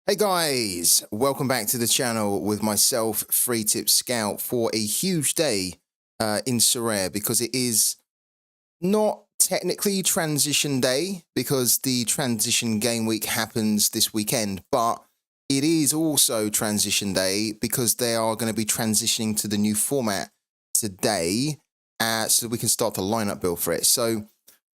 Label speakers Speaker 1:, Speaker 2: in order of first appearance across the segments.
Speaker 1: Hey guys, welcome back to the channel with myself, Free Tip Scout, for a huge day in Sorare because it is not technically transition day because the transition game week happens this weekend, but it is also transition day because they are going to be transitioning to the new format today so that we can start the lineup build for it. So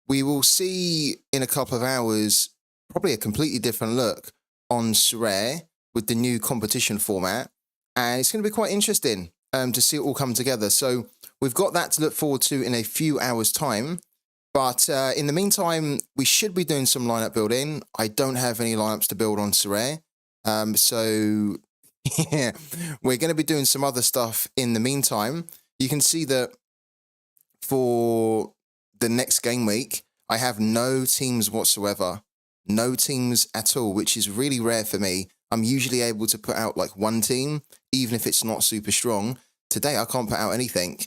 Speaker 1: we will see in a couple of hours probably a completely different look on Sorare with the new competition format, and it's going to be quite interesting to see it all come together. So we've got that to look forward to in a few hours' time. But in the meantime, we should be doing some lineup building. I don't have any lineups to build on Sorare. So yeah, we're going to be doing some other stuff in the meantime. You can see that for the next game week, I have no teams whatsoever. No teams at all, which is really rare for me. I'm usually able to put out like one team, even if it's not super strong. Today, I can't put out anything.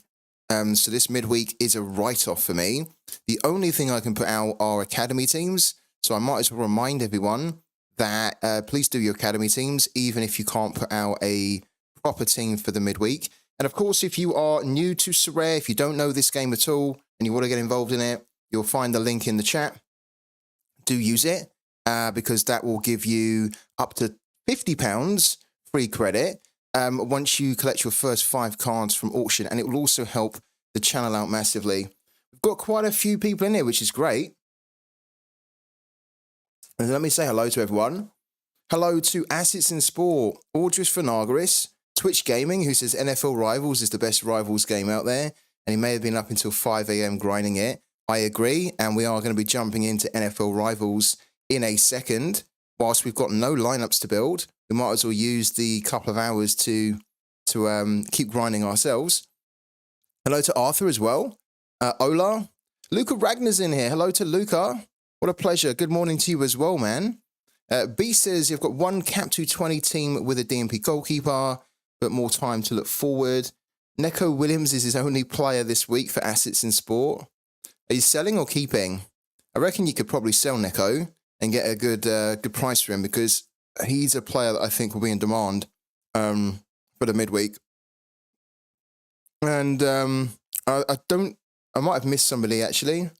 Speaker 1: So this midweek is a write-off for me. The only thing I can put out are academy teams. So I might as well remind everyone that please do your academy teams, even if you can't put out a proper team for the midweek. And of course, if you are new to Sorare, if you don't know this game at all, and you want to get involved in it, you'll find the link in the chat. Do use it because that will give you up to £50 free credit once you collect your first 5 cards from auction, and it will also help the channel out massively. We've got quite a few people in here, which is great. And let me say hello to everyone. Hello to Assets in Sport, Audris Fanagaris, Twitch Gaming, who says NFL Rivals is the best Rivals game out there, and he may have been up until 5 a.m. grinding it. I agree, and we are going to be jumping into NFL Rivals in a second. Whilst we've got no lineups to build, we might as well use the couple of hours to keep grinding ourselves. Hello to Arthur as well. Ola. Luca Ragnar's in here. Hello to Luca. What a pleasure. Good morning to you as well, man. B says you've got one Cap 220 team with a DMP goalkeeper, but more time to look forward. Neko Williams is his only player this week for Assets in Sport. Are you selling or keeping? I reckon you could probably sell Neko and get a good price for him because he's a player that I think will be in demand for the midweek. And I might have missed somebody actually.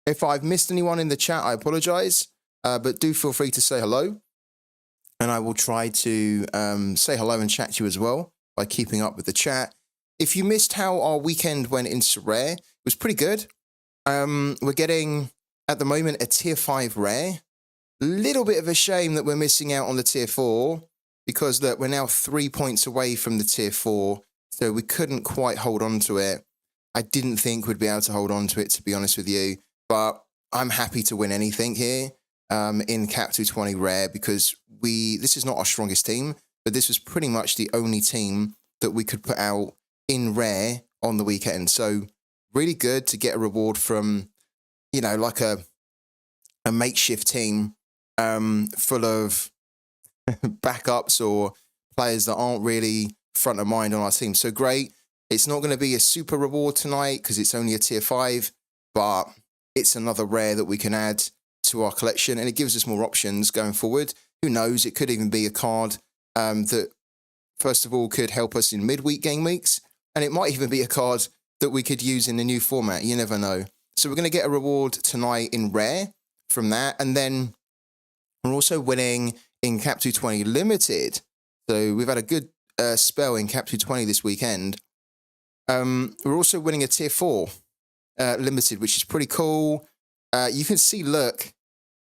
Speaker 1: If I've missed anyone in the chat, I apologize. But do feel free to say hello. And I will try to say hello and chat to you as well by keeping up with the chat. If you missed how our weekend went in Sorare, it was pretty good. We're getting, at the moment, a tier 5 rare. Little bit of a shame that we're missing out on the tier 4 because that we're now 3 points away from the tier 4, so we couldn't quite hold on to it. I didn't think we'd be able to hold on to it, to be honest with you, but I'm happy to win anything here in Cap 220 rare because this is not our strongest team, but this was pretty much the only team that we could put out in rare on the weekend. So really good to get a reward from, you know, like a makeshift team full of backups or players that aren't really front of mind on our team. So great. It's not going to be a super reward tonight because it's only a tier 5, but it's another rare that we can add to our collection, and it gives us more options going forward. Who knows? It could even be a card that, first of all, could help us in midweek game weeks, and it might even be a card that we could use in the new format. You never know. So we're going to get a reward tonight in rare from that, and then we're also winning in Cap 220 Limited. So we've had a good spell in Cap 220 this weekend. We're also winning a Tier 4 Limited, which is pretty cool. You can see, look,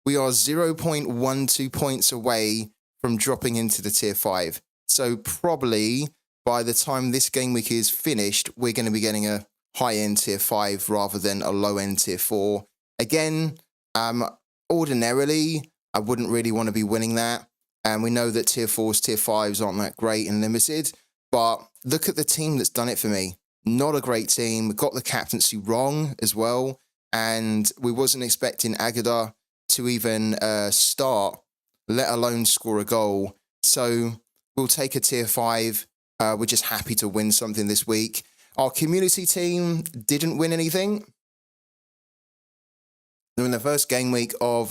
Speaker 1: we are 0.12 points away from dropping into the Tier 5. So probably by the time this game week is finished, we're going to be getting a high-end Tier 5 rather than a low-end Tier 4. Again, ordinarily, I wouldn't really want to be winning that. And we know that Tier 4s, Tier 5s aren't that great in Limited. But look at the team that's done it for me. Not a great team. We got the captaincy wrong as well. And we wasn't expecting Agada to even start, let alone score a goal. So we'll take a Tier 5. We're just happy to win something this week. Our community team didn't win anything. In the first game week of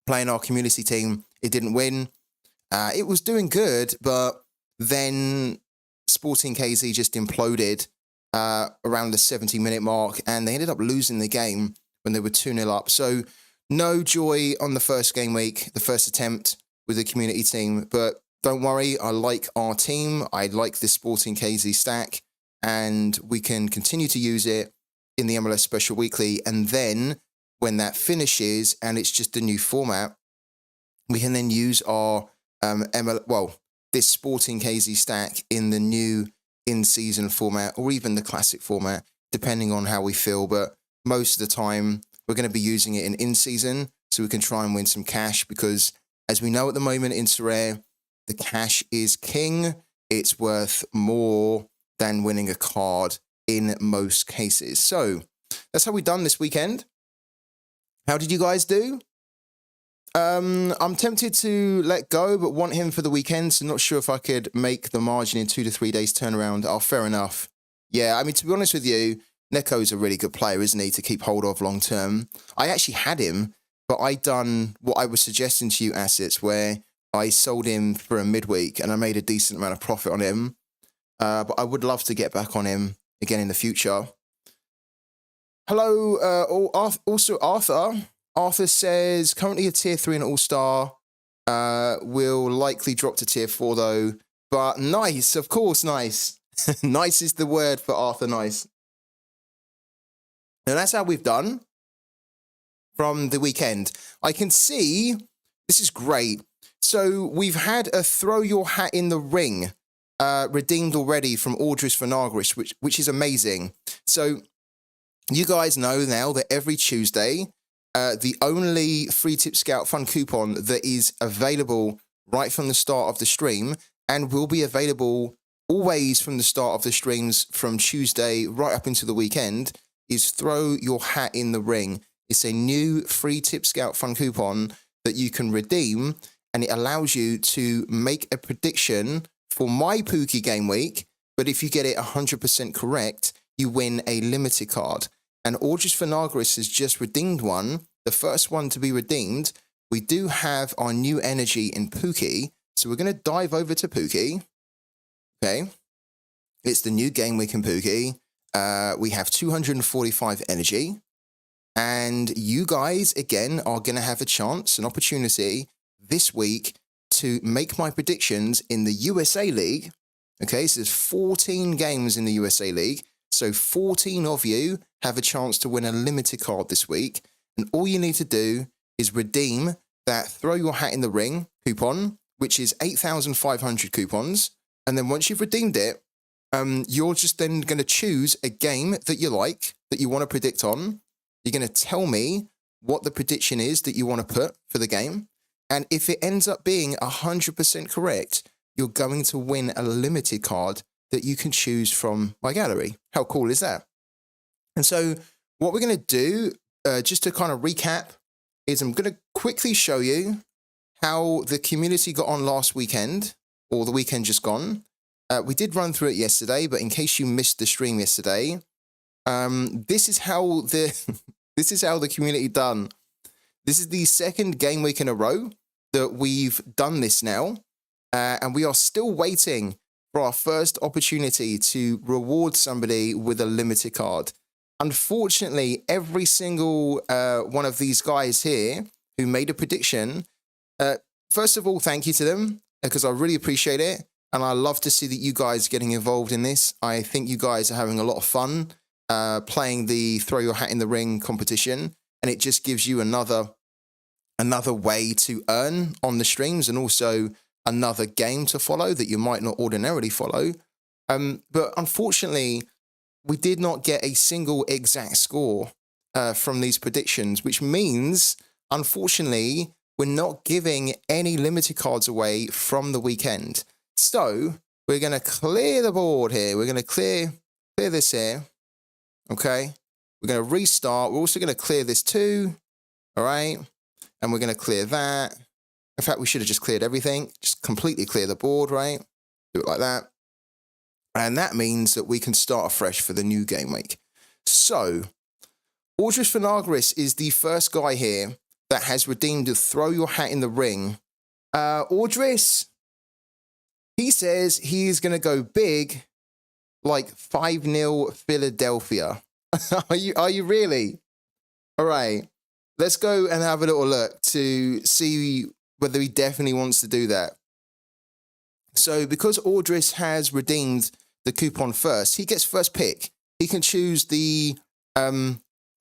Speaker 1: playing our community team, it didn't win. It was doing good, but then Sporting KZ just imploded around the 70-minute mark, and they ended up losing the game when they were 2-0 up. So no joy on the first game week, the first attempt with the community team. But don't worry, I like our team. I like this Sporting KZ stack, and we can continue to use it in the MLS Special Weekly. And then when that finishes and it's just a new format, we can then use our this Sporting KZ stack in the new in-season format, or even the classic format, depending on how we feel. But most of the time, we're going to be using it in season, so we can try and win some cash, because as we know at the moment in Sorare, the cash is king. It's worth more than winning a card in most cases. So that's how we done this weekend. How did you guys do? I'm tempted to let go, but want him for the weekend, so not sure if I could make the margin in 2 to 3 days turnaround. Oh, fair enough. Yeah, I mean, to be honest with you, Neko's a really good player, isn't he, to keep hold of long term. I actually had him, but I done what I was suggesting to you, assets, where I sold him for a midweek and I made a decent amount of profit on him. But I would love to get back on him again in the future. Hello, also Arthur. Arthur says, currently a tier 3 in All-Star. Will likely drop to tier 4 though. But nice, of course, nice. Nice is the word for Arthur, nice. And that's how we've done from the weekend. I can see, this is great. So we've had a throw your hat in the ring redeemed already from Audris Vinagris, which is amazing. So you guys know now that every Tuesday, the only free tip scout fun coupon that is available right from the start of the stream, and will be available always from the start of the streams from Tuesday right up into the weekend, is throw your hat in the ring. It's a new free tip scout fun coupon that you can redeem, and it allows you to make a prediction for my Pooky game week. But if you get it 100% correct, you win a limited card. And Audris Vinagris has just redeemed one, the first one to be redeemed. We do have our new energy in Pooky, so we're going to dive over to Pooky. Okay, it's the new game week in Pooky. We have 245 energy, and you guys, again, are going to have a chance, an opportunity this week to make my predictions in the USA League. Okay, so there's 14 games in the USA League, so 14 of you have a chance to win a limited card this week, and all you need to do is redeem that throw your hat in the ring coupon, which is 8,500 coupons, and then once you've redeemed it, you're just then going to choose a game that you like, that you want to predict on. You're going to tell me what the prediction is that you want to put for the game. And if it ends up being 100% correct, you're going to win a limited card that you can choose from my gallery. How cool is that? And so what we're going to do, just to kind of recap, is I'm going to quickly show you how the community got on last weekend, or the weekend just gone. We did run through it yesterday, but in case you missed the stream yesterday, this is how the community done. This is the second game week in a row that we've done this now, and we are still waiting for our first opportunity to reward somebody with a limited card. Unfortunately, every single one of these guys here who made a prediction, first of all, thank you to them, because I really appreciate it. And I love to see that you guys getting involved in this. I think you guys are having a lot of fun playing the throw your hat in the ring competition. And it just gives you another way to earn on the streams, and also another game to follow that you might not ordinarily follow. But unfortunately, we did not get a single exact score from these predictions, which means, unfortunately, we're not giving any limited cards away from the weekend. So we're going to clear the board here. We're going to clear this here. Okay. We're going to restart. We're also going to clear this too. All right. And we're going to clear that. In fact, we should have just cleared everything. Just completely clear the board, right? Do it like that. And that means that we can start afresh for the new game week. So Audris Vinagris is the first guy here that has redeemed the throw your hat in the ring Audris, he says he's going to go big, like 5-0 Philadelphia. Are you really? All right. Let's go and have a little look to see whether he definitely wants to do that. So because Audris has redeemed the coupon first, he gets first pick. He can choose the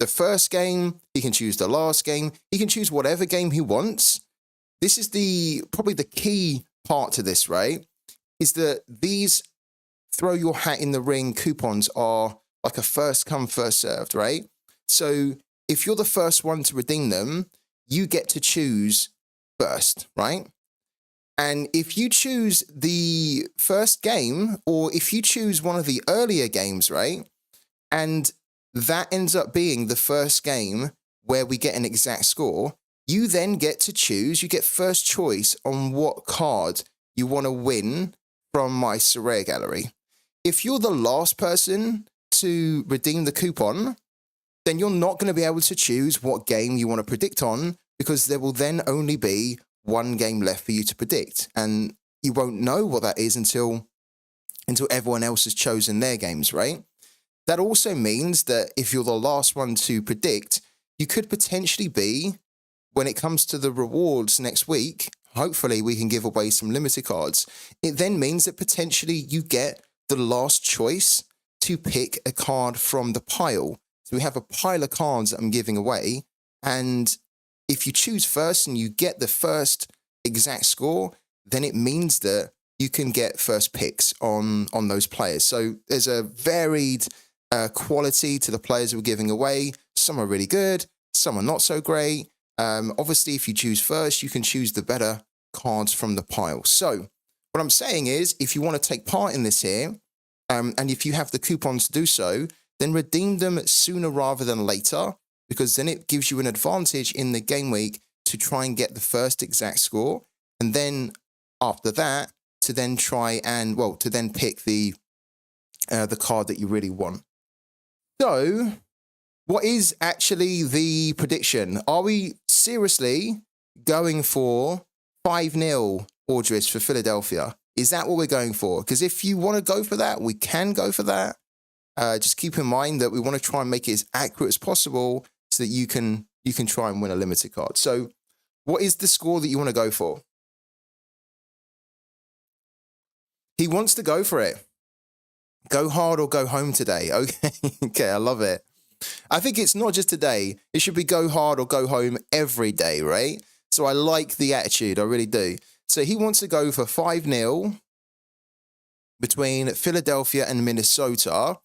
Speaker 1: first game. He can choose the last game. He can choose whatever game he wants. This is probably the key part to this, right? Is that these throw your hat in the ring coupons are like a first come, first served, right? So if you're the first one to redeem them, you get to choose first, right? And if you choose the first game, or if you choose one of the earlier games, right? And that ends up being the first game where we get an exact score, you then get to choose, you get first choice on what card you want to win from my Sorare gallery. If you're the last person to redeem the coupon, then you're not going to be able to choose what game you want to predict on, because there will then only be one game left for you to predict. And you won't know what that is until everyone else has chosen their games, right? That also means that if you're the last one to predict, you could potentially be, when it comes to the rewards next week, hopefully we can give away some limited cards. It then means that potentially you get the last choice to pick a card from the pile. So we have a pile of cards that I'm giving away. And if you choose first and you get the first exact score, then it means that you can get first picks on those players. So there's a varied quality to the players we're giving away. Some are really good, some are not so great. Obviously, if you choose first, you can choose the better cards from the pile. So what I'm saying is, if you want to take part in this here, and if you have the coupons to do so, then redeem them sooner rather than later, because then it gives you an advantage in the game week to try and get the first exact score. And then after that, to then pick the card that you really want. So what is actually the prediction? Are we seriously going for 5-0 Audris for Philadelphia? Is that what we're going for? Because if you want to go for that, we can go for that. Just keep in mind that we want to try and make it as accurate as possible so that you can try and win a limited card. So what is the score that you want to go for? He wants to go for it. Go hard or go home today. Okay, okay, I love it. I think it's not just today. It should be go hard or go home every day, right? So I like the attitude. I really do. So he wants to go for 5-0 between Philadelphia and Minnesota.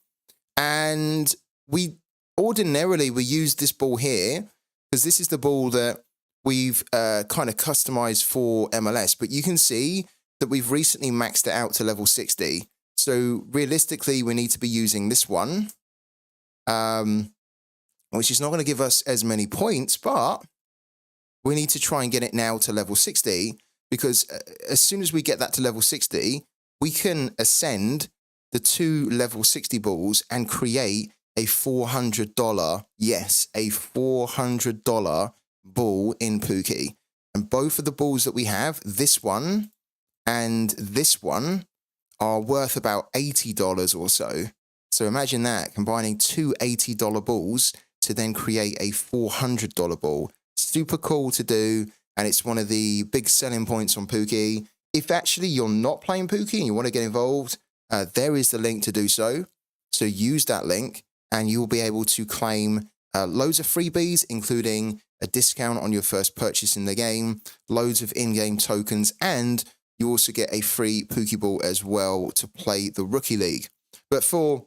Speaker 1: And we use this ball here because this is the ball that we've kind of customized for MLS. But you can see that we've recently maxed it out to level 60. So realistically, we need to be using this one, which is not going to give us as many points, but we need to try and get it now to level 60, because as soon as we get that to level 60, we can ascend the 2 level 60 balls and create a $400, yes, a $400 ball in Pooky. And both of the balls that we have, this one and this one, are worth about $80 or so. So imagine that, combining 2 $80 balls to then create a $400 ball. Super cool to do, and it's one of the big selling points on Pooky. If actually you're not playing Pooky and you want to get involved, there is the link to do so. So use that link and you'll be able to claim loads of freebies, including a discount on your first purchase in the game, loads of in-game tokens, and you also get a free Pokeball as well to play the Rookie League. But for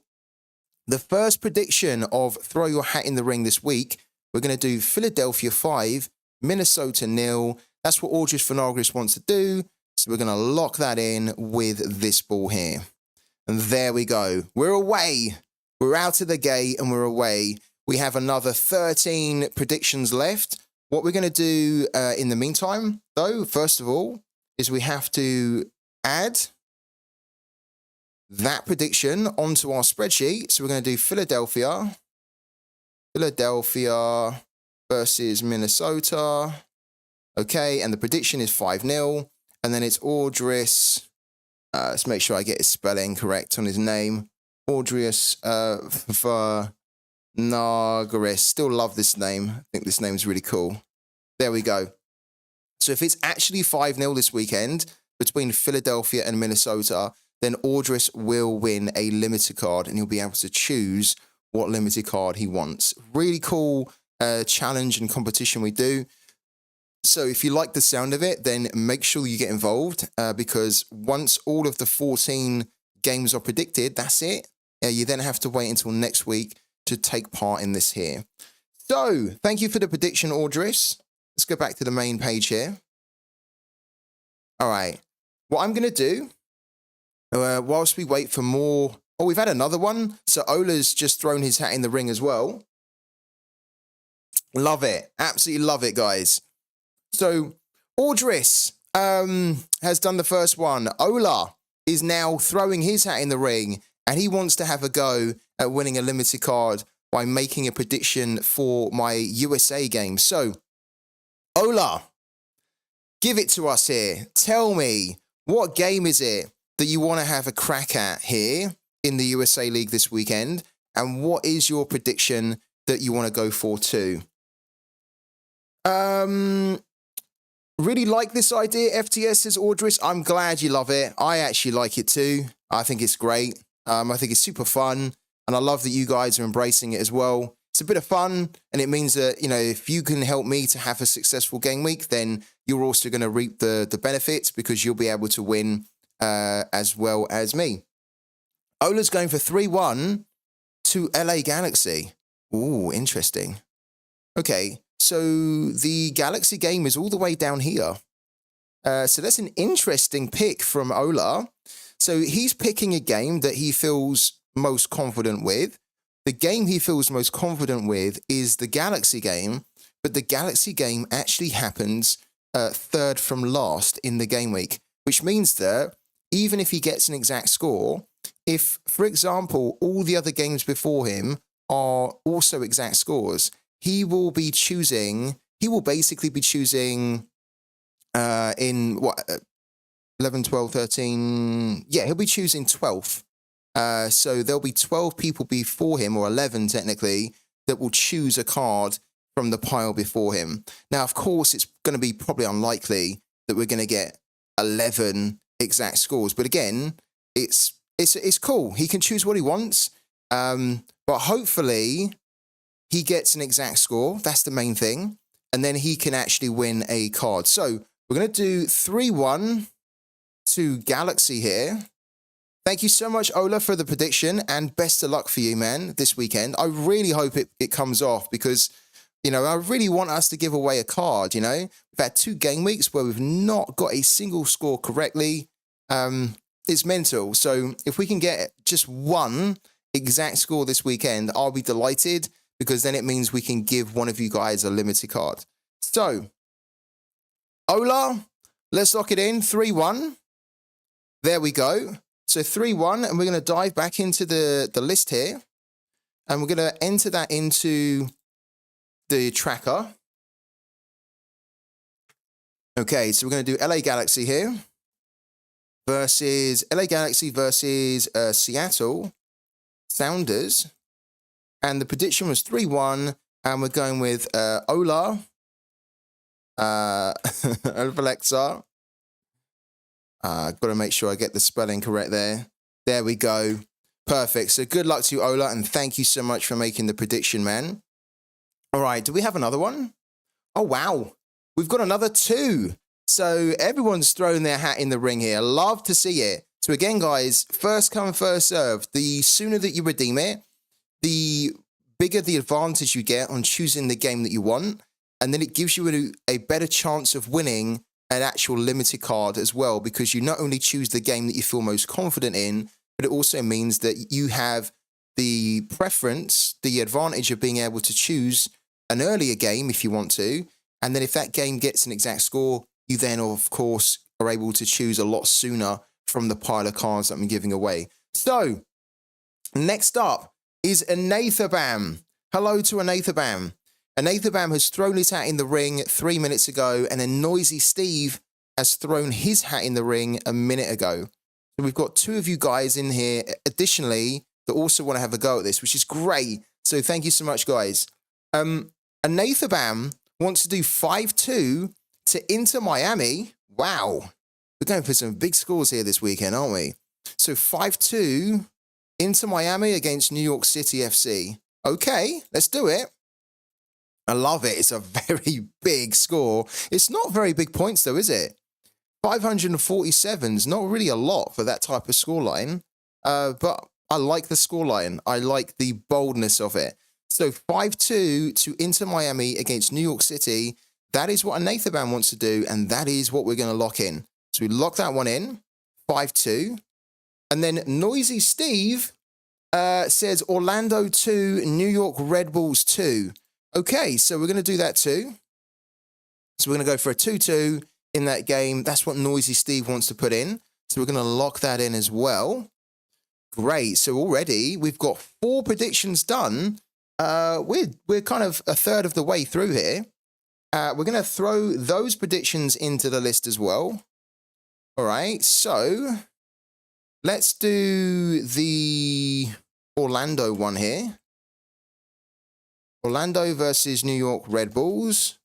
Speaker 1: the first prediction of Throw Your Hat in the Ring this week, we're going to do Philadelphia 5, Minnesota 0. That's what Audris Finagris wants to do. So we're going to lock that in with this ball here. And there we go. We're away. We're out of the gate and we're away. We have another 13 predictions left. What we're going to do in the meantime, though, first of all, is we have to add that prediction onto our spreadsheet. So we're going to do Philadelphia versus Minnesota. Okay, and the prediction is 5-0. And then it's Audris. Let's make sure I get his spelling correct on his name. Audrius Varnagaris. Still love this name. I think this name is really cool. There we go. So if it's actually 5-0 this weekend between Philadelphia and Minnesota, then Audris will win a limited card and he'll be able to choose what limited card he wants. Really cool challenge and competition we do. So if you like the sound of it, then make sure you get involved because once all of the 14 games are predicted, that's it. You then have to wait until next week to take part in this here. So thank you for the prediction, Audris. Let's go back to the main page here. All right. What I'm going to do, whilst we wait for more... Oh, we've had another one. So Ola's just thrown his hat in the ring as well. Love it. Absolutely love it, guys. So Audris has done the first one. Ola is now throwing his hat in the ring and he wants to have a go at winning a limited card by making a prediction for my USA game. So, Ola, give it to us here. Tell me, what game is it that you want to have a crack at here in the USA League this weekend? And what is your prediction that you want to go for too? Really like this idea, FTS, says Audris. I'm glad you love it. I actually like it too. I think it's great. I think it's super fun. And I love that you guys are embracing it as well. It's a bit of fun. And it means that, you know, if you can help me to have a successful game week, then you're also going to reap the benefits because you'll be able to win as well as me. Ola's going for 3-1 to LA Galaxy. Ooh, interesting. Okay, so the Galaxy game is all the way down here. So that's an interesting pick from Ola. So he's picking a game that he feels most confident with. The game he feels most confident with is the Galaxy game, but the Galaxy game actually happens third from last in the game week, which means that even if he gets an exact score, if, for example, all the other games before him are also exact scores, he will basically be choosing in what, 11, 12, 13, yeah, he'll be choosing 12th. So there'll be 12 people before him, or 11 technically, that will choose a card from the pile before him. Now, of course, it's going to be probably unlikely that we're going to get 11 exact scores. But again, it's cool. He can choose what he wants. But hopefully he gets an exact score. That's the main thing. And then he can actually win a card. So we're going to do 3-1 to Galaxy here. Thank you so much, Ola, for the prediction, and best of luck for you, man, this weekend. I really hope it comes off because, you know, I really want us to give away a card, you know. We've had 2 game weeks where we've not got a single score correctly. It's mental. So if we can get just one exact score this weekend, I'll be delighted because then it means we can give one of you guys a limited card. So, Ola, let's lock it in. 3-1. There we go. So 3-1, and we're going to dive back into the list here. And we're going to enter that into the tracker. Okay, so we're going to do LA Galaxy here. LA Galaxy versus Seattle Sounders. And the prediction was 3-1. And we're going with Ola. Alexa. Got to make sure I get the spelling correct there. There we go. Perfect. So good luck to you, Ola, and thank you so much for making the prediction, man. All right, do we have another one? Oh, wow. We've got another 2. So everyone's thrown their hat in the ring here. Love to see it. So again, guys, first come, first serve. The sooner that you redeem it, the bigger the advantage you get on choosing the game that you want. And then it gives you a better chance of winning an actual limited card as well, because you not only choose the game that you feel most confident in, but it also means that you have the preference, the advantage of being able to choose an earlier game if you want to. And then if that game gets an exact score, you then, of course, are able to choose a lot sooner from the pile of cards that I'm giving away. So, next up is Anathabam. Hello to Anathabam. And Nathabam has thrown his hat in the ring 3 minutes ago, and then Noisy Steve has thrown his hat in the ring a minute ago. So we've got two of you guys in here, additionally, that also want to have a go at this, which is great. So thank you so much, guys. And Nathabam wants to do 5-2 to Inter Miami. Wow. We're going for some big scores here this weekend, aren't we? So 5-2 Inter Miami against New York City FC. Okay, let's do it. I love it. It's a very big score. It's not very big points, though, is it? 547 is not really a lot for that type of scoreline. But I like the scoreline. I like the boldness of it. So 5-2 to Inter Miami against New York City. That is what a Nathabam wants to do, and that is what we're going to lock in. So we lock that one in, 5-2. And then Noisy Steve says Orlando 2, New York Red Bulls 2. Okay, so we're going to do that too. So we're going to go for a 2-2 in that game. That's what Noisy Steve wants to put in. So we're going to lock that in as well. Great. So already we've got 4 predictions done. We're kind of a third of the way through here. We're going to throw those predictions into the list as well. All right, so let's do the Orlando one here. Orlando versus New York Red Bulls.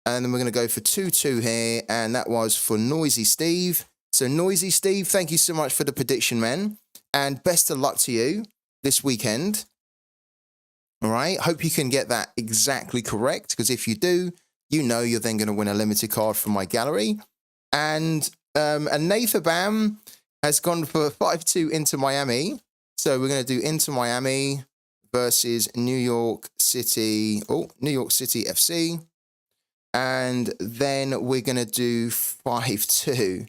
Speaker 1: And then we're going to go for 2-2 here. And that was for Noisy Steve. So Noisy Steve, thank you so much for the prediction, man. And best of luck to you this weekend. All right. Hope you can get that exactly correct. Because if you do, you know you're then going to win a limited card from my gallery. And Nathabam has gone for 5-2 Inter Miami. So we're going to do Inter Miami versus New York City. Oh, New York City FC. And then we're going to do 5-2.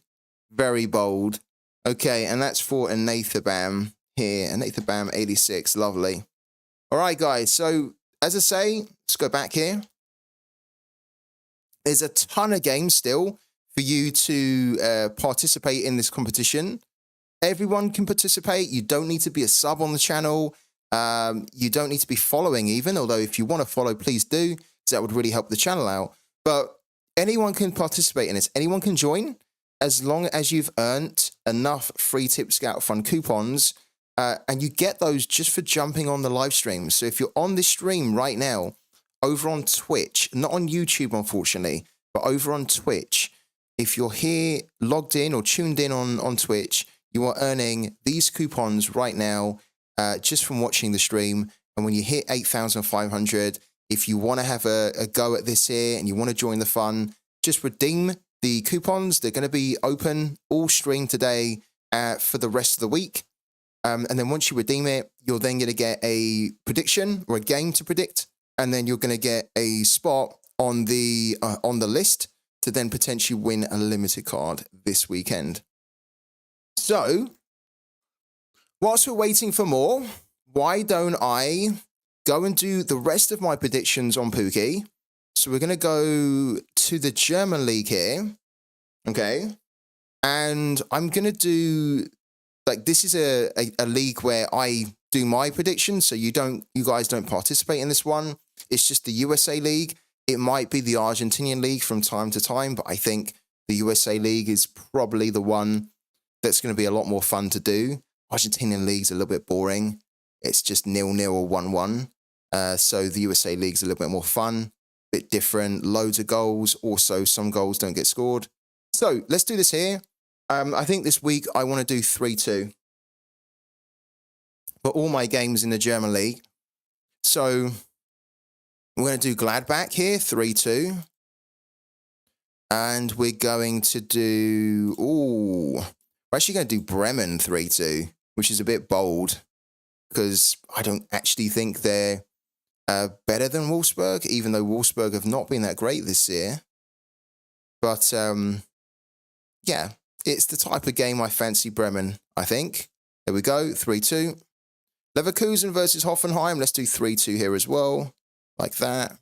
Speaker 1: Very bold. Okay, and that's for a Nathabam here. A Nathabam 86. Lovely. All right, guys. So, as I say, let's go back here. There's a ton of games still for you to participate in this competition. Everyone can participate. You don't need to be a sub on the channel. You don't need to be following even, although if you want to follow, please do, because that would really help the channel out. But anyone can participate in this. Anyone can join as long as you've earned enough free Tip Scout Fund coupons, and you get those just for jumping on the live stream. So if you're on this stream right now, over on Twitch, not on YouTube, unfortunately, but over on Twitch, if you're here logged in or tuned in on Twitch, you are earning these coupons right now just from watching the stream. And when you hit 8,500, if you want to have a go at this here and you want to join the fun, just redeem the coupons. They're going to be open all stream today for the rest of the week. And then once you redeem it, you're then going to get a prediction or a game to predict. And then you're going to get a spot on the list to then potentially win a limited card this weekend. So, whilst we're waiting for more, why don't I go and do the rest of my predictions on Pooky? So we're going to go to the German league here, okay? And I'm going to do, like, this is a league where I do my predictions, so you guys don't participate in this one. It's just the USA league. It might be the Argentinian league from time to time, but I think the USA league is probably the one that's going to be a lot more fun to do. Argentinian league's a little bit boring. It's just 0-0 or 1-1. So the USA league's a little bit more fun, bit different, loads of goals. Also, some goals don't get scored. So let's do this here. I think this week I want to do 3-2 for all my games in the German league. So we're going to do Gladbach here, 3-2. And we're going to do, we're actually going to do Bremen 3-2, which is a bit bold because I don't actually think they're better than Wolfsburg, even though Wolfsburg have not been that great this year. But, yeah, it's the type of game I fancy Bremen, I think. There we go, 3-2. Leverkusen versus Hoffenheim. Let's do 3-2 here as well, like that.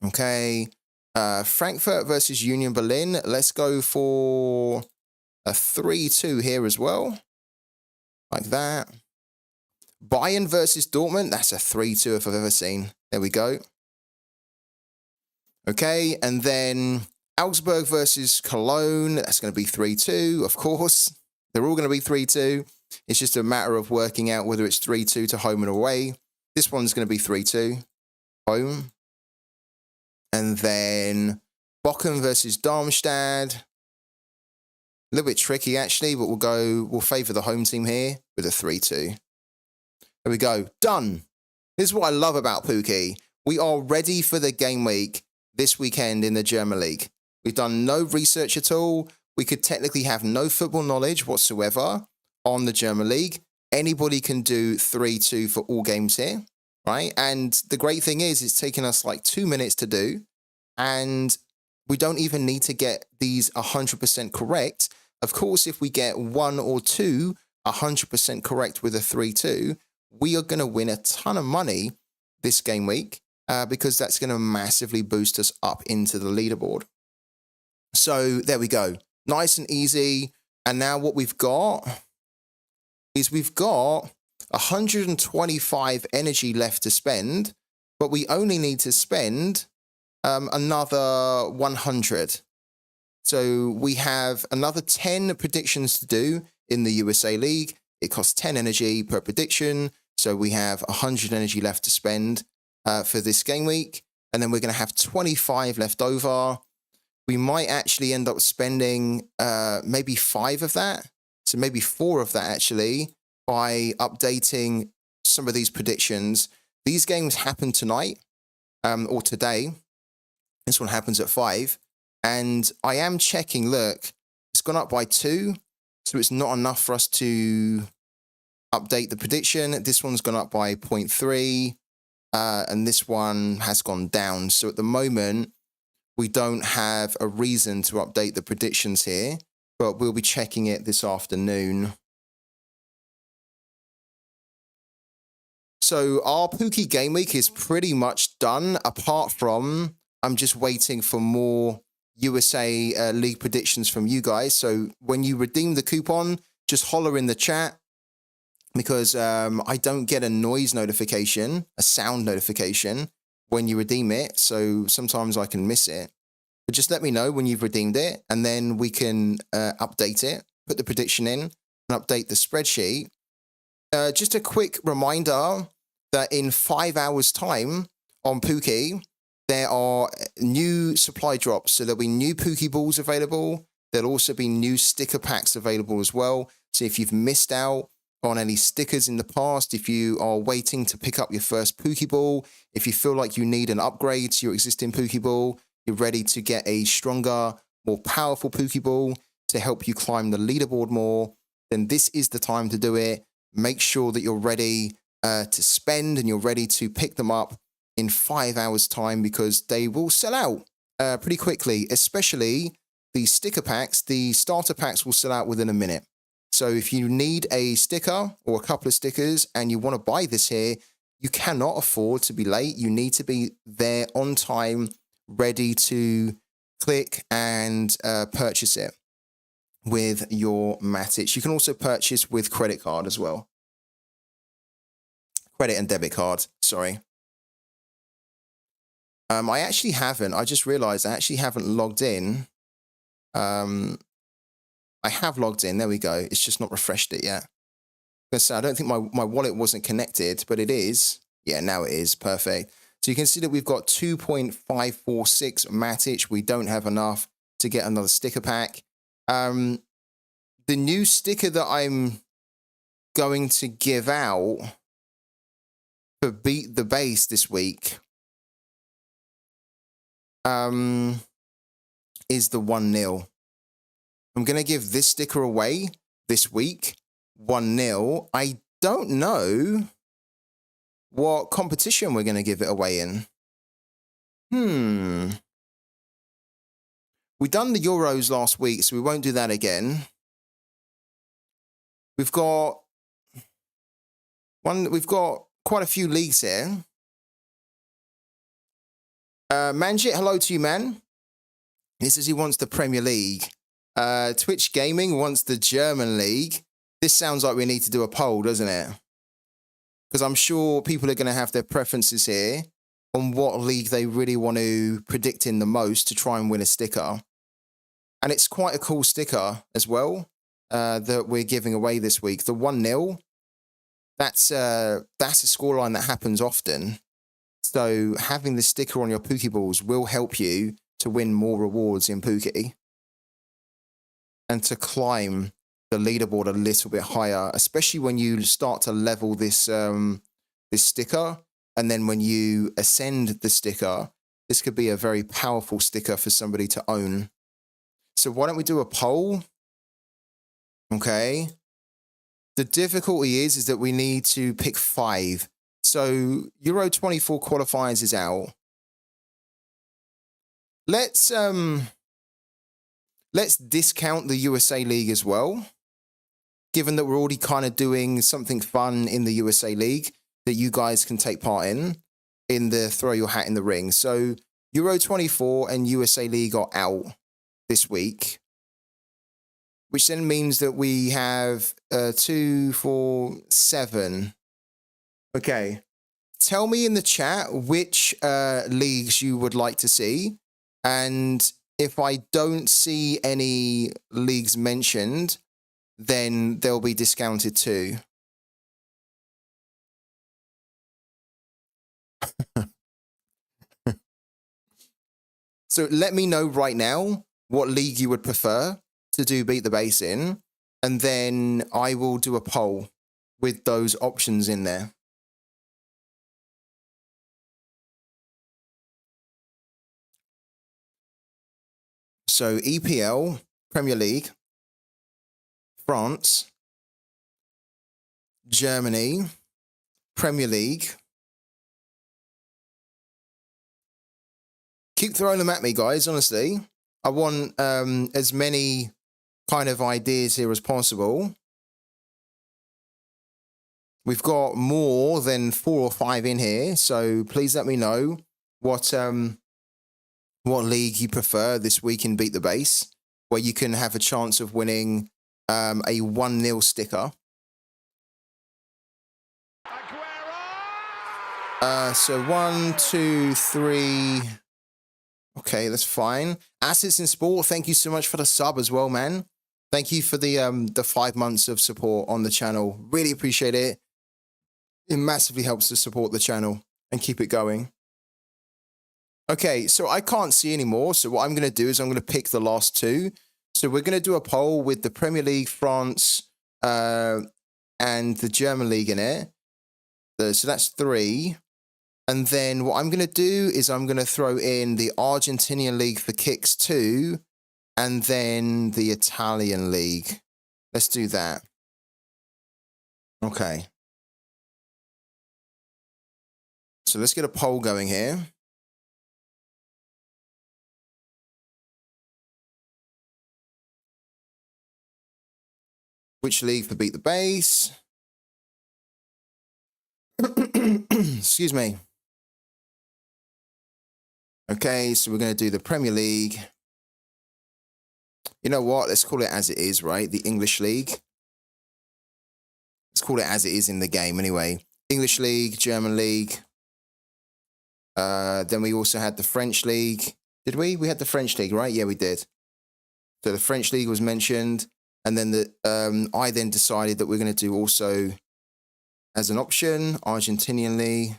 Speaker 1: Okay. Frankfurt versus Union Berlin. Let's go for a 3-2 here as well, like that. Bayern versus Dortmund. That's a 3-2 if I've ever seen. There we go. Okay, and then Augsburg versus Cologne. That's going to be 3-2, of course. They're all going to be 3-2. It's just a matter of working out whether it's 3-2 to home and away. This one's going to be 3-2, home. And then Bochum versus Darmstadt. A little bit tricky, actually, but we'll favour the home team here with a 3-2. There we go. Done. This is what I love about Pooky. We are ready for the game week this weekend in the German League. We've done no research at all. We could technically have no football knowledge whatsoever on the German League. Anybody can do 3-2 for all games here, right? And the great thing is it's taken us like 2 minutes to do, and we don't even need to get these 100% correct. Of course, if we get 1 or 2 100% correct with a 3-2, we are going to win a ton of money this game week because that's going to massively boost us up into the leaderboard. So there we go. Nice and easy. And now what we've got is we've got 125 energy left to spend, but we only need to spend another 100. So we have another 10 predictions to do in the USA League. It costs 10 energy per prediction. So we have 100 energy left to spend for this game week. And then we're going to have 25 left over. We might actually end up spending maybe 5 of that. So maybe 4 of that actually by updating some of these predictions. These games happen tonight or today. This one happens at 5. And I am checking, look, it's gone up by 2. So it's not enough for us to update the prediction. This one's gone up by 0.3. And this one has gone down. So at the moment, we don't have a reason to update the predictions here, but we'll be checking it this afternoon. So our Pooky game week is pretty much done, apart from I'm just waiting for more USA League predictions from you guys. So when you redeem the coupon, just holler in the chat, because I don't get a noise notification, a sound notification when you redeem it. So sometimes I can miss it. But just let me know when you've redeemed it, and then we can update it, put the prediction in, and update the spreadsheet. Just a quick reminder that in 5 hours' time on Pooky, there are new supply drops. So there'll be new Pooky balls available. There'll also be new sticker packs available as well. So if you've missed out on any stickers in the past, if you are waiting to pick up your first Pooky ball, if you feel like you need an upgrade to your existing Pooky ball, you're ready to get a stronger, more powerful Pooky ball to help you climb the leaderboard more, then this is the time to do it. Make sure that you're ready to spend and you're ready to pick them up in 5 hours' time, because they will sell out pretty quickly, especially the sticker packs. The starter packs will sell out within a minute. So if you need a sticker or a couple of stickers and you want to buy this here, you cannot afford to be late. You need to be there on time, ready to click and purchase it with your Matic. You can also purchase with credit card as well. Credit and debit card, sorry. I actually haven't. I just realized I actually haven't logged in. I have logged in. There we go. It's just not refreshed it yet. I don't think my wallet wasn't connected, but it is. Yeah, now it is. Perfect. So you can see that we've got 2.546 Matic. We don't have enough to get another sticker pack. The new sticker that I'm going to give out for Beat the Base this week is the 1-0. I'm going to give this sticker away this week, 1-0. I don't know what competition we're going to give it away in. We done the Euros last week, so we won't do that again. We've got quite a few leagues here. Manjit, hello to you, man. He says he wants the Premier League. Twitch Gaming wants the German League. This sounds like we need to do a poll, doesn't it? because I'm sure people are going to have their preferences here on what league they really want to predict in the most to try and win a sticker. And it's quite a cool sticker as well that we're giving away this week. The 1-0, that's a scoreline that happens often. So having the sticker on your Pooky balls will help you to win more rewards in Pooky and to climb the leaderboard a little bit higher, especially when you start to level this this sticker. And then when you ascend the sticker, this could be a very powerful sticker for somebody to own. So why don't we do a poll? Okay. The difficulty is that we need to pick 5. So Euro 24 qualifiers is out. Let's discount the USA League as well, given that we're already kind of doing something fun in the USA League that you guys can take part in the throw your hat in the ring. So Euro 24 and USA League are out this week, which then means that we have 2, 4, 7. Okay. Tell me in the chat which leagues you would like to see. And if I don't see any leagues mentioned, then they'll be discounted too. So let me know right now what league you would prefer to do Beat the Base in, and then I will do a poll with those options in there. So EPL, Premier League, France, Germany, Premier League. Keep throwing them at me, guys, honestly. I want as many kind of ideas here as possible. We've got more than 4 or 5 in here, so please let me know what league you prefer this week in Beat the Base, where you can have a chance of winning a 1-0 sticker. So 1, 2, 3. Okay, that's fine. Assets in Sport, thank you so much for the sub as well, man. Thank you for the 5 months of support on the channel. Really appreciate it. It massively helps to support the channel and keep it going. Okay, so I can't see anymore. So what I'm going to do is I'm going to pick the last 2. So we're going to do a poll with the Premier League, France, and the German League in it. So that's 3. And then what I'm going to do is I'm going to throw in the Argentinian League for kicks 2, and then the Italian League. Let's do that. Okay. So let's get a poll going here. Which league for Beat the Base? Excuse me. Okay, so we're going to do the Premier League. You know what? Let's call it as it is, right? The English League. Let's call it as it is in the game anyway. English League, German League. Then we also had the French League. Did we? We had the French League, right? Yeah, we did. So the French League was mentioned. And then I then decided that we're going to do also as an option, Argentinian League,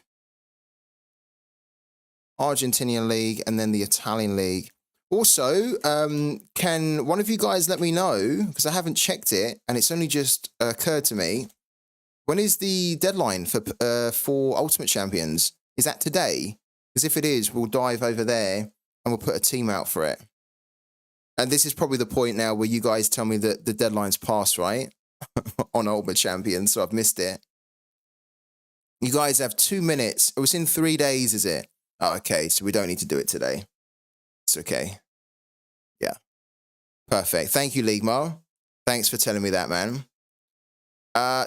Speaker 1: and then the Italian League. Also, can one of you guys let me know, because I haven't checked it, and it's only just occurred to me, when is the deadline for Ultimate Champions? Is that today? Because if it is, we'll dive over there and we'll put a team out for it. And this is probably the point now where you guys tell me that the deadline's passed, right? On Ultimate Champions, so I've missed it. You guys have 2 minutes. It was in 3 days, is it? Oh, okay, so we don't need to do it today. It's okay. Yeah. Perfect. Thank you, Ligma. Thanks for telling me that, man.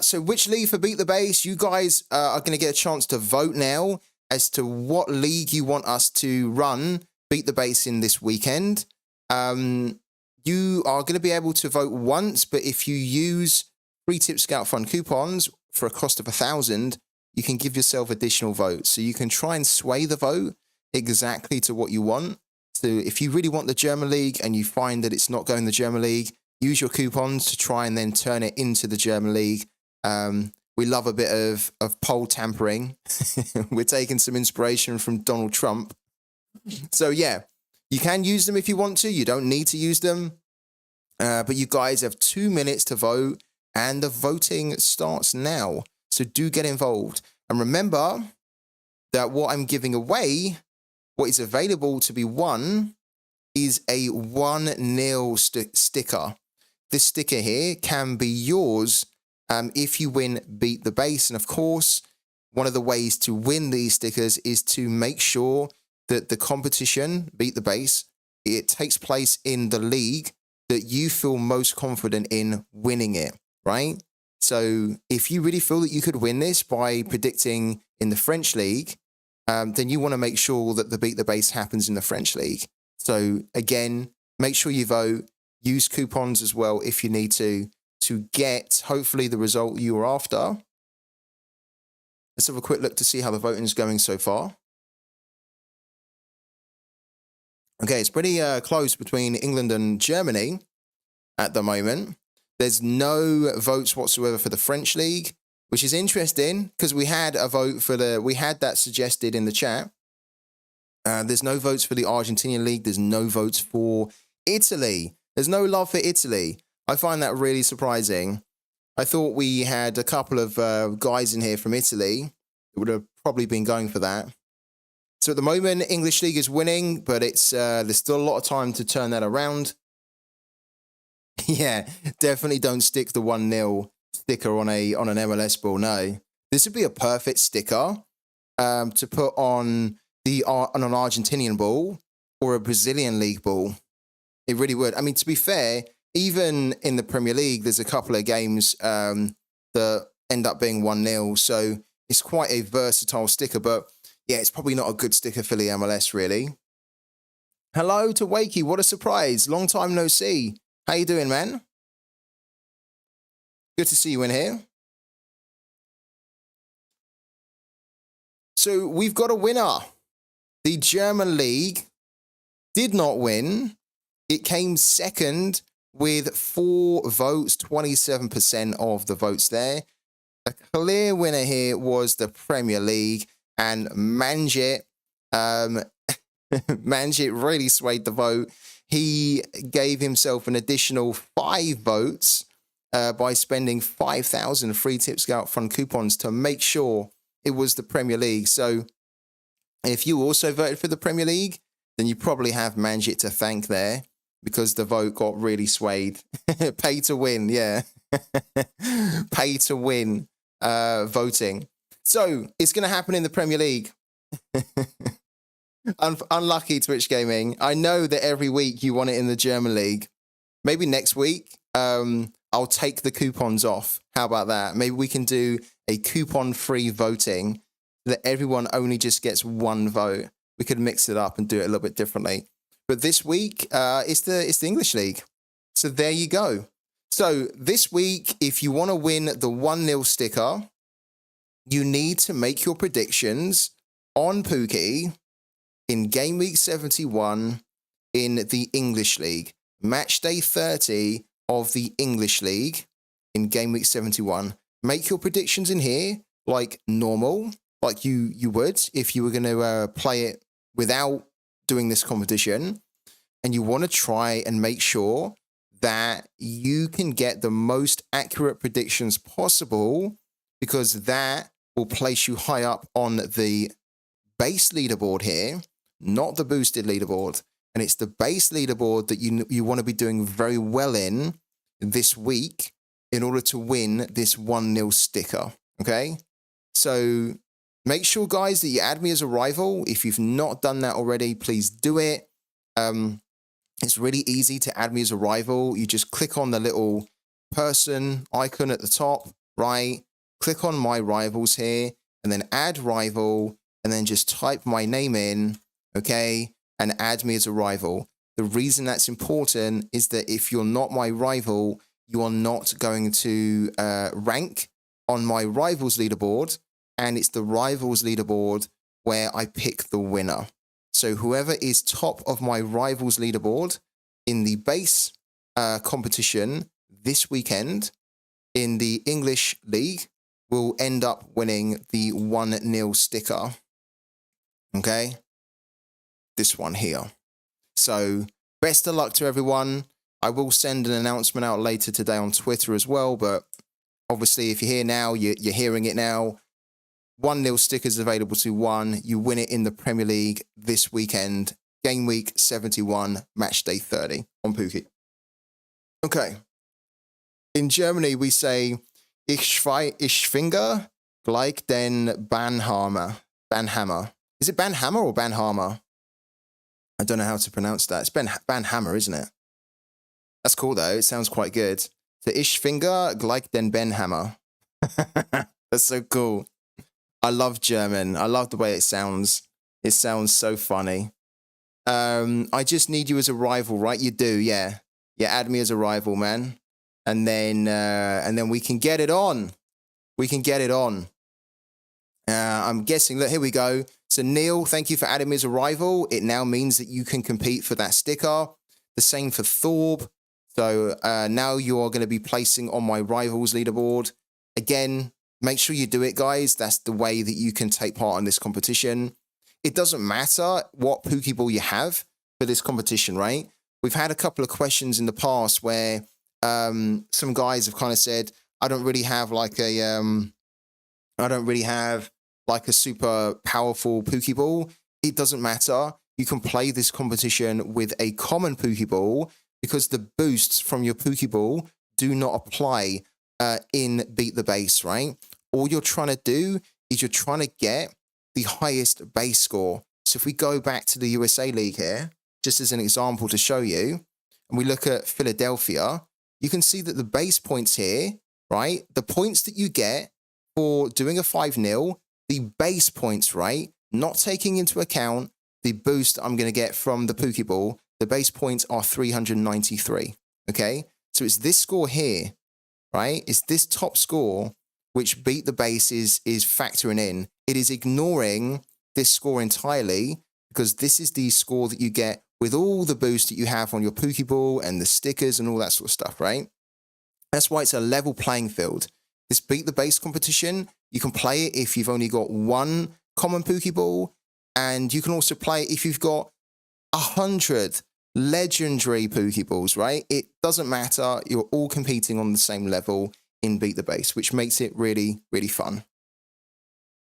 Speaker 1: So which league for Beat the Base? You guys are going to get a chance to vote now as to what league you want us to run Beat the Base in this weekend. You are going to be able to vote once, but if you use free Tip Scout Fund coupons for a cost of 1,000, you can give yourself additional votes. So you can try and sway the vote exactly to what you want. So if you really want the German League and you find that it's not going the German League, use your coupons to try and then turn it into the German League. We love a bit of poll tampering. We're taking some inspiration from Donald Trump. So yeah, you can use them if you want to. You don't need to use them. But you guys have 2 minutes to vote, and the voting starts now. So do get involved. And remember that what I'm giving away, what is available to be won, is a 1-0 sticker. This sticker here can be yours if you win Beat the Base. And of course, one of the ways to win these stickers is to make sure that the competition, Beat the Base, it takes place in the league that you feel most confident in winning it, right? So if you really feel that you could win this by predicting in the French league, then you want to make sure that the Beat the Base happens in the French league. So again, make sure you vote, use coupons as well if you need to get, hopefully, the result you were after. Let's have a quick look to see how the voting is going so far. Okay, it's pretty close between England and Germany at the moment. There's no votes whatsoever for the French league, which is interesting because we had a vote for we had that suggested in the chat. There's no votes for the Argentinian league. There's no votes for Italy. There's no love for Italy. I find that really surprising. I thought we had a couple of guys in here from Italy that would have probably been going for that. So at the moment, English League is winning, but it's there's still a lot of time to turn that around. Yeah, definitely don't stick the 1-0 sticker on an MLS ball. No, this would be a perfect sticker to put on an Argentinian ball or a Brazilian league ball. It really would. I mean, to be fair, even in the Premier League, there's a couple of games that end up being 1-0. So it's quite a versatile sticker, but yeah, it's probably not a good sticker for the MLS, really. Hello to Wakey. What a surprise. Long time no see. How you doing, man? Good to see you in here. So we've got a winner. The German League did not win. It came second with 4 votes, 27% of the votes there. The clear winner here was the Premier League, and Manjit, Manjit really swayed the vote. He gave himself an additional 5 votes by spending 5,000 free Tip Scout Fund coupons to make sure it was the Premier League. So if you also voted for the Premier League, then you probably have Manjit to thank there because the vote got really swayed. Pay to win, yeah. Pay to win voting. So it's going to happen in the Premier League. Unlucky Twitch Gaming. I know that every week you want it in the German League. Maybe next week I'll take the coupons off. How about that? Maybe we can do a coupon-free voting so that everyone only just gets 1 vote. We could mix it up and do it a little bit differently. But this week it's the English League. So there you go. So this week, if you want to win the 1-0 sticker, you need to make your predictions on Pooky in Game Week 71 in the English League. Match Day 30 of the English League in Game Week 71. Make your predictions in here like normal, like you would if you were going to play it without doing this competition. And you want to try and make sure that you can get the most accurate predictions possible, because that will place you high up on the base leaderboard here, not the boosted leaderboard. And it's the base leaderboard that you want to be doing very well in this week in order to win this 1-0 sticker, okay? So make sure, guys, that you add me as a rival. If you've not done that already, please do it. It's really easy to add me as a rival. You just click on the little person icon at the top, right? Click on my rivals here, and then add rival, and then just type my name in, okay? And add me as a rival. The reason that's important is that if you're not my rival, you are not going to rank on my rivals leaderboard, and it's the Rivals leaderboard where I pick the winner. So whoever is top of my Rivals leaderboard in the base competition this weekend in the English League will end up winning the 1-0 sticker. Okay? This one here. So best of luck to everyone. I will send an announcement out later today on Twitter as well, but obviously if you're here now, you're hearing it now. 1-0 stickers available to one. You win it in the Premier League this weekend. Game week 71, match day 30 on Pooky. Okay. In Germany, we say, ich finde gleich den Banhammer. Is it Banhammer or Banhammer? I don't know how to pronounce that. It's Banhammer, isn't it? That's cool, though. It sounds quite good. So, ich finde gleich den Banhammer. That's so cool. I love German. I love the way it sounds. It sounds so funny. I just need you as a rival, right? You do, yeah. Yeah, add me as a rival, man. And then we can get it on. We can get it on. I'm guessing, look, here we go. So Neil, thank you for adding me as a rival. It now means that you can compete for that sticker. The same for Thorb. So now you are going to be placing on my Rivals leaderboard. Again, make sure you do it, guys. That's the way that you can take part in this competition. It doesn't matter what Pokeball you have for this competition, right? We've had a couple of questions in the past where some guys have kind of said, I don't really have like a super powerful Pokeball. It doesn't matter. You can play this competition with a common Pokeball because the boosts from your Pokeball do not apply in Beat the Base, right? All you're trying to do is you're trying to get the highest base score. So if we go back to the USA League here, just as an example to show you, and we look at Philadelphia, you can see that the base points here, right? The points that you get for doing a 5-0, the base points, right? Not taking into account the boost I'm going to get from the Pokeball, the base points are 393, okay? So it's this score here, right? It's this top score which Beat the Base is factoring in. It is ignoring this score entirely because this is the score that you get with all the boosts that you have on your Pokeball and the stickers and all that sort of stuff, right? That's why it's a level playing field. This Beat the Base competition, you can play it if you've only got one common Pokeball, and you can also play it if you've got 100 legendary Pokeballs, right? It doesn't matter. You're all competing on the same level in Beat the Base, which makes it really, really fun.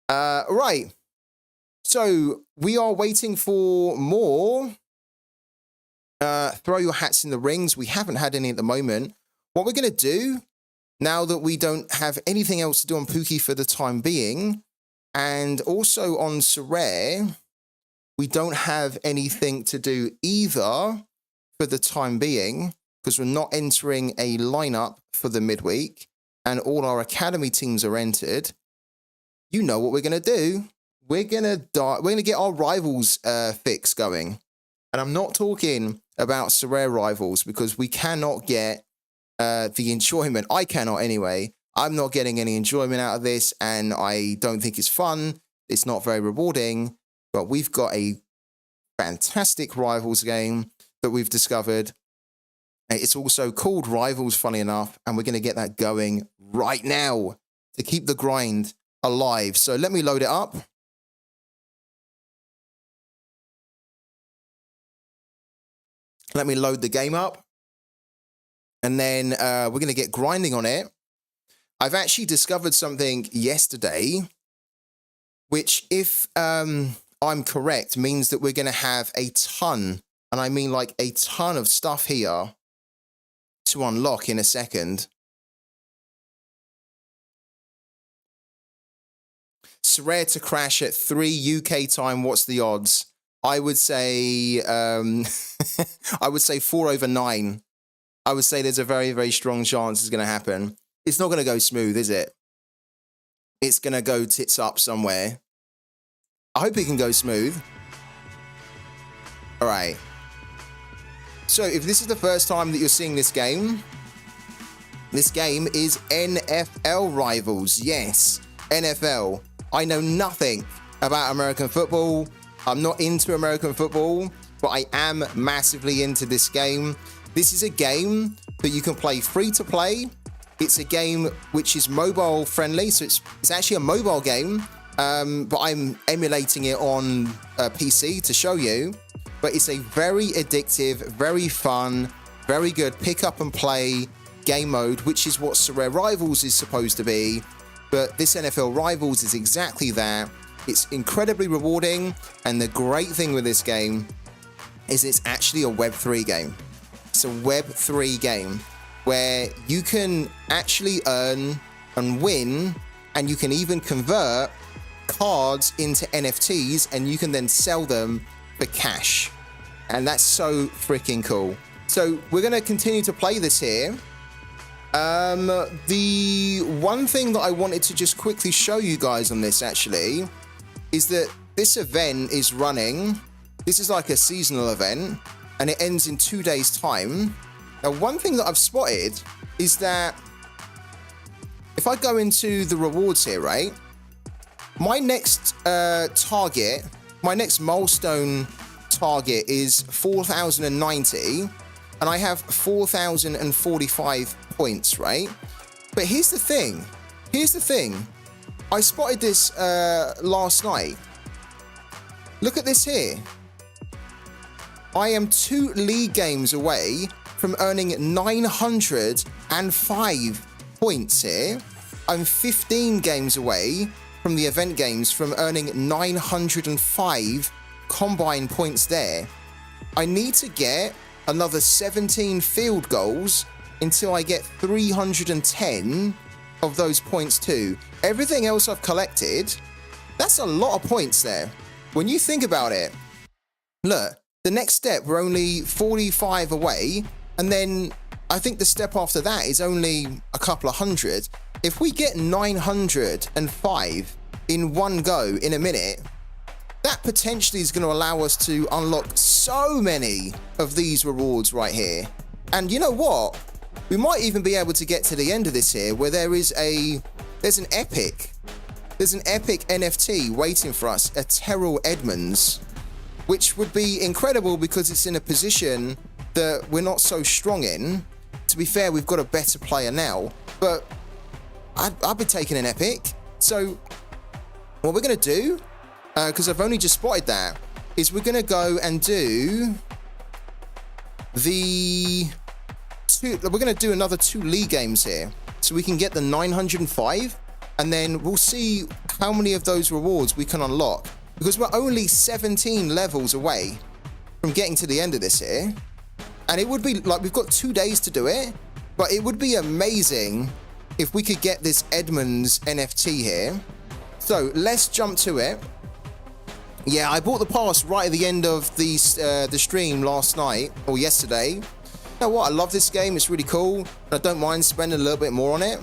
Speaker 1: Right. So we are waiting for more throw your hats in the rings. We haven't had any at the moment. What we're going to do, now that we don't have anything else to do on Pooky for the time being, and also on Sorare, we don't have anything to do either for the time being, because we're not entering a lineup for the midweek, and all our academy teams are entered. You know what we're going to do. We're going to get our Rivals fix going. And I'm not talking about Sorare Rivals, because we cannot get the enjoyment. I cannot anyway. I'm not getting any enjoyment out of this, and I don't think it's fun. It's not very rewarding, but we've got a fantastic Rivals game that we've discovered. It's also called Rivals, funny enough, and we're going to get that going right now to keep the grind alive. So let me load it up. Let me load the game up. And then we're going to get grinding on it. I've actually discovered something yesterday, which, if I'm correct, means that we're going to have a ton, and I mean like a ton of stuff here to unlock in a second. Sorare to crash at 3 UK time. What's the odds? I would say, I would say 4/9. I would say there's a very, very strong chance it's going to happen. It's not going to go smooth, is it? It's going to go tits up somewhere. I hope it can go smooth. All right. So if this is the first time that you're seeing this game is NFL Rivals. Yes, NFL. I know nothing about American football. I'm not into American football, but I am massively into this game. This is a game that you can play free to play. It's a game which is mobile friendly, so it's actually a mobile game, but I'm emulating it on PC to show you. But it's a very addictive, very fun, very good pick up and play game mode, which is what Sorare Rivals is supposed to be. But this NFL Rivals is exactly that. It's incredibly rewarding, and the great thing with this game is it's actually a Web3 game. It's a Web3 game where you can actually earn and win, and you can even convert cards into NFTs, and you can then sell them for cash. And that's so freaking cool. So we're going to continue to play this here. The one thing that I wanted to just quickly show you guys on this actually is that this event is running. This is like a seasonal event, and it ends in 2 days' time. Now, one thing that I've spotted is that if I go into the rewards here, right, my next target, my next milestone target is 4,090, and I have 4,045 points, right? But here's the thing. I spotted this last night. Look at this here. I am 2 league games away from earning 905 points here. I'm 15 games away from the event games from earning 905 combined points there. I need to get another 17 field goals until I get 310 of those points too. Everything else I've collected, that's a lot of points there. When you think about it, look, the next step, we're only 45 away, and then I think the step after that is only a couple of hundred. If we get 905 in one go in a minute, that potentially is going to allow us to unlock so many of these rewards right here. And you know what? We might even be able to get to the end of this here where there's an epic NFT waiting for us, a Terrell Edmonds, which would be incredible because it's in a position that we're not so strong in. To be fair, we've got a better player now, but I'd be taking an epic. So what we're going to do, because I've only just spotted that, is we're going to go and do we're going to do another 2 league games here so we can get the 905, and then we'll see how many of those rewards we can unlock, because we're only 17 levels away from getting to the end of this here. And it would be like, we've got 2 days to do it, but it would be amazing if we could get this Edmonds NFT here. So let's jump to it. Yeah, I bought the pass right at the end of the stream last night, or yesterday. You know what? I love this game. It's really cool. I don't mind spending a little bit more on it.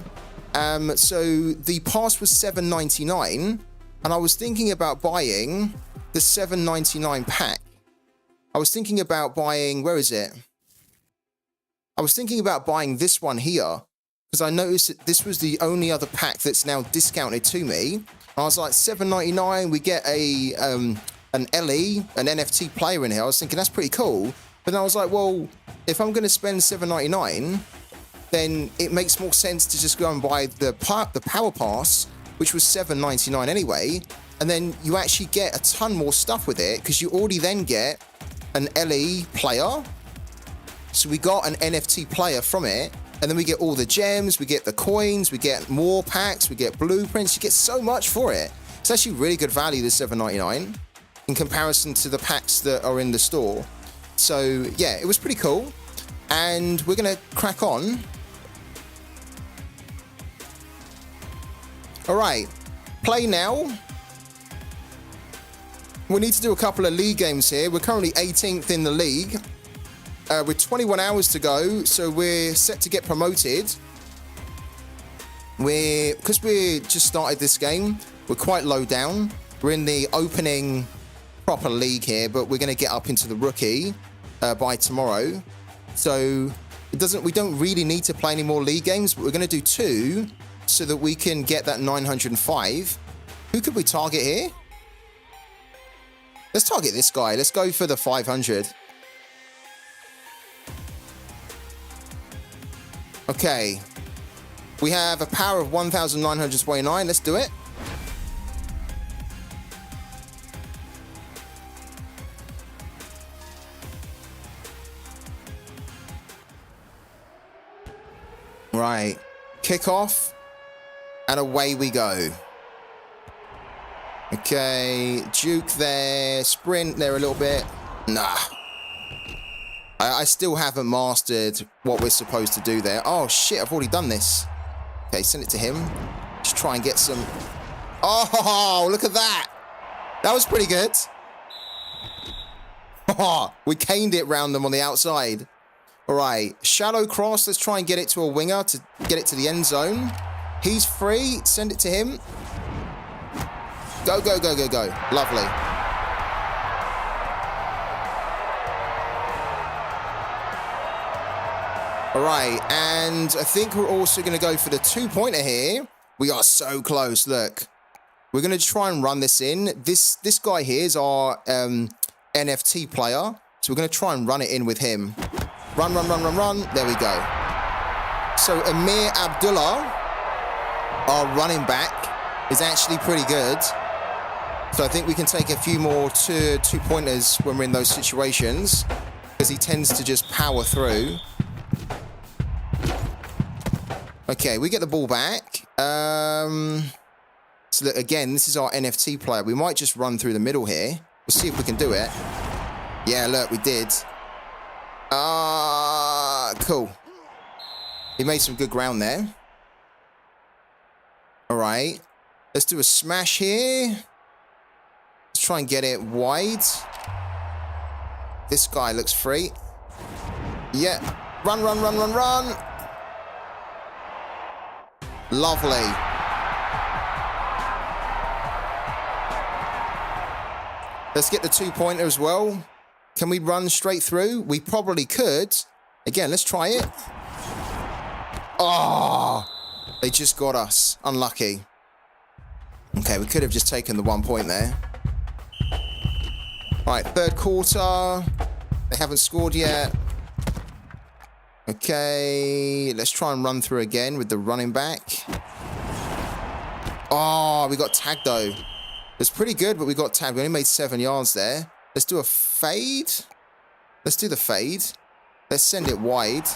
Speaker 1: So the pass was $7.99, and I was thinking about buying the $7.99 pack. I was thinking about buying, where is it? I was thinking about buying this one here, because I noticed that this was the only other pack that's now discounted to me. And I was like, $7.99, we get an LE, an NFT player in here. I was thinking that's pretty cool. But then I was like, well, if I'm going to spend $7.99, then it makes more sense to just go and buy the Power Pass, which was $7.99 anyway. And then you actually get a ton more stuff with it, because you already then get an LE player. So we got an NFT player from it, and then we get all the gems, we get the coins, we get more packs, we get blueprints, you get so much for it. It's actually really good value, this $7.99, in comparison to the packs that are in the store. So yeah, it was pretty cool, and we're gonna crack on. All right, play now. We need to do a couple of league games here. We're currently 18th in the league. With 21 hours to go, so we're set to get promoted. Because we just started this game, we're quite low down. We're in the opening proper league here, but we're going to get up into the rookie by tomorrow. So we don't really need to play any more league games, but we're going to do 2 so that we can get that 905. Who could we target here? Let's target this guy. Let's go for the 500. Okay. We have a power of 1,929. Let's do it. Right. Kick off. And away we go. Okay. Juke there. Sprint there a little bit. Nah. I still haven't mastered what we're supposed to do there. Oh, shit. I've already done this. Okay, send it to him. Just try and get some... Oh, look at that. That was pretty good. We caned it round them on the outside. All right, shallow cross. Let's try and get it to a winger to get it to the end zone. He's free. Send it to him. Go, go, go, go, go. Lovely. All right, and I think we're also going to go for the 2-pointer here. We are so close, look. We're going to try and run this in. This guy here is our NFT player, so we're going to try and run it in with him. Run, run, run, run, run. There we go. So Amir Abdullah, our running back, is actually pretty good. So I think we can take a few more two-pointers when we're in those situations, because he tends to just power through. Okay, we get the ball back. So look, again, this is our NFT player. We might just run through the middle here. We'll see if we can do it. Yeah, look, we did. Cool. He made some good ground there. All right. Let's do a smash here. Let's try and get it wide. This guy looks free. Yeah. Run, run, run, run, run. Lovely. Let's get the 2-pointer as well. Can we run straight through? We probably could. Again, let's try it. Oh, they just got us. Unlucky. Okay, we could have just taken the 1 point there. All right, third quarter. They haven't scored yet. Okay, let's try and run through again with the running back. Oh, we got tagged though. It's pretty good, but we got tagged. We only made 7 yards there. Let's do a fade. Let's do the fade. Let's send it wide.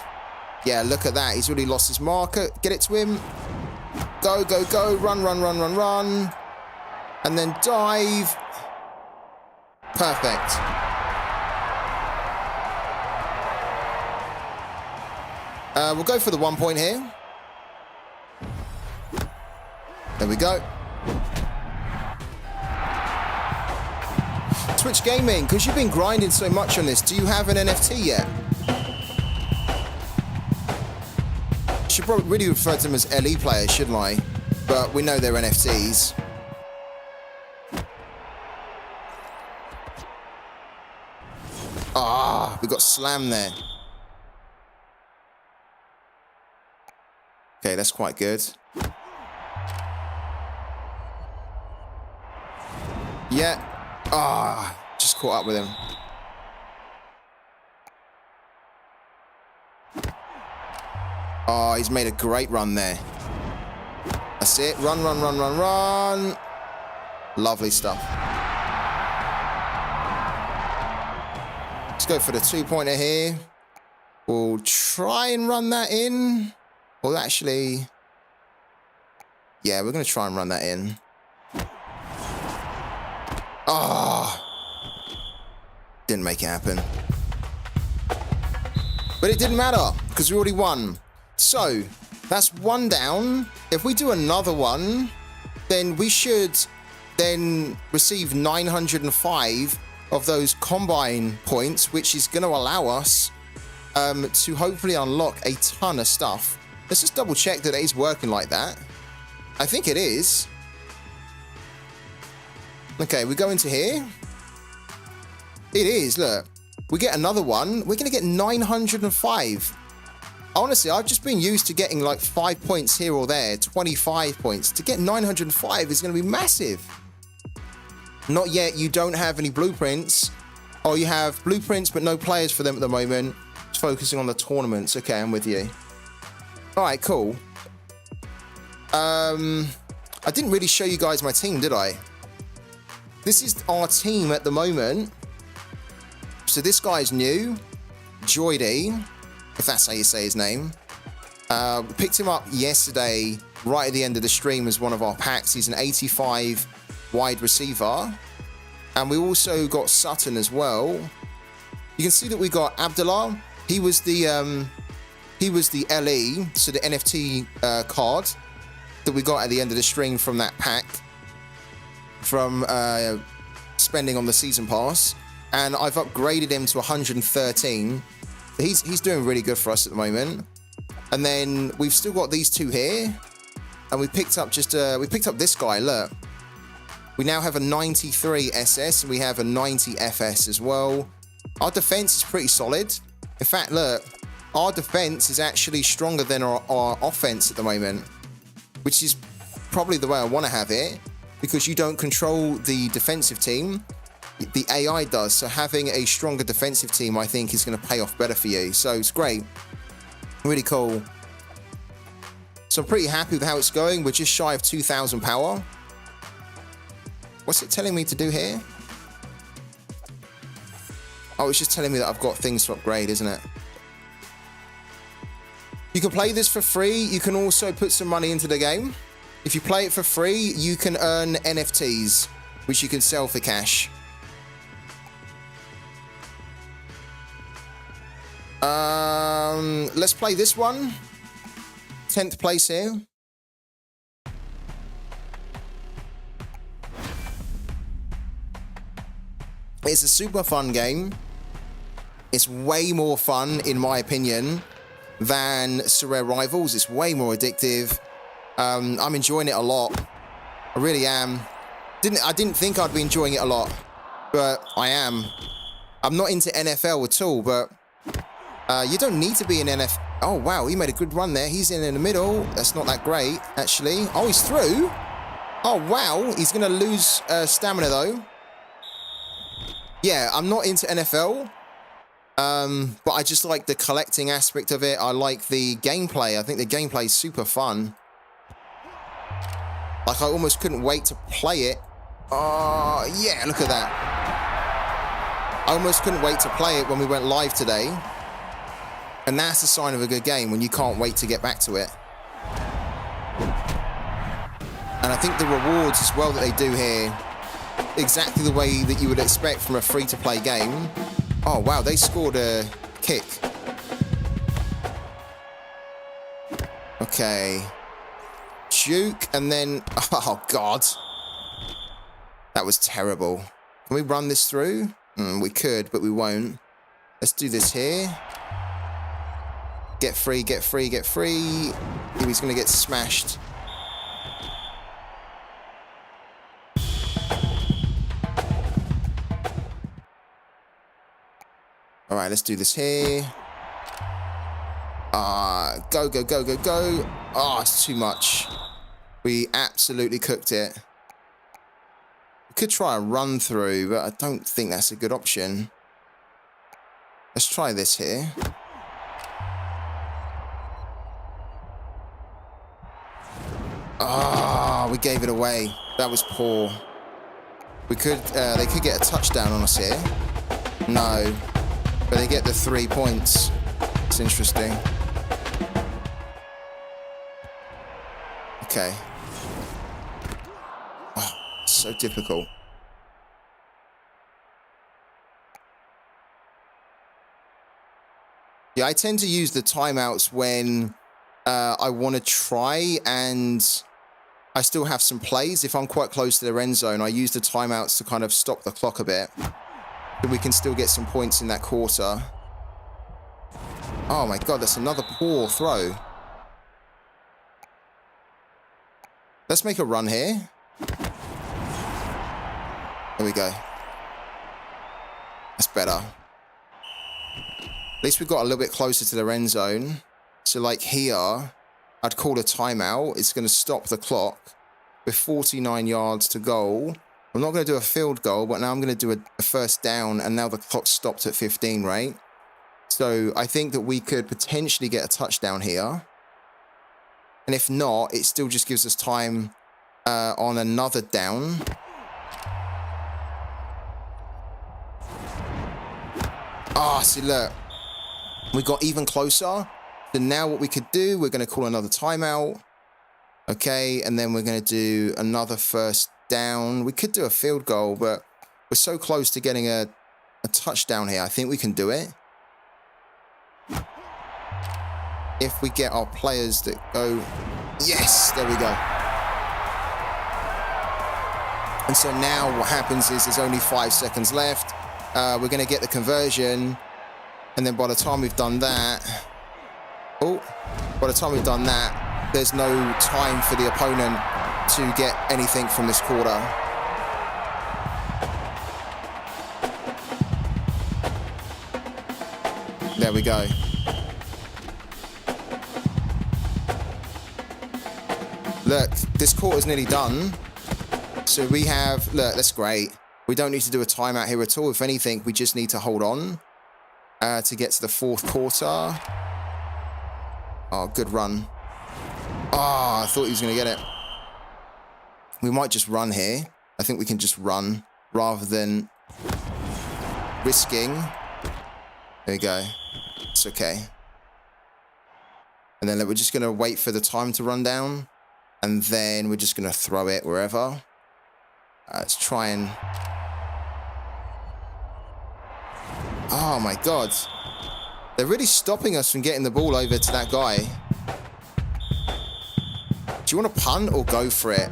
Speaker 1: Yeah, look at that. He's already lost his marker. Get it to him. Go, go, go. Run, run, run, run, run. And then dive. Perfect. We'll go for the 1 point here. There we go. Twitch Gaming, because you've been grinding so much on this, do you have an NFT yet? Should probably really refer to them as LE players, shouldn't I? But we know they're NFTs. Ah, we got slammed there. Okay, that's quite good. Yeah. Ah, just caught up with him. Oh, he's made a great run there. That's it. Run, run, run, run, run. Lovely stuff. Let's go for the 2-pointer here. We'll try and run that in. Well, actually, yeah, we're going to try and run that in. Ah, didn't make it happen. But it didn't matter because we already won. So that's 1 down. If we do another one, then we should then receive 905 of those combine points, which is going to allow us to hopefully unlock a ton of stuff. Let's just double check that it is working like that. I think it is. Okay, we go into here. It is, look. We get another one. We're going to get 905. Honestly, I've just been used to getting like 5 points here or there, 25 points. To get 905 is going to be massive. Not yet, you don't have any blueprints. Oh, you have blueprints, but no players for them at the moment. Just focusing on the tournaments. Okay, I'm with you. All right, cool. I didn't really show you guys my team, did I? This is our team at the moment. So this guy's new, Joydy, if that's how you say his name. Picked him up yesterday, right at the end of the stream as one of our packs. He's an 85 wide receiver. And we also got Sutton as well. You can see that we got Abdullah. He was the LE, so the NFT card that we got at the end of the stream from that pack. From spending on the season pass. And I've upgraded him to 113. He's doing really good for us at the moment. And then we've still got these two here. And we picked up this guy, look. We now have a 93 SS and we have a 90 FS as well. Our defense is pretty solid. In fact, look, our defense is actually stronger than our offense at the moment, which is probably the way I want to have it, because you don't control the defensive team. The AI does. So having a stronger defensive team, I think, is going to pay off better for you. So it's great. Really cool. So I'm pretty happy with how it's going. We're just shy of 2,000 power. What's it telling me to do here? Oh, it's just telling me that I've got things to upgrade, isn't it? You can play this for free. You can also put some money into the game. If you play it for free, you can earn NFTs, which you can sell for cash. Let's play this one. 10th place here. It's a super fun game. It's way more fun, in my opinion, than Sorare Rivals. It's way more addictive. I'm enjoying it a lot. I really am. I didn't think I'd be enjoying it a lot, but I am. I'm not into NFL at all, but you don't need to be in NFL. Oh, wow, he made a good run there. He's in the middle. That's not that great, actually. Oh, he's through. Oh, wow. He's going to lose stamina, though. Yeah, I'm not into NFL, but I just like the collecting aspect of it. I like the gameplay. I think the gameplay is super fun. Like, I almost couldn't wait to play it. Oh, yeah, look at that. I almost couldn't wait to play it when we went live today. And that's a sign of a good game, when you can't wait to get back to it. And I think the rewards as well that they do here, exactly the way that you would expect from a free-to-play game. Oh, wow, they scored a kick. Okay. Juke, and then... Oh, God. That was terrible. Can we run this through? We could, but we won't. Let's do this here. Get free, get free, get free. He's going to get smashed. All right, let's do this here. Go, go, go, go, go. Oh, it's too much. We absolutely cooked it. We could try a run through, but I don't think that's a good option. Let's try this here. Ah, we gave it away. That was poor. We could, they could get a touchdown on us here. No. But they get the 3 points. It's interesting. Okay. Oh, so difficult. Yeah, I tend to use the timeouts when I want to try and I still have some plays. If I'm quite close to the end zone, I use the timeouts to kind of stop the clock a bit. But we can still get some points in that quarter. Oh my God, that's another poor throw. Let's make a run here. There we go. That's better. At least we got a little bit closer to the end zone. So like here, I'd call a timeout. It's going to stop the clock with 49 yards to goal. I'm not going to do a field goal, but now I'm going to do a first down, and now the clock stopped at 15, right? So I think that we could potentially get a touchdown here. And if not, it still just gives us time on another down. Ah, see, look. We got even closer. So now what we could do, we're going to call another timeout. Okay, and then we're going to do another first down. We could do a field goal, but we're so close to getting a touchdown here. I think we can do it. If we get our players that go... Yes, there we go. And so now what happens is there's only 5 seconds left. We're going to get the conversion. And then by the time we've done that... Oh, by the time we've done that, there's no time for the opponent to get anything from this quarter. There we go. Look, this quarter's nearly done. So we have, look, that's great. We don't need to do a timeout here at all. If anything, we just need to hold on to get to the fourth quarter. Oh, good run. Oh, I thought he was going to get it. We might just run here. I think we can just run rather than risking. There we go. It's okay. And then we're just going to wait for the time to run down. And then we're just going to throw it wherever. Let's try and... Oh, my God. They're really stopping us from getting the ball over to that guy. Do you want to punt or go for it?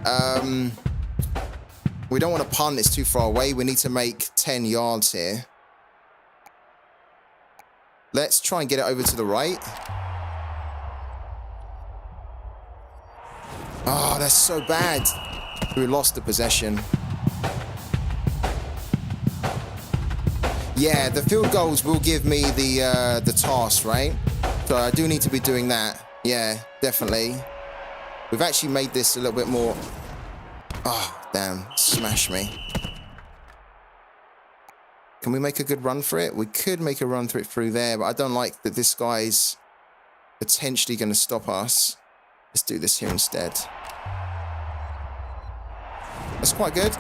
Speaker 1: We don't want to punt. It's too far away. We need to make 10 yards here. Let's try and get it over to the right. Oh, that's so bad. We lost the possession. Yeah, the field goals will give me the task, right? So I do need to be doing that. Yeah, definitely. We've actually made this a little bit more... Oh, damn. Smash me. Can we make a good run for it? We could make a run through there, but I don't like that this guy's potentially going to stop us. Let's do this here instead. That's quite good.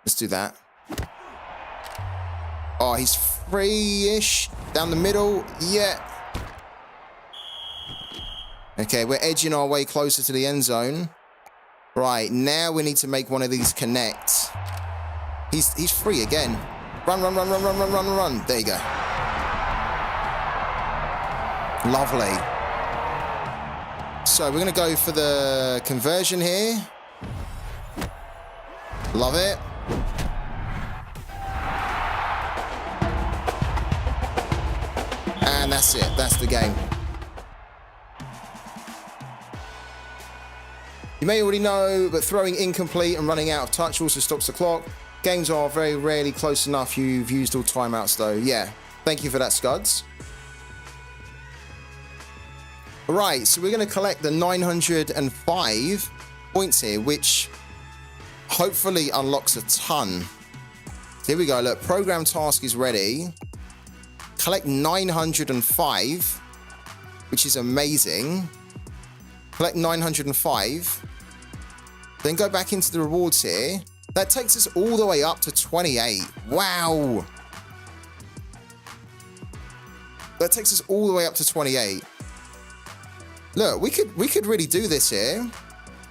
Speaker 1: Let's do that. Oh, he's free-ish. Down the middle. Yeah. Okay, we're edging our way closer to the end zone. Right, now we need to make one of these connect. He's free again. Run, run, run, run, run, run, run, run. There you go. Lovely. So we're going to go for the conversion here. Love it. And that's it. That's the game. You may already know, but throwing incomplete and running out of touch also stops the clock. Games are very rarely close enough. You've used all timeouts though. Yeah. Thank you for that, Scuds. All right. So we're going to collect the 905 points here, which hopefully unlocks a ton. Here we go. Look, program task is ready. Collect 905, which is amazing. Collect 905. Then go back into the rewards here. That takes us all the way up to 28. Wow. That takes us all the way up to 28. Look, we could really do this here.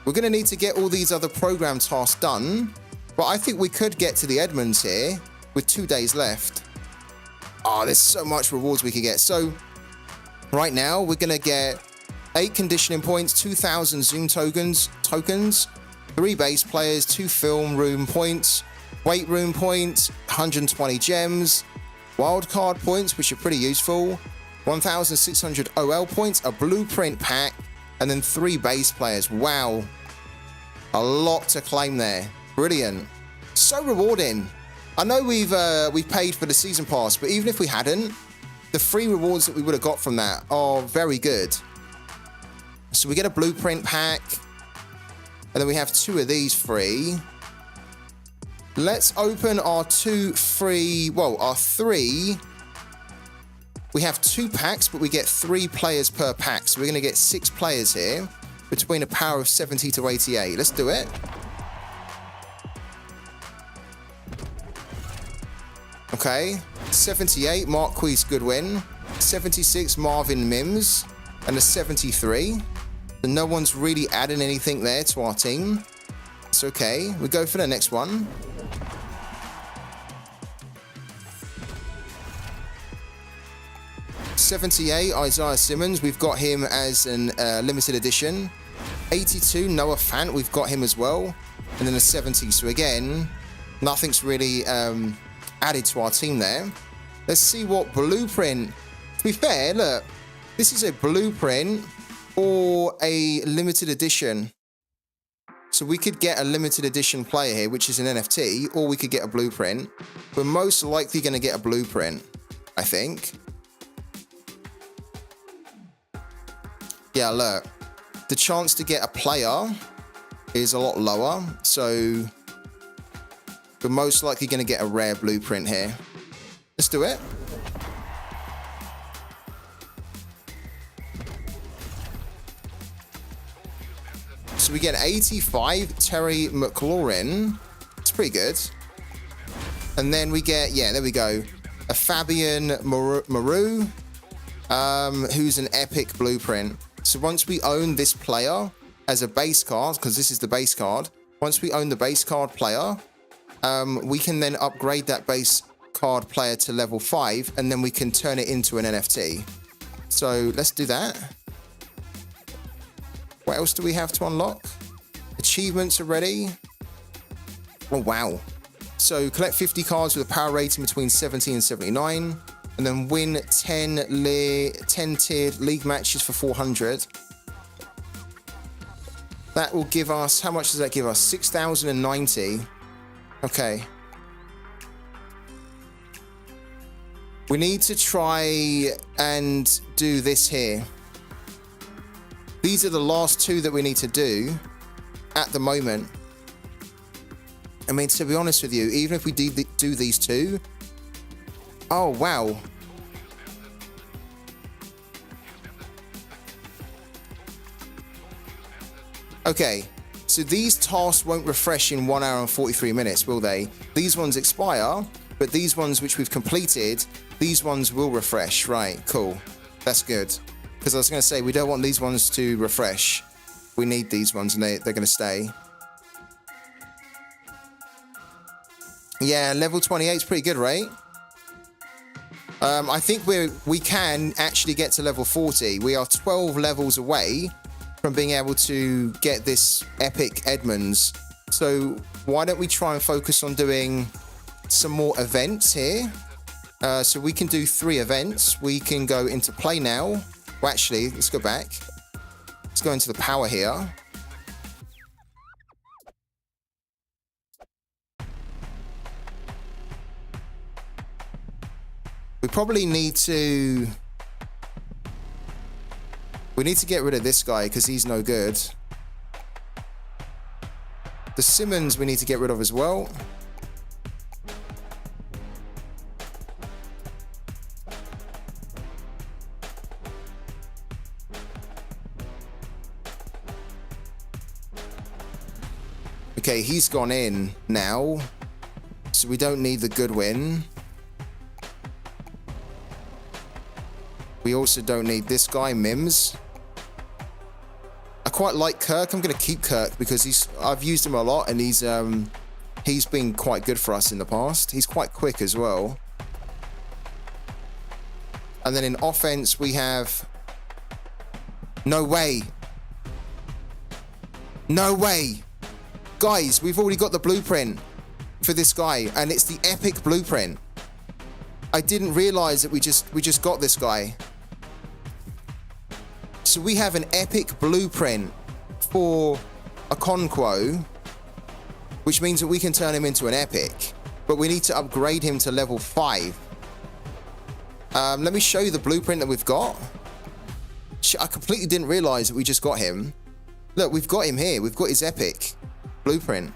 Speaker 1: We're going to need to get all these other program tasks done. But I think we could get to the Edmonds here with 2 days left. Oh, there's so much rewards we could get. So right now we're going to get 8 conditioning points, 2,000 Zoom tokens, 3 base players, 2 film room points, weight room points, 120 gems, wildcard points, which are pretty useful, 1,600 OL points, a blueprint pack, And then 3 base players. Wow. A lot to claim there. Brilliant. So rewarding. I know we've paid for the season pass, but even if we hadn't, the free rewards that we would have got from that are very good. So we get a blueprint pack, and then we have 2 of these free. Let's open our 2 free, well, our 3. We have 2 packs, but we get 3 players per pack. So we're going to get 6 players here between a power of 70 to 88. Let's do it. Okay, 78, Marquise Goodwin, 76, Marvin Mims, and a 73. And no one's really adding anything there to our team. It's okay. We go for the next one. '78, Isaiah Simmons. We've got him as an limited edition. 82, Noah Fant. We've got him as well. And then a 70. So again, nothing's really added to our team there. Let's see what blueprint. To be fair, look, this is a blueprint or a limited edition. So we could get a limited edition player here, which is an NFT, or we could get a blueprint. We're most likely going to get a blueprint, I think. Yeah, look, the chance to get a player is a lot lower, so we're most likely going to get a rare blueprint here. Let's do it. So we get 85, Terry McLaurin. It's pretty good. And then we get, yeah, there we go, a Fabian Maru, who's an epic blueprint. So once we own this player as a base card, because this is the base card, once we own the base card player, we can then upgrade that base card player to level 5, and then we can turn it into an NFT. So let's do that. What else do we have to unlock? Achievements already. Oh, wow. So collect 50 cards with a power rating between 70 and 79, and then win 10 tiered league matches for 400. That will give us, how much does that give us? 6,090. Okay. We need to try and do this here. These are the last 2 that we need to do at the moment. I mean, to be honest with you, even if we do these 2... Oh, wow. Okay, so these tasks won't refresh in 1 hour and 43 minutes, will they? These ones expire, but these ones which we've completed, these ones will refresh. Right, cool. That's good. Because I was going to say, we don't want these ones to refresh. We need these ones, and they're going to stay. Yeah, level 28 is pretty good, right? I think we can actually get to level 40. We are 12 levels away from being able to get this epic Edmonds. So why don't we try and focus on doing some more events here? So we can do 3 events. We can go into play now. Well, actually, let's go back. Let's go into the power here. We probably need to... We need to get rid of this guy because he's no good. The Simmons we need to get rid of as well. Okay, he's gone in now. So we don't need the Goodwin. We also don't need this guy, Mims. I quite like Kirk. I'm going to keep Kirk because I've used him a lot, and he's been quite good for us in the past. He's quite quick as well. And then in offense, we have... No way. No way. Guys, we've already got the blueprint for this guy, and it's the epic blueprint. I didn't realize that we just got this guy. So we have an epic blueprint for a Conquo, which means that we can turn him into an epic, but we need to upgrade him to level 5. Let me show you the blueprint that we've got. I completely didn't realize that we just got him. Look, we've got him here. We've got his epic blueprint.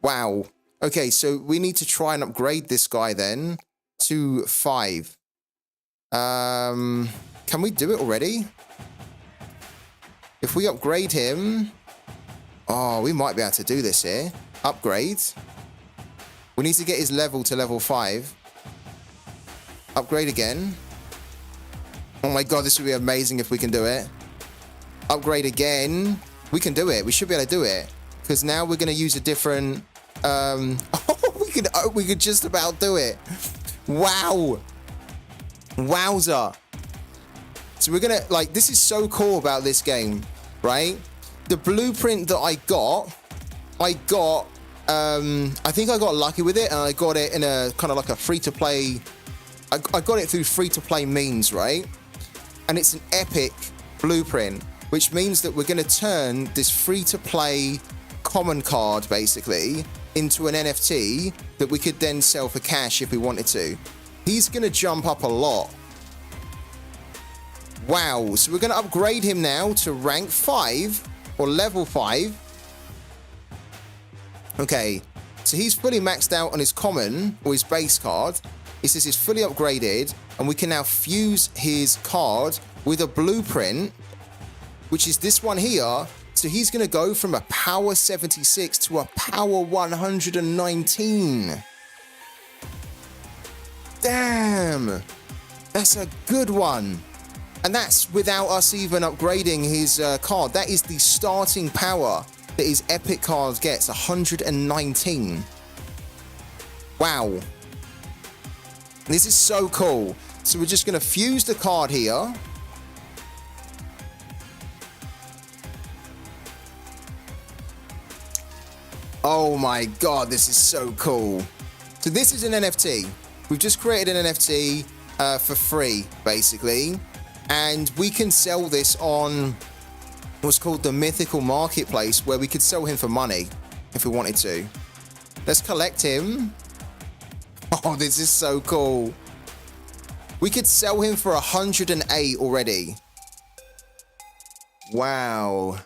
Speaker 1: Wow. Okay, so we need to try and upgrade this guy then to 5. Can we do it already? If we upgrade him... Oh, we might be able to do this here. Upgrade. We need to get his level to level 5. Upgrade again. Oh my god, this would be amazing if we can do it. Upgrade again. We can do it. We should be able to do it. Because now we're going to use a different... we could just about do it. Wow. Wowza. So we're going to... Like, this is so cool about this game, right? The blueprint that I got... I think I got lucky with it, and I got it in a kind of like a free-to-play... I got it through free-to-play means, right? And it's an epic blueprint, which means that we're going to turn this free-to-play common card, basically, into an NFT that we could then sell for cash if we wanted to. He's going to jump up a lot. Wow. So we're going to upgrade him now to rank 5 or level 5. Okay. So he's fully maxed out on his common or his base card. It says he's fully upgraded, and we can now fuse his card with a blueprint, which is this one here. So he's going to go from a power 76 to a power 119. Damn. That's a good one. And that's without us even upgrading his card. That is the starting power that his epic card gets, 119. Wow. This is so cool. So we're just going to fuse the card here. Oh my god, this is so cool. So this is an NFT. We've just created an NFT for free, basically. And we can sell this on what's called the Mythical Marketplace, where we could sell him for money if we wanted to. Let's collect him. Oh, this is so cool. We could sell him for 108 already. Wow.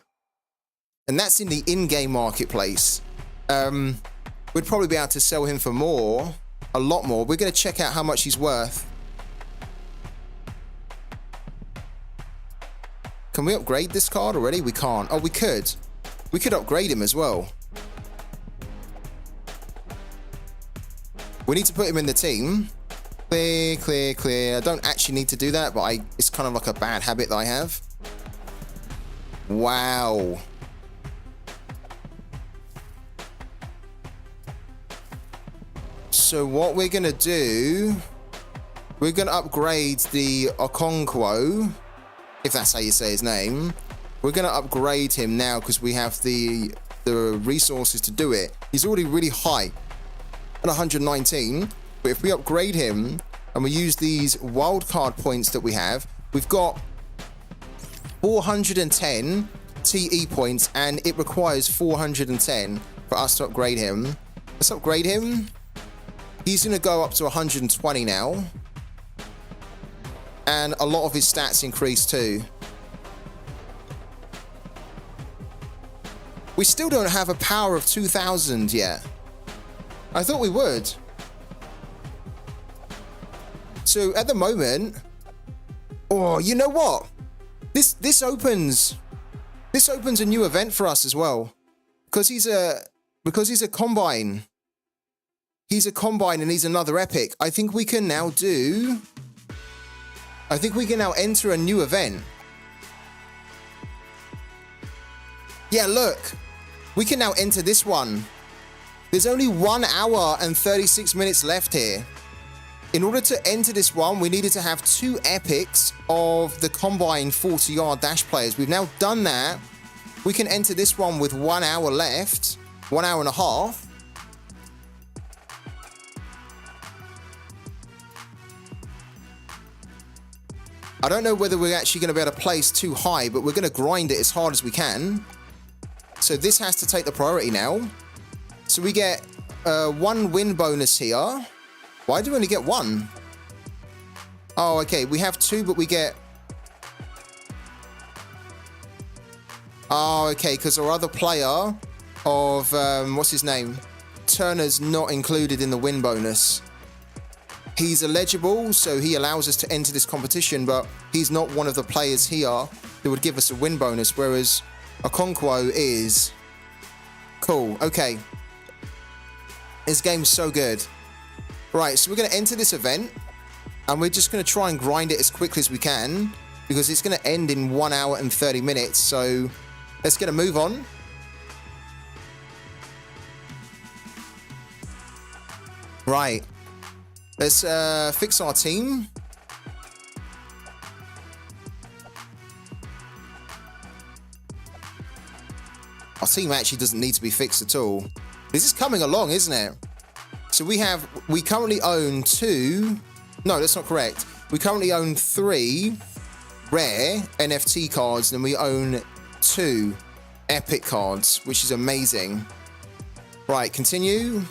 Speaker 1: And that's in the in-game marketplace. We'd probably be able to sell him for more, a lot more. We're going to check out how much he's worth. Can we upgrade this card already? We can't. Oh, we could. We could upgrade him as well. We need to put him in the team. Clear, clear, clear. I don't actually need to do that, but it's kind of like a bad habit that I have. Wow. So what we're going to do, we're going to upgrade the Okonkwo, if that's how you say his name. We're going to upgrade him now because we have the resources to do it. He's already really high at 119, but if we upgrade him and we use these wildcard points that we have, we've got 410 TE points, and it requires 410 for us to upgrade him. Let's upgrade him. He's going to go up to 120 now. And a lot of his stats increase too. We still don't have a power of 2,000 yet. I thought we would. So at the moment... Oh, you know what? This opens a new event for us as well. Because he's a combine. He's a combine and he's another epic. I think we can now enter a new event. Yeah, look. We can now enter this one. There's only 1 hour and 36 minutes left here. In order to enter this one, we needed to have 2 epics of the combine 40-yard dash players. We've now done that. We can enter this one with 1 hour left. 1 hour and a half. I don't know whether we're actually going to be able to place too high, but we're going to grind it as hard as we can. So this has to take the priority now. So we get 1 win bonus here. Why do we only get 1? Oh, okay. We have 2, but we get... Oh, okay. Because our other player of... what's his name? Turner's not included in the win bonus. He's eligible, so he allows us to enter this competition, but he's not one of the players here that would give us a win bonus, whereas Okonkwo is. Cool, okay. This game's so good. Right, so we're going to enter this event, and we're just going to try and grind it as quickly as we can, because it's going to end in 1 hour and 30 minutes, so let's get a move on. Right. Let's fix our team. Our team actually doesn't need to be fixed at all. This is coming along, isn't it? So we currently own 2. No, that's not correct. We currently own 3 rare NFT cards, and we own 2 epic cards, which is amazing. Right, continue.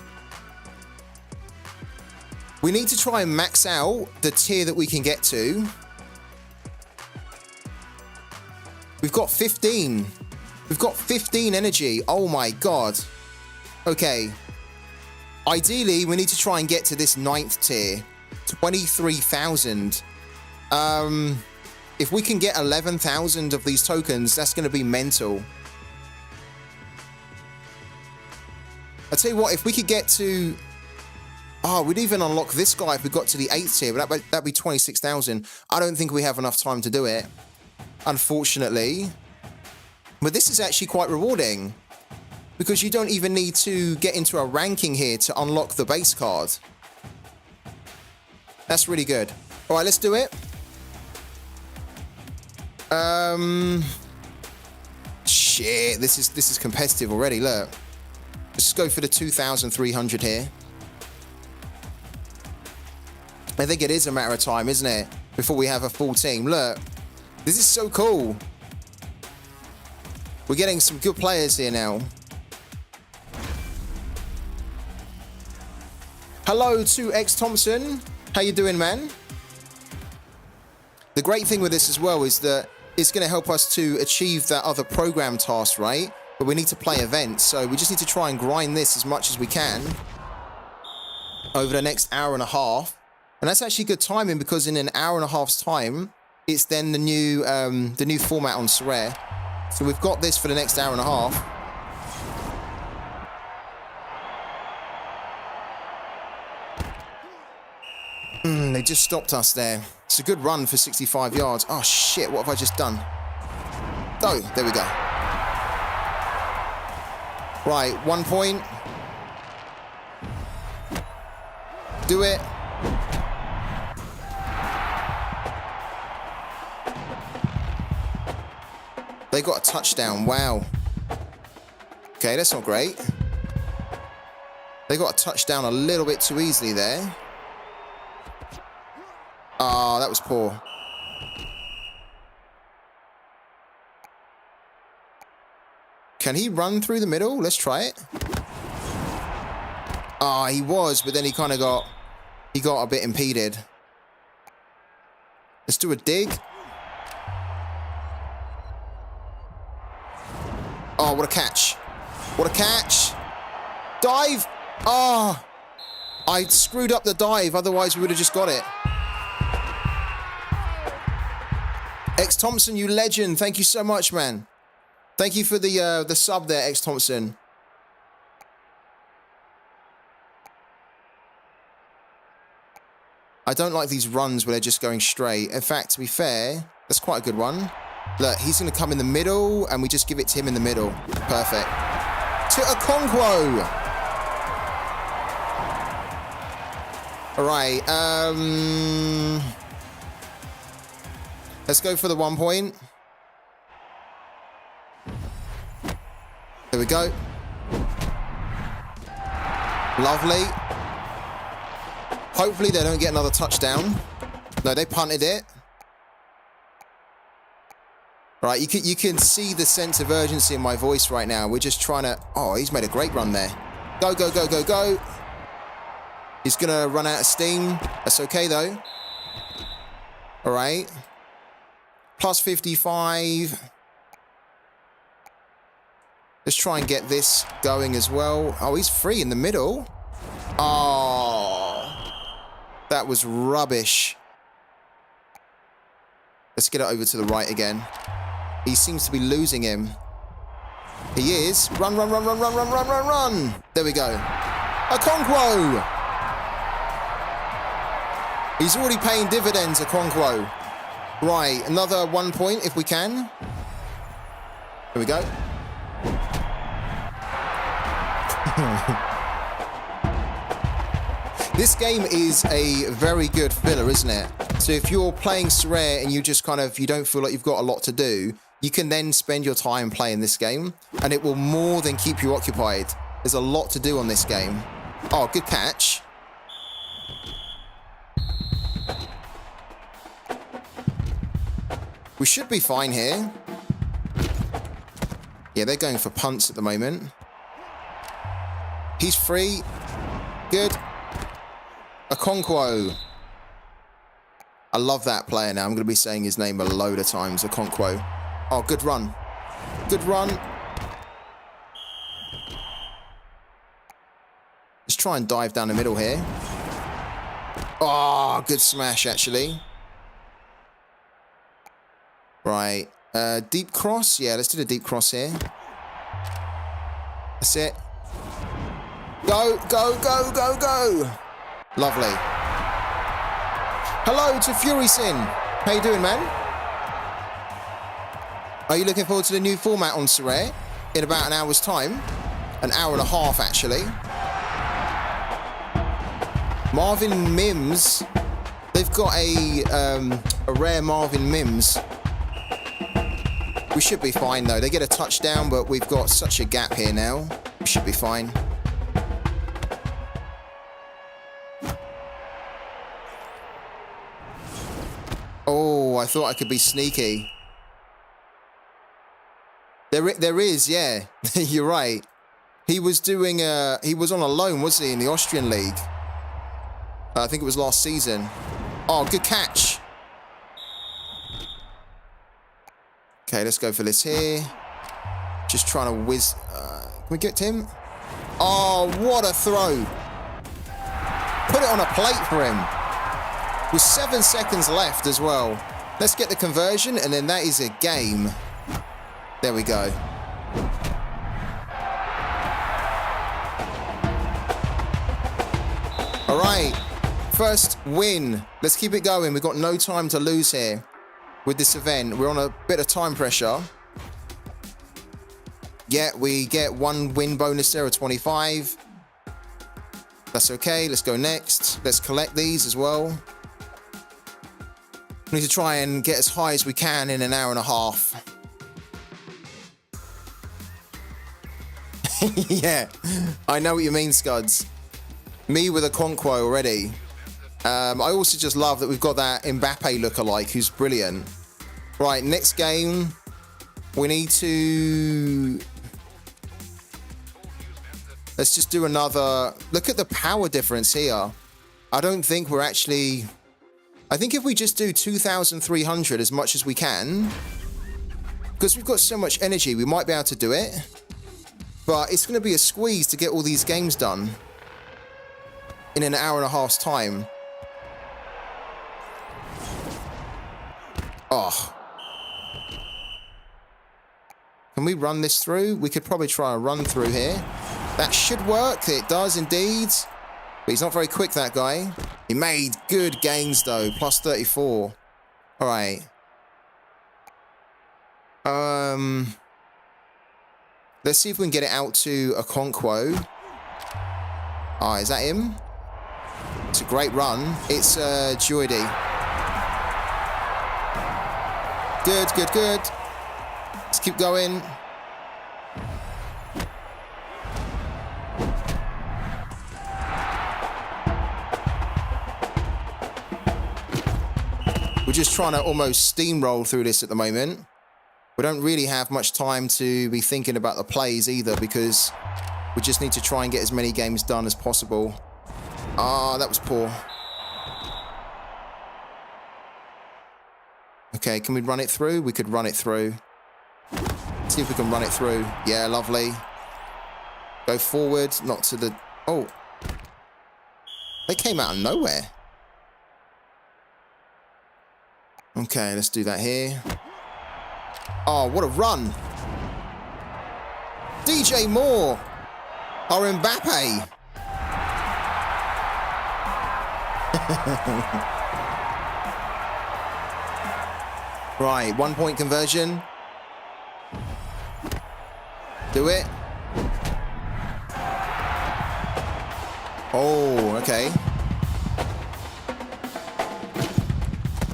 Speaker 1: We need to try and max out the tier that we can get to. We've got 15. We've got 15 energy. Oh my god. Okay. Ideally, we need to try and get to this 9th tier. 23,000. If we can get 11,000 of these tokens, that's going to be mental. I'll tell you what, if we could get to... Oh, we'd even unlock this guy if we got to the 8th tier, but that'd be 26,000. I don't think we have enough time to do it, unfortunately. But this is actually quite rewarding, because you don't even need to get into a ranking here to unlock the base card. That's really good. All right, let's do it. Shit, this is competitive already, look. Let's go for the 2,300 here. I think it is a matter of time, isn't it? Before we have a full team. Look, this is so cool. We're getting some good players here now. Hello to X Thompson. How you doing, man? The great thing with this as well is that it's going to help us to achieve that other program task, right? But we need to play events, so we just need to try and grind this as much as we can over the next hour and a half. And that's actually good timing, because in an hour and a half's time, it's then the new format on Sorare. So we've got this for the next hour and a half. They just stopped us there. It's a good run for 65 yards. Oh shit, what have I just done? Oh, there we go. Right, 1 point. Do it. They got a touchdown. Wow. Okay, that's not great. They got a touchdown a little bit too easily there. Oh, that was poor. Can he run through the middle? Let's try it. Ah, he was, but then he kind of got a bit impeded. Let's do a dig. Oh, what a catch. What a catch. Dive. Oh, I screwed up the dive. Otherwise, we would have just got it. X Thompson, you legend. Thank you so much, man. Thank you for the sub there, X Thompson. I don't like these runs where they're just going straight. In fact, to be fair, that's quite a good one. Look, he's going to come in the middle, and we just give it to him in the middle. Perfect. To Okonkwo. All right. Let's go for the 1 point. There we go. Lovely. Hopefully they don't get another touchdown. No, they punted it. Right, you can see the sense of urgency in my voice right now. We're just trying to... Oh, he's made a great run there. Go, go, go, go, go. He's going to run out of steam. That's okay, though. All right. Plus 55. Let's try and get this going as well. Oh, he's free in the middle. Oh, that was rubbish. Let's get it over to the right again. He seems to be losing him. He is. Run, run, run, run, run, run, run, run, run. There we go. Okonkwo. He's already paying dividends, Okonkwo. Right, another 1 point if we can. Here we go. This game is a very good filler, isn't it? So if you're playing Sorare and you just you don't feel like you've got a lot to do, you can then spend your time playing this game and it will more than keep you occupied. There's a lot to do on this game. Oh, good catch. We should be fine here. Yeah, they're going for punts at the moment. He's free. Good. Okonkwo. I love that player now. I'm going to be saying his name a load of times. Okonkwo. Oh, good run. Good run. Let's try and dive down the middle here. Oh, good smash, actually. Right. Deep cross. Yeah, let's do the deep cross here. That's it. Go, go, go, go, go. Lovely. Hello to Fury Sin. How you doing, man? Are you looking forward to the new format on Sorare in about an hour's time? An hour and a half, actually. Marvin Mims. They've got a rare Marvin Mims. We should be fine, though. They get a touchdown, but we've got such a gap here now. We should be fine. Oh, I thought I could be sneaky. There is, yeah. You're right. He was doing he was on a loan, wasn't he, in the Austrian league? I think it was last season. Oh, good catch. Okay, let's go for this here. Just trying to whiz. Can we get to him? Oh, what a throw. Put it on a plate for him. With 7 seconds left as well. Let's get the conversion, and then that is a game. There we go. All right. First win. Let's keep it going. We've got no time to lose here with this event. We're on a bit of time pressure. Yeah, we get 1 win bonus there of 25. That's okay. Let's go next. Let's collect these as well. We need to try and get as high as we can in an hour and a half. Yeah, I know what you mean, Scuds. Me with Okonkwo already. I also just love that we've got that Mbappe lookalike who's brilliant. Right, next game. We need to... Let's just do another... Look at the power difference here. I don't think we're actually... I think if we just do 2,300 as much as we can, because we've got so much energy, we might be able to do it. But it's going to be a squeeze to get all these games done in an hour and a half's time. Oh. Can we run this through? We could probably try a run through here. That should work. It does indeed. But he's not very quick, that guy. He made good gains, though. Plus 34. All right. Let's see if we can get it out to Okonkwo. Ah, is that him? It's a great run. It's Joydy. Good, good, good. Let's keep going. We're just trying to almost steamroll through this at the moment. We don't really have much time to be thinking about the plays either, because we just need to try and get as many games done as possible. Ah, that was poor. Okay, can we run it through? We could run it through. See if we can run it through. Yeah, lovely. Go forward, not to the... Oh. They came out of nowhere. Okay, let's do that here. Oh, what a run. DJ Moore. Or Mbappe. Right, 1 point conversion. Do it. Oh, okay.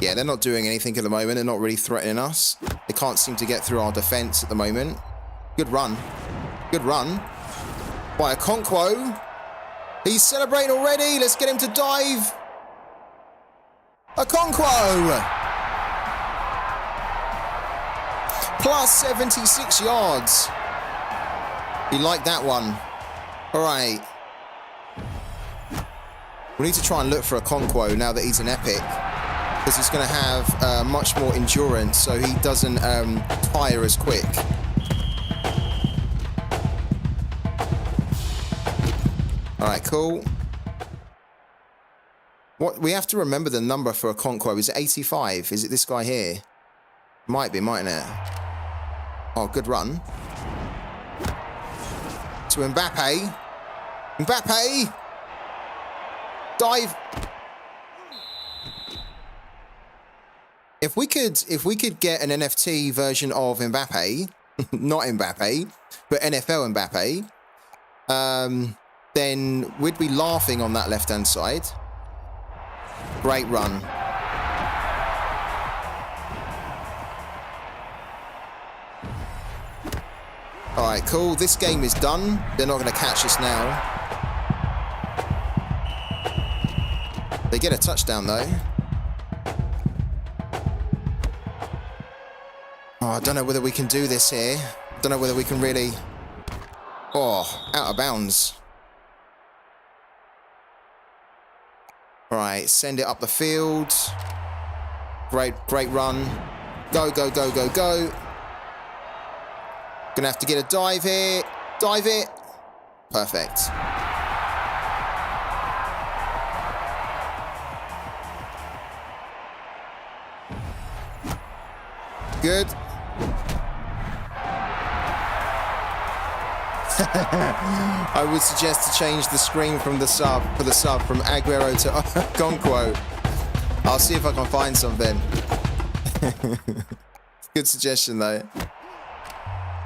Speaker 1: Yeah, they're not doing anything at the moment. They're not really threatening us. They can't seem to get through our defense at the moment. Good run. Good run. By Okonkwo. He's celebrating already. Let's get him to dive. Okonkwo. Plus 76 yards. He liked that one. All right. We need to try and look for Okonkwo now that he's an epic, because he's going to have much more endurance, so he doesn't tire as quick. All right, cool. What we have to remember, the number for Okonkwo is 85. Is it this guy here? Might be, mightn't it? Oh, good run. To Mbappe. Mbappe! Dive! If we could get an NFT version of Mbappe, not Mbappe, but NFL Mbappe, then we'd be laughing on that left-hand side. Great run. All right, cool. This game is done. They're not going to catch us now. They get a touchdown, though. Oh, I don't know whether we can do this here. I don't know whether we can really... Oh, out of bounds. All right, send it up the field. Great run. Go, go, go, go, go. Gonna have to get a dive here. Dive it. Perfect. Good. I would suggest to change the screen from the sub from Aguero to Okonkwo. I'll see if I can find something. Good suggestion though.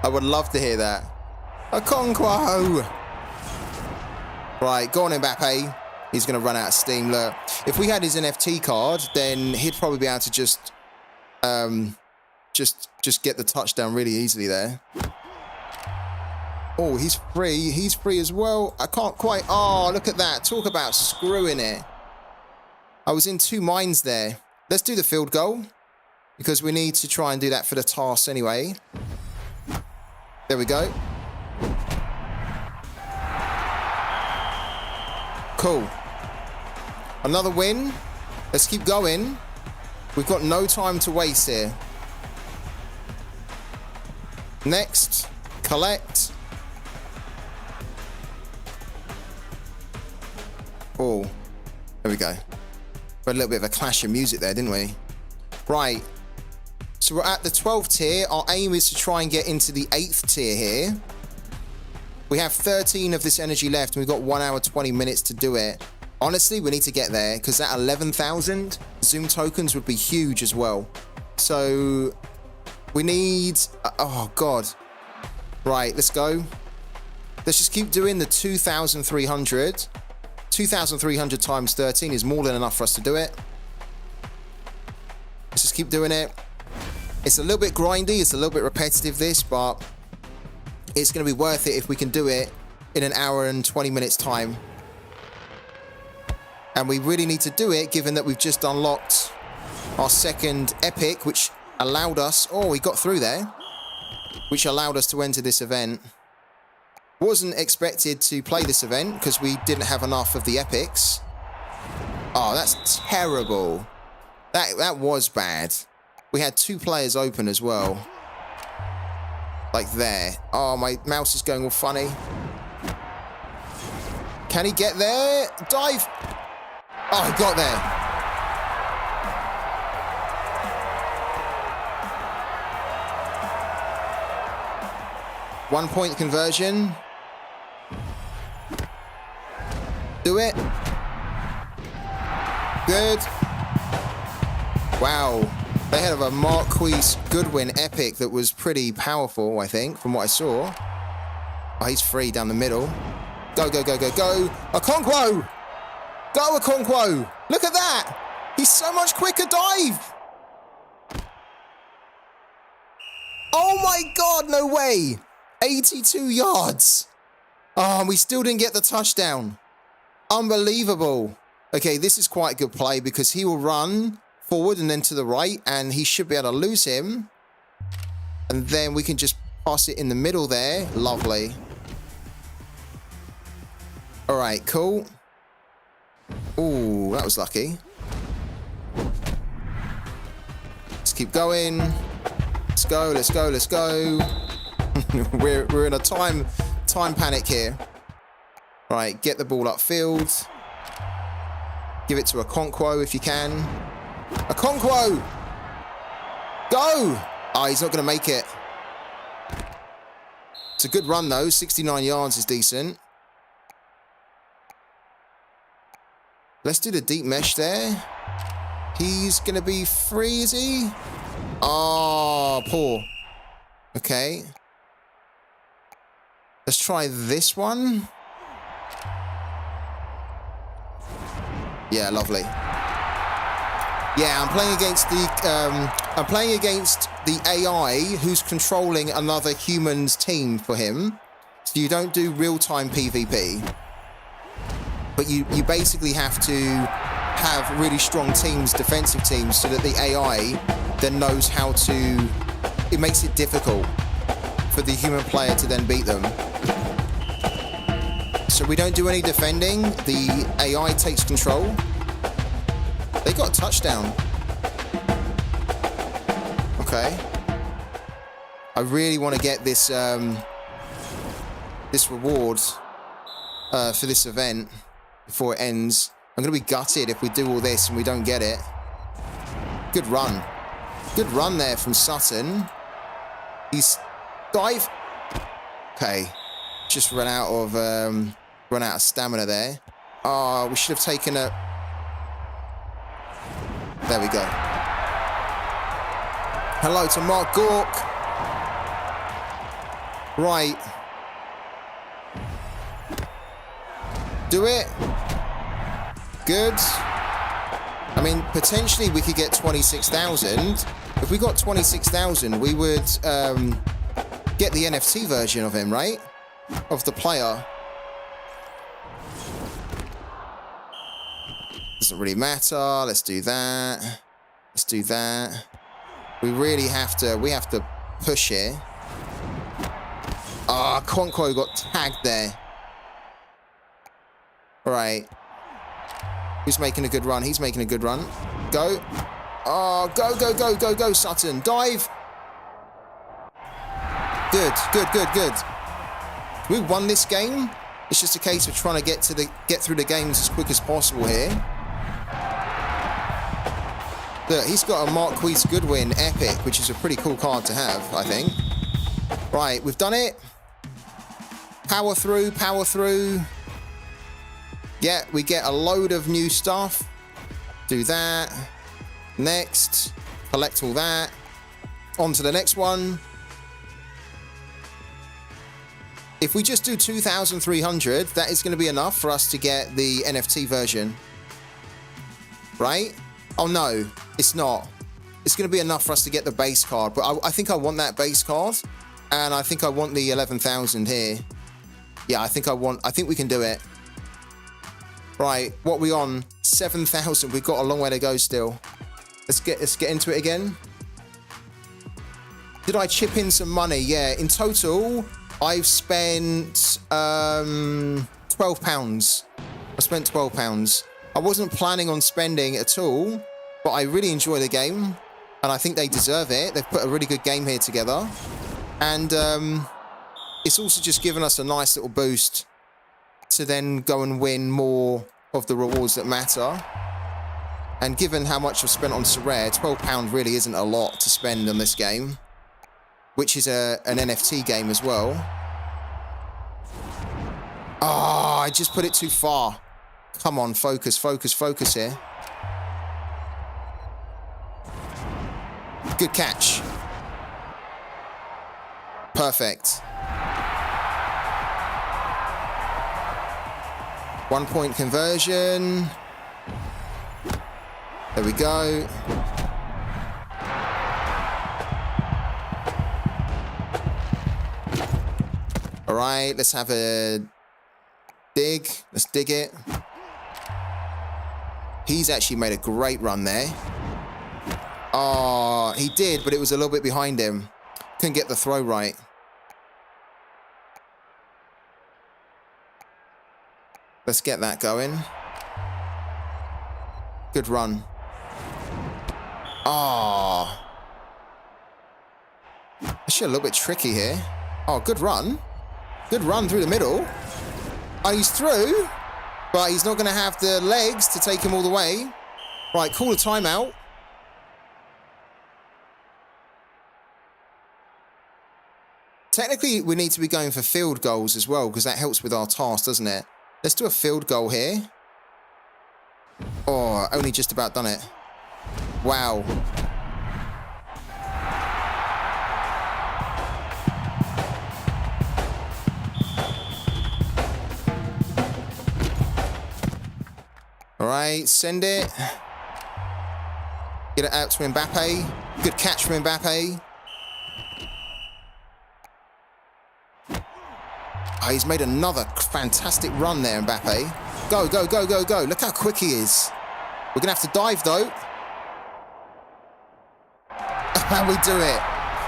Speaker 1: I would love to hear that. Okonkwo! Right, go on Mbappe. He's going to run out of steam. Look, if we had his NFT card, then he'd probably be able to just get the touchdown really easily there. Oh, he's free. He's free as well. I can't quite... Oh, look at that. Talk about screwing it. I was in two minds there. Let's do the field goal, because we need to try and do that for the toss anyway. There we go. Cool. Another win. Let's keep going. We've got no time to waste here. Next. Collect. Oh. There we go. We had a little bit of a clash of music there, didn't we? Right. So we're at the 12th tier. Our aim is to try and get into the 8th tier here. We have 13 of this energy left, and we've got 1 hour, 20 minutes to do it. Honestly, we need to get there, because that 11,000 Zoom tokens would be huge as well. So we need... Oh, God. Right, let's go. Let's just keep doing the 2,300. 2,300 times 13 is more than enough for us to do it. Let's just keep doing it. It's a little bit grindy, it's a little bit repetitive this, but it's going to be worth it if we can do it in 1 hour and 20 minutes time. And we really need to do it given that we've just unlocked our second epic, which allowed us... Oh, we got through there. which allowed us to enter this event. Wasn't expected to play this event because we didn't have enough of the epics. Oh, that's terrible. That was bad. We had 2 players open as well. Like there. Oh, my mouse is going all funny. Can he get there? Dive! Oh, he got there. One-point conversion. Do it. Good. Wow. They had a Marquise Goodwin epic that was pretty powerful, I think, from what I saw. Oh, he's free down the middle. Go, go, go, go, go. Okonkwo! Go, Okonkwo! Look at that! He's so much quicker. Dive! Oh my God, no way! 82 yards. Oh, and we still didn't get the touchdown. Unbelievable. Okay, this is quite a good play because he will run forward and then to the right, and he should be able to lose him. And then we can just pass it in the middle there. Lovely. All right, cool. Ooh, that was lucky. Let's keep going. Let's go, let's go, let's go. we're in a time panic here. Right, get the ball upfield. Give it to Okonkwo if you can. Okonkwo! Go! Oh, he's not going to make it. It's a good run, though. 69 yards is decent. Let's do the deep mesh there. He's going to be free, is he? Oh, poor. Okay. Let's try this one. Yeah, lovely. Yeah, I'm playing against the AI who's controlling another human's team for him. So you don't do real-time PvP. But you basically have to have really strong teams, defensive teams, so that the AI then knows how to... It makes it difficult for the human player to then beat them. So we don't do any defending. The AI takes control. They got a touchdown. Okay. I really want to get this this reward for this event before it ends. I'm going to be gutted if we do all this and we don't get it. Good run. Good run there from Sutton. He's dive. Okay. Just run out of stamina there. Oh, we should have taken a... There we go. Hello to Mark Gork. Right. Do it. Good. I mean, potentially we could get 26,000. If we got 26,000, we would get the NFT version of him, right? Of the player. Doesn't really matter. Let's do that. Let's do that. We really have to push here. Ah, Okonkwo got tagged there. All right. Who's making a good run? He's making a good run. Go. Oh, go, go, go, go, go, Sutton. Dive. Good, good, good, good. We won this game. It's just a case of trying to get through the games as quick as possible here. Look, he's got a Marquise Goodwin epic, which is a pretty cool card to have, I think. Right, we've done it. Power through, power through. Yeah, we get a load of new stuff. Do that. Next. Collect all that. On to the next one. If we just do 2,300, that is going to be enough for us to get the NFT version. Right? Oh, no, it's not. It's going to be enough for us to get the base card. But I think I want that base card. And I think I want the 11,000 here. Yeah, I think we can do it. Right, what are we on? 7,000. We've got a long way to go still. Let's get into it again. Did I chip in some money? Yeah, in total, I've spent £12. I spent £12. I wasn't planning on spending at all, but I really enjoy the game, and I think they deserve it. They've put a really good game here together, and it's also just given us a nice little boost to then go and win more of the rewards that matter. And given how much I've spent on Sorare, £12 really isn't a lot to spend on this game, which is an NFT game as well. Oh, I just put it too far. Come on, focus, focus, focus here. Good catch. Perfect. 1 point conversion. There we go. All right, let's have a dig. Let's dig it. He's actually made a great run there. Oh, he did, but it was a little bit behind him. Couldn't get the throw right. Let's get that going. Good run. Oh. Actually a little bit tricky here. Oh, good run. Good run through the middle. Oh, he's through, but he's not going to have the legs to take him all the way. Right, call a timeout. Technically, we need to be going for field goals as well, because that helps with our task, doesn't it? Let's do a field goal here. Oh, only just about done it. Wow. All right, send it. Get it out to Mbappe. Good catch from Mbappe. Oh, he's made another fantastic run there, Mbappe. Go, go, go, go, go. Look how quick he is. We're going to have to dive, though. And we do it.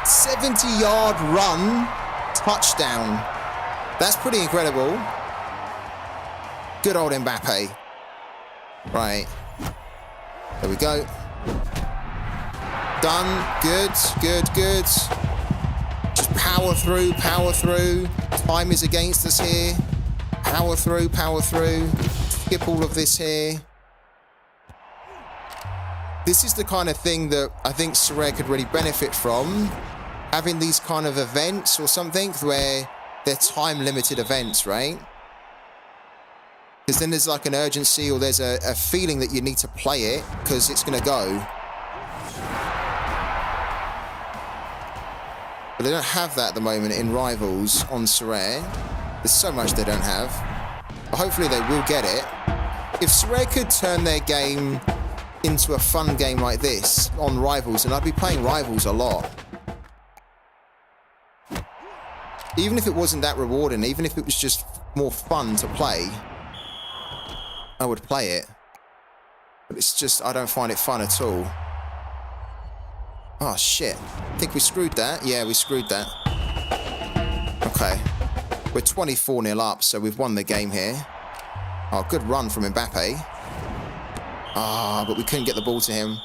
Speaker 1: 70-yard run, touchdown. That's pretty incredible. Good old Mbappe. Right. There we go. Done. Good, good, good. Just power through, power through. Time is against us here. Power through, power through. Skip all of this here. This is the kind of thing that I think Sorare could really benefit from. Having these kind of events or something where they're time-limited events, right? Because then there's like an urgency, or there's a feeling that you need to play it because it's going to go. But they don't have that at the moment in Rivals on Sorare. There's so much they don't have. But hopefully they will get it. If Sorare could turn their game into a fun game like this on Rivals, and I'd be playing Rivals a lot. Even if it wasn't that rewarding, even if it was just more fun to play, I would play it. But it's just, I don't find it fun at all. Oh, shit. I think we screwed that. Yeah, we screwed that. Okay. We're 24-0 up, so we've won the game here. Oh, good run from Mbappe. Ah, but we couldn't get the ball to him.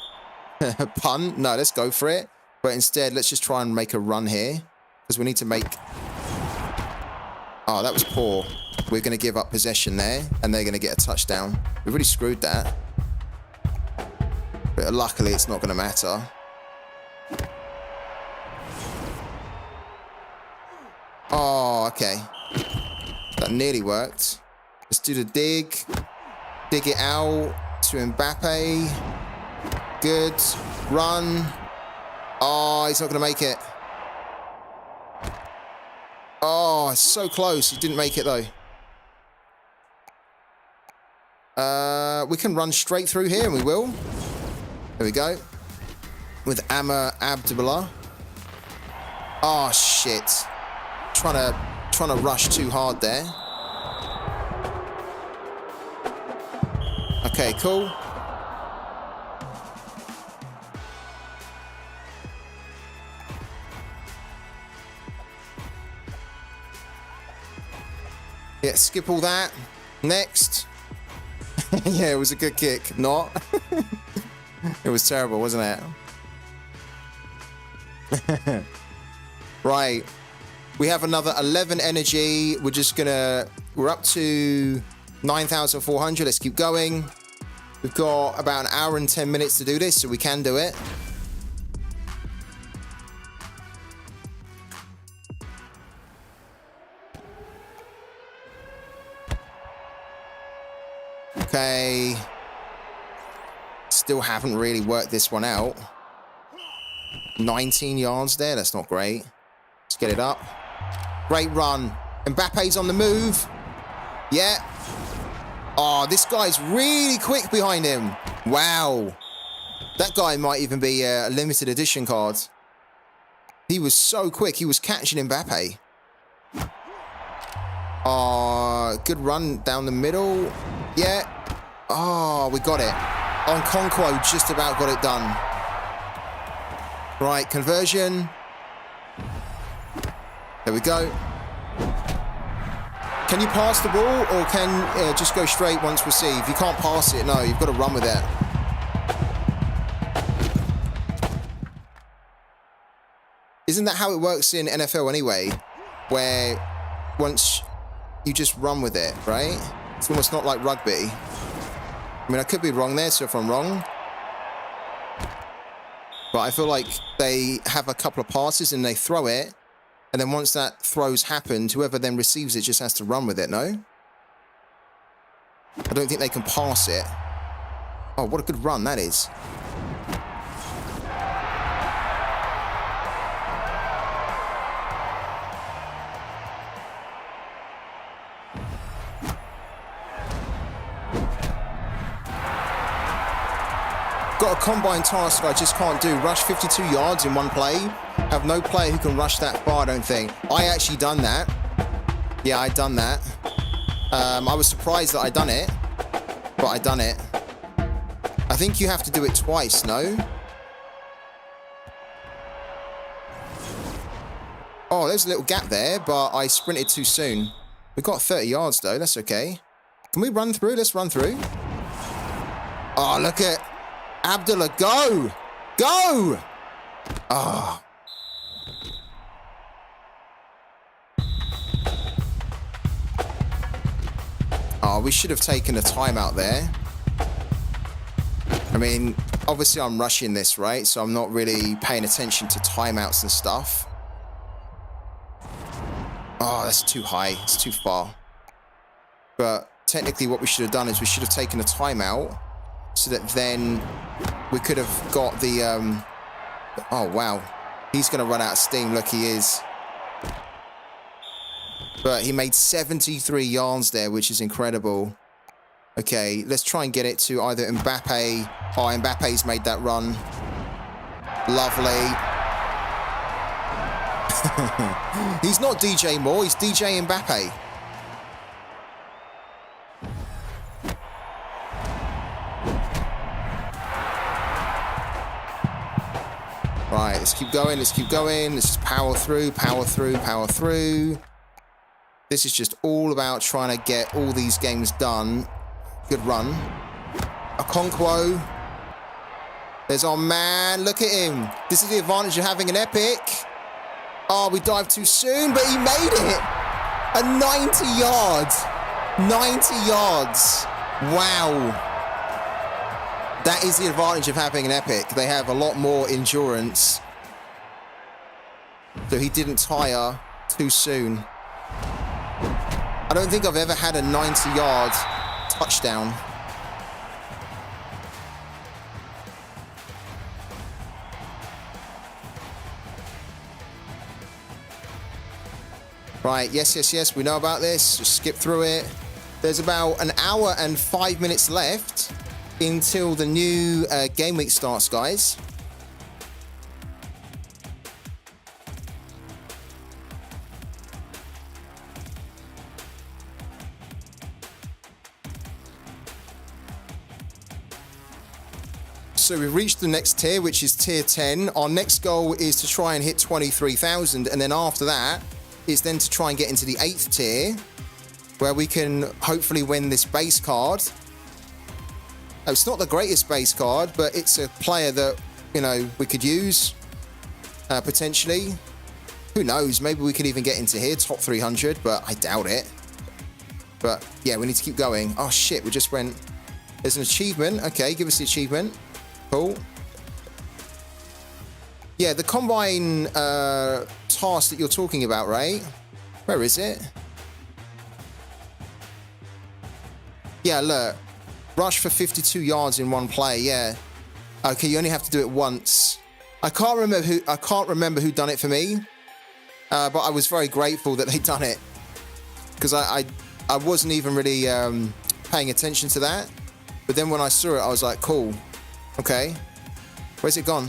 Speaker 1: Punt? No, let's go for it. But instead, let's just try and make a run here. Because we need to make... Oh, that was poor. We're going to give up possession there, and they're going to get a touchdown. We really screwed that. But luckily, it's not going to matter. Oh, okay. That nearly worked. Let's do the dig. Dig it out to Mbappe. Good. Run. Oh, he's not going to make it. Oh, it's so close. He didn't make it, though. We can run straight through here, and we will. There we go. With Amr Abdullah. Oh, shit. Trying to rush too hard there. Okay, cool. Yeah, skip all that. Next. Yeah, it was a good kick. Not. It was terrible, wasn't it? Right. We have another 11 energy. We're up to 9,400. Let's keep going. We've got about an hour and 10 minutes to do this, so we can do it. Okay. Still haven't really worked this one out. 19 yards there. That's not great. Let's get it up. Great run. Mbappe's on the move. Yeah. Oh, this guy's really quick behind him. Wow. That guy might even be a limited edition card. He was so quick. He was catching Mbappe. Oh, good run down the middle. Yeah. Oh, we got it. On Conquo, just about got it done. Right, conversion. There we go. Can you pass the ball or can just go straight once received? You can't pass it, no, you've got to run with it. Isn't that how it works in NFL anyway? Where once you just run with it, right? It's almost not like rugby. I mean, I could be wrong there, so if I'm wrong. But I feel like they have a couple of passes and they throw it. And then once that throw's happened, whoever then receives it just has to run with it, no? I don't think they can pass it. Oh, what a good run that is. Got a combine task I just can't do. Rush 52 yards in one play. Have no player who can rush that far, I don't think. I actually done that. Yeah, I done that. I was surprised that I done it, but I done it. I think you have to do it twice, no? Oh, there's a little gap there, but I sprinted too soon. We got 30 yards though, that's okay. Can we run through? Let's run through. Oh, look at Abdullah, go! Go! Ah. Oh, we should have taken a timeout there. I mean, obviously I'm rushing this, right? So I'm not really paying attention to timeouts and stuff. Oh, that's too high. It's too far. But technically what we should have done is we should have taken a timeout so that then we could have got the... Oh, wow. He's going to run out of steam. Look, he is. But he made 73 yards there, which is incredible. Okay, let's try and get it to either Mbappe. Oh, Mbappe's made that run. Lovely. He's not DJ Moore, he's DJ Mbappe. Right, let's keep going, let's keep going. Let's just power through, power through, power through. This is just all about trying to get all these games done. Good run. Okonkwo. There's our man. Look at him. This is the advantage of having an epic. Oh, we dived too soon, but he made it. A 90 yards. 90 yards. Wow. That is the advantage of having an epic. They have a lot more endurance. So he didn't tire too soon. I don't think I've ever had a 90-yard touchdown. Right, yes, yes, yes, we know about this. Just skip through it. There's about an hour and 5 minutes left until the new game week starts, guys. So we've reached the next tier, which is tier 10. Our next goal is to try and hit 23,000. And then after that is then to try and get into the 8th tier. where we can hopefully win this base card. Oh, it's not the greatest base card, but it's a player that, you know, we could use potentially. Who knows? Maybe we could even get into here, top 300, but I doubt it. But yeah, we need to keep going. Oh shit, we just went. There's an achievement. Okay, give us the achievement. Cool. Yeah, the combine task that you're talking about, right? Where is it? Yeah, look. Rush for 52 yards in one play, yeah. Okay, you only have to do it once. I can't remember who done it for me. But I was very grateful that they done it. Because I wasn't even really paying attention to that. But then when I saw it, I was like, cool. Okay. Where's it gone?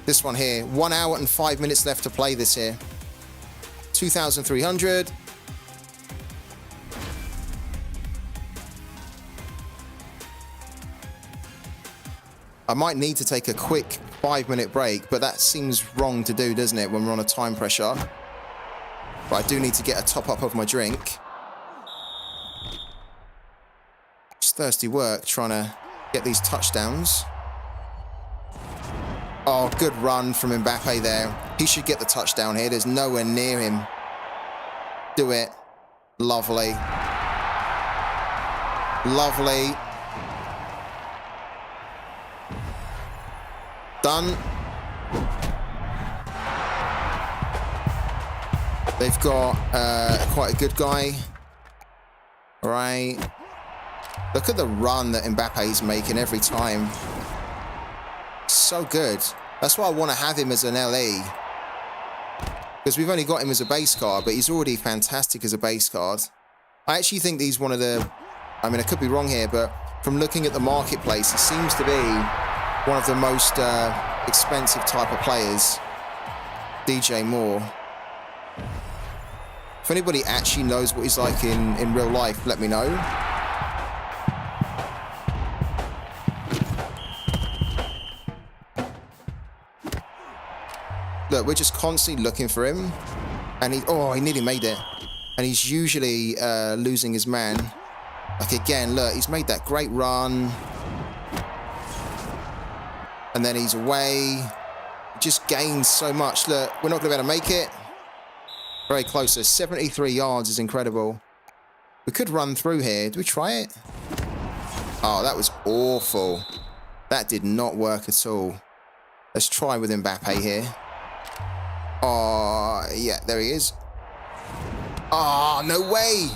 Speaker 1: This one here. 1 hour and 5 minutes left to play this here. 2,300. I might need to take a quick 5-minute break, but that seems wrong to do, doesn't it, when we're on a time pressure? But I do need to get a top up of my drink. It's thirsty work trying to get these touchdowns. Oh, good run from Mbappe there. He should get the touchdown here. There's nowhere near him. Do it. Lovely. Lovely. Done. They've got quite a good guy. All right. Look at the run that Mbappe's making every time. So good. That's why I want to have him as an LE. Because we've only got him as a base card, but he's already fantastic as a base card. I actually think he's one of the... I mean, I could be wrong here, but from looking at the marketplace, he seems to be one of the most expensive type of players. DJ Moore. If anybody actually knows what he's like in real life, let me know. Look, we're just constantly looking for him. And he nearly made it. And he's usually losing his man. Like again, look, he's made that great run. And then he's away. He just gains so much. Look, we're not going to be able to make it. Very close. So 73 yards is incredible. We could run through here. Do we try it? Oh, that was awful. That did not work at all. Let's try with Mbappe here. Oh, yeah, there he is. Oh, no way.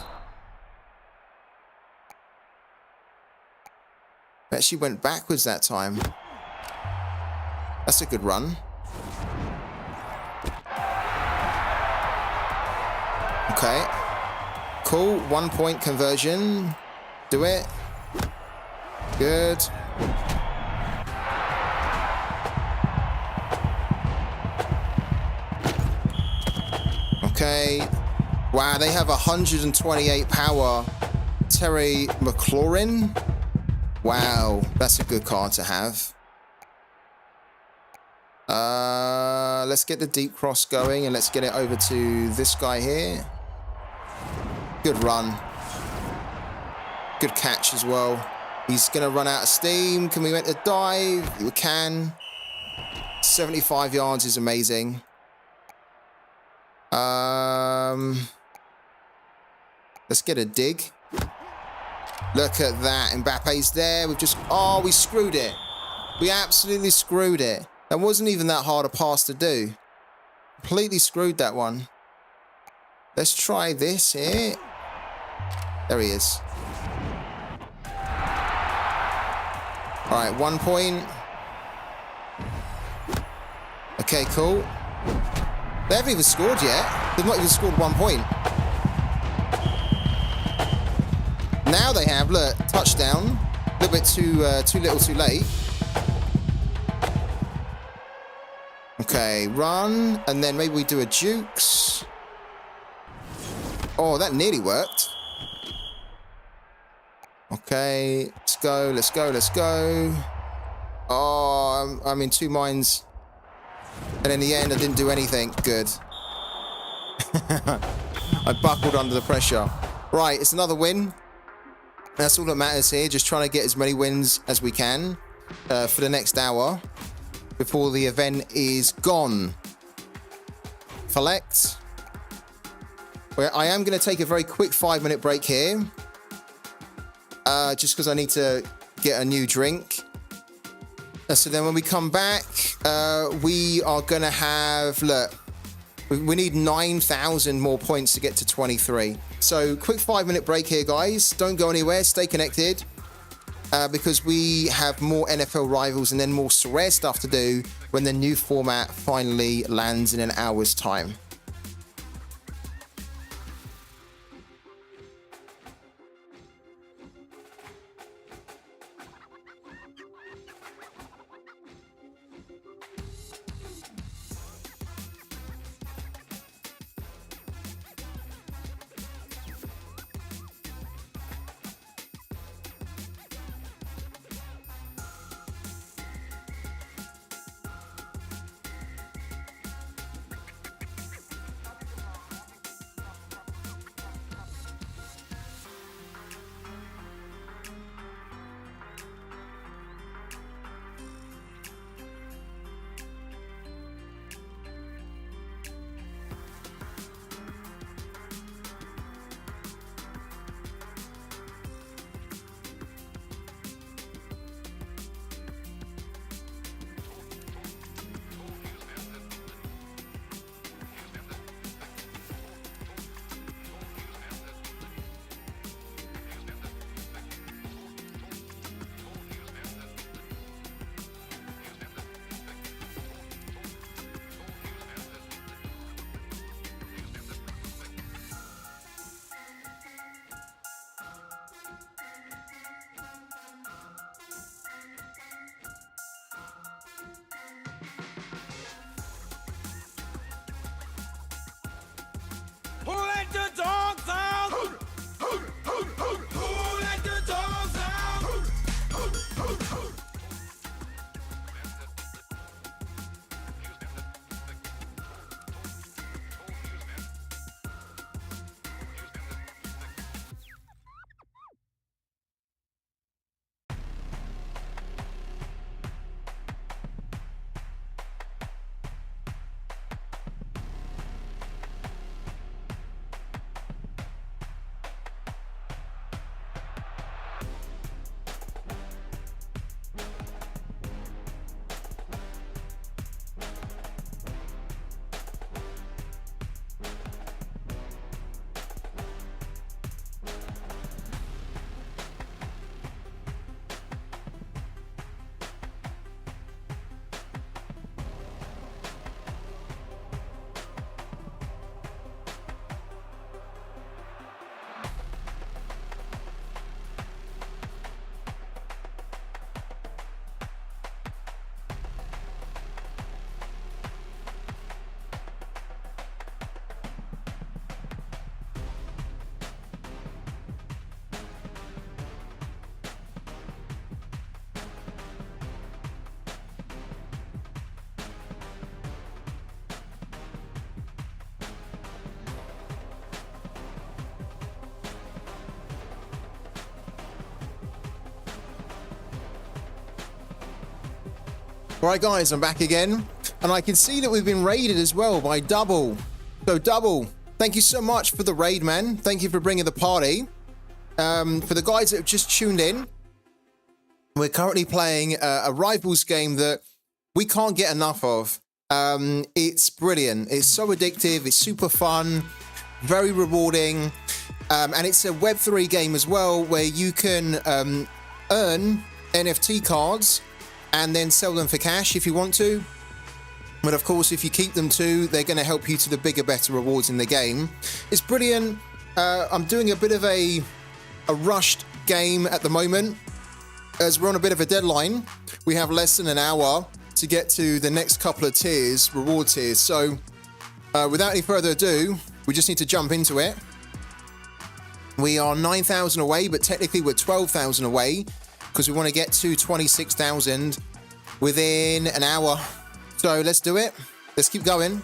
Speaker 1: Actually went backwards that time. That's a good run. Okay. Cool. 1 point conversion. Do it. Good. Okay. Wow, they have 128 power. Terry McLaurin. Wow, that's a good card to have. Let's get the deep cross going and let's get it over to this guy here. Good run. Good catch as well. He's going to run out of steam. Can we make the dive? We can. 75 yards is amazing. Let's get a dig. Look at that. Mbappe's there. We've just... Oh, we screwed it. We absolutely screwed it. That wasn't even that hard a pass to do. Completely screwed that one. Let's try this here. There he is. All right, 1 point. Okay, cool. They haven't even scored yet. They've not even scored 1 point. Now they have, look, touchdown. A little bit too little, too late. Okay, run, and then maybe we do a jukes. Oh, that nearly worked. Okay, let's go, let's go, let's go. Oh, I'm in two minds. And in the end, I didn't do anything. Good. I buckled under the pressure. Right, it's another win. That's all that matters here. Just trying to get as many wins as we can for the next hour before the event is gone. Collect. Well, I am going to take a very quick 5-minute break here. Just because I need to get a new drink. So then when we come back, we are going to have, look, we need 9,000 more points to get to 23. So quick 5-minute break here, guys. Don't go anywhere. Stay connected because we have more NFL rivals and then more Sorare stuff to do when the new format finally lands in an hour's time.
Speaker 2: Who let the dogs out? Who let the dogs out?
Speaker 1: Right, guys, I'm back again, and I can see that we've been raided as well by Double. So, Double, thank you so much for the raid, man. Thank you for bringing the party. For the guys that have just tuned in, we're currently playing a Rivals game that we can't get enough of. It's brilliant. It's so addictive. It's super fun, very rewarding, and it's a Web3 game as well, where you can earn NFT cards and then sell them for cash if you want to. But of course, if you keep them too, they're going to help you to the bigger, better rewards in the game. It's brilliant. I'm doing a bit of a rushed game at the moment, as we're on a bit of a deadline. We have less than an hour to get to the next couple of tiers, reward tiers. So without any further ado, we just need to jump into it. We are 9,000 away, but technically we're 12,000 away, because we want to get to 26,000 within an hour. So let's do it. Let's keep going.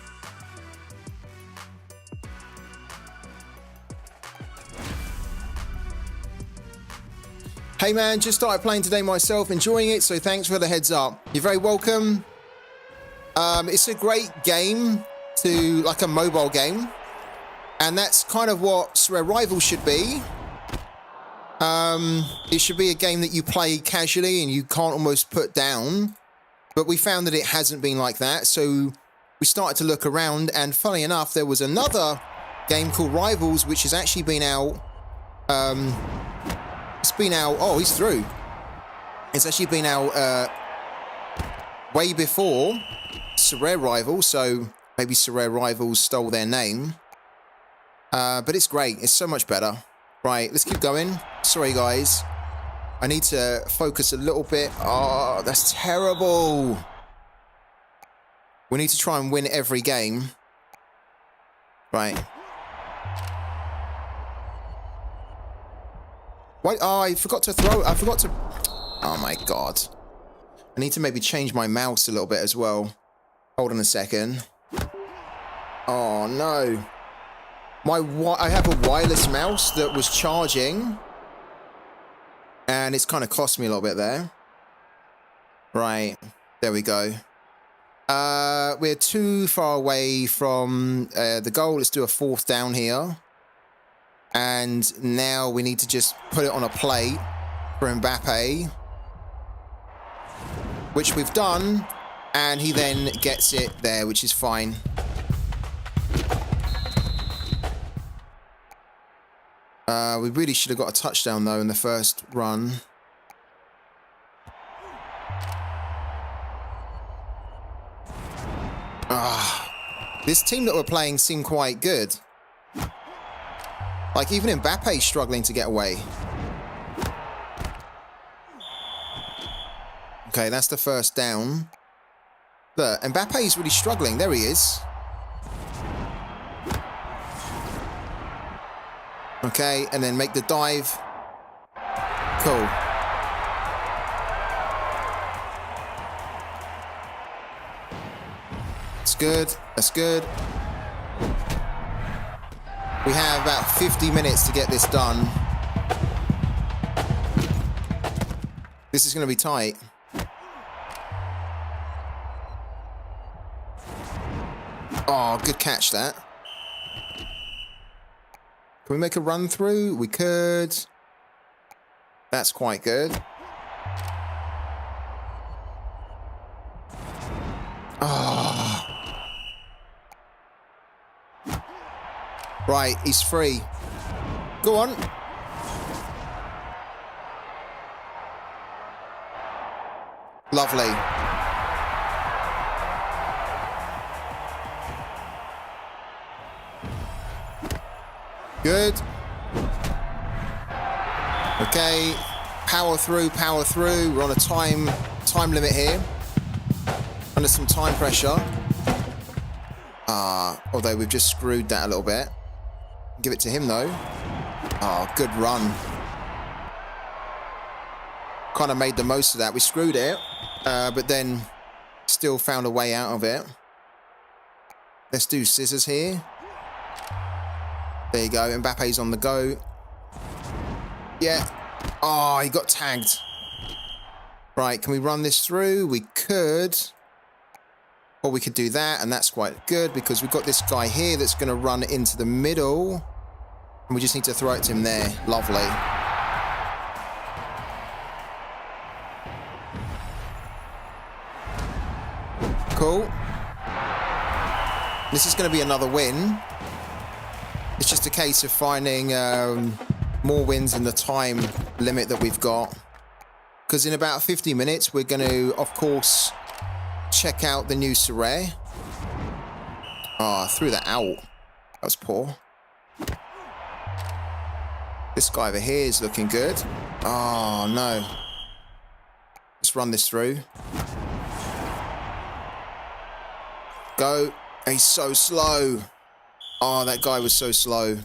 Speaker 1: Hey man, just started playing today myself, enjoying it, so thanks for the heads up. You're very welcome. It's a great game to, like a mobile game. And that's kind of what Sorare Rivals should be. It should be a game that you play casually and you can't almost put down. But we found that it hasn't been like that, so we started to look around, and funny enough, there was another game called Rivals, which has actually been out. It's been out. Oh, he's through. It's actually been out way before Sorare Rivals, so maybe Sorare Rivals stole their name. But it's great. It's so much better. Right, let's keep going. Sorry, guys. I need to focus a little bit. Oh, that's terrible. We need to try and win every game. Right. Why? Oh, I forgot to throw. I forgot to... Oh, my God. I need to maybe change my mouse a little bit as well. Hold on a second. Oh, no. I have a wireless mouse that was charging. And it's kind of cost me a little bit there. Right. There we go. We're too far away from the goal. Let's do a 4th down here. And now we need to just put it on a plate for Mbappe. Which we've done. And he then gets it there, which is fine. We really should have got a touchdown, though, in the first run. This team that we're playing seemed quite good. Like, even Mbappe's struggling to get away. Okay, that's the first down. Look, Mbappe's really struggling. There he is. Okay, and then make the dive. Cool. That's good. That's good. We have about 50 minutes to get this done. This is going to be tight. Oh, good catch that. Can we make a run through? We could. That's quite good. Oh. Right, he's free. Go on. Lovely. Good. Okay. Power through, power through. We're on a time limit here. Under some time pressure. Although we've just screwed that a little bit. Give it to him, though. Oh, good run. Kind of made the most of that. We screwed it, but then still found a way out of it. Let's do scissors here. There you go. Mbappe's on the go. Yeah. Oh, he got tagged. Right, can we run this through? We could. Or we could do that, and that's quite good because we've got this guy here that's going to run into the middle. And we just need to throw it to him there. Lovely. Cool. This is going to be another win. It's just a case of finding more wins in the time limit that we've got. Because in about 50 minutes, we're going to, of course, check out the new Sorare. Oh, I threw that out. That was poor. This guy over here is looking good. Oh, no. Let's run this through. Go. He's so slow. Oh, that guy was so slow.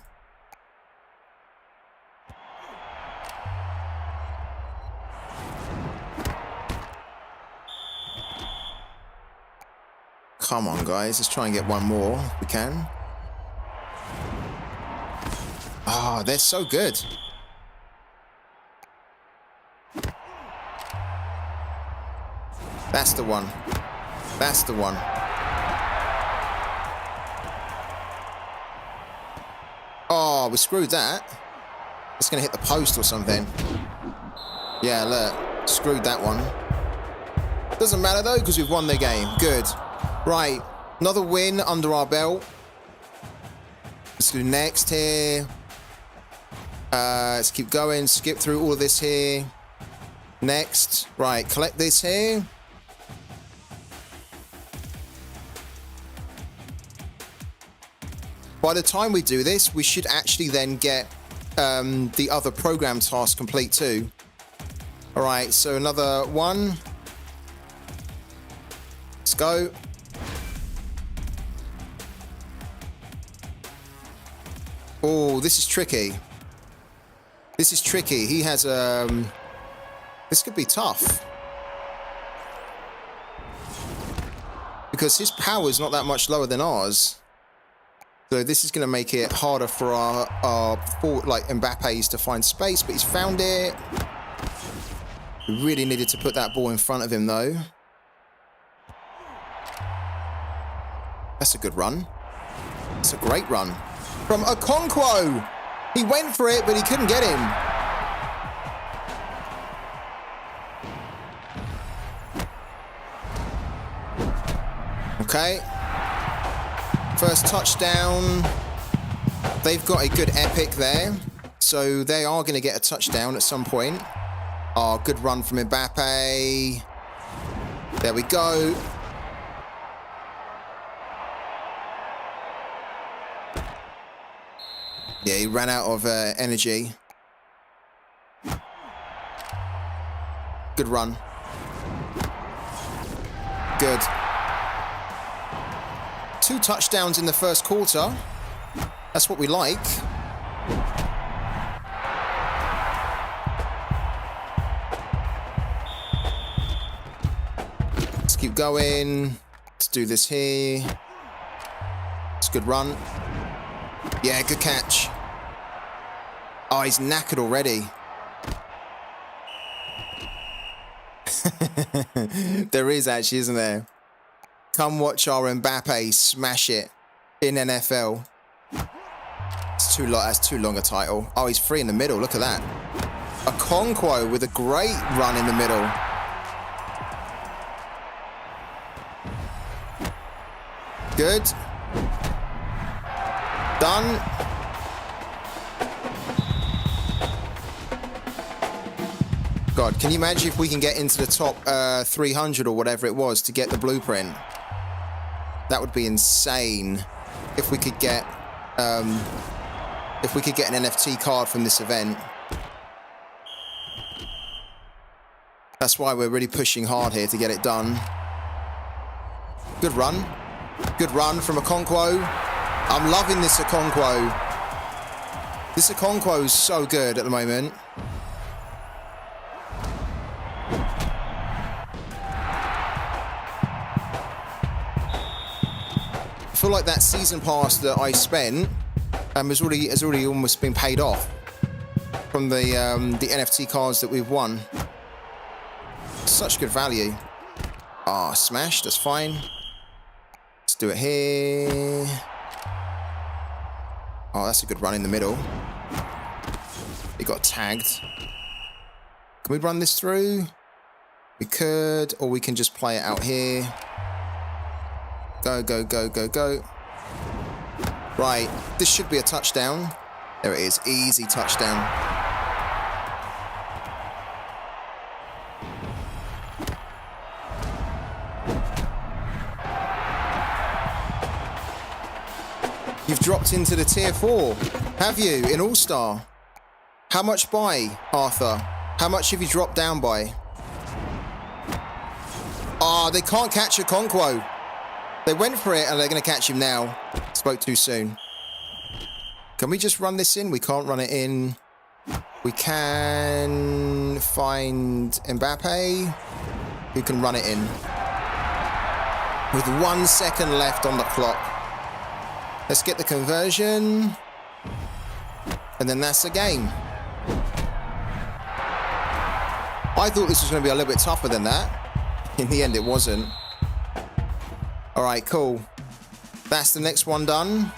Speaker 1: Come on, guys. Let's try and get one more if we can. Ah, they're so good. That's the one. That's the one. Oh, we screwed that. It's going to hit the post or something. Yeah, look. Screwed that one. Doesn't matter, though, because we've won the game. Good. Right. Another win under our belt. Let's do next here. Let's keep going. Skip through all of this here. Next. Right. Collect this here. By the time we do this, we should actually then get the other program task complete too. All right, so another one. Let's go. Oh, this is tricky. This is tricky. He has this could be tough. Because his power is not that much lower than ours. So this is going to make it harder for our like Mbappe's to find space, but he's found it. We really needed to put that ball in front of him, though. That's a good run. It's a great run. From Okonkwo! He went for it, but he couldn't get him. Okay. First touchdown. They've got a good epic there. So they are going to get a touchdown at some point. Oh, good run from Mbappe. There we go. Yeah, he ran out of energy. Good run. Good. 2 touchdowns in the first quarter. That's what we like. Let's keep going. Let's do this here. It's a good run. Yeah, good catch. Oh, he's knackered already. There is actually, isn't there? Come watch our Mbappe smash it in NFL. It's too long. That's too long a title. Oh, he's free in the middle. Look at that. Okonkwo with a great run in the middle. Good. Done. God, can you imagine if we can get into the top 300 or whatever it was to get the blueprint? That would be insane. If we could get an NFT card from this event. That's why we're really pushing hard here to get it done. Good run. Good run from Okonkwo. I'm loving this Okonkwo. This Okonkwo is so good at the moment. I feel like that season pass that I spent has already almost been paid off from the NFT cards that we've won. Such good value. Ah, smash. That's fine. Let's do it here. Oh, that's a good run in the middle. He got tagged. Can we run this through? We could, or we can just play it out here. Go, go, go, go, go. Right, this should be a touchdown. There it is, easy touchdown. You've dropped into the tier 4, have you, in All-Star? How much by, Arthur? How much have you dropped down by? Ah, they can't catch Okonkwo. They went for it and they're going to catch him now. Spoke too soon. Can we just run this in? We can't run it in. We can find Mbappe, who can run it in. With 1 second left on the clock. Let's get the conversion. And then that's the game. I thought this was going to be a little bit tougher than that. In the end, it wasn't. All right, cool. That's the next one done.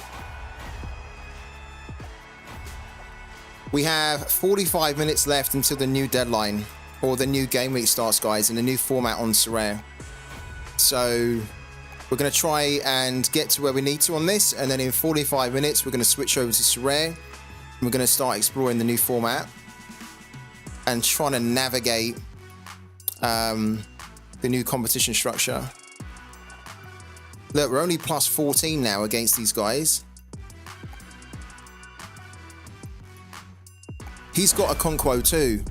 Speaker 1: We have 45 minutes left until the new deadline, or the new game week starts, guys, in the new format on Sorare. So we're going to try and get to where we need to on this, and then in 45 minutes, we're going to switch over to Sorare, and we're going to start exploring the new format and trying to navigate the new competition structure. Look, we're only plus 14 now against these guys. He's got a Conquo too.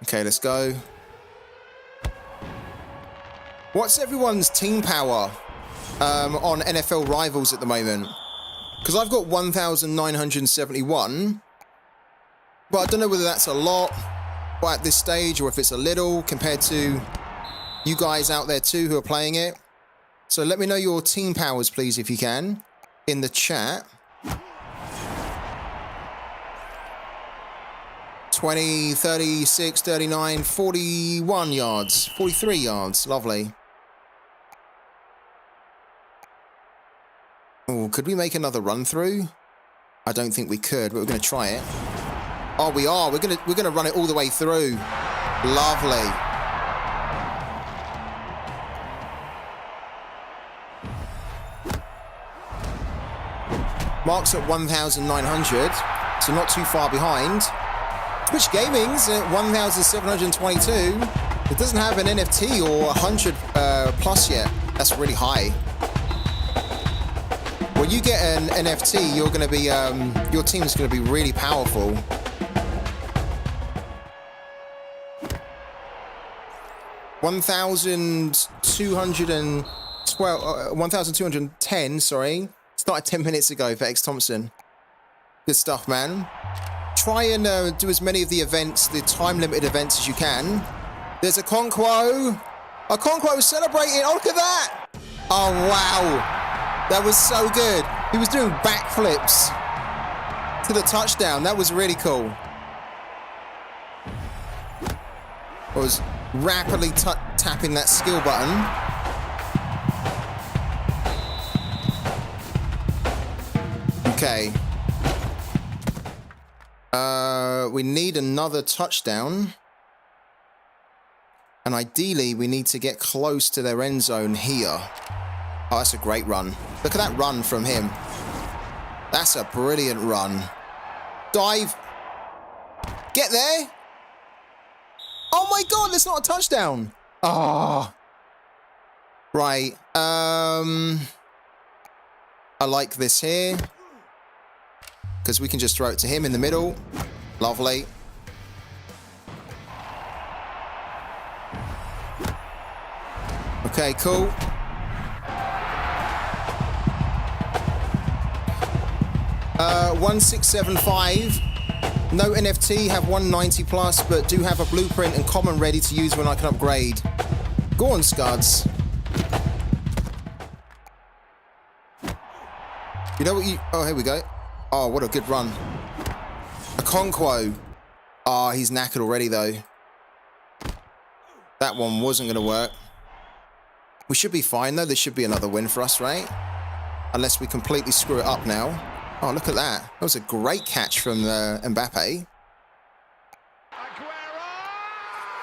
Speaker 1: Okay, let's go. What's everyone's team power on NFL Rivals at the moment? Because I've got 1,971, but I don't know whether that's a lot at this stage or if it's a little compared to you guys out there too who are playing it. So let me know your team powers, please, if you can, in the chat. 20, 36, 39, 41 yards, 43 yards. Lovely. Oh, could we make another run through? I don't think we could, but we're going to try it. Oh, we are. We're gonna run it all the way through. Lovely. Mark's at 1,900, so not too far behind. Twitch Gaming's at 1,722. It doesn't have an NFT or 100 plus yet. That's really high. When you get an NFT, you're going to be your team's going to be really powerful. $1,210, sorry. Started 10 minutes ago for X Thompson. Good stuff, man. Try and do as many of the events, the time-limited events as you can. There's a Conquo. A Conquo celebrating. Oh, look at that. Oh, wow. That was so good. He was doing backflips to the touchdown. That was really cool. I was rapidly tapping that skill button. Okay. We need another touchdown. And ideally, we need to get close to their end zone here. Oh, that's a great run. Look at that run from him. That's a brilliant run. Dive. Get there. Oh my God, that's not a touchdown. Oh. Right. I like this here. Because we can just throw it to him in the middle. Lovely. Okay, cool. 1675. No NFT, have 190 plus, but do have a blueprint and common ready to use when I can upgrade. Go on, Scuds. You know what you... Oh, here we go. Oh, what a good run. A Conquo. Oh, he's knackered already, though. That one wasn't going to work. We should be fine, though. There should be another win for us, right? Unless we completely screw it up now. Oh, look at that. That was a great catch from Mbappe.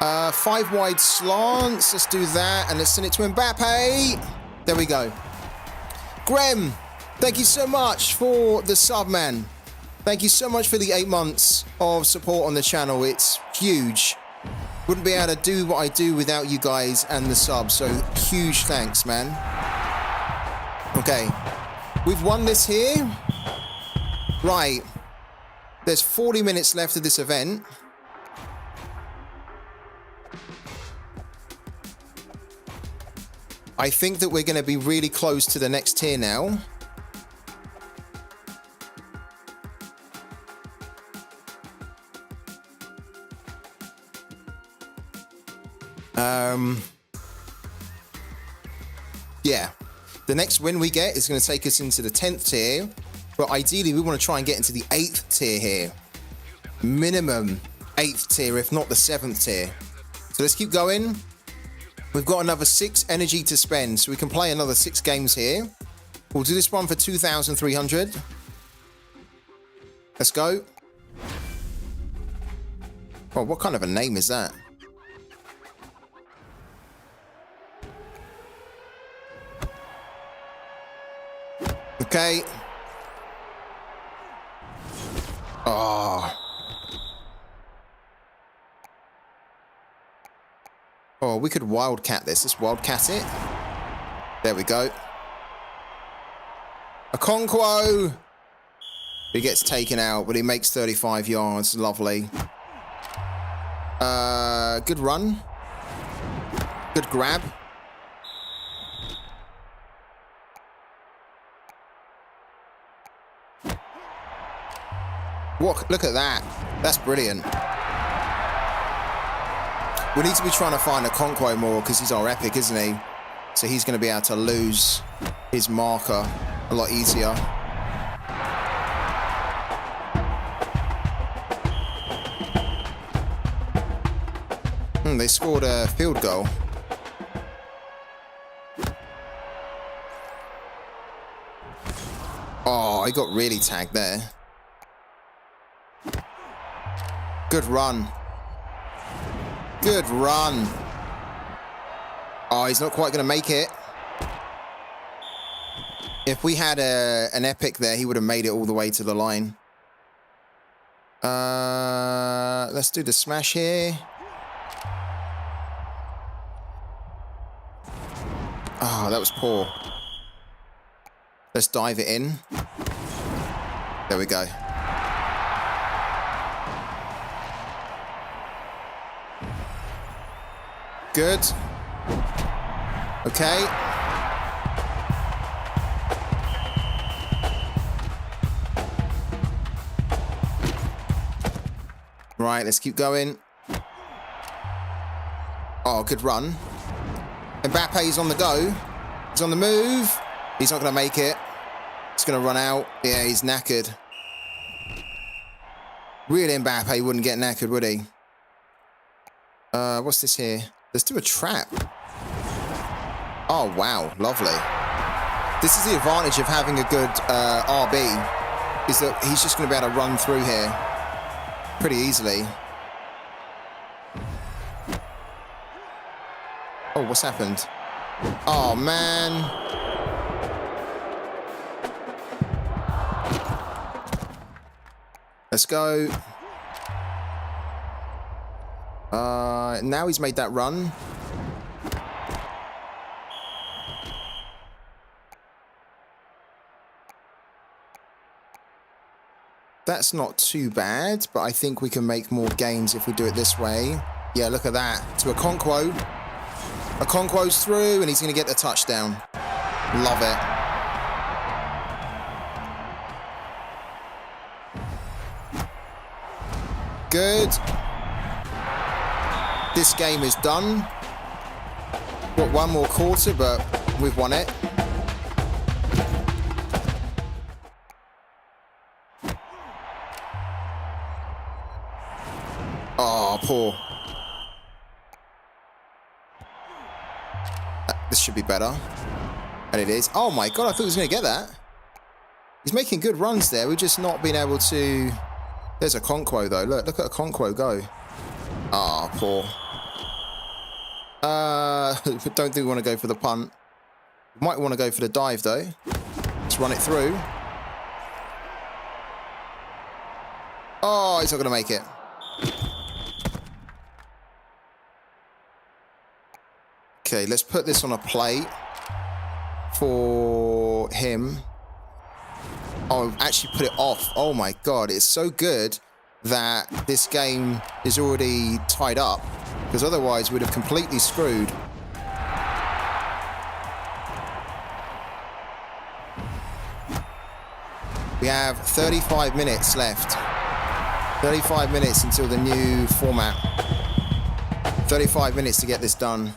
Speaker 1: 5 wide slants. Let's do that. And let's send it to Mbappe. There we go. Graham, thank you so much for the sub, man. Thank you so much for the 8 months of support on the channel. It's huge. Wouldn't be able to do what I do without you guys and the sub. So huge thanks, man. Okay. We've won this here. Right. There's 40 minutes left of this event. I think that we're going to be really close to the next tier now. Yeah. The next win we get is going to take us into the 10th tier. But ideally, we want to try and get into the 8th tier here. Minimum. 8th tier, if not the 7th tier. So let's keep going. We've got another 6 energy to spend, so we can play another 6 games here. We'll do this one for 2,300. Let's go. Oh, what kind of a name is that? Okay. Oh. Oh, we could wildcat this. Let's wildcat it. There we go. A Conquo. He gets taken out, but he makes 35 yards. Lovely. Good run. Good grab. What? Look at that. That's brilliant. We need to be trying to find a Conquo more because he's our epic, isn't he? So he's going to be able to lose his marker a lot easier. They scored a field goal. Oh, I got really tagged there. Good run. Good run. Oh, he's not quite going to make it. If we had an epic there, he would have made it all the way to the line. Let's do the smash here. Oh, that was poor. Let's dive it in. There we go. Good. Okay. Right, let's keep going. Oh, good run. Mbappe's on the go. He's on the move. He's not going to make it. He's going to run out. Yeah, he's knackered. Really, Mbappe wouldn't get knackered, would he? What's this here? Let's do a trap. Oh, wow. Lovely. This is the advantage of having a good RB, is that he's just going to be able to run through here pretty easily. Oh, what's happened? Oh, man. Let's go. Now he's made that run. That's not too bad, but I think we can make more gains if we do it this way. Yeah, look at that. To a Conquo. A Conquo's through, and he's going to get the touchdown. Love it. Good. This game is done. Got one more quarter, but we've won it. Oh, poor. This should be better. And it is. Oh my god, I thought he was going to get that. He's making good runs there. We've just not been able to... There's a Conquo though. Look at a Conquo go. Ah, oh, poor. Don't think we want to go for the punt. Might want to go for the dive though. Let's run it through. Oh, he's not going to make it. Okay, let's put this on a plate for him. Oh, I've actually put it off. Oh my god, it's so good that this game is already tied up, because otherwise we'd have completely screwed. We have 35 minutes left. 35 minutes until the new format. 35 minutes to get this done.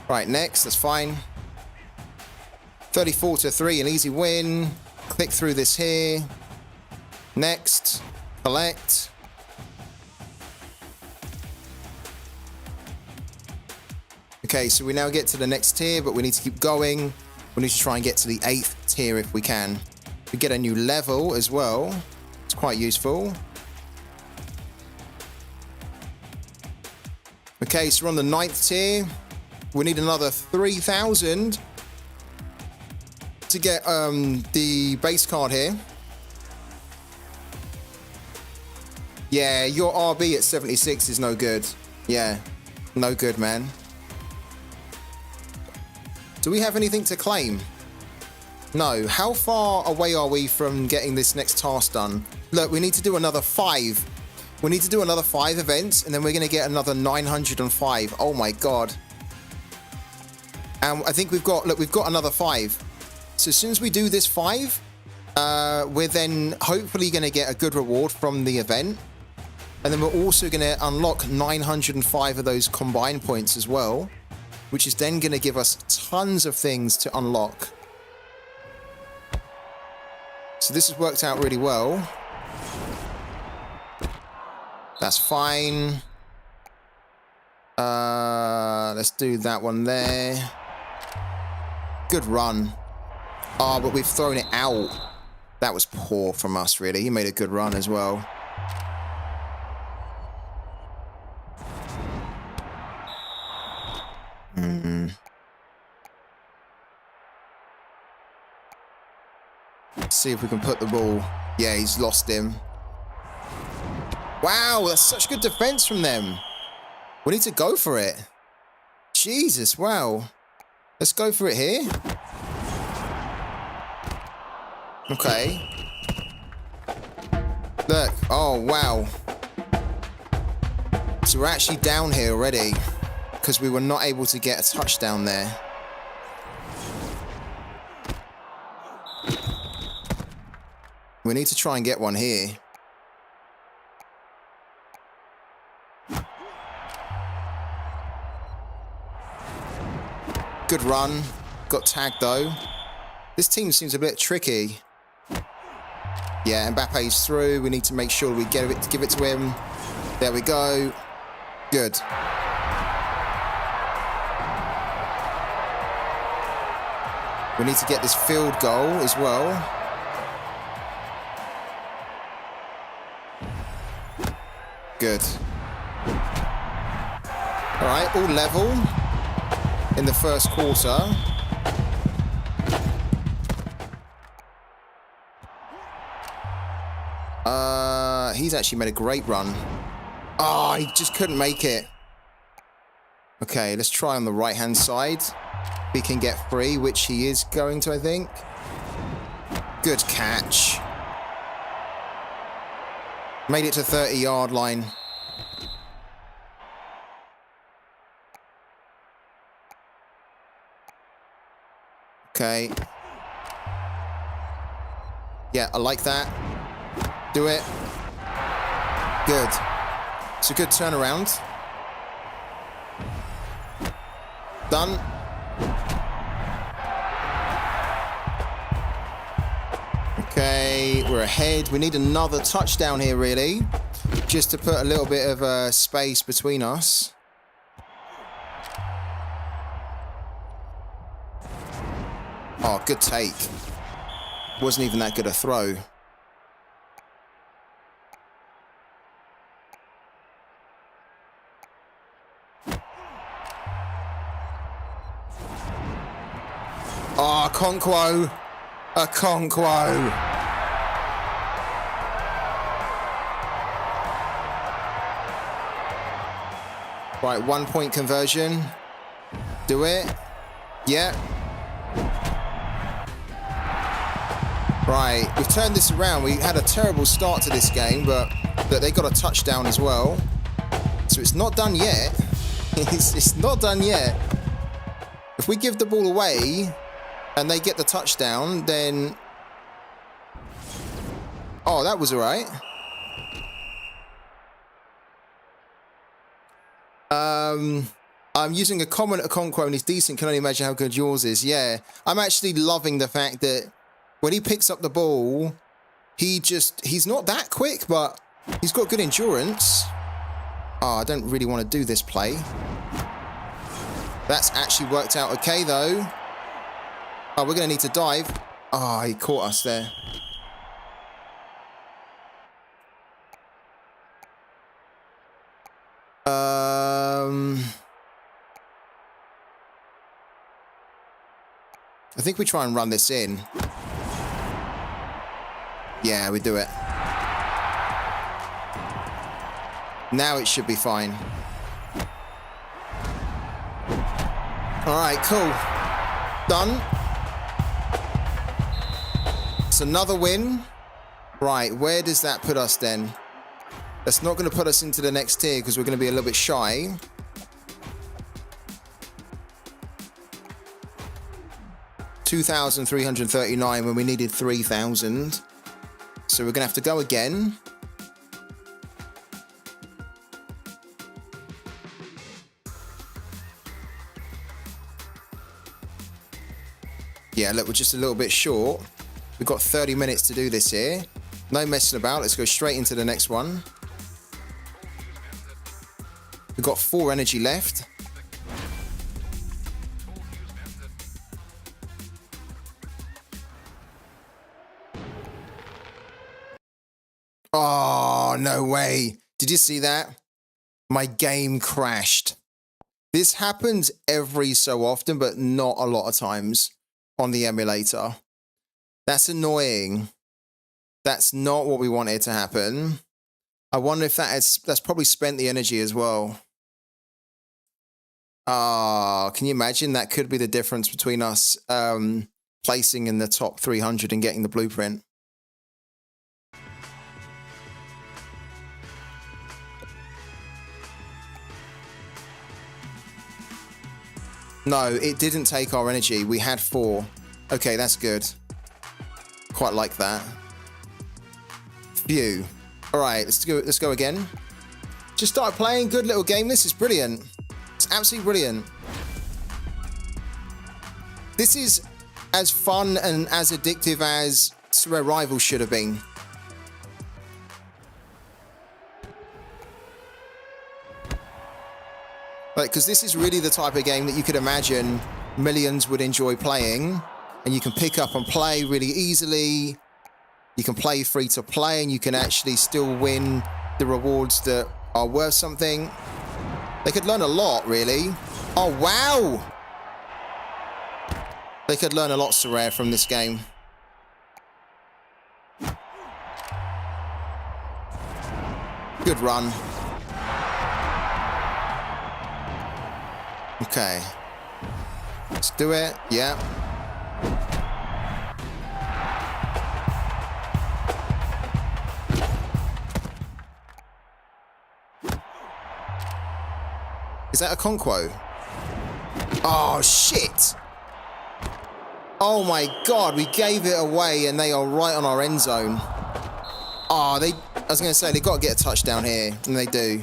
Speaker 1: Right, next, that's fine. 34-3, an easy win. Click through this here. Next. Collect. Okay, so we now get to the next tier, but we need to keep going. We need to try and get to the 8th tier if we can. We get a new level as well. It's quite useful. Okay, so we're on the 9th tier. We need another 3,000 to get the base card here. Yeah, your RB at 76 is no good. Yeah, no good, man. Do we have anything to claim? No. How far away are we from getting this next task done? Look, we need to do another 5. We need to do another 5 events, and then we're going to get another 905. Oh my god. And I think we've got another 5. So as soon as we do this 5, we're then hopefully going to get a good reward from the event. And then we're also going to unlock 905 of those combined points as well, which is then going to give us tons of things to unlock. So this has worked out really well. That's fine. Let's do that one there. Good run. Oh, but we've thrown it out. That was poor from us, really. He made a good run as well. Let's see if we can put the ball. Yeah, he's lost him. Wow, that's such good defense from them. We need to go for it. Jesus, wow. Let's go for it here. Okay. Look. Oh, wow. So we're actually down here already because we were not able to get a touchdown there. We need to try and get one here. Good run. Got tagged though. This team seems a bit tricky. Yeah, Mbappe's through. We need to make sure we give it to him. There we go. Good. We need to get this field goal as well. Good. All right, all level in the first quarter. He's actually made a great run. Oh, he just couldn't make it. Okay, let's try on the right-hand side. He can get free, which he is going to, I think. Good catch. Made it to 30-yard line. Okay. Yeah, I like that. Do it. Good. It's a good turnaround. Done. Okay, we're ahead. We need another touchdown here, really, just to put a little bit of space between us. Oh, good take. Wasn't even that good a throw. Oh, Okonkwo. Okonkwo. Right, 1-point conversion. Do it. Yeah. Right, we've turned this around. We had a terrible start to this game, but they got a touchdown as well. So it's not done yet. It's not done yet. If we give the ball away and they get the touchdown, then... Oh, that was all right. I'm using a common Okonkwo and he's decent. Can only imagine how good yours is. Yeah, I'm actually loving the fact that when he picks up the ball, he's not that quick, but He's got good endurance. Oh, I don't really want to do this play. That's actually worked out okay, though. Oh, we're going to need to dive. Oh, he caught us there. I think we try and run this in. Yeah, we do it. Now it should be fine. All right, cool. Done. It's another win. Right, where does that put us then? That's not going to put us into the next tier because we're going to be a little bit shy. $2,339 when we needed 3,000. So we're going to have to go again. Yeah, look, we're just a little bit short. We've got 30 minutes to do this here. No messing about. Let's go straight into the next one. We've got 4 energy left. Oh, no way. Did you see that? My game crashed. This happens every so often, but not a lot of times on the emulator. That's annoying. That's not what we wanted to happen. I wonder if that's probably spent the energy as well. Can you imagine? That could be the difference between us placing in the top 300 and getting the blueprint. No, it didn't take our energy. We had 4. Okay, that's good. Quite like that. Phew. All right, let's go again. Just started playing. Good little game. This is brilliant. It's absolutely brilliant. This is as fun and as addictive as Sorare Rivals should have been. Because this is really the type of game that you could imagine millions would enjoy playing, and you can pick up and play really easily. You can play free to play, and you can actually still win the rewards that are worth something. They could learn a lot, really. Oh, wow! They could learn a lot, Sorare, from this game. Good run. Okay. Let's do it. Yeah. Is that a Conquo? Oh, shit. Oh, my God. We gave it away, and they are right on our end zone. Oh, I was going to say, they got to get a touchdown here, and they do.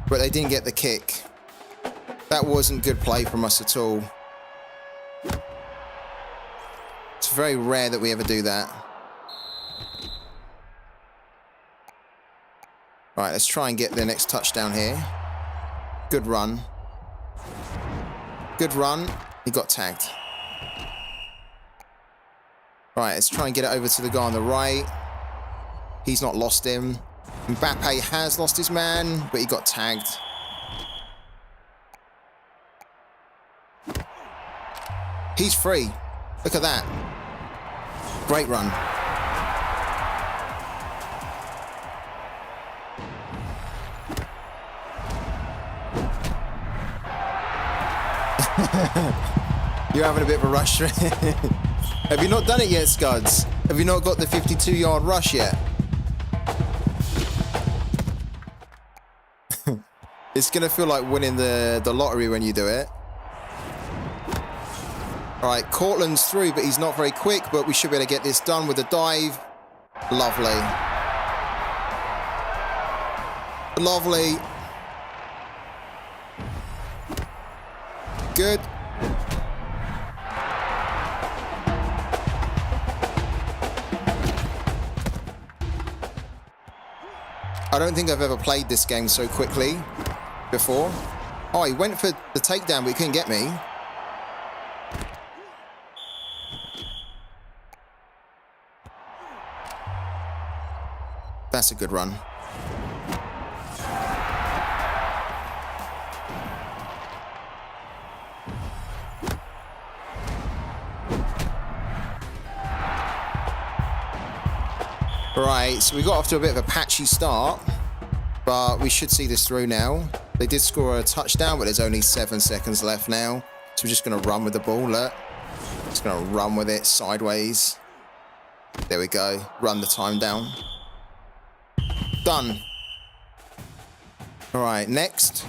Speaker 1: But they didn't get the kick. That wasn't good play from us at all. It's very rare that we ever do that. Right, let's try and get the next touchdown here. Good run. Good run. He got tagged. Right, let's try and get it over to the guy on the right. He's not lost him. Mbappe has lost his man, but he got tagged. He's free. Look at that. Great run. You're having a bit of a rush. Have you not done it yet, Scuds? Have you not got the 52-yard rush yet? It's going to feel like winning the lottery when you do it. All right, Cortland's through, but he's not very quick, but we should be able to get this done with a dive. Lovely. Lovely. Good. I don't think I've ever played this game so quickly before. Oh, he went for the takedown, but he couldn't get me. That's a good run. Right, so we got off to a bit of a patchy start, but we should see this through now. They did score a touchdown, but there's only 7 seconds left now. So we're just going to run with the ball, look. Just going to run with it sideways. There we go. Run the time down. Done. All right, next.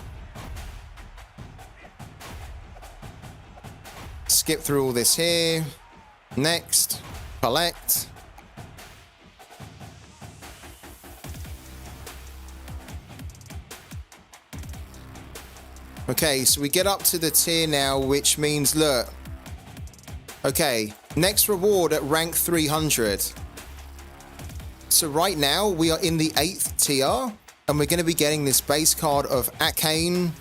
Speaker 1: Skip through all this here. Next. Collect. Okay, so we get up to the tier now, which means, look. Okay, next reward at rank 300. So right now, we are in the 8th tier, and we're going to be getting this base card of Arcane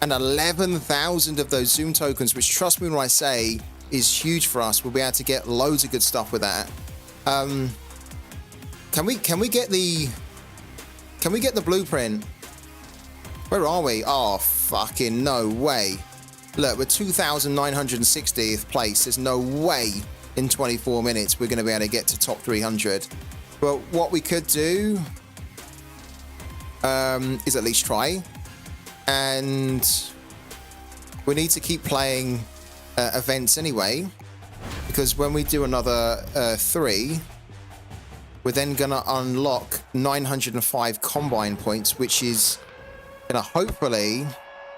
Speaker 1: and 11,000 of those Zoom tokens, which, trust me when I say, is huge for us. We'll be able to get loads of good stuff with that. Can we get the blueprint? Where are we? Oh, fucking no way. Look, we're 2,960th place. There's no way in 24 minutes we're going to be able to get to top 300. But what we could do is at least try. And we need to keep playing events anyway. Because when we do another 3, we're then going to unlock 905 Combine points, which is going to hopefully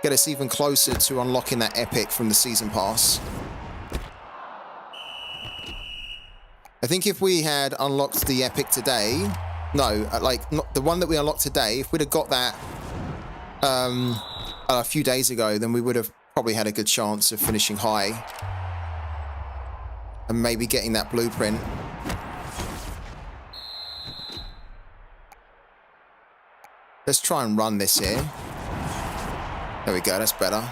Speaker 1: get us even closer to unlocking that epic from the season pass. I think if we had unlocked the epic today, no, like not the one that we unlocked today, if we'd have got that a few days ago, then we would have probably had a good chance of finishing high and maybe getting that blueprint. Let's try and run this here. There we go, that's better.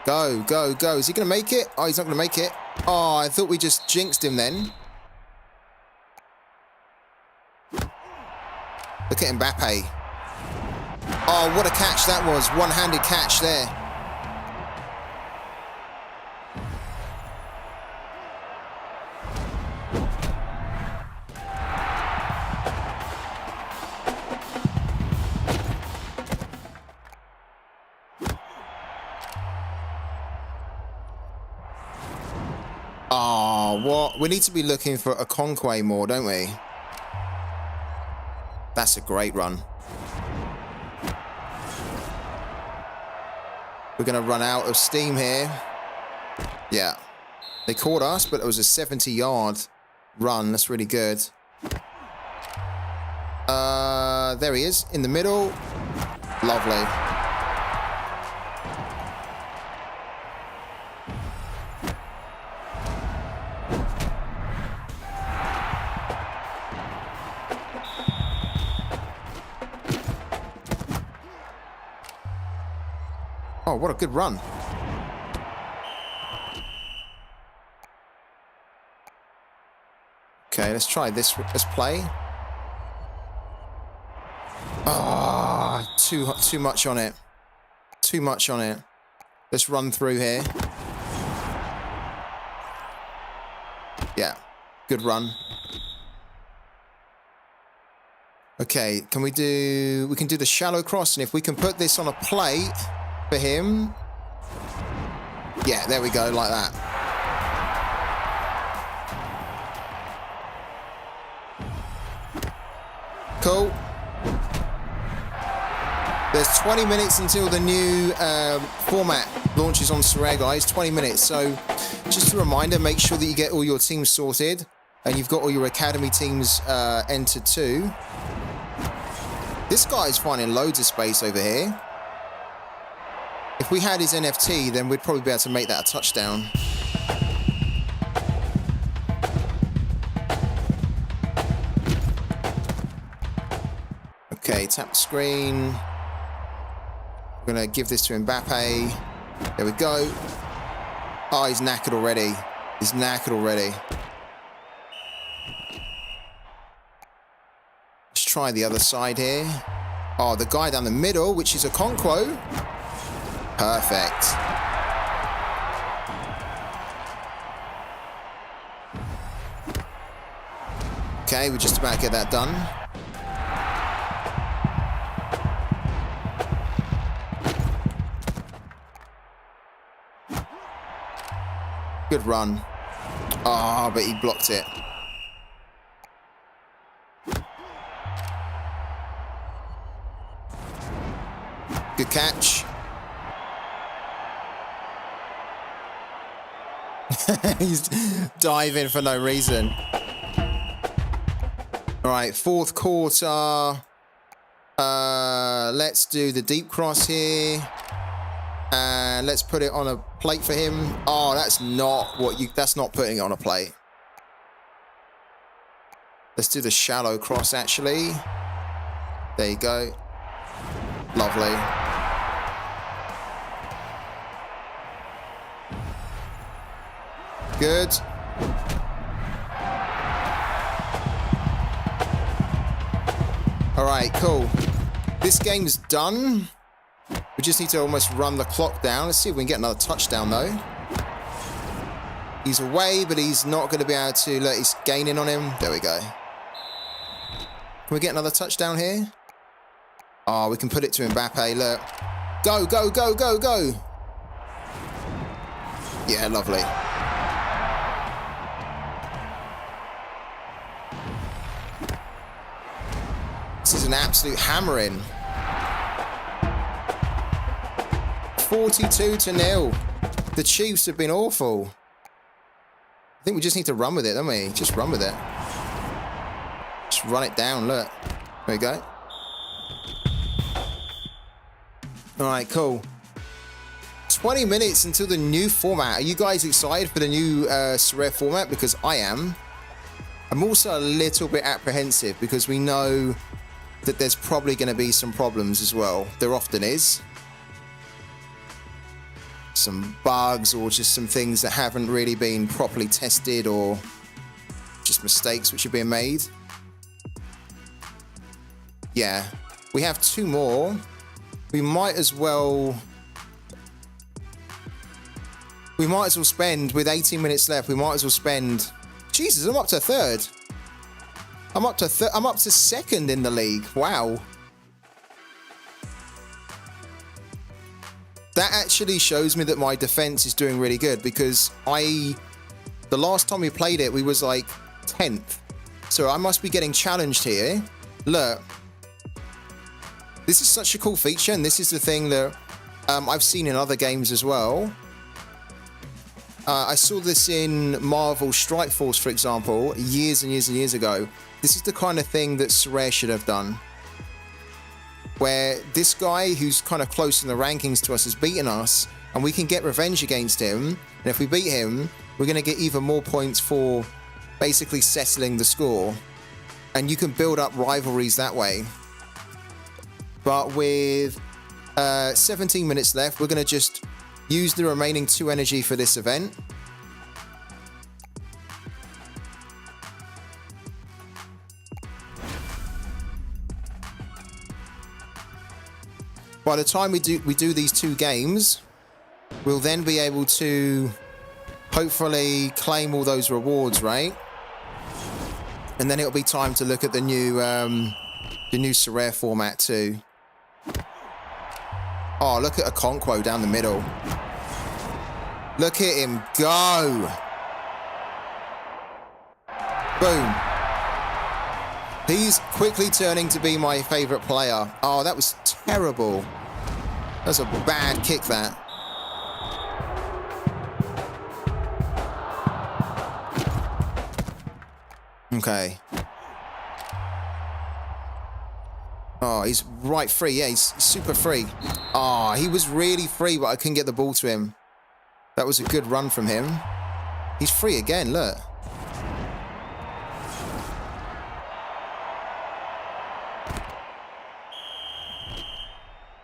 Speaker 1: Go, go, go. Is he going to make it? Oh, he's not going to make it. Oh, I thought we just jinxed him then. Look at Mbappe. Oh, what a catch that was. One-handed catch there. Oh, what? We need to be looking for a Conquest more, don't we? That's a great run. We're going to run out of steam here. Yeah. They caught us, but it was a 70-yard run. That's really good. There he is, in the middle. Lovely. Oh, what a good run. Okay, let's try this. Let's play. Ah, too much on it. Too much on it. Let's run through here. Yeah, good run. Okay, can we do... We can do the shallow cross, and if we can put this on a plate for him... Yeah, there we go, like that. Cool. There's 20 minutes until the new format launches on Sorare, guys. 20 minutes. So just a reminder, make sure that you get all your teams sorted and you've got all your academy teams entered too. This guy's finding loads of space over here. If we had his NFT, then we'd probably be able to make that a touchdown. Okay, tap the screen. We're going to give this to Mbappe. There we go. Oh, he's knackered already. He's knackered already. Let's try the other side here. Oh, the guy down the middle, which is a Conquo. Perfect. Okay, we're just about to get that done. Good run. Ah, but he blocked it. Good catch. He's diving for no reason. All right, fourth quarter. Let's do the deep cross here. And let's put it on a plate for him. Oh, that's not what you... That's not putting it on a plate. Let's do the shallow cross, actually. There you go. Lovely. Good. All right, cool. This game's done. We just need to almost run the clock down. Let's see if we can get another touchdown, though. He's away, but he's not going to be able to... Look, he's gaining on him. There we go. Can we get another touchdown here? Oh, we can put it to Mbappe. Look. Go, go, go, go, go. Yeah, lovely. This is an absolute hammering. 42-0. The Chiefs have been awful. I think we just need to run with it, don't we? Just run with it. Just run it down, look. There we go. Alright, cool. 20 minutes until the new format. Are you guys excited for the new Sorare format? Because I am. I'm also a little bit apprehensive because we know that there's probably going to be some problems as well. There often is. Some bugs or just some things that haven't really been properly tested or just mistakes which are being made. Yeah, we have 2 more. We might as well spend, with 18 minutes left, we might as well spend... Jesus, I'm up to 3rd. I'm up to 2nd in the league. Wow. That actually shows me that my defense is doing really good because the last time we played it, we was like 10th. So I must be getting challenged here. Look. This is such a cool feature, and this is the thing that I've seen in other games as well. I saw this in Marvel Strike Force, for example, years and years and years ago. This is the kind of thing that Sorare should have done. Where this guy who's kind of close in the rankings to us has beaten us, and we can get revenge against him. And if we beat him, we're going to get even more points for basically settling the score. And you can build up rivalries that way. But with 17 minutes left, we're going to just use the remaining 2 energy for this event. By the time we do these 2 games, we'll then be able to hopefully claim all those rewards, right? And then it'll be time to look at the new Sorare format too. Oh, look at a Conquo down the middle. Look at him go. Boom. He's quickly turning to be my favorite player. Oh, that was terrible. That's a bad kick, that. Okay. Oh, he's right free. Yeah, he's super free. Oh, he was really free, but I couldn't get the ball to him. That was a good run from him. He's free again, look.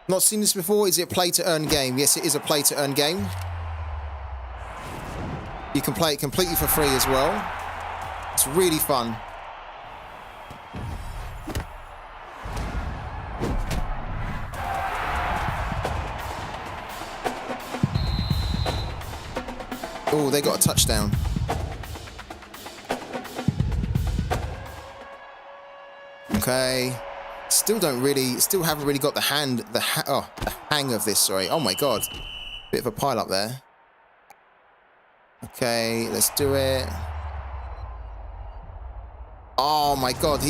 Speaker 1: Not seen this before. Is it play to earn game? Yes, it is a play to earn game. You can play it completely for free as well. It's really fun. Oh, they got a touchdown. Okay. Still haven't really got the hang of this, sorry. Oh my God. Bit of a pile up there. Okay, let's do it. Oh my God,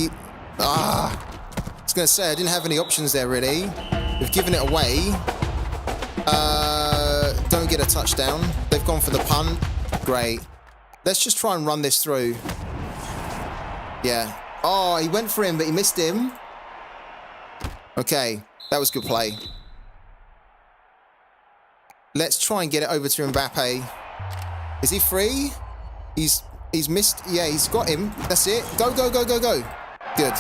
Speaker 1: I was going to say, I didn't have any options there, really. We've given it away. Don't get a touchdown. They've gone for the punt. Great. Let's just try and run this through. Yeah. Oh, he went for him, but he missed him. Okay, that was good play. Let's try and get it over to Mbappe. Is he free? He's missed. Yeah, he's got him. That's it. Go, go, go, go, go. Good.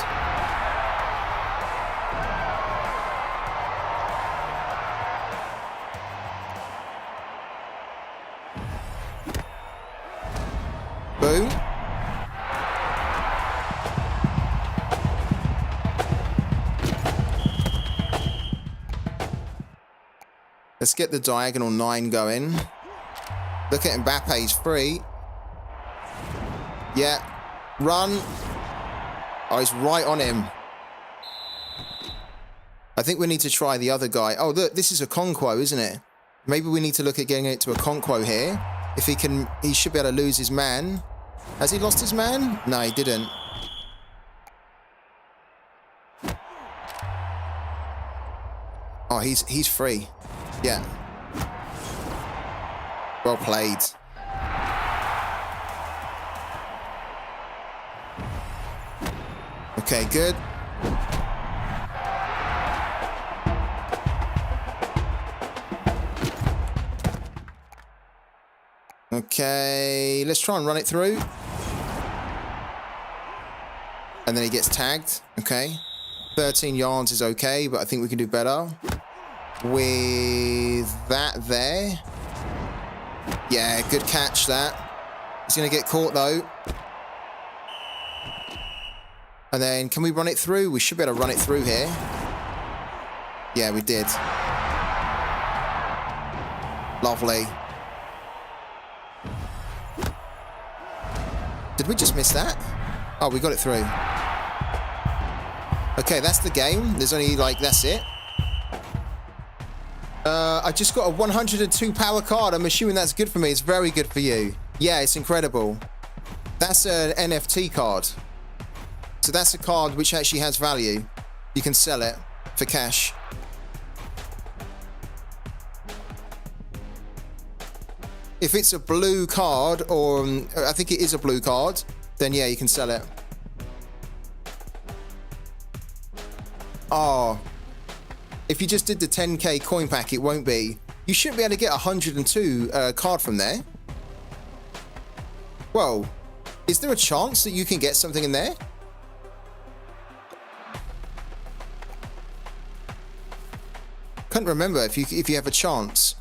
Speaker 1: Boom. Let's get the diagonal 9 going. Look at Mbappe, he's free. Yeah. Run. Oh, he's right on him. I think we need to try the other guy. Oh, look, this is a Conquo, isn't it? Maybe we need to look at getting it to a Conquo here. If he can, he should be able to lose his man. Has he lost his man? No, he didn't. Oh, he's free. Yeah. Well played. Okay, good. Okay, let's try and run it through. And then he gets tagged. Okay. 13 yards is okay, but I think we can do better. With that there. Yeah, good catch that. He's going to get caught though. And then can we run it through? We should be able to run it through here. Yeah, we did. Lovely. Did we just miss that? Oh, we got it through. Okay, that's the game. There's only like, that's it. I just got a 102 power card. I'm assuming that's good for me. It's very good for you. Yeah, it's incredible. That's an NFT card. So that's a card which actually has value. You can sell it for cash. If it's a blue card, or I think it is a blue card, then yeah, you can sell it. Oh. If you just did the 10k coin pack, it won't be. You shouldn't be able to get a 102 card from there. Well, is there a chance that you can get something in there? Couldn't remember if you have a chance.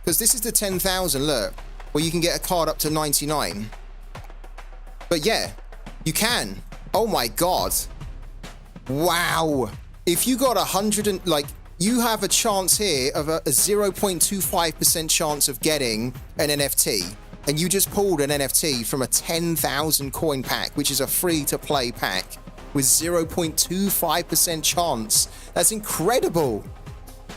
Speaker 1: Because this is the 10,000, look, where you can get a card up to 99. But yeah, you can. Oh my God. Wow. If you got 100 and like, you have a chance here of a 0.25% chance of getting an NFT, and you just pulled an NFT from a 10,000 coin pack, which is a free to play pack with 0.25% chance. That's incredible.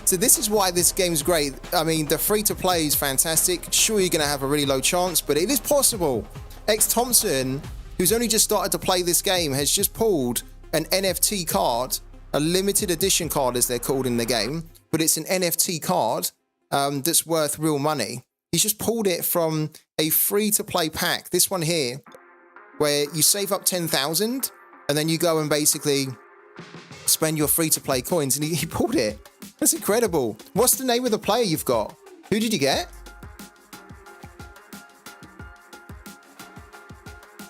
Speaker 1: So this is why this game's great. I mean, the free to play is fantastic. Sure, you're going to have a really low chance, but it is possible. X Thompson, who's only just started to play this game, has just pulled an NFT card. A limited edition card, as they're called in the game, but it's an NFT card that's worth real money. He's just pulled it from a free-to-play pack, this one here, where you save up 10,000, and then you go and basically spend your free-to-play coins, and he pulled it. That's incredible. What's the name of the player you've got? Who did you get?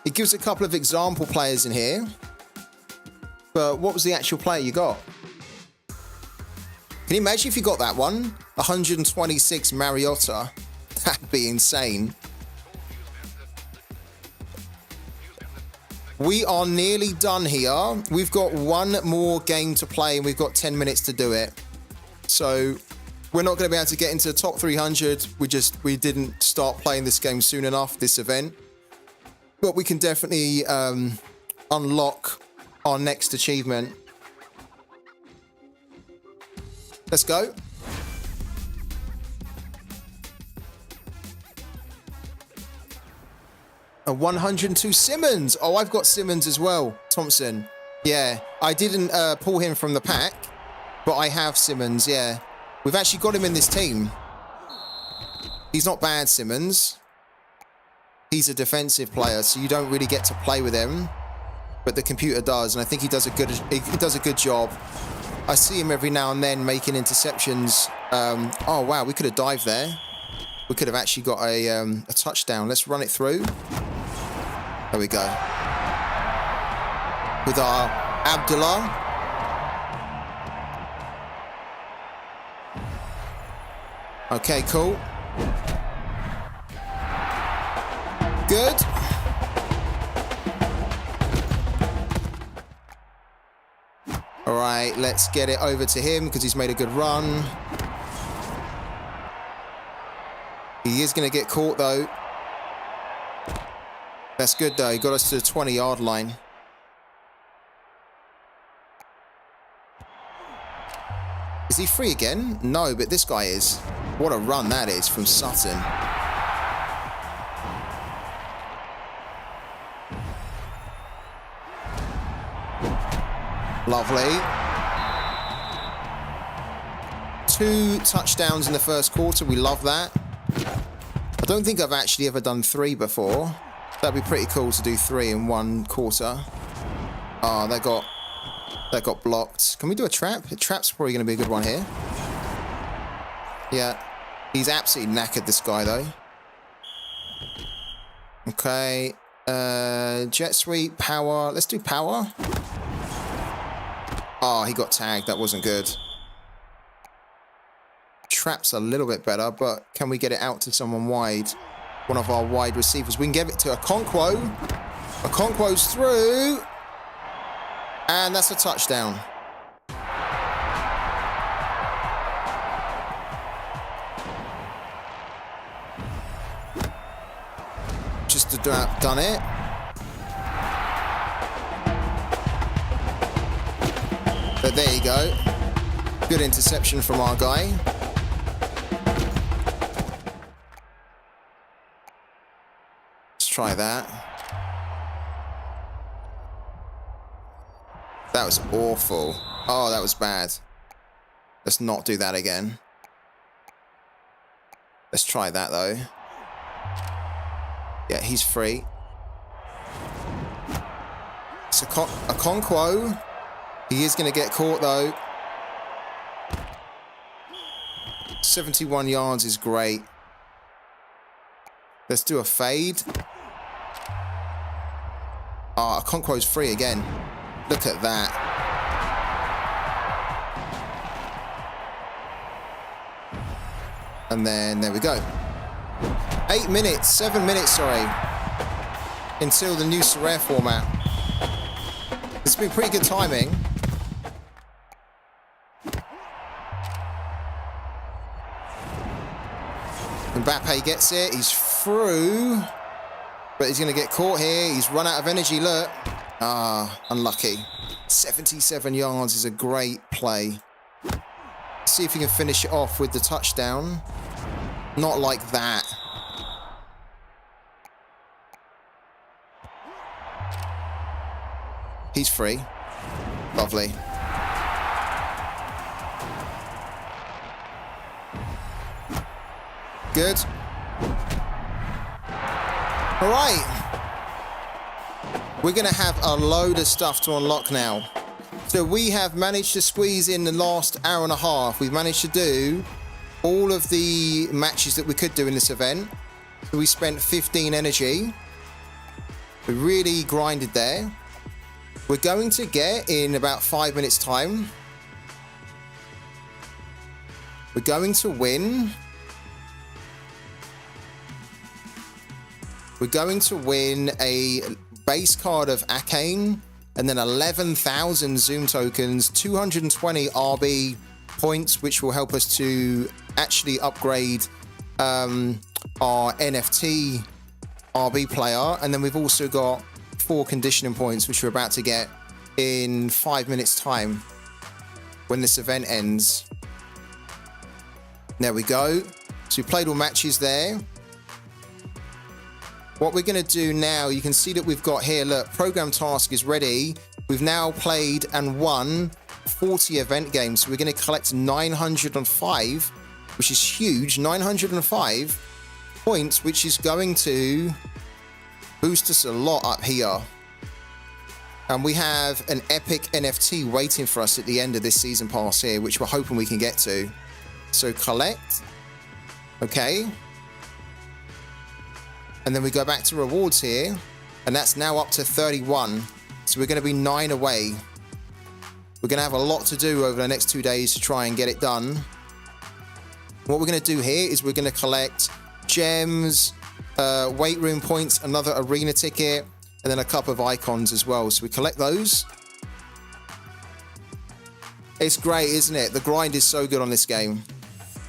Speaker 1: It gives a couple of example players in here. But what was the actual player you got? Can you imagine if you got that one? 126 Mariota. That'd be insane. We are nearly done here. We've got one more game to play and we've got 10 minutes to do it. So we're not going to be able to get into the top 300. We didn't start playing this game soon enough, this event. But we can definitely unlock our next achievement. Let's go. A 102 Simmons. Oh, I've got Simmons as well. Thompson. Yeah, I didn't pull him from the pack, but I have Simmons, yeah. We've actually got him in this team. He's not bad, Simmons. He's a defensive player, so you don't really get to play with him, but the computer does, and I think he does a good job. I see him every now and then making interceptions. Oh, wow, we could have dived there. We could have actually got a touchdown. Let's run it through. There we go. With our Abdullah. Okay, cool. Good. All right, let's get it over to him because he's made a good run. He is going to get caught, though. That's good, though. He got us to the 20-yard line. Is he free again? No, but this guy is. What a run that is from Sutton. Lovely. 2 touchdowns in the first quarter. We love that. I don't think I've actually ever done 3 before. That'd be pretty cool to do 3 in 1 quarter. Oh, that got blocked. Can we do a trap? A trap's probably going to be a good one here. Yeah. He's absolutely knackered, this guy, though. Okay. Jet sweep, power. Let's do power. Oh, he got tagged. That wasn't good. Trap's a little bit better, but can we get it out to someone wide? One of our wide receivers. We can give it to Okonkwo. Okonkwo's through. And that's a touchdown. Just done it. But there you go. Good interception from our guy. Let's try that. That was awful. Oh, that was bad. Let's not do that again. Let's try that, though. Yeah, he's free. It's Okonkwo. He is going to get caught, though. 71 yards is great. Let's do a fade. Ah, Okonkwo's free again. Look at that. And then there we go. 8 minutes, 7 minutes, sorry, until the new Sorare format. It's been pretty good timing. Mbappe gets it. He's through. But he's going to get caught here. He's run out of energy. Look. Ah, unlucky. 77 yards is a great play. See if he can finish it off with the touchdown. Not like that. He's free. Lovely. Good. All right. We're going to have a load of stuff to unlock now. So we have managed to squeeze in the last hour and a half. We've managed to do all of the matches that we could do in this event. So we spent 15 energy. We really grinded there. We're going to get, in about 5 minutes time, We're going to win. We're going to win a base card of Arcane, and then 11,000 Zoom tokens, 220 RB points, which will help us to actually upgrade our NFT RB player. And then we've also got 4 conditioning points, which we're about to get in 5 minutes time when this event ends. There we go. So we played all matches there. What we're going to do now, you can see that we've got here, look, program task is ready. We've now played and won 40 event games. So we're going to collect 905, which is huge, 905 points, which is going to boost us a lot up here. And we have an epic NFT waiting for us at the end of this season pass here, which we're hoping we can get to. So collect. Okay. And then we go back to rewards here, and that's now up to 31. So we're going to be 9 away. We're going to have a lot to do over the next 2 days to try and get it done. What we're going to do here is we're going to collect gems, weight room points, another arena ticket, and then a couple of icons as well. So we collect those. It's great, isn't it? The grind is so good on this game.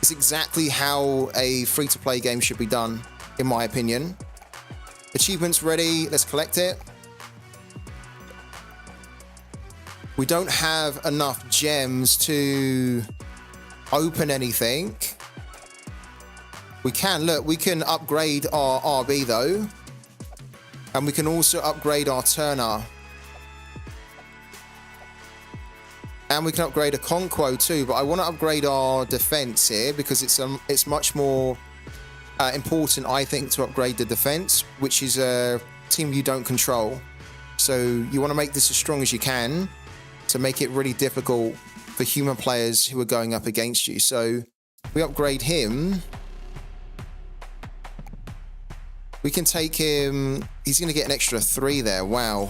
Speaker 1: It's exactly how a free-to-play game should be done, in my opinion. Achievements ready. Let's collect it. We don't have enough gems to open anything. We can, look, we can upgrade our RB though. And we can also upgrade our Turner. And we can upgrade a Conquo too, but I want to upgrade our defense here because it's much more important, I think, to upgrade the defense, which is a team you don't control. So you want to make this as strong as you can to make it really difficult for human players who are going up against you. So we upgrade him. We can take him. He's going to get an extra 3 there. Wow.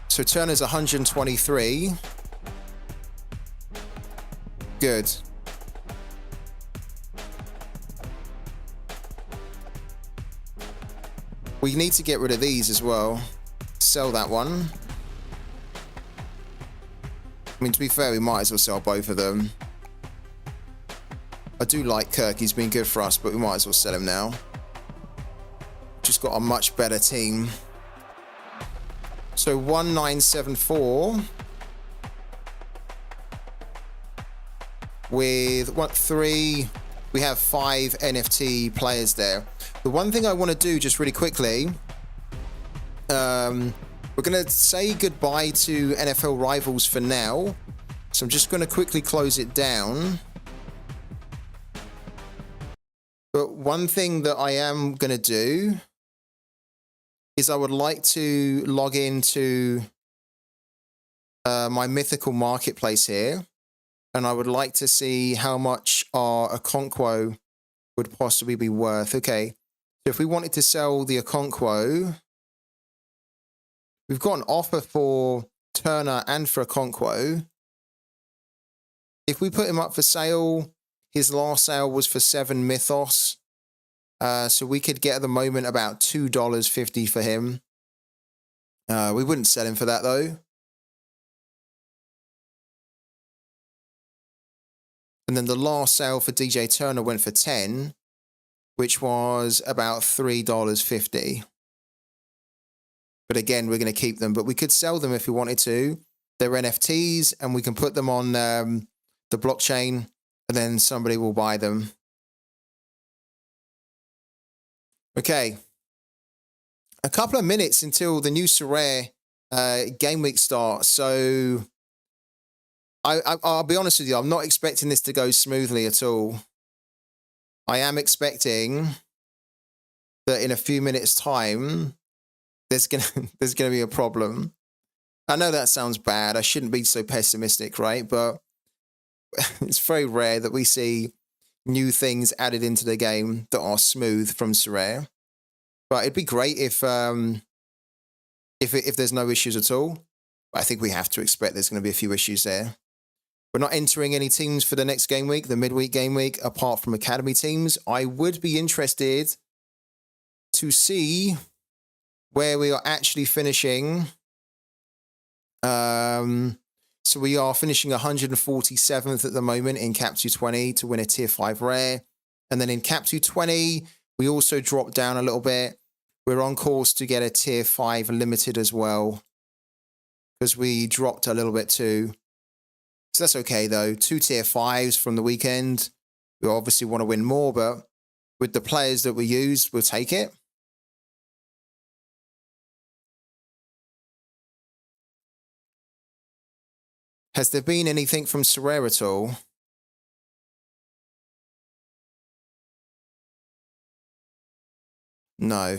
Speaker 1: So Turner's 123. Good. We need to get rid of these as well. Sell that one. I mean, to be fair, we might as well sell both of them. I do like Kirk. He's been good for us, but we might as well sell him now. Just got a much better team. So 1974 with what 3, we have 5 NFT players there. The one thing I want to do just really quickly, we're going to say goodbye to NFL Rivals for now. So I'm just going to quickly close it down. But one thing that I am going to do is I would like to log into my mythical marketplace here. And I would like to see how much our Okonkwo would possibly be worth. Okay, so if we wanted to sell the Okonkwo, we've got an offer for Turner and for Okonkwo. If we put him up for sale, his last sale was for 7 Mythos. So we could get at the moment about $2.50 for him. We wouldn't sell him for that though. And then the last sale for DJ Turner went for 10, which was about $3.50. But again, we're going to keep them. But we could sell them if we wanted to. They're NFTs, and we can put them on the blockchain, and then somebody will buy them. Okay. A couple of minutes until the new Sorare game week starts. So I'll be honest with you, I'm not expecting this to go smoothly at all. I am expecting that in a few minutes' time, there's gonna be a problem. I know that sounds bad. I shouldn't be so pessimistic, right? But it's very rare that we see new things added into the game that are smooth from Sorare. But it'd be great if there's no issues at all. I think we have to expect there's going to be a few issues there. We're not entering any teams for the next game week, the midweek game week, apart from academy teams. I would be interested to see where we are actually finishing. So we are finishing 147th at the moment in Cap 220 to win a tier 5 rare. And then in Cap 220, we also dropped down a little bit. We're on course to get a tier 5 limited as well, because we dropped a little bit too. So that's okay though. 2 tier 5s from the weekend. We obviously want to win more, but with the players that we used, we'll take it. Has there been anything from Sorare at all? No.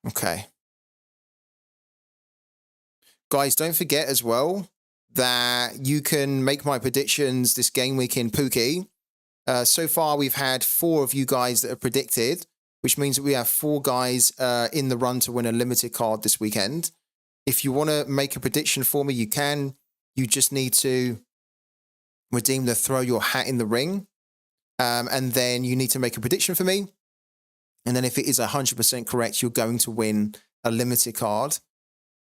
Speaker 1: Okay. Guys, don't forget as well that you can make my predictions this game week in Pooky. So far, we've had 4 of you guys that have predicted, which means that we have 4 guys in the run to win a limited card this weekend. If you want to make a prediction for me, you can. You just need to redeem the throw your hat in the ring. And then you need to make a prediction for me. And then if it is 100% correct, you're going to win a limited card.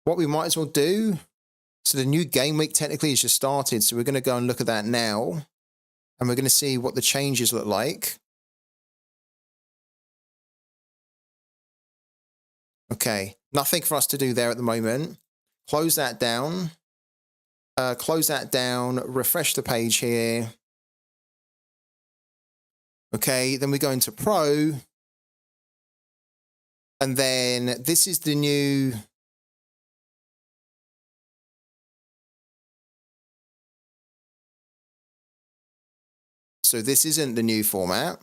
Speaker 1: What we might as well do, so the new game week technically has just started, so we're going to go and look at that now. And we're going to see what the changes look like. Okay, nothing for us to do there at the moment. Close that down. Refresh the page here. Okay, then we go into Pro. And then this is the new... So this isn't the new format.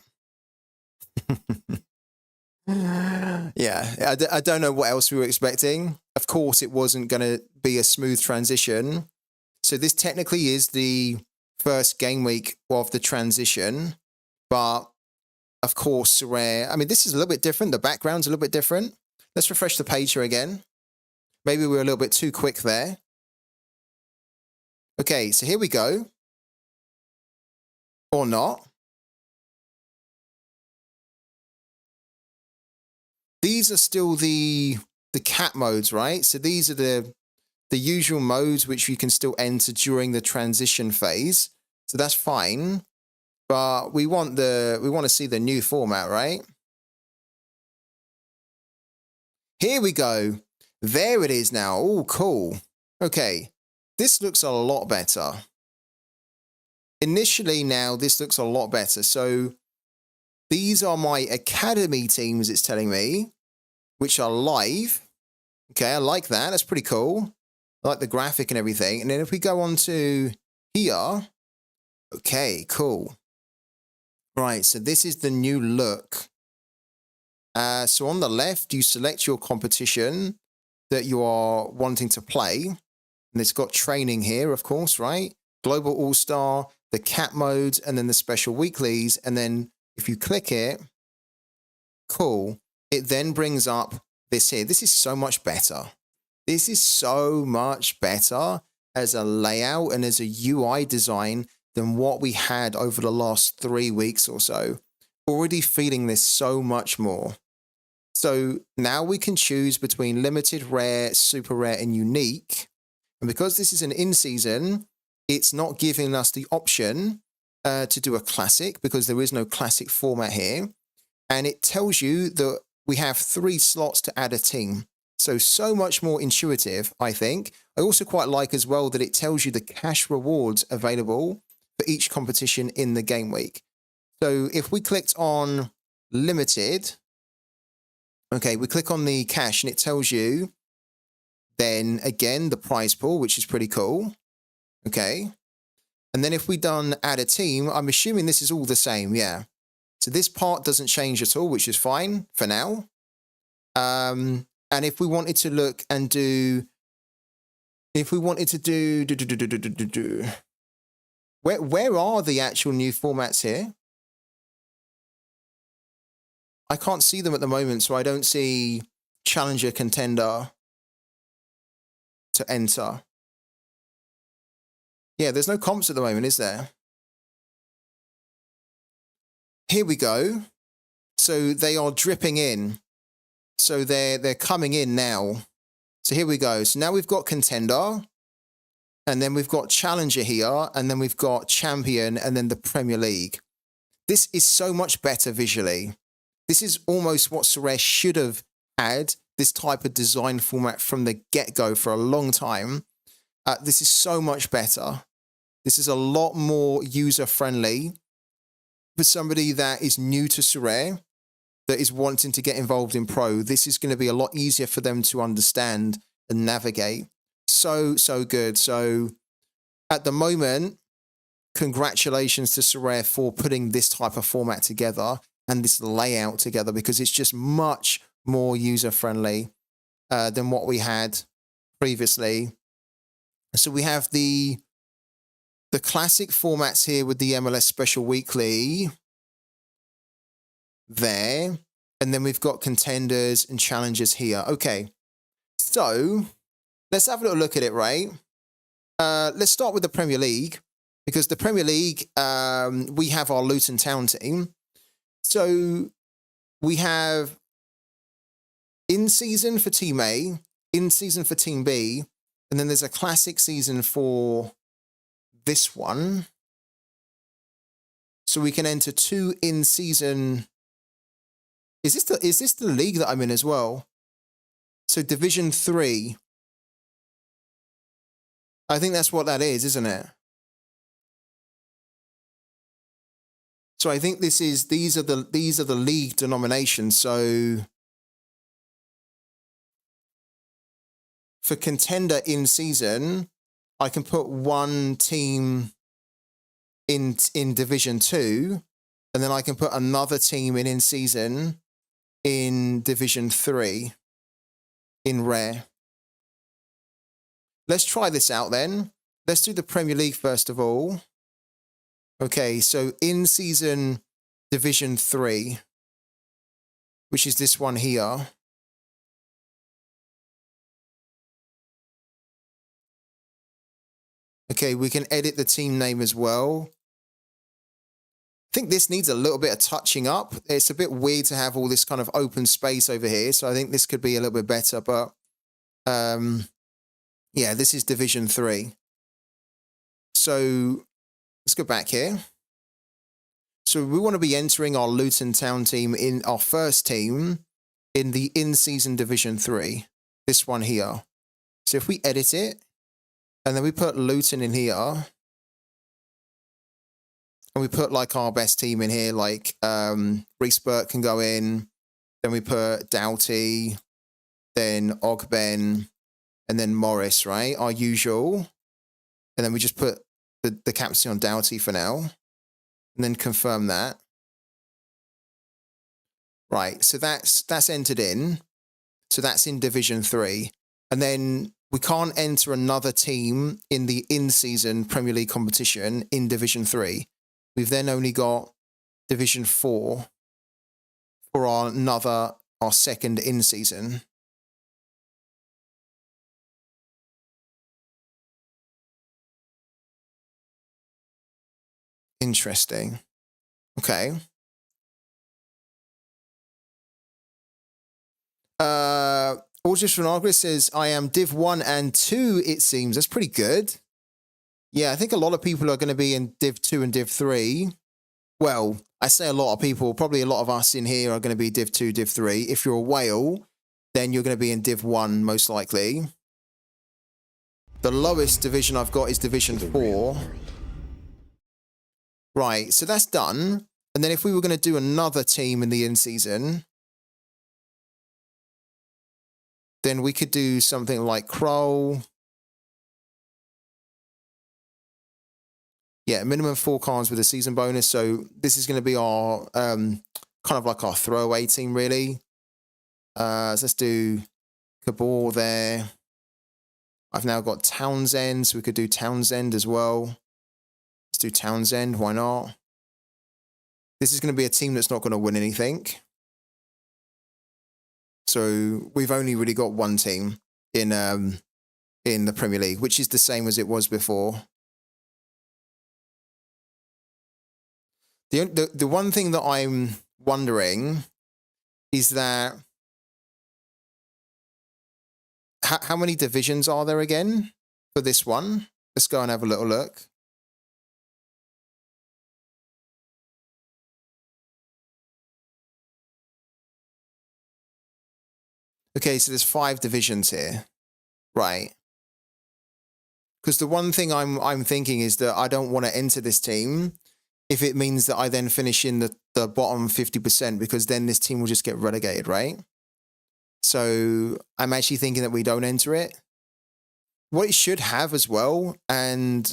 Speaker 1: Yeah, I don't know what else we were expecting. Of course, it wasn't going to be a smooth transition. So this technically is the first game week of the transition. But, of course, Sorare... I mean, this is a little bit different. The background's a little bit different. Let's refresh the page here again. Maybe we were a little bit too quick there. Okay, so here we go. Or not. These are still the cat modes, right? So these are the usual modes which you can still enter during the transition phase. So that's fine. But we want to see the new format, right? Here we go. There it is now. Oh, cool. Okay. This looks a lot better. Initially now, this looks a lot better. So these are my academy teams, it's telling me, which are live. Okay, I like that. That's pretty cool. I like the graphic and everything. And then if we go on to here, okay, cool. Right, so this is the new look. So on the left, you select your competition that you are wanting to play. And it's got training here, of course, right? Global All-Star, the cat modes, and then the special weeklies. And then if you click it, cool. It then brings up this here. This is so much better. This is so much better as a layout and as a UI design than what we had over the last 3 weeks or so. Already feeling this so much more. So now we can choose between limited, rare, super rare, and unique. And because this is an in-season, it's not giving us the option to do a classic because there is no classic format here. And it tells you that we have 3 slots to add a team. So much more intuitive, I think. I also quite like as well that it tells you the cash rewards available for each competition in the game week. So if we clicked on limited, okay, we click on the cash and it tells you then again the prize pool, which is pretty cool. Okay. And then if we done add a team, I'm assuming this is all the same. Yeah. So this part doesn't change at all, which is fine for now. And if we wanted to look and do, where are the actual new formats here? I can't see them at the moment, so I don't see challenger contender to enter. Yeah, there's no comps at the moment, is there? Here we go. So they are dripping in. So they're coming in now. So here we go. So now we've got contender, and then we've got challenger here, and then we've got champion, and then the Premier League. This is so much better visually. This is almost what Sorare should have had, this type of design format from the get-go for a long time. This is so much better. This is a lot more user-friendly for somebody that is new to Sorare, that is wanting to get involved in Pro. This is going to be a lot easier for them to understand and navigate. So good. So at the moment, congratulations to Sorare for putting this type of format together and this layout together, because it's just much more user-friendly than what we had previously. So we have the classic formats here with the MLS Special Weekly there, and then we've got contenders and challengers here. Okay, so let's have a little look at it, right? Let's start with the Premier League, because the Premier League, we have our Luton Town team. So we have in-season for Team A, in-season for Team B, and then there's a classic season for this one. So we can enter 2 in-season. Is this the league that I'm in as well? So Division 3. I think that's what that is, isn't it? So I think these are the league denominations. So for contender in season, I can put one team in Division 2, and then I can put another team in season in Division 3 in Rare. Let's try this out then. Let's do the Premier League first of all. Okay, so in season Division 3, which is this one here. Okay, we can edit the team name as well. I think this needs a little bit of touching up. It's a bit weird to have all this kind of open space over here, so I think this could be a little bit better, but yeah, this is Division 3. So let's go back here. So we want to be entering our Luton Town team in our first team in the in-season Division 3. This one here. So if we edit it, and then we put Luton in here, and we put like our best team in here, like Reece Burke can go in, then we put Doughty, then Ogben, and then Morris, right? Our usual. And then we just put the captain on Doughty for now, and then confirm that. Right, so that's entered in. So that's in Division 3. And then we can't enter another team in the in-season Premier League competition in Division 3. We've then only got Division 4 for our second in-season. Interesting. Okay. August Renagris says, I am Div 1 and 2, it seems. That's pretty good. Yeah, I think a lot of people are going to be in Div 2 and Div 3. Well, I say a lot of people, probably a lot of us in here are going to be Div 2, Div 3. If you're a whale, then you're going to be in Div 1, most likely. The lowest division I've got is Division 4. Right, so that's done. And then if we were going to do another team in the in-season, then we could do something like Kroll. Yeah, minimum 4 cards with a season bonus. So this is going to be our kind of like our throwaway team, really. So let's do Cabal there. I've now got Townsend, so we could do Townsend as well. Let's do Townsend, why not? This is going to be a team that's not going to win anything. So we've only really got one team in the Premier League, which is the same as it was before. The one thing that I'm wondering is that how many divisions are there again for this one? Let's go and have a little look. Okay, so there's 5 divisions here, right? Because the one thing I'm thinking is that I don't want to enter this team if it means that I then finish in the bottom 50%, because then this team will just get relegated, right? So I'm actually thinking that we don't enter it. What it should have as well, and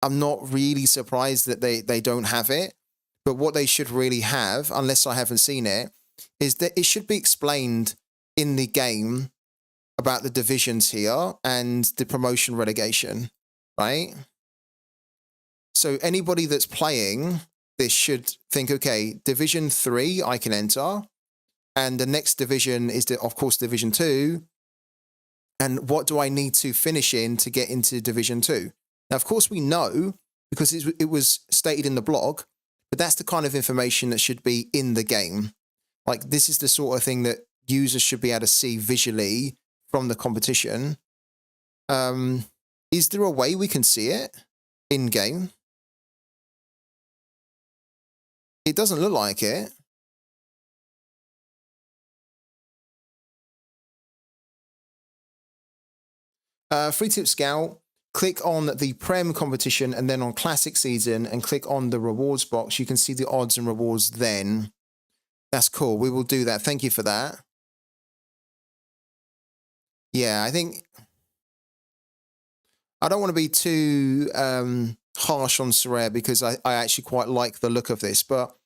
Speaker 1: I'm not really surprised that they don't have it, but what they should really have, unless I haven't seen it, is that it should be explained in the game about the divisions here and the promotion relegation, right? So anybody that's playing this should think, okay, Division 3 I can enter, and the next division is, of course, Division 2, and what do I need to finish in to get into Division 2? Now, of course, we know, because it was stated in the blog, but that's the kind of information that should be in the game. Like, this is the sort of thing that users should be able to see visually from the competition. Is there a way we can see it in game? It doesn't look like it. Free Tip Scout, click on the Prem competition and then on Classic Season and click on the rewards box. You can see the odds and rewards then. That's cool. We will do that. Thank you for that. Yeah, I think I don't want to be too harsh on Sorare, because I actually quite like the look of this, but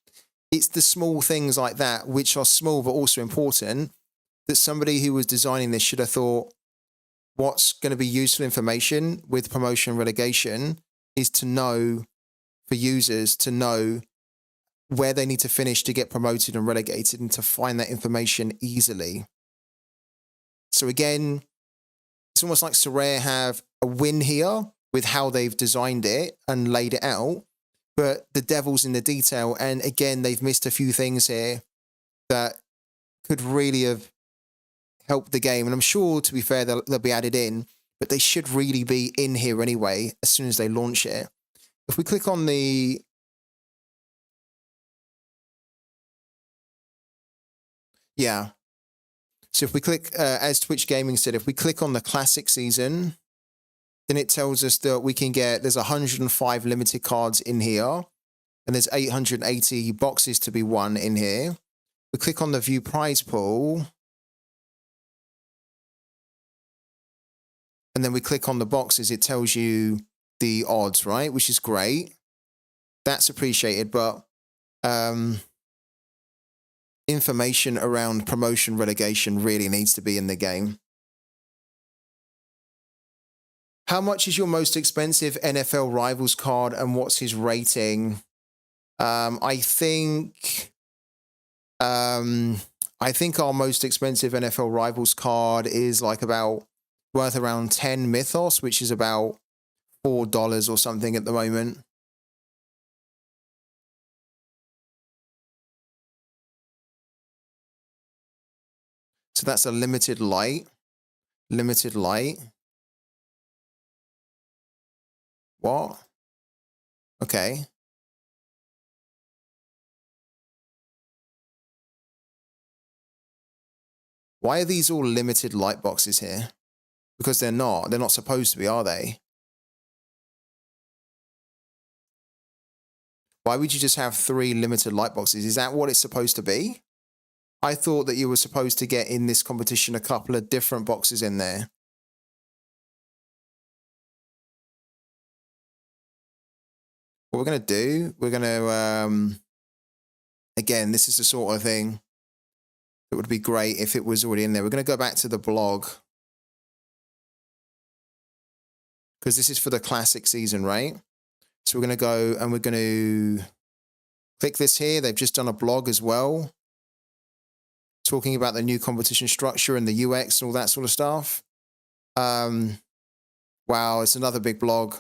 Speaker 1: it's the small things like that, which are small but also important, that somebody who was designing this should have thought, what's going to be useful information with promotion and relegation is to know, for users to know where they need to finish to get promoted and relegated, and to find that information easily. So again, it's almost like Sorare have a win here with how they've designed it and laid it out, but the devil's in the detail. And again, they've missed a few things here that could really have helped the game. And I'm sure, to be fair, they'll be added in, but they should really be in here anyway as soon as they launch it. If we click on the... Yeah. So if we click, as Twitch Gaming said, if we click on the Classic Season, then it tells us that we can get, there's 105 limited cards in here, and there's 880 boxes to be won in here. We click on the View Prize Pool, and then we click on the boxes, it tells you the odds, right? Which is great. That's appreciated, but information around promotion relegation really needs to be in the game. How much is your most expensive NFL Rivals card, and what's his rating? I think our most expensive NFL Rivals card is like worth around 10 Mythos, which is about $4 or something at the moment. So that's a limited light. Limited light. What? Okay. Why are these all limited light boxes here? Because they're not. They're not supposed to be, are they? Why would you just have 3 limited light boxes? Is that what it's supposed to be? I thought that you were supposed to get in this competition a couple of different boxes in there. What we're going to do, we're going to, again, this is the sort of thing that would be great if it was already in there. We're going to go back to the blog, because this is for the Classic Season, right? So we're going to go and we're going to click this here. They've just done a blog as well. talking about the new competition structure and the UX and all that sort of stuff. Wow, it's another big blog.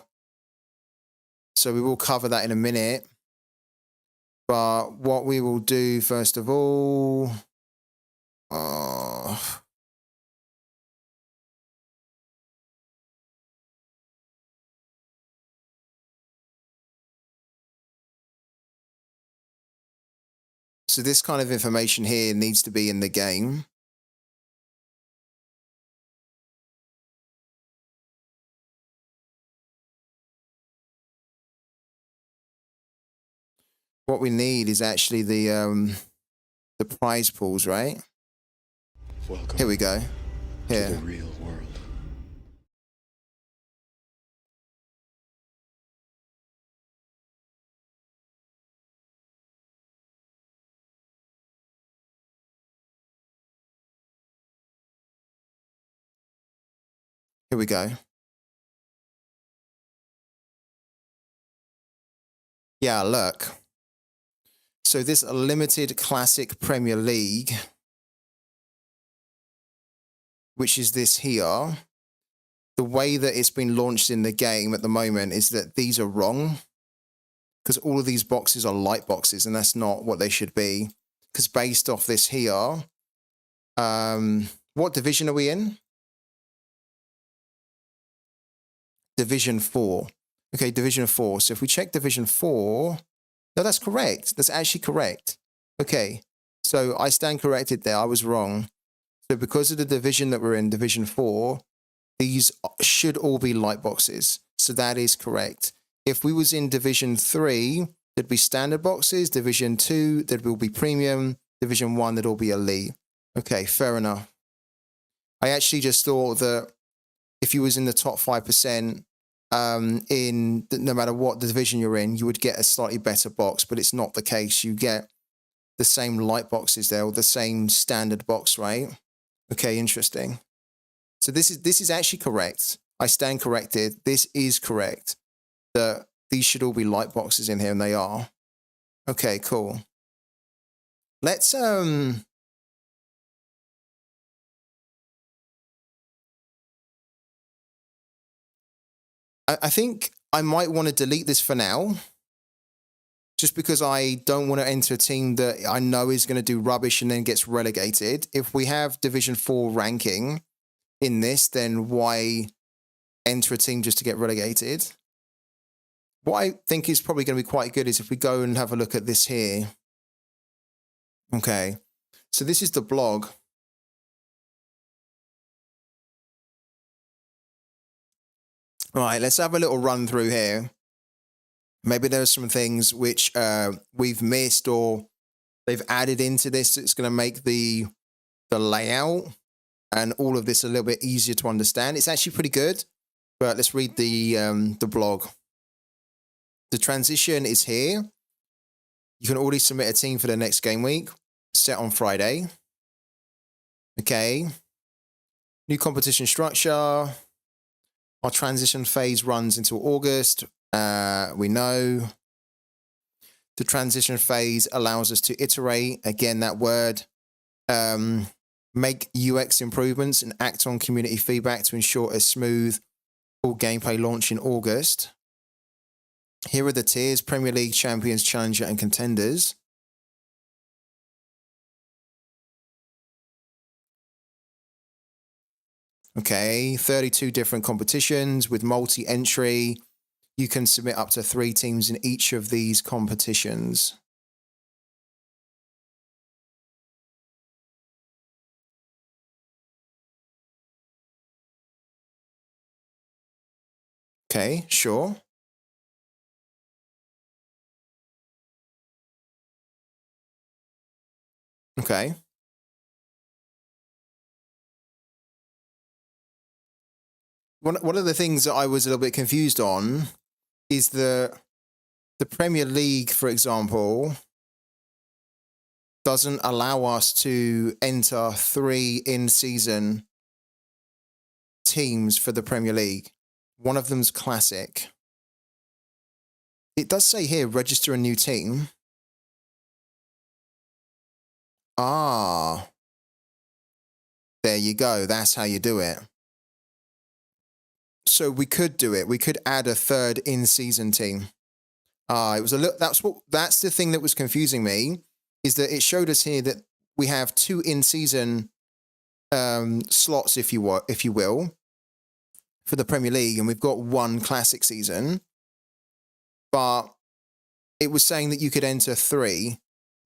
Speaker 1: So we will cover that in a minute. But what we will do first of all, so this kind of information here needs to be in the game. What we need is actually the prize pools, right?
Speaker 3: Welcome
Speaker 1: Here we go.
Speaker 3: to
Speaker 1: Here.
Speaker 3: the real world.
Speaker 1: Here we go. Yeah, look. So this limited classic Premier League, which is this here, the way that it's been launched in the game at the moment is that these are wrong, because all of these boxes are light boxes, and that's not what they should be. Because based off this here, what division are we in? Division 4. Okay, Division 4. So if we check Division 4, no, that's correct. That's actually correct. Okay, so I stand corrected there. I was wrong. So because of the division that we're in, Division 4, these should all be light boxes. So that is correct. If we was in Division 3, there'd be standard boxes. Division 2, there will be premium. Division 1, there'd all be elite. Okay, fair enough. I actually just thought that if you was in the top 5%, no matter what the division you're in, you would get a slightly better box, but it's not the case. You get the same light boxes there, or the same standard box, right? Okay, interesting. So this is actually correct. I stand corrected. This is correct. That these should all be light boxes in here, and they are. Okay, cool. Let's I think I might want to delete this for now, just because I don't want to enter a team that I know is going to do rubbish and then gets relegated. If we have Division 4 ranking in this, then why enter a team just to get relegated? What I think is probably going to be quite good is if we go and have a look at this here. Okay, so this is the blog. All right, let's have a little run through here. Maybe there are some things which we've missed or they've added into this. It's going to make the layout and all of this a little bit easier to understand. It's actually pretty good, but let's read the blog. The transition is here. You can already submit a team for the next game week, set on Friday. Okay. New competition structure. Our transition phase runs until August. We know. The transition phase allows us to iterate, again, that word, make UX improvements and act on community feedback to ensure a smooth full gameplay launch in August. Here are the tiers: Premier League, Champions, Challenger, and Contenders. Okay, 32 different competitions with multi-entry. You can submit up to 3 teams in each of these competitions. Okay, sure. Okay. One of the things that I was a little bit confused on is the Premier League, for example, doesn't allow us to enter 3 in-season teams for the Premier League. One of them's Classic. It does say here, register a new team. Ah. There you go. That's how you do it. So we could do it. We could add a third in-season team. It was a look. That's the thing that was confusing me, is that it showed us here that we have 2 in-season slots, if you will, for the Premier League, and we've got 1 classic season. But it was saying that you could enter 3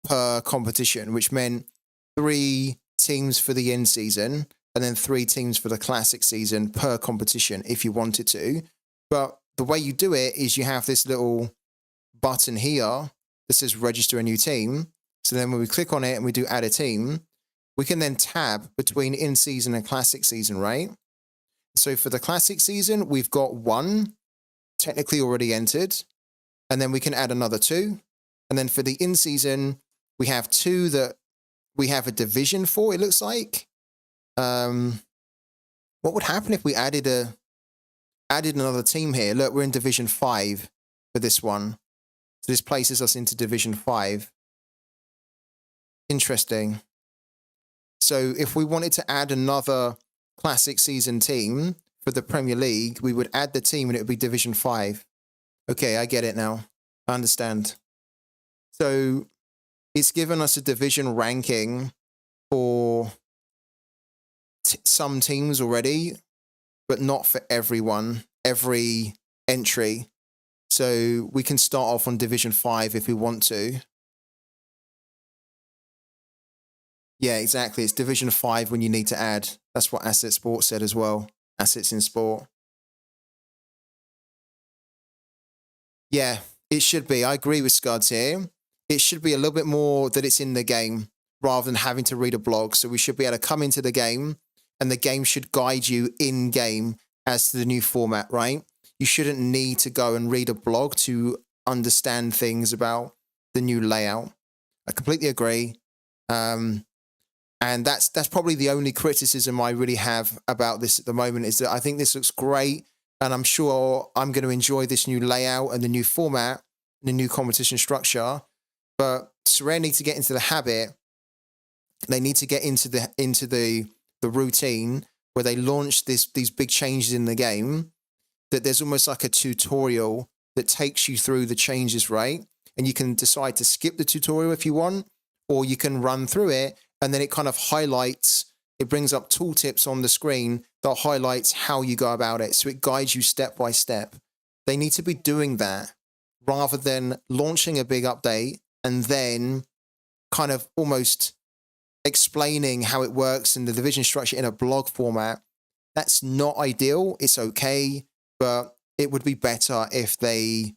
Speaker 1: per competition, which meant 3 teams for the in-season and then 3 teams for the classic season per competition if you wanted to. But the way you do it is you have this little button here that says register a new team. So then when we click on it and we do add a team, we can then tab between in-season and classic season, right? So for the classic season, we've got 1 technically already entered, and then we can add another 2. And then for the in-season, we have 2 that we have a division for, it looks like. What would happen if we added another team here? Look, we're in Division 5 for this one. So this places us into Division 5. Interesting. So if we wanted to add another classic season team for the Premier League, we would add the team and it would be Division 5. Okay, I get it now. I understand. So it's given us a division ranking for some teams already, but not for everyone, every entry. So we can start off on Division 5 if we want to. Yeah, exactly. It's Division 5 when you need to add. That's what Asset Sport said as well. Assets in Sport. Yeah, it should be. I agree with Scuds here. It should be a little bit more that it's in the game rather than having to read a blog. So we should be able to come into the game and the game should guide you in-game as to the new format, right? You shouldn't need to go and read a blog to understand things about the new layout. I completely agree. And that's probably the only criticism I really have about this at the moment, is that I think this looks great and I'm sure I'm going to enjoy this new layout and the new format, the new competition structure. But Sorare need to get into the habit. They need to get into the routine where they launch these big changes in the game, that there's almost like a tutorial that takes you through the changes, right? And you can decide to skip the tutorial if you want, or you can run through it, and then it kind of highlights, it brings up tooltips on the screen that highlights how you go about it. So it guides you step by step. They need to be doing that rather than launching a big update and then kind of almost explaining how it works in the division structure in a blog format. That's not ideal. It's okay, but it would be better if they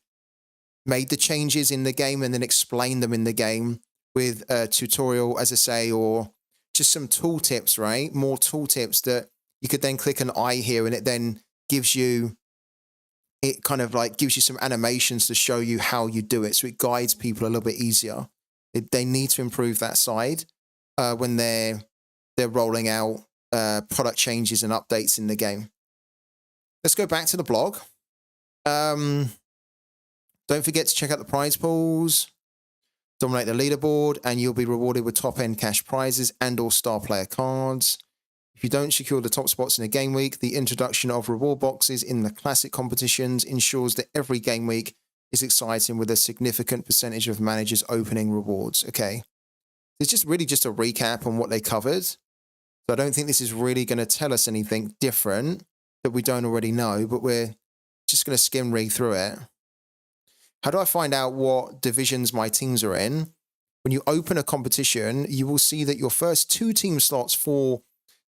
Speaker 1: made the changes in the game and then explained them in the game with a tutorial, as I say, or just some tooltips, right? More tooltips that you could then click an eye here and it then gives you, it kind of like gives you some animations to show you how you do it. So it guides people a little bit easier. They need to improve that side when they're rolling out product changes and updates in the game. Let's go back to the blog. Don't forget to check out the prize pools. Dominate the leaderboard and you'll be rewarded with top-end cash prizes and or star player cards. If you don't secure the top spots in a game week, the introduction of reward boxes in the classic competitions ensures that every game week is exciting with a significant percentage of managers opening rewards. Okay. It's just really just a recap on what they covered. So I don't think this is really going to tell us anything different that we don't already know, but we're just going to skim read through it. How do I find out what divisions my teams are in? When you open a competition, you will see that your first 2 team slots for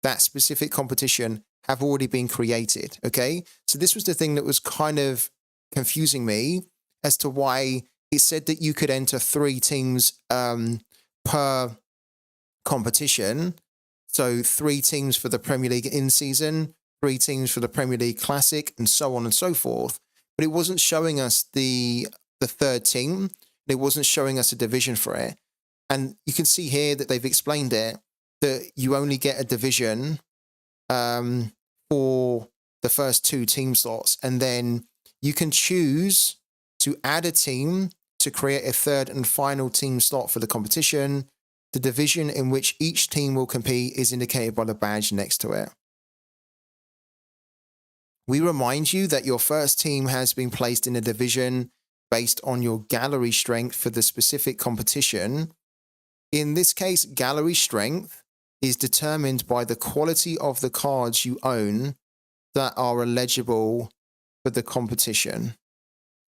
Speaker 1: that specific competition have already been created, okay? So this was the thing that was kind of confusing me as to why it said that you could enter 3 teams per competition. So 3 teams for the Premier League in-season, 3 teams for the Premier League Classic, and so on and so forth. But it wasn't showing us the third team. It wasn't showing us a division for it. And you can see here that they've explained it, that you only get a division for the first 2 team slots. And then you can choose to add a team to create a third and final team slot for the competition. The division in which each team will compete is indicated by the badge next to it. We remind you that your first team has been placed in a division based on your gallery strength for the specific competition. In this case, gallery strength is determined by the quality of the cards you own that are eligible for the competition.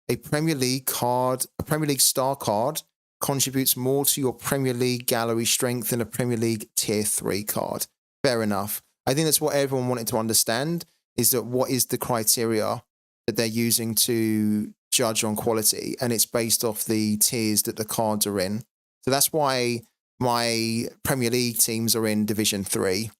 Speaker 1: A Premier League star card contributes more to your Premier League gallery strength than a Premier League Tier 3 card. Fair enough. I think that's what everyone wanted to understand, is that what is the criteria that they're using to judge on quality, and it's based off the tiers that the cards are in. So that's why my Premier League teams are in Division 3.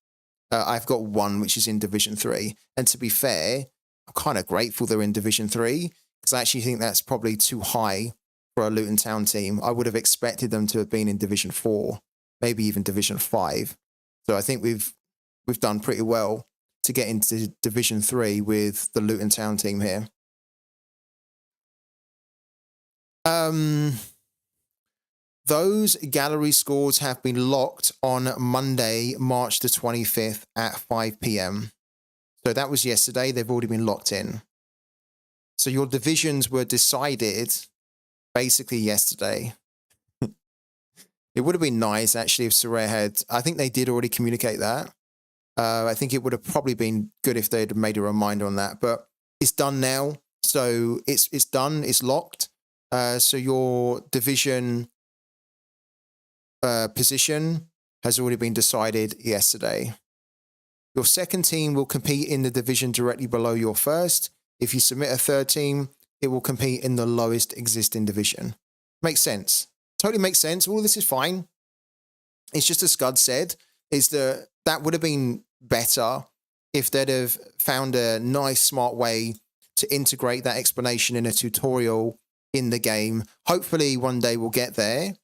Speaker 1: I've got one which is in Division 3. And to be fair, I'm kind of grateful they're in Division 3 because I actually think that's probably too high for a Luton Town team. I would have expected them to have been in Division 4, maybe even Division 5. So I think we've done pretty well to get into Division 3 with the Luton Town team here. Those gallery scores have been locked on Monday, March the 25th at 5 p.m. So that was yesterday. They've already been locked in. So your divisions were decided basically yesterday. It would have been nice, actually, if Sorare had... I think they did already communicate that. I think it would have probably been good if they'd made a reminder on that. But it's done now. So it's done. It's locked. So your division... position has already been decided yesterday. Your second team will compete in the division directly below your first. If you submit a third team, it will compete in the lowest existing division. Makes sense. Totally makes sense. All this is fine. It's just as Scud said, is that would have been better if they'd have found a nice, smart way to integrate that explanation in a tutorial in the game. Hopefully one day we'll get there,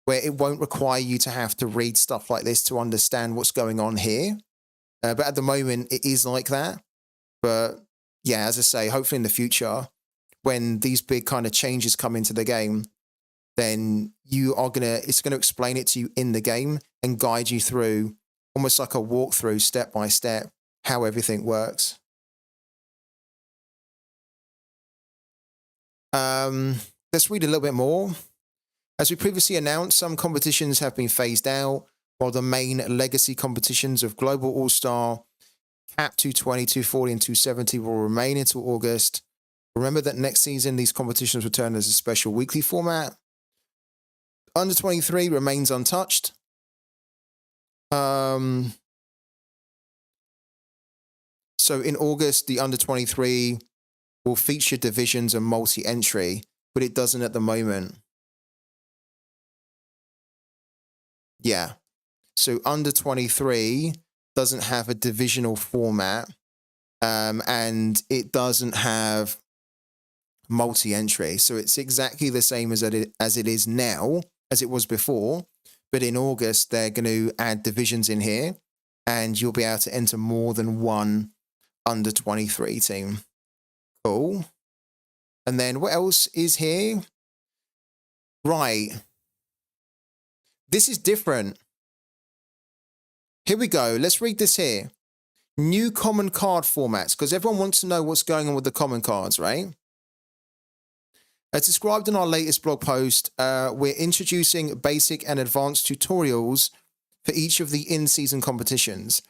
Speaker 1: where it won't require you to have to read stuff like this to understand what's going on here. But at the moment, it is like that. But yeah, as I say, hopefully in the future, when these big kind of changes come into the game, then it's going to explain it to you in the game and guide you through, almost like a walkthrough, step by step, how everything works. Let's read a little bit more. As we previously announced, some competitions have been phased out, while the main legacy competitions of Global All-Star, Cap 220, 240, and 270 will remain until August. Remember that next season, these competitions return as a special weekly format. Under 23 remains untouched. So in August, the Under 23 will feature divisions and multi-entry, but it doesn't at the moment. Yeah. So under 23 doesn't have a divisional format, and it doesn't have multi-entry. So it's exactly the same as it is now, as it was before. But in August, they're going to add divisions in here, and you'll be able to enter more than one under 23 team. Cool. And then what else is here? Right. This is different. Here we go. Let's read this here. New common card formats, because everyone wants to know what's going on with the common cards, right? As described in our latest blog post, we're introducing basic and advanced tutorials for each of the in-season competitions.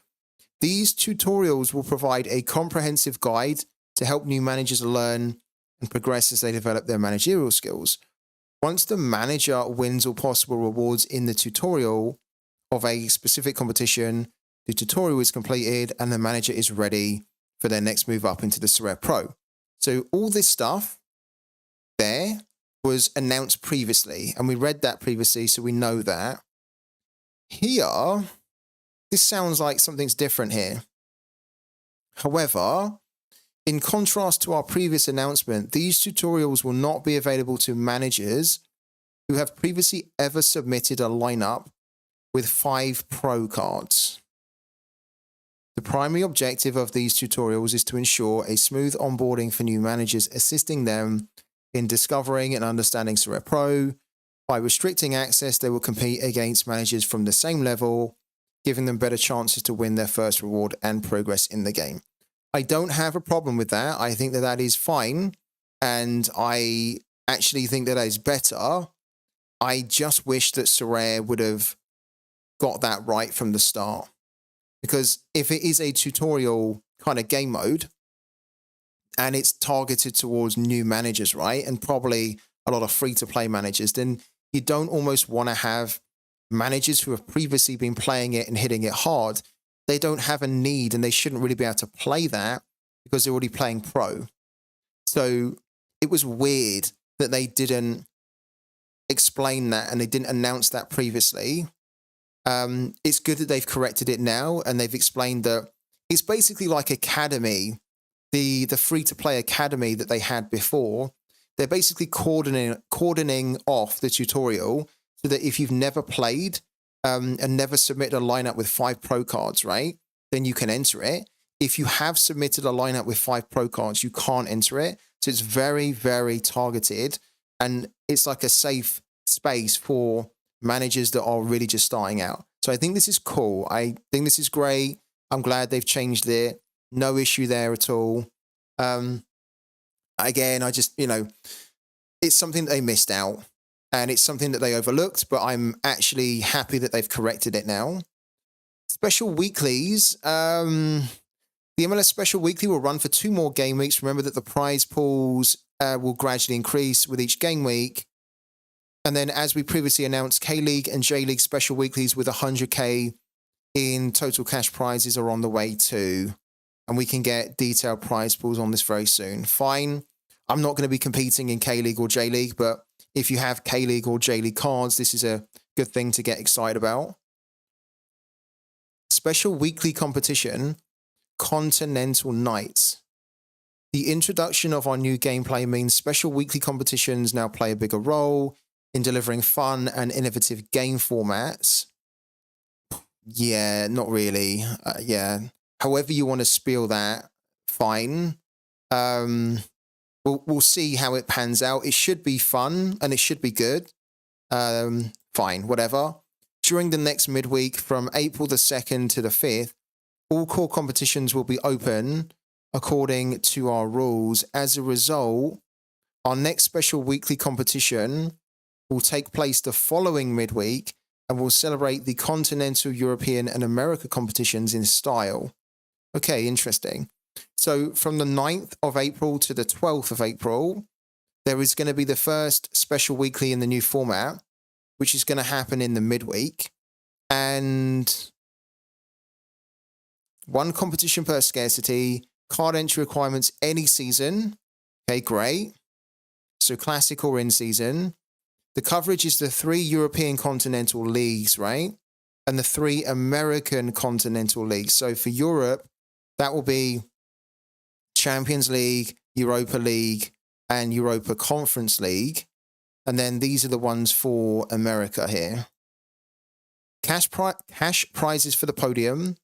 Speaker 1: These tutorials will provide a comprehensive guide to help new managers learn and progress as they develop their managerial skills. Once the manager wins all possible rewards in the tutorial of a specific competition, the tutorial is completed and the manager is ready for their next move up into the Sorare Pro. So all this stuff there was announced previously, and we read that previously, so we know that. Here, this sounds like something's different here. However, in contrast to our previous announcement, these tutorials will not be available to managers who have previously ever submitted a lineup with 5 pro cards. The primary objective of these tutorials is to ensure a smooth onboarding for new managers, assisting them in discovering and understanding Sorare Pro, By restricting access, they will compete against managers from the same level, giving them better chances to win their first reward and progress in the game. I don't have a problem with that. I think that that is fine. And I actually think that is better. I just wish that Sorare would have got that right from the start. Because if it is a tutorial kind of game mode, and it's targeted towards new managers, right? And probably a lot of free-to-play managers, then you don't almost want to have managers who have previously been playing it and hitting it hard. They don't have a need, and they shouldn't really be able to play that because they're already playing pro. So it was weird that they didn't explain that and they didn't announce that previously. It's good that they've corrected it now and they've explained that it's basically like Academy, the free-to-play Academy that they had before. They're basically cordoning off the tutorial so that if you've never played and never submitted a lineup with 5 pro cards, right, then you can enter it. If you have submitted a lineup with 5 pro cards, you can't enter it. So it's very, very targeted, and it's like a safe space for managers that are really just starting out. So I think this is cool. I think this is great. I'm glad they've changed it. No issue there at all. Again, I just, it's something that they missed out, and it's something that they overlooked, but I'm actually happy that they've corrected it now. Special weeklies. The MLS Special Weekly will run for 2 more game weeks. Remember that the prize pools will gradually increase with each game week. And then, as we previously announced, K-League and J-League Special Weeklies with 100K in total cash prizes are on the way too. And we can get detailed prize pools on this very soon. Fine. I'm not going to be competing in K-League or J-League, but if you have K-League or J-League cards, this is a good thing to get excited about. Special weekly competition, Continental Nights. The introduction of our new gameplay means special weekly competitions now play a bigger role in delivering fun and innovative game formats. Yeah, not really. Yeah. However you want to spiel that, fine. We'll see how it pans out. It should be fun and it should be good. Fine, whatever. During the next midweek, from April the 2nd to the 5th, all core competitions will be open according to our rules. As a result, our next special weekly competition will take place the following midweek and will celebrate the Continental, European, and America competitions in style. Okay, interesting. So from the 9th of April to the 12th of April, there is going to be the first special weekly in the new format, which is going to happen in the midweek. And 1 competition per scarcity, card entry requirements any season. Okay, great. So classic or in season. The coverage is the 3 European continental leagues, right? And the 3 American continental leagues. So for Europe, that will be Champions League, Europa League, and Europa Conference League. And then these are the ones for America here. Cash prizes for the podium.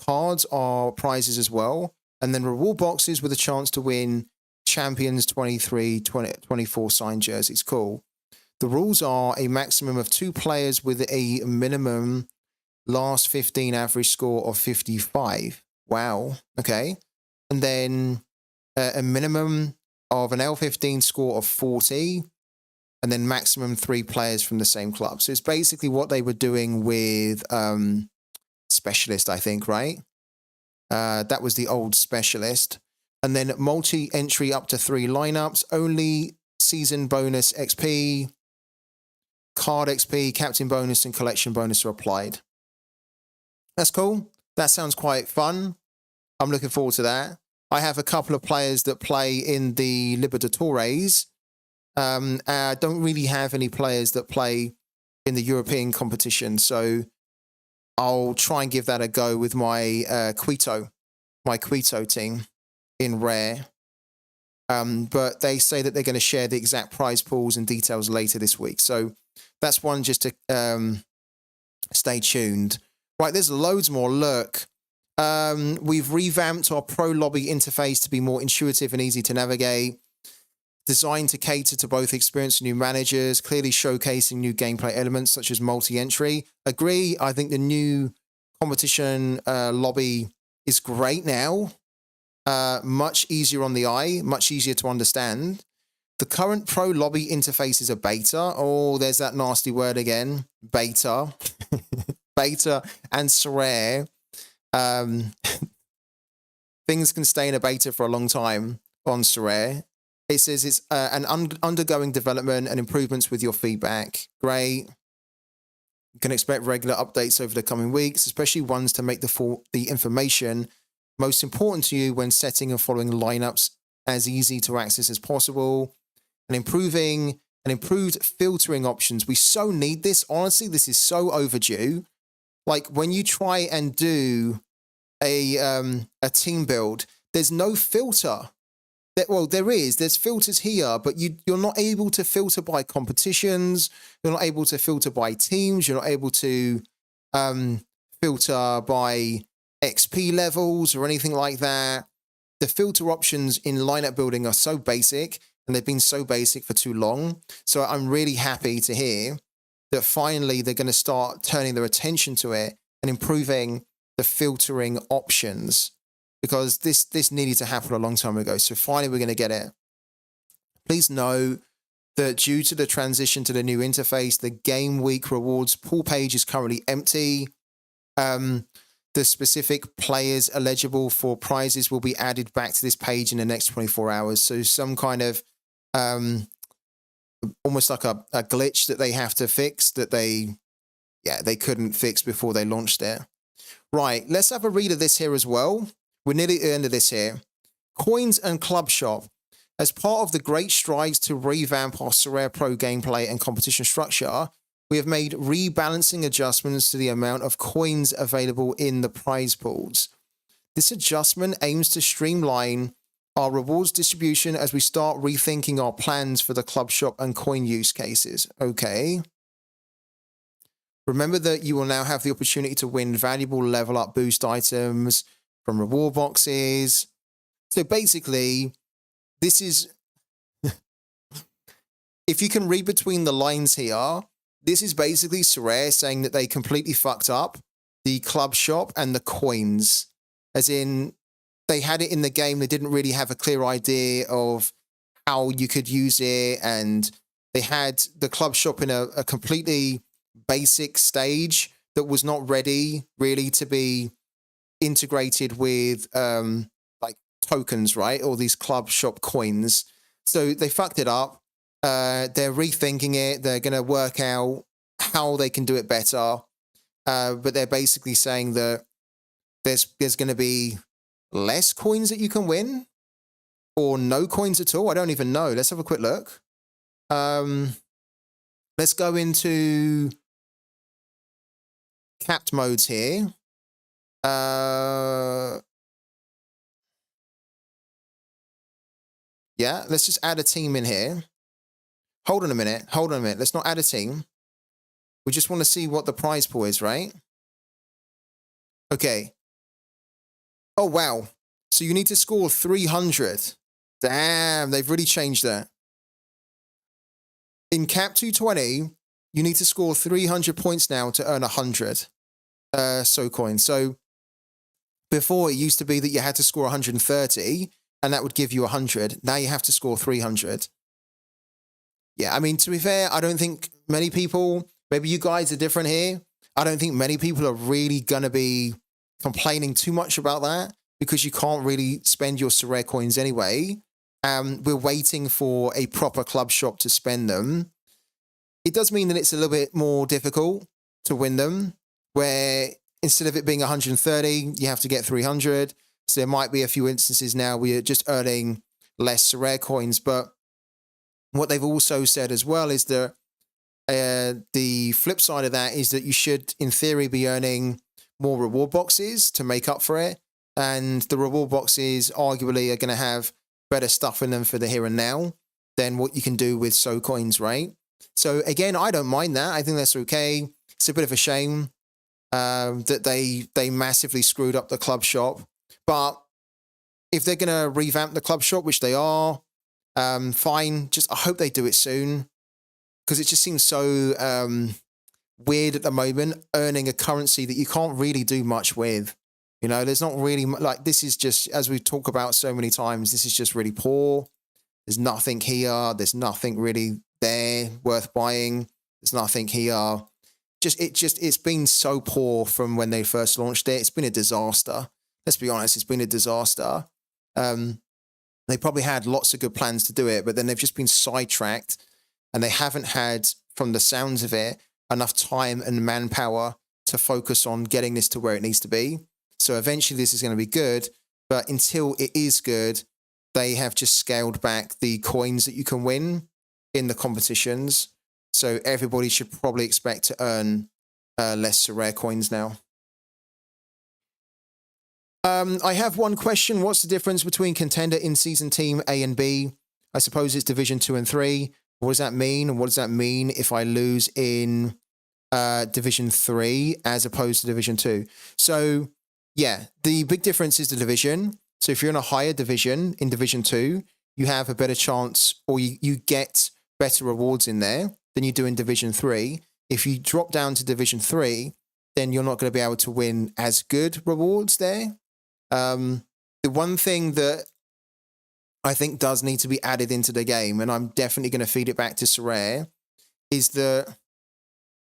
Speaker 1: Cards are prizes as well. And then reward boxes with a chance to win Champions 23-24 signed jerseys. Cool. The rules are a maximum of 2 players with a minimum last 15 average score of 55. Wow. Okay. And then a minimum of an L15 score of 40. And then maximum 3 players from the same club. So it's basically what they were doing with Specialist, I think, right? That was the old Specialist. And then multi-entry up to 3 lineups. Only season bonus XP, card XP, captain bonus, and collection bonus are applied. That's cool. That sounds quite fun. I'm looking forward to that. I have a couple of players that play in the Libertadores. I don't really have any players that play in the European competition, so I'll try and give that a go with my Quito team in Rare. But they say that they're going to share the exact prize pools and details later this week. So that's one just to stay tuned. Right, there's loads more. Look, we've revamped our Pro Lobby interface to be more intuitive and easy to navigate. designed to cater to both experienced and new managers, clearly showcasing new gameplay elements such as multi-entry. Agree, I think the new competition lobby is great now. Much easier on the eye, much easier to understand. The current pro lobby interface is a beta. Oh, there's that nasty word again. Beta. Beta and Sorare. Things can stay in a beta for a long time on Sorare. It says it's undergoing development and improvements with your feedback. Great. You can expect regular updates over the coming weeks, especially ones to make the information most important to you when setting and following lineups as easy to access as possible. And improved filtering options. We so need this. Honestly, this is so overdue. Like when you try and do a team build, there's no filter. Well, there's filters here, but you're not able to filter by competitions. You're not able to filter by teams. You're not able to filter by XP levels or anything like that. The filter options in lineup building are so basic, and they've been so basic for too long. So I'm really happy to hear that finally they're going to start turning their attention to it and improving the filtering options, because this needed to happen a long time ago. So finally we're going to get it. Please know that due to the transition to the new interface, the game week rewards pool page is currently empty. The specific players eligible for prizes will be added back to this page in the next 24 hours. So some kind of almost like a glitch that they have to fix that they couldn't fix before they launched it. Right, let's have a read of this here as well. We're nearly at the end of this here. Coins and Club Shop. As part of the great strides to revamp our Sorare Pro gameplay and competition structure, we have made rebalancing adjustments to the amount of coins available in the prize pools. This adjustment aims to streamline our rewards distribution as we start rethinking our plans for the club shop and coin use cases. Okay. Remember that you will now have the opportunity to win valuable level up boost items from reward boxes. So basically, this is, if you can read between the lines here, this is basically Sorare saying that they completely fucked up the club shop and the coins. As in, they had it in the game, they didn't really have a clear idea of how you could use it, and they had the club shop in a completely basic stage that was not ready really to be integrated with like tokens, right? All these club shop coins. So they fucked it up. They're rethinking it. They're going to work out how they can do it better. But they're basically saying that there's going to be less coins that you can win, or no coins at all. I don't even know. Let's have a quick look. Let's go into capped modes here. Yeah, let's just add a team in here. Hold on a minute. Let's not add a team. We just want to see what the prize pool is, right? Okay. Oh, wow. So you need to score 300. Damn, they've really changed that. In Cap 220, you need to score 300 points now to earn 100 So coins. So before, it used to be that you had to score 130, and that would give you 100. Now you have to score 300. Yeah, I mean, to be fair, I don't think many people, maybe you guys are different here. I don't think many people are really going to be complaining too much about that, because you can't really spend your Sorare coins anyway. We're waiting for a proper club shop to spend them. It does mean that it's a little bit more difficult to win them, where instead of it being 130, you have to get 300. So there might be a few instances now where you're just earning less Sorare coins. But what they've also said as well is that the flip side of that is that you should, in theory, be earning more reward boxes to make up for it. And the reward boxes arguably are going to have better stuff in them for the here and now than what you can do with So Coins, right? So again, I don't mind that. I think that's okay. It's a bit of a shame that they massively screwed up the club shop. But if they're going to revamp the club shop, which they are, Fine. Just I hope they do it soon because it just seems so weird at the moment, earning a currency that you can't really do much with. You know, there's not really like this is just as we talk about so many times. This is just really poor. There's nothing here. There's nothing really there worth buying. There's nothing here. It's been so poor from when they first launched it. It's been a disaster. Let's be honest. It's been a disaster. They probably had lots of good plans to do it, but then they've just been sidetracked, and they haven't had, from the sounds of it, enough time and manpower to focus on getting this to where it needs to be. So eventually this is going to be good, but until it is good, they have just scaled back the coins that you can win in the competitions. So everybody should probably expect to earn less Sorare coins now. I have one question. What's the difference between contender in season team A and B? I suppose it's division 2 and 3. What does that mean? And what does that mean if I lose in division 3 as opposed to division 2? So yeah, the big difference is the division. So if you're in a higher division in division 2, you have a better chance, or you get better rewards in there than you do in division 3. If you drop down to division 3, then you're not going to be able to win as good rewards there. The one thing that I think does need to be added into the game, and I'm definitely going to feed it back to Sorare, is that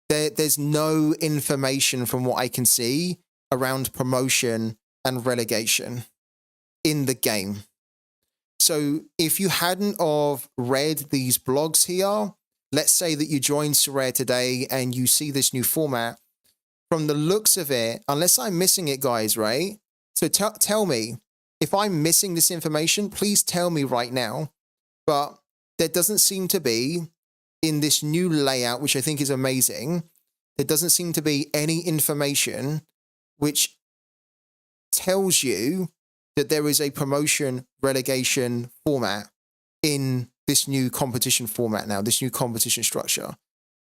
Speaker 1: there's no information from what I can see around promotion and relegation in the game. So if you hadn't of read these blogs here, let's say that you joined Sorare today and you see this new format, from the looks of it, unless I'm missing it, guys, right? So tell me, if I'm missing this information, please tell me right now. But there doesn't seem to be, in this new layout, which I think is amazing, there doesn't seem to be any information which tells you that there is a promotion relegation format in this new competition format now, this new competition structure.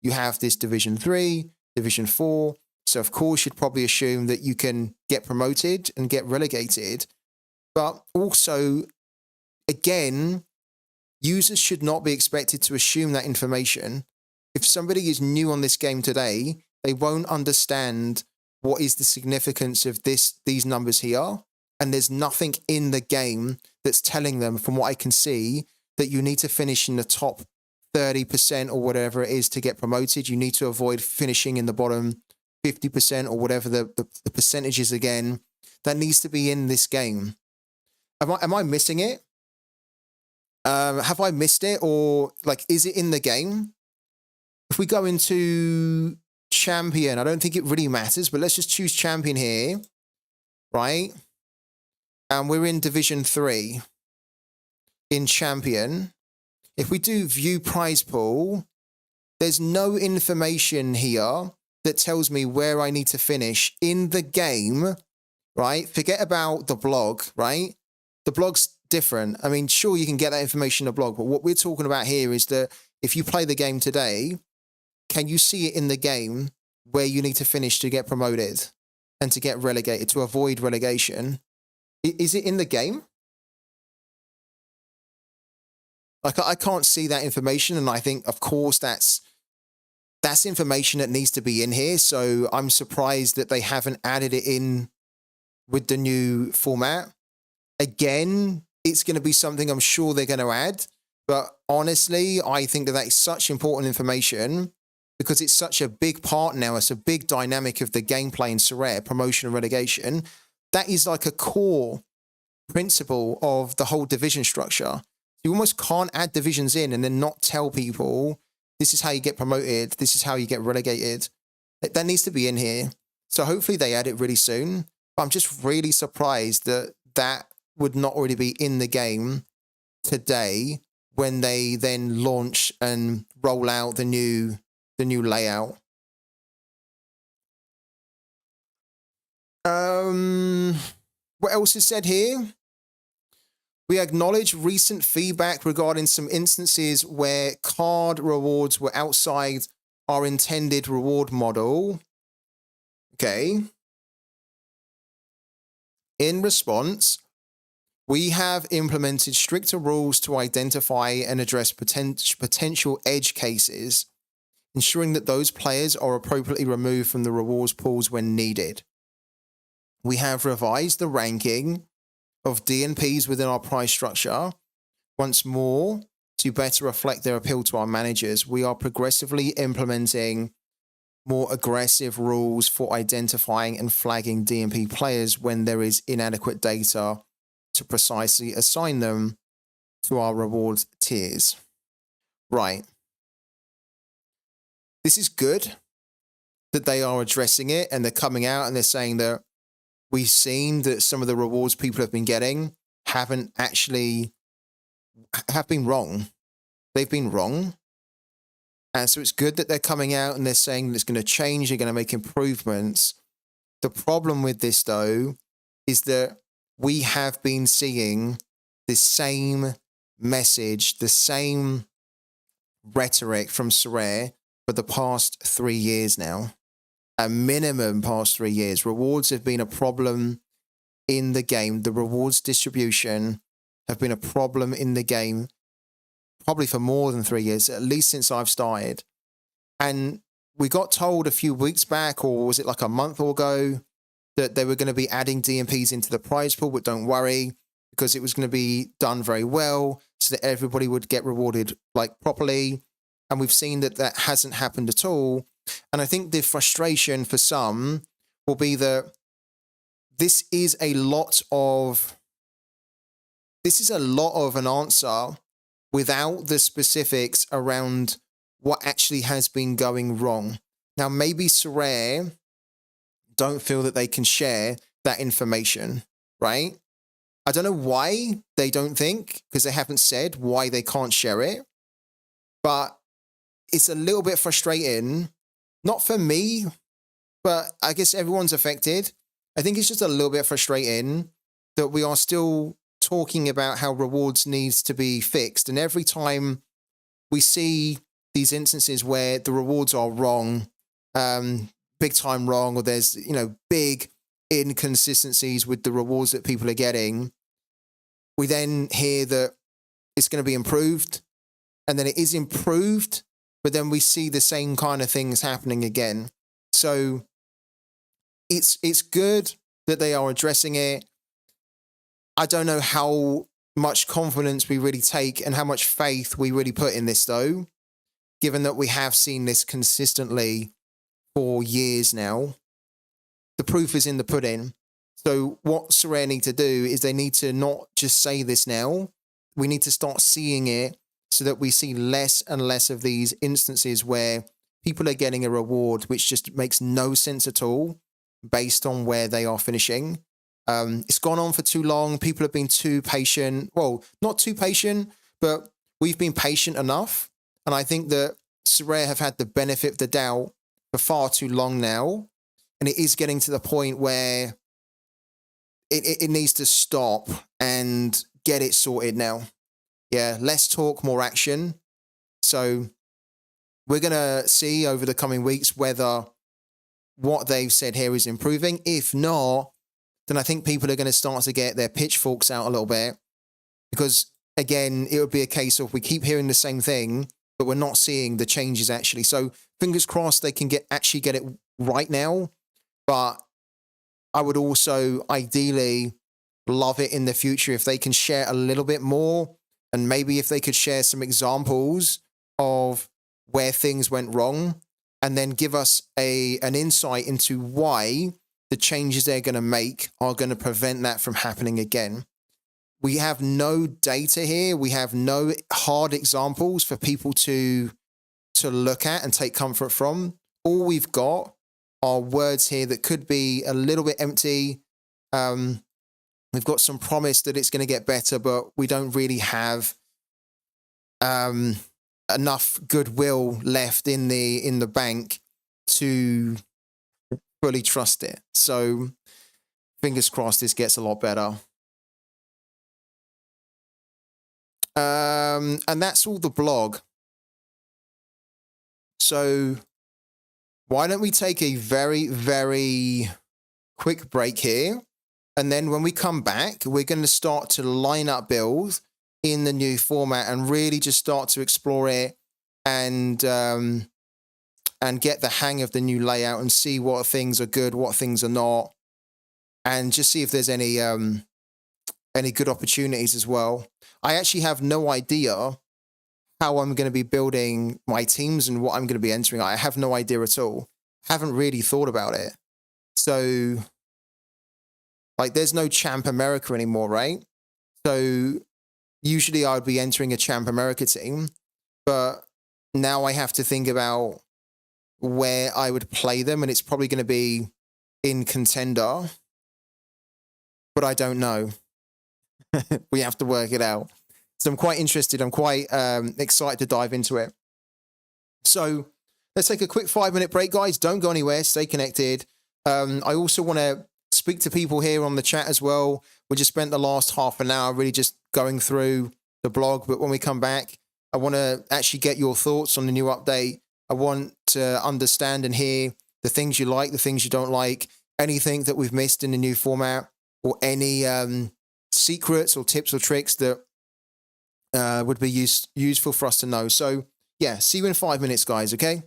Speaker 1: You have this division 3, division 4. So of course you'd probably assume that you can get promoted and get relegated. But also, again, users should not be expected to assume that information. If somebody is new on this game today, they won't understand what is the significance of these numbers here. And there's nothing in the game that's telling them, from what I can see, that you need to finish in the top 30% or whatever it is to get promoted. You need to avoid finishing in the bottom 50% or whatever the percentage is again. That needs to be in this game. Am I missing it? Have I missed it? Or like, is it in the game? If we go into champion, I don't think it really matters, but let's just choose champion here, right? And we're in division 3 in champion. If we do view prize pool, there's no information here that tells me where I need to finish in the game, right? Forget about the blog, right? The blog's different. I mean, sure, you can get that information in the blog, but what we're talking about here is that if you play the game today, can you see it in the game where you need to finish to get promoted and to get relegated, to avoid relegation? Is it in the game? Like, I can't see that information, and I think, of course, that's information that needs to be in here. So I'm surprised that they haven't added it in with the new format. Again, it's going to be something I'm sure they're going to add. But honestly, I think that is such important information because it's such a big part now. It's a big dynamic of the gameplay in Sorare, promotion and relegation. That is like a core principle of the whole division structure. You almost can't add divisions in and then not tell people, this is how you get promoted, this is how you get relegated. That needs to be in here. So hopefully they add it really soon. But I'm just really surprised that that would not already be in the game today when they then launch and roll out the new layout. What else is said here? We acknowledge recent feedback regarding some instances where card rewards were outside our intended reward model. Okay. In response, We have implemented stricter rules to identify and address potential edge cases, ensuring that those players are appropriately removed from the rewards pools when needed. We have revised the ranking of DNPs within our prize structure. Once more, to better reflect their appeal to our managers, we are progressively implementing more aggressive rules for identifying and flagging DNP players when there is inadequate data to precisely assign them to our rewards tiers. Right. This is good that they are addressing it and they're coming out and they're saying that we've seen that some of the rewards people have been getting have been wrong. They've been wrong. And so it's good that they're coming out and they're saying that it's going to change, they're going to make improvements. The problem with this, though, is that we have been seeing the same message, the same rhetoric from Sorare for the past 3 years now. A minimum past 3 years. Rewards have been a problem in the game. The rewards distribution have been a problem in the game probably for more than 3 years, at least since I've started. And we got told a few weeks back, or was it like a month ago, that they were going to be adding DMPs into the prize pool, but don't worry, because it was going to be done very well so that everybody would get rewarded like properly. And we've seen that that hasn't happened at all. And I think the frustration for some will be that this is a lot of an answer without the specifics around what actually has been going wrong. Now, maybe Sorare don't feel that they can share that information, right? I don't know why they don't think, because they haven't said why they can't share it. But it's a little bit frustrating, not for me, but I guess everyone's affected. I think it's just a little bit frustrating that we are still talking about how rewards needs to be fixed. And every time we see these instances where the rewards are wrong, big time wrong, or there's, big inconsistencies with the rewards that people are getting, we then hear that it's going to be improved, and then it is improved, but then we see the same kind of things happening again. So it's good that they are addressing it. I don't know how much confidence we really take and how much faith we really put in this, though, given that we have seen this consistently for years now. The proof is in the pudding. So what Sorare need to do is they need to not just say this now. We need to start seeing it so that we see less and less of these instances where people are getting a reward which just makes no sense at all based on where they are finishing. It's gone on for too long. People have been too patient. Well, not too patient, but we've been patient enough. And I think that Sorare have had the benefit of the doubt for far too long now. And it is getting to the point where it needs to stop and get it sorted now. Yeah, less talk, more action. So we're going to see over the coming weeks whether what they've said here is improving. If not, then I think people are going to start to get their pitchforks out a little bit, because again, it would be a case of we keep hearing the same thing, but we're not seeing the changes actually. So fingers crossed they can actually get it right now. But I would also ideally love it in the future if they can share a little bit more, and maybe if they could share some examples of where things went wrong, and then give us an insight into why the changes they're going to make are going to prevent that from happening again. We have no data here. We have no hard examples for people to look at and take comfort from. All we've got are words here that could be a little bit empty. We've got some promise that it's going to get better, but we don't really have enough goodwill left in the bank to fully trust it. So fingers crossed this gets a lot better. And that's all the blog. So why don't we take a very, very quick break here, And then when we come back, we're going to start to line up builds in the new format and really just start to explore it and get the hang of the new layout and see what things are good, what things are not, and just see if there's any good opportunities as well. I actually have no idea how I'm going to be building my teams and what I'm going to be entering. I have no idea at all. Haven't really thought about it. So, like, there's no Champ America anymore, right? So, usually I'd be entering a Champ America team, but now I have to think about where I would play them, and it's probably going to be in Contender, but I don't know. We have to work it out. So I'm quite interested. I'm quite excited to dive into it. So let's take a quick 5-minute break, guys. Don't go anywhere. Stay connected. I also want to speak to people here on the chat as well. We just spent the last half an hour really just going through the blog. But when we come back, I want to actually get your thoughts on the new update. I want to understand and hear the things you like, the things you don't like, anything that we've missed in the new format, or any secrets or tips or tricks that would be useful for us to know. So, yeah, see you in 5 minutes, guys, okay?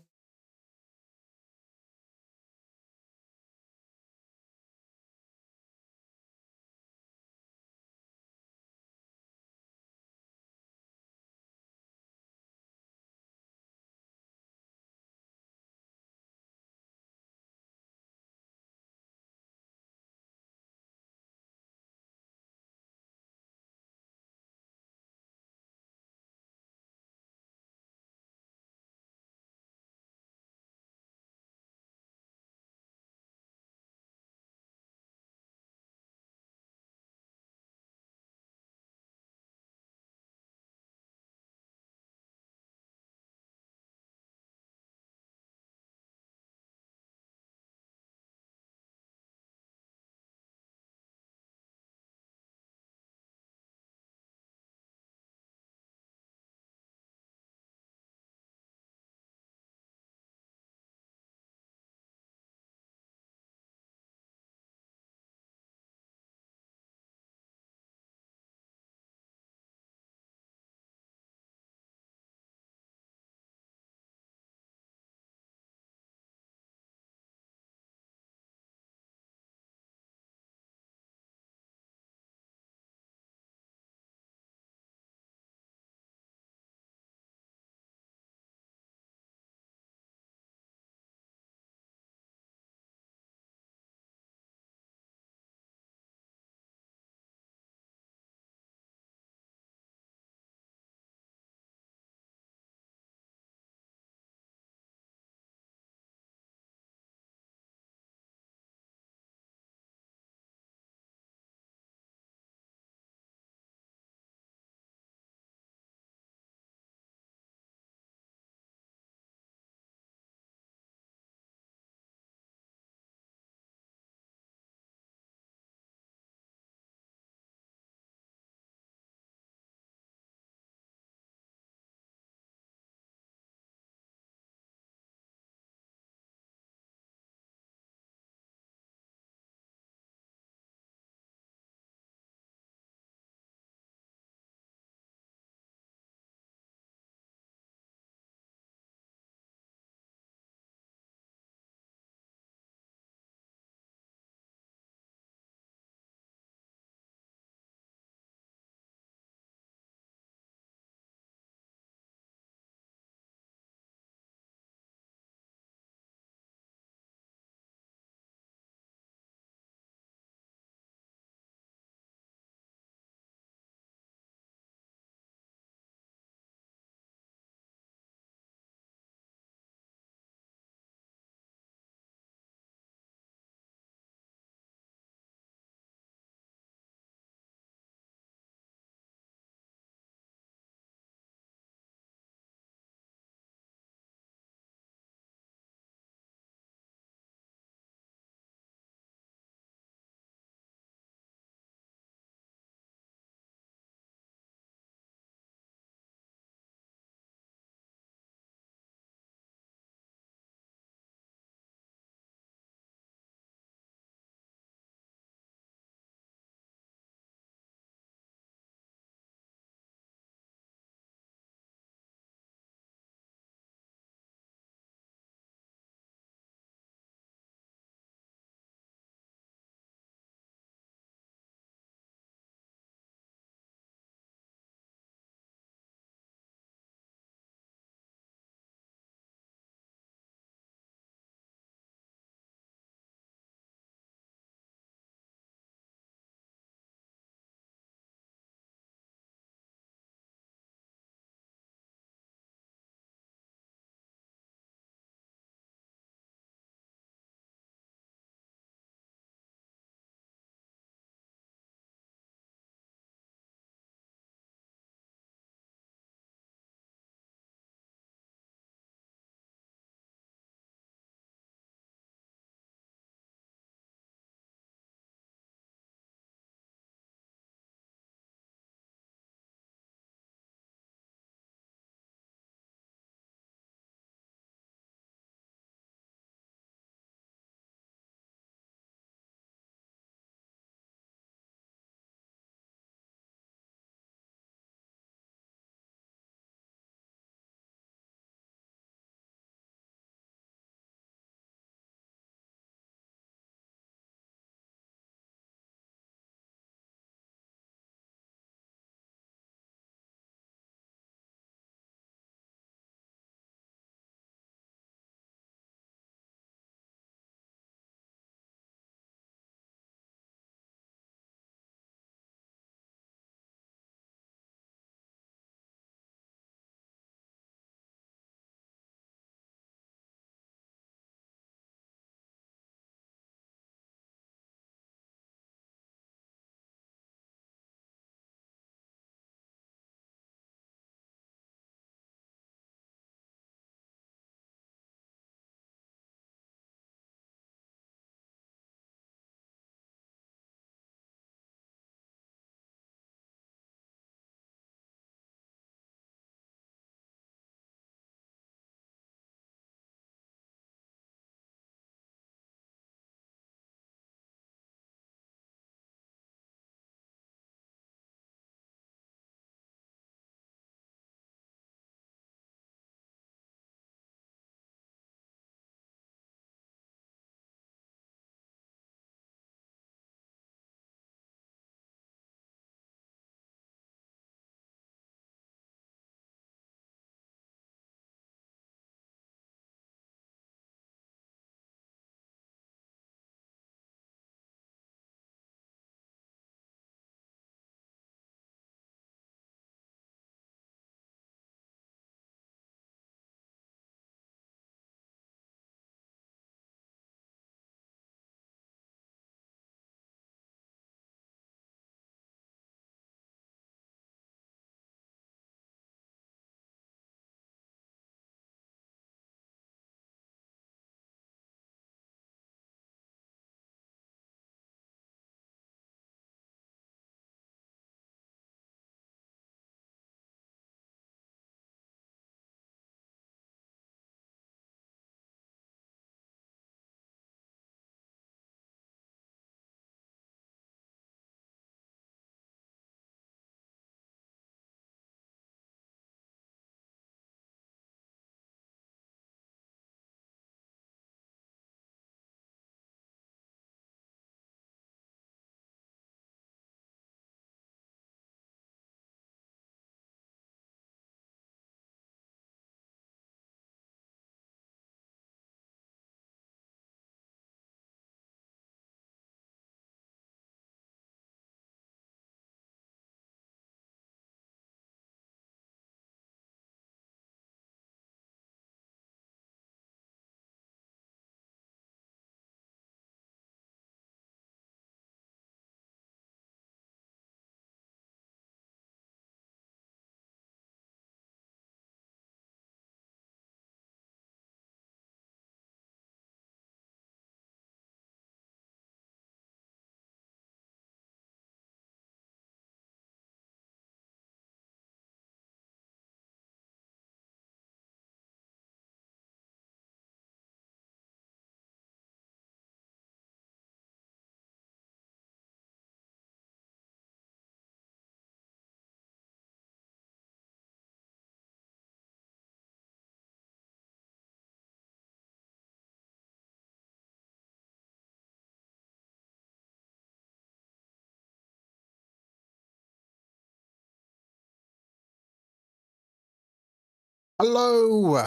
Speaker 1: Hello.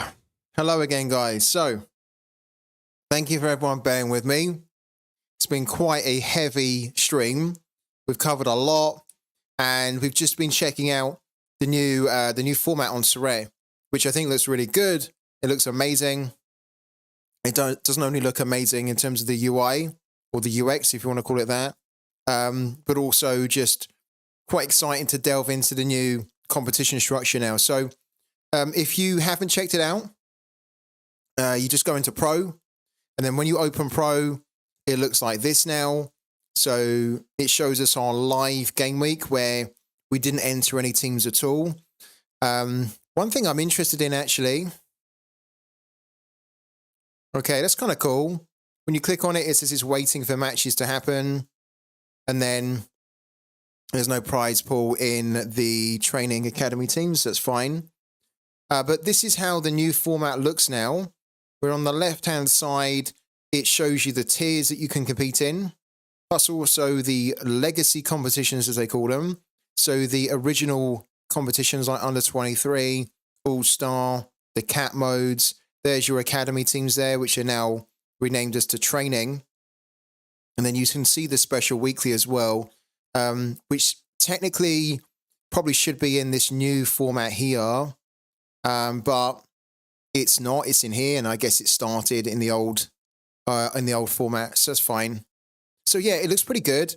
Speaker 1: Hello again, guys. So, thank you for everyone bearing with me. It's been quite a heavy stream. We've covered a lot, and we've just been checking out the new format on Sorare, which I think looks really good. It looks amazing. It doesn't only look amazing in terms of the UI or the UX, if you want to call it that, but also just quite exciting to delve into the new competition structure now. So if you haven't checked it out, you just go into Pro, and then when you open Pro, it looks like this now. So it shows us our live game week where we didn't enter any teams at all. One thing I'm interested in, actually. Okay, that's kind of cool. When you click on it, it says it's waiting for matches to happen. And then there's no prize pool in the training academy teams. That's fine. But this is how the new format looks now. Where on the left-hand side, it shows you the tiers that you can compete in, plus also the legacy competitions, as they call them. So the original competitions like Under 23, All-Star, the Cat modes. There's your academy teams there, which are now renamed as to training. And then you can see the special weekly as well, which technically probably should be in this new format here. But it's not. It's in here, and I guess it started in the old format, so that's fine. So yeah, it looks pretty good.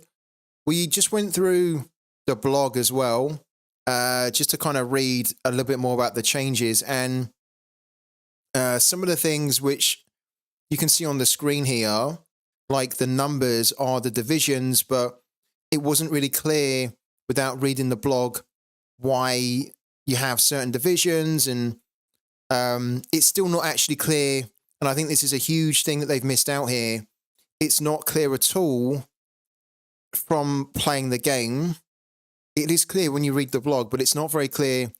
Speaker 1: We just went through the blog as well, just to kind of read a little bit more about the changes and some of the things which you can see on the screen here, like the numbers are the divisions, but it wasn't really clear without reading the blog why you have certain divisions, and it's still not actually clear. And I think this is a huge thing that they've missed out here. It's not clear at all from playing the game. It is clear when you read the blog, but it's not very clear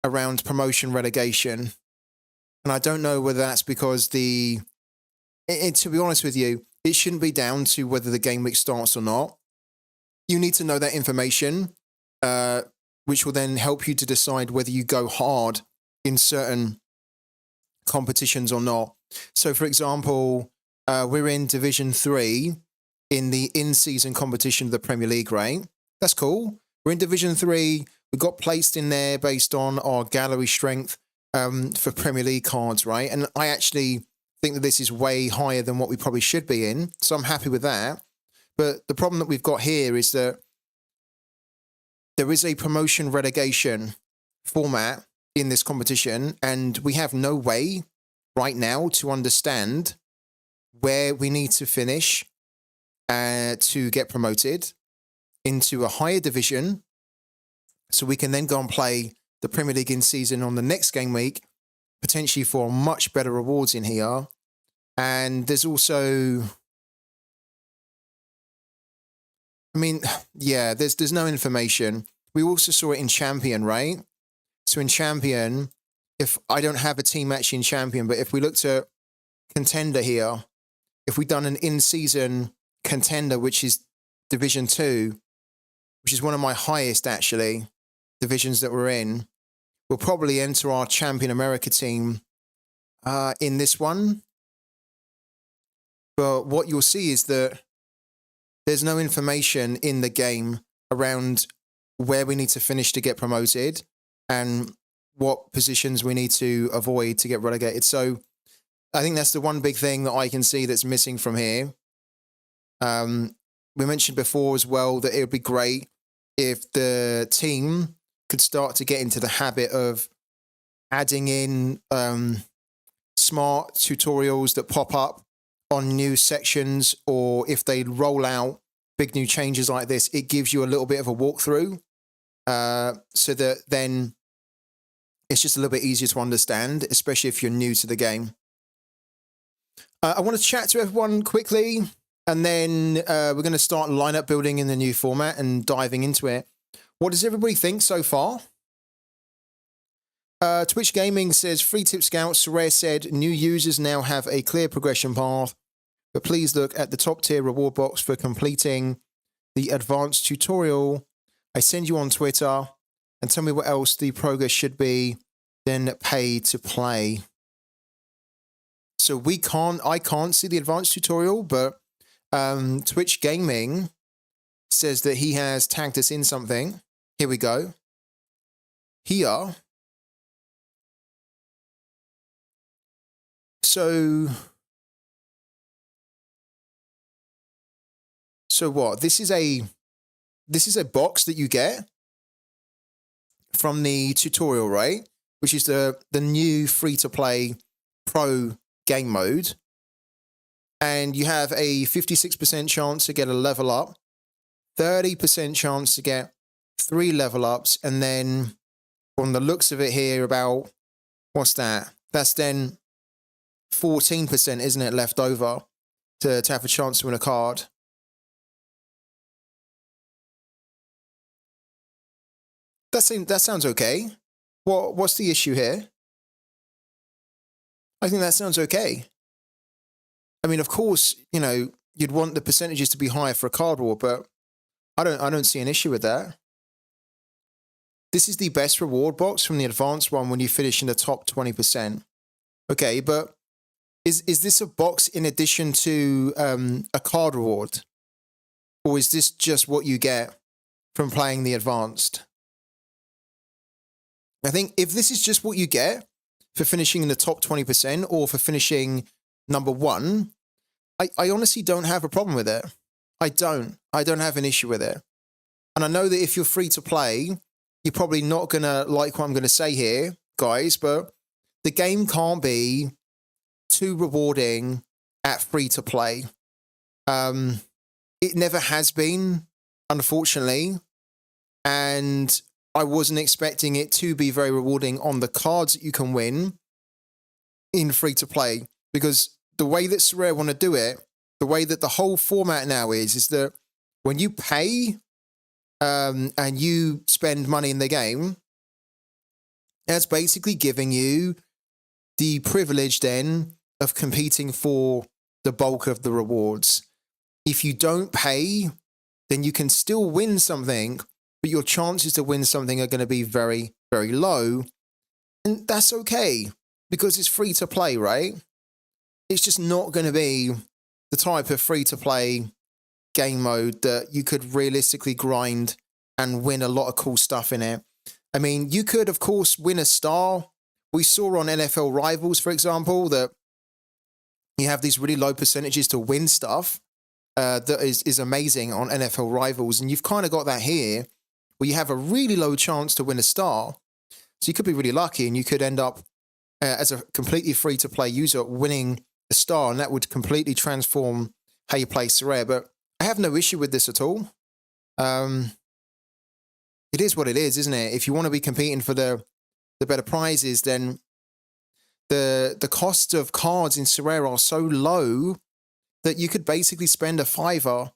Speaker 1: around promotion relegation. And I don't know whether that's because to be honest with you, it shouldn't be down to whether the game week starts or not. You need to know that information, which will then help you to decide whether you go hard in certain competitions or not. So, for example, we're in Division 3 in the in-season competition of the Premier League, right? That's cool. We're in Division 3. We got placed in there based on our gallery strength for Premier League cards, right? And I actually think that this is way higher than what we probably should be in. So I'm happy with that. But the problem that we've got here is that there is a promotion relegation format in this competition, and we have no way right now to understand where we need to finish to get promoted into a higher division, so we can then go and play the Premier League in season on the next game week, potentially for much better rewards in here. And there's also, I mean, yeah, there's no information. We also saw it in Champion, right? So in Champion, if I don't have a team actually in Champion, but if we looked at Contender here, if we'd done an in-season Contender, which is Division 2, which is one of my highest actually divisions that we're in, we'll probably enter our Champion America team in this one. But what you'll see is that there's no information in the game around where we need to finish to get promoted and what positions we need to avoid to get relegated. So I think that's the one big thing that I can see that's missing from here. We mentioned before as well that it would be great if the team could start to get into the habit of adding in smart tutorials that pop up on new sections, or if they roll out big new changes like this, it gives you a little bit of a walkthrough so that then it's just a little bit easier to understand, especially if you're new to the game. I want to chat to everyone quickly, and then we're going to start lineup building in the new format and diving into it. What does everybody think so far? Twitch Gaming says, Free Tip Scout, Sorare said, new users now have a clear progression path, but please look at the top tier reward box for completing the advanced tutorial. I send you on Twitter and tell me what else the progress should be. then pay to play. So I can't see the advanced tutorial, but Twitch Gaming says that he has tagged us in something. Here we go. Here. So what? This is a box that you get from the tutorial, right? Which is the new free-to-play pro game mode. And you have a 56% chance to get a level up, 30% chance to get 3 level ups, and then on the looks of it here, about, what's that? That's then 14%, isn't it, left over to have a chance to win a card. That sounds okay. What's the issue here? I think that sounds okay. I mean, of course, you know, you'd want the percentages to be higher for a card war, but I don't see an issue with that. This is the best reward box from the advanced one when you finish in the top 20%. Okay, but is this a box in addition to a card reward? Or is this just what you get from playing the advanced? I think if this is just what you get for finishing in the top 20% or for finishing number 1, I honestly don't have a problem with it. I don't have an issue with it. And I know that if you're free to play, you're probably not going to like what I'm going to say here, guys, but the game can't be too rewarding at free to play. It never has been, unfortunately. And I wasn't expecting it to be very rewarding on the cards that you can win in free to play, because the way that Sorare want to do it, the way that the whole format now is that when you pay and you spend money in the game, that's basically giving you the privilege then of competing for the bulk of the rewards. If you don't pay, then you can still win something, but your chances to win something are going to be very, very low. And that's okay, because it's free to play, right? It's just not going to be the type of free to play game mode that you could realistically grind and win a lot of cool stuff in it. I mean, you could, of course, win a star. We saw on NFL Rivals, for example, that you have these really low percentages to win stuff that is amazing on NFL Rivals. And you've kind of got that here, where you have a really low chance to win a star. So you could be really lucky and you could end up as a completely free-to-play user winning a star, and that would completely transform how you play Sorare. But I have no issue with this at all. It is what it is, isn't it? If you want to be competing for the better prizes, then the cost of cards in Sorare are so low that you could basically spend a $5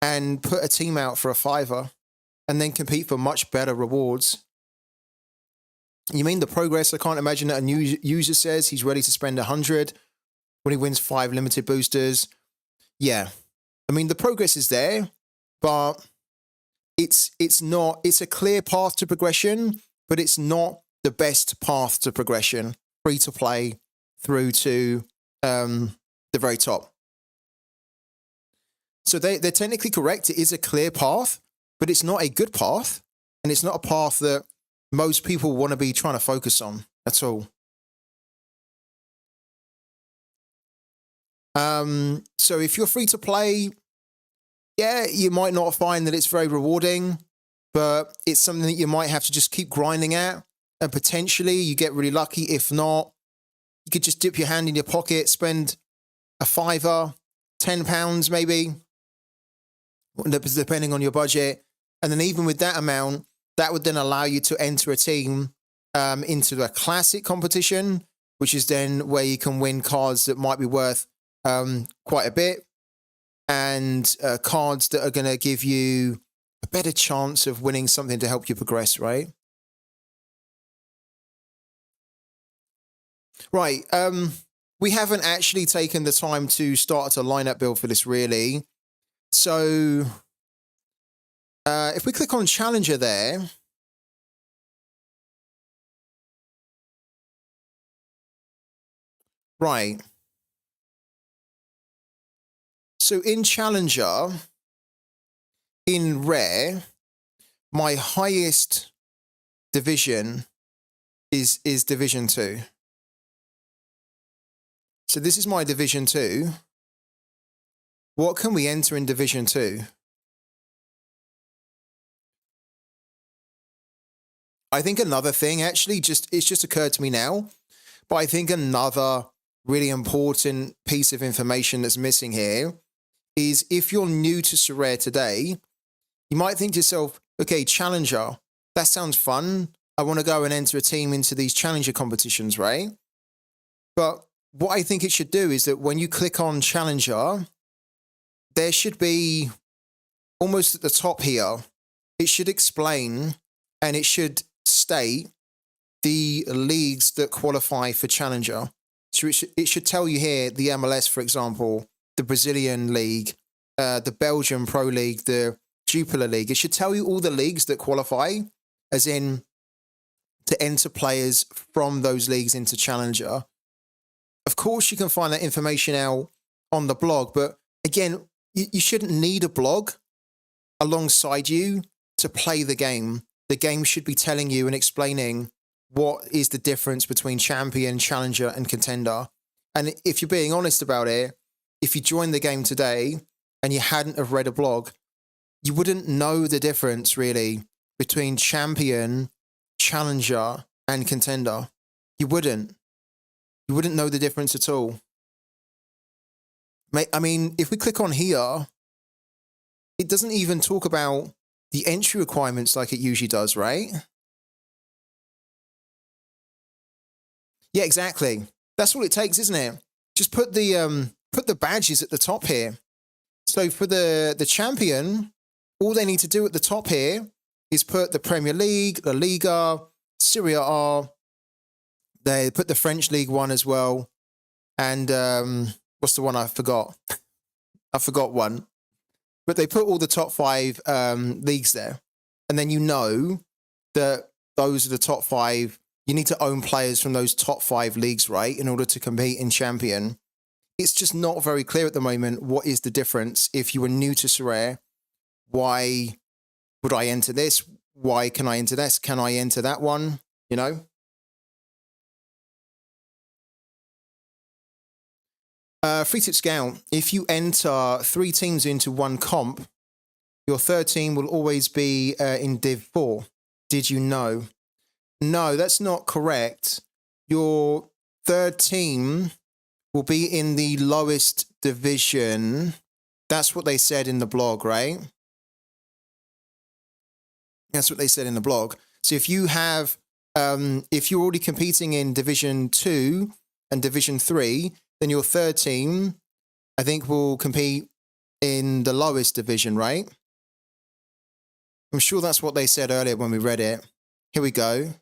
Speaker 1: and put a team out for a $5 and then compete for much better rewards. You mean the progress? I can't imagine that a new user says he's ready to spend 100 when he wins 5 limited boosters. Yeah. I mean, the progress is there, but it's a clear path to progression, but it's not the best path to progression, free to play through to the very top. So they're technically correct. It is a clear path, but it's not a good path. And it's not a path that most people want to be trying to focus on at all. So if you're free to play, yeah, you might not find that it's very rewarding, but it's something that you might have to just keep grinding at. And potentially you get really lucky. If not, you could just dip your hand in your pocket, spend a $5, £10 maybe, depending on your budget. And then even with that amount, that would then allow you to enter a team into a classic competition, which is then where you can win cards that might be worth quite a bit, and cards that are going to give you a better chance of winning something to help you progress, right? Right. We haven't actually taken the time to start a lineup build for this, really. So if we click on Challenger there, Right. So in Challenger, in Rare, my highest division is Division 2. So this is my Division 2. What can we enter in Division 2? I think another thing, actually, it's just occurred to me now, but I think another really important piece of information that's missing here is if you're new to Sorare today, you might think to yourself, okay, Challenger, that sounds fun. I want to go and enter a team into these Challenger competitions, right? But what I think it should do is that when you click on Challenger, there should be almost at the top here, it should explain and it should state the leagues that qualify for Challenger. So it should tell you here the MLS, for example, the Brazilian League, the Belgian Pro League, the Jupiler League. It should tell you all the leagues that qualify, as in to enter players from those leagues into Challenger. Of course, you can find that information out on the blog, but again, you shouldn't need a blog alongside you to play the game. The game should be telling you and explaining what is the difference between champion, challenger, and contender. And if you're being honest about it, if you joined the game today and you hadn't have read a blog, you wouldn't know the difference really between champion, challenger, and contender. You wouldn't. You wouldn't know the difference at all. I mean, if we click on here, it doesn't even talk about the entry requirements like it usually does, right? Yeah, exactly. That's all it takes, isn't it? Just put the badges at the top here. So for the champion, all they need to do at the top here is put the Premier League, La Liga, Serie A. They put the French League One as well. And what's the one I forgot? I forgot one. But they put all the top 5 leagues there. And then you know that those are the top 5. You need to own players from those top 5 leagues, right, in order to compete in Champion. It's just not very clear at the moment what is the difference. If you were new to Sorare, why would I enter this? Why can I enter this? Can I enter that one? You know? Free tip scout. If you enter 3 teams into one comp, your third team will always be in Div 4. Did you know? No, that's not correct. Your third team will be in the lowest division. That's what they said in the blog, right? That's what they said in the blog. So if you have, if you're already competing in Division 2 and Division 3, then your third team, I think, will compete in the lowest division, right? I'm sure that's what they said earlier when we read it. Here we go.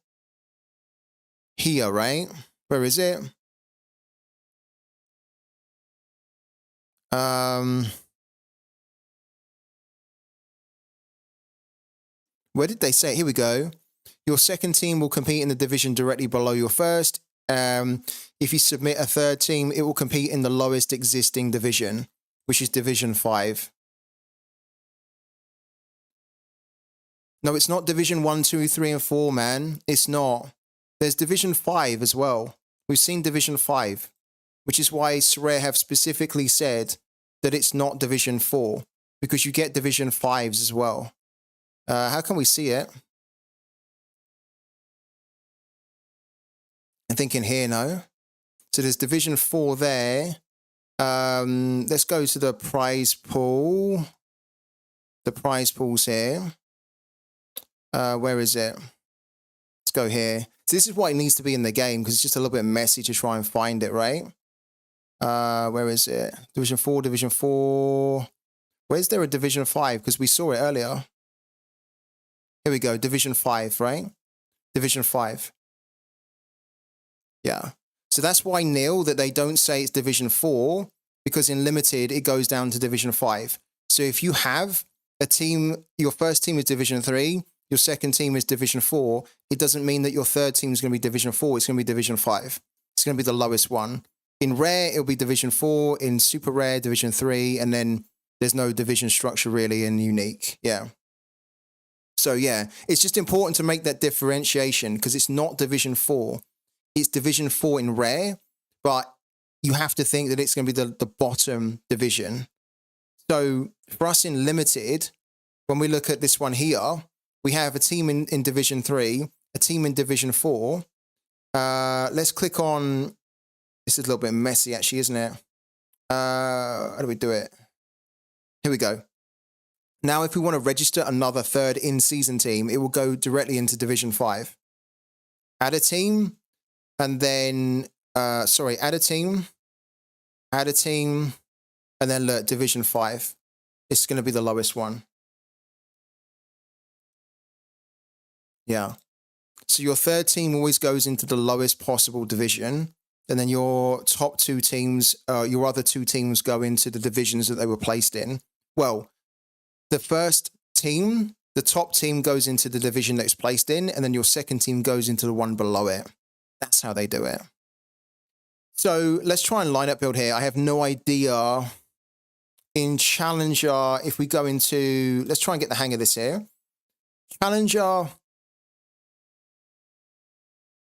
Speaker 1: Here, right? Where is it? Where did they say it? Here we go. Your second team will compete in the division directly below your first. If you submit a third team, it will compete in the lowest existing division, which is Division 5. No, it's not Division 1, 2, 3, and 4, man. It's not. There's Division 5 as well. We've seen Division 5, which is why Sorare have specifically said that it's not Division 4, because you get Division 5s as well. How can we see it? I'm thinking here, no? So there's Division 4 there. Let's go to the prize pool. The prize pool's here. Where is it? Let's go here. So this is why it needs to be in the game, because it's just a little bit messy to try and find it, right? Where is it? Division 4, Division 4. Where's there a Division 5? Because we saw it earlier. Here we go, Division 5, right? Division 5. Yeah. So that's why, Neil, that they don't say it's Division 4, because in Limited, it goes down to Division 5. So if you have a team, your first team is Division 3, your second team is Division 4, it doesn't mean that your third team is going to be Division 4, it's going to be Division 5. It's going to be the lowest one. In rare, it'll be Division 4. In super rare, Division 3. And then there's no division structure really in unique. Yeah. So yeah, it's just important to make that differentiation because it's not Division 4. It's Division 4 in rare, but you have to think that it's going to be the bottom division. So for us in limited, when we look at this one here, we have a team in Division 3, a team in Division 4. Let's click on, this is a little bit messy actually, isn't it? How do we do it? Here we go. Now, if we want to register another third in-season team, it will go directly into Division 5. Add a team, and then, add a team, and then look, Division 5. It's going to be the lowest one. Yeah. So your third team always goes into the lowest possible division, and then your top two teams, your other two teams go into the divisions that they were placed in. Well, the first team, the top team goes into the division that it's placed in, and then your second team goes into the one below it. That's how they do it. So let's try and lineup build here. I have no idea. In Challenger, if we go into, let's try and get the hang of this here. Challenger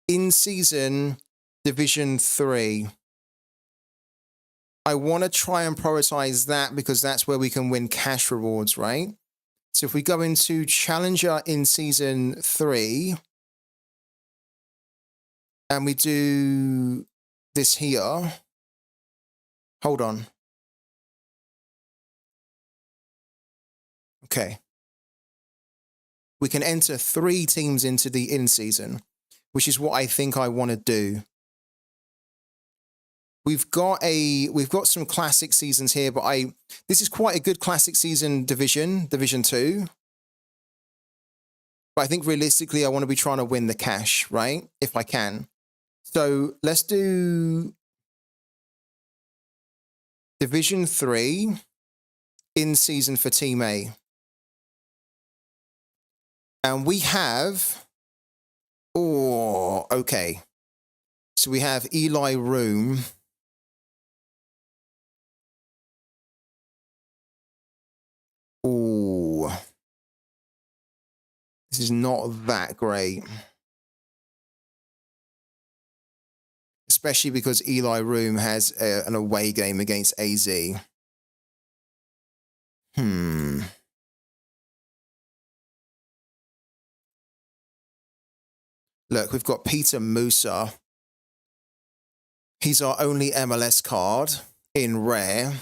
Speaker 1: in season Division 3. I want to try and prioritize that because that's where we can win cash rewards, right? So if we go into Challenger in Season 3, and we do this here, hold on. Okay. We can enter 3 teams into the in-season, which is what I think I want to do. We've got some classic seasons here, but this is quite a good classic season Division 2. But I think realistically, I want to be trying to win the cash, right? If I can. So let's do Division 3 in season for Team A. And we have, okay. So we have Eli Room. Ooh. This is not that great. Especially because Eli Room has an away game against AZ. Look, we've got Peter Musa. He's our only MLS card in rare.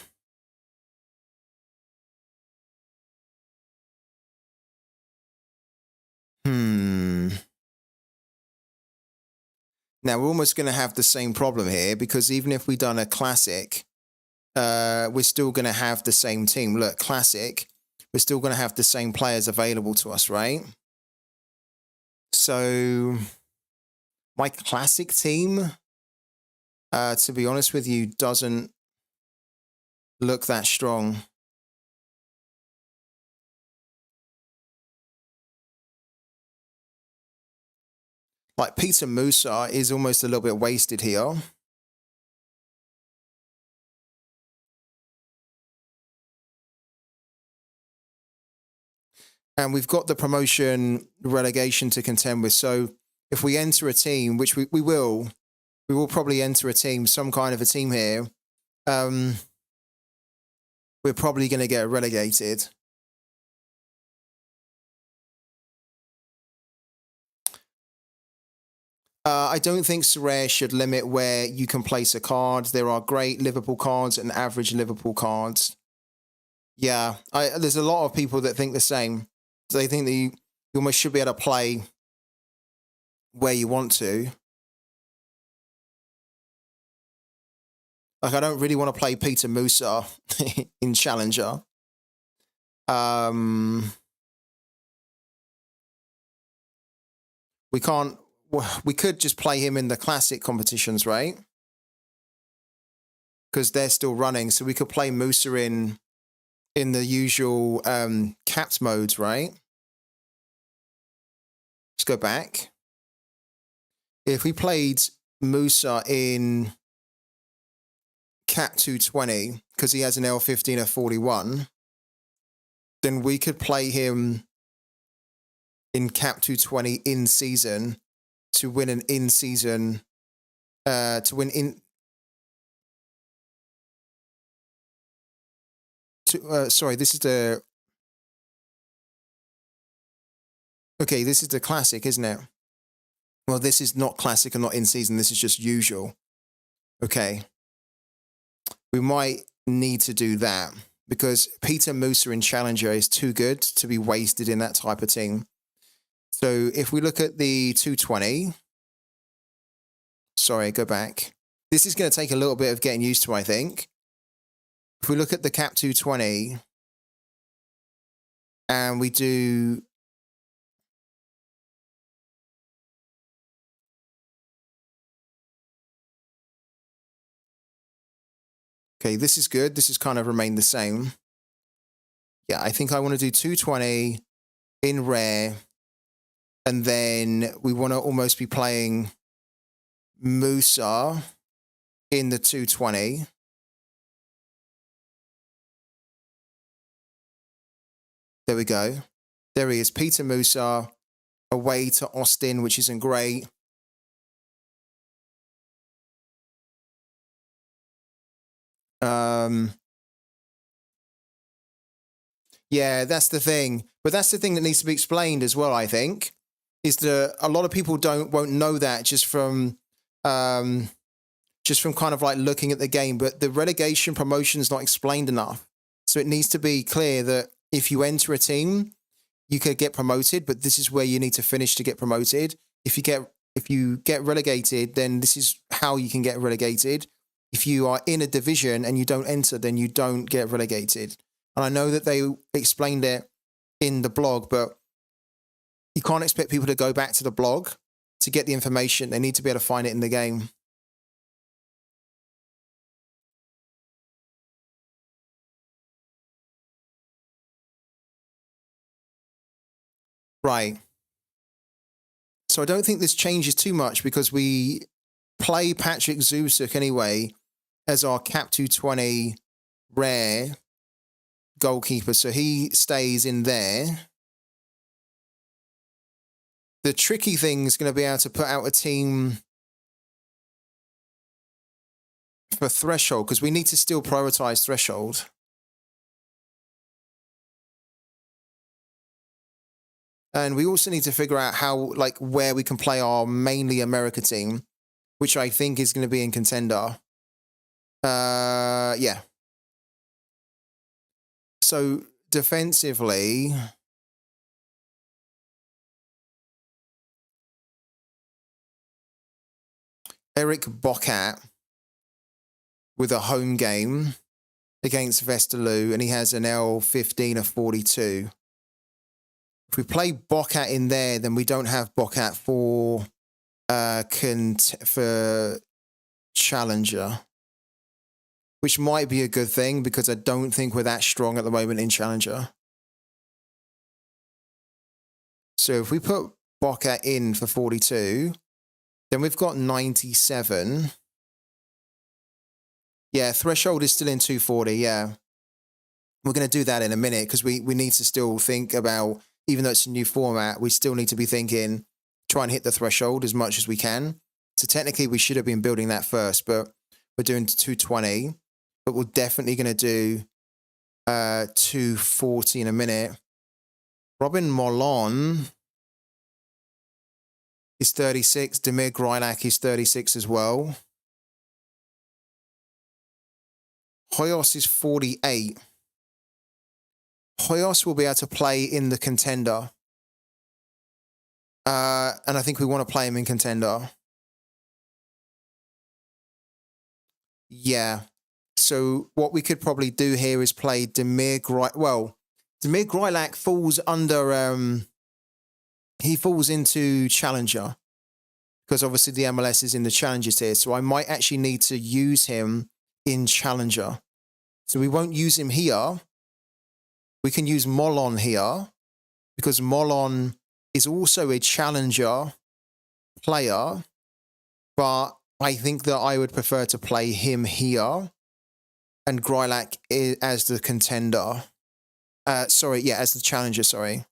Speaker 1: Now, we're almost going to have the same problem here because even if we've done a classic, we're still going to have the same team. Look, classic, we're still going to have the same players available to us, right? So my classic team, to be honest with you, doesn't look that strong. Like Peter Musa is almost a little bit wasted here. And we've got the promotion relegation to contend with. So if we enter a team, which we will probably enter a team, some kind of a team here, we're probably going to get relegated. I don't think Sorare should limit where you can place a card. There are great Liverpool cards and average Liverpool cards. Yeah, there's a lot of people that think the same. They think that you almost should be able to play where you want to. Like, I don't really want to play Peter Musa in Challenger. We could just play him in the classic competitions, right? Because they're still running. So we could play Musa in the usual capped modes, right? Let's go back. If we played Musa in cap 220 because he has an L15 of 41, then we could play him in cap 220 in season to win an in season, to win in. Sorry, this is the. Okay, this is the classic, isn't it? Well, this is not classic and not in season. This is just usual. Okay. We might need to do that because Peter Musa in Challenger is too good to be wasted in that type of team. So if we look at the 220, sorry, go back. This is going to take a little bit of getting used to, I think. If we look at the cap 220 and we do okay, this is good. This has kind of remained the same. Yeah, I think I want to do 220 in rare. And then we want to almost be playing Musa in the 220. There we go. There he is, Peter Musa, away to Austin, which isn't great. Yeah, that's the thing. But that's the thing that needs to be explained as well, I think, is that a lot of people won't know that just from kind of like looking at the game. But the relegation promotion is not explained enough. So it needs to be clear that if you enter a team, you could get promoted, but this is where you need to finish to get promoted. If you get relegated, then this is how you can get relegated. If you are in a division and you don't enter, then you don't get relegated. And I know that they explained it in the blog, but you can't expect people to go back to the blog to get the information. They need to be able to find it in the game. Right. So I don't think this changes too much because we play Patrick Zusuk anyway as our cap 220 rare goalkeeper. So he stays in there. The tricky thing is going to be able to put out a team for Threshold because we need to still prioritize Threshold. And we also need to figure out how, like, where we can play our mainly America team, which I think is going to be in Contender. Yeah. So defensively, Eric Bocat with a home game against Vesterloo, and he has an L15 of 42. If we play Bocat in there, then we don't have Bocat for Challenger, which might be a good thing because I don't think we're that strong at the moment in Challenger. So if we put Bocat in for 42, then we've got 97. Yeah, Threshold is still in 240, yeah. We're going to do that in a minute because we need to still think about, even though it's a new format, we still need to be thinking, try and hit the threshold as much as we can. So technically we should have been building that first, but we're doing 220. But we're definitely going to do 240 in a minute. Robin Molon is 36. Demir Grilak is 36 as well. Hoyos is 48. Hoyos will be able to play in the Contender. And I think we want to play him in Contender. Yeah. So what we could probably do here is play Demir Grilak. Well, Demir Grilak falls under... he falls into Challenger. Because obviously the MLS is in the Challenger tier. So I might actually need to use him in Challenger. So we won't use him here. We can use Molon here. Because Molon is also a Challenger player. But I think that I would prefer to play him here and Grilak as the contender. As the challenger, sorry.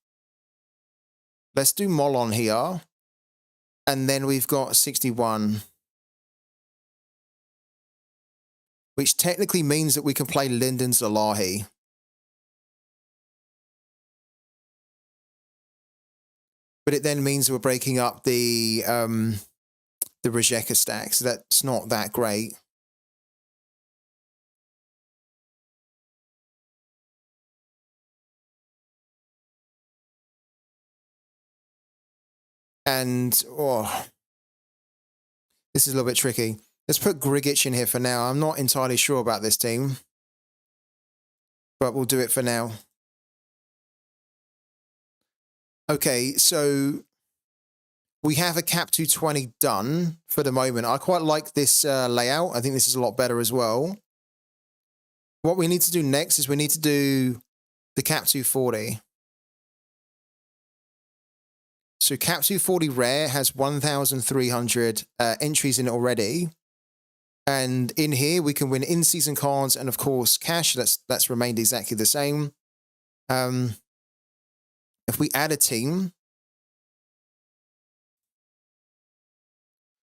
Speaker 1: Let's do Molon here. And then we've got 61. Which technically means that we can play Lyndon Zalahi. But it then means we're breaking up the Rijeka stack, so that's not that great. And, this is a little bit tricky. Let's put Grigic in here for now. I'm not entirely sure about this team, but we'll do it for now. Okay, so we have a cap 220 done for the moment. I quite like this layout. I think this is a lot better as well. What we need to do next is we need to do the cap 240. So cap 240 rare has 1,300 entries in it already. And in here, we can win in-season cards and, of course, cash. That's remained exactly the same. If we add a team...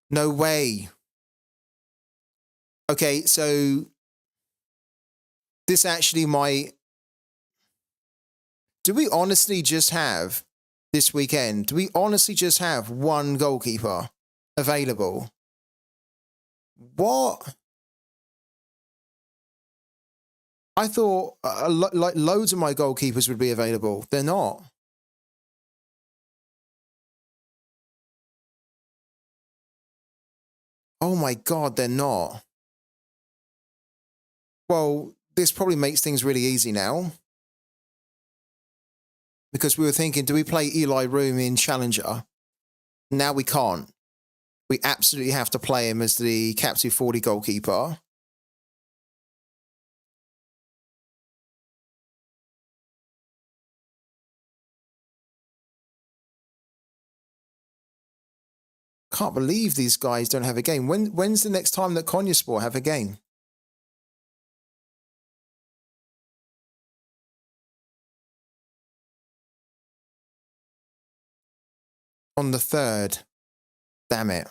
Speaker 1: No way. Okay, so this actually might... Do we honestly just have... this weekend, do we honestly just have one goalkeeper available? What? I thought like loads of my goalkeepers would be available. They're not. Oh my God, they're not. Well, this probably makes things really easy now. Because we were thinking, do we play Eli Room in Challenger? Now we can't. We absolutely have to play him as the Cap 240 goalkeeper. Can't believe these guys don't have a game. When's the next time that Konyaspor have a game? On the 3rd. Damn it.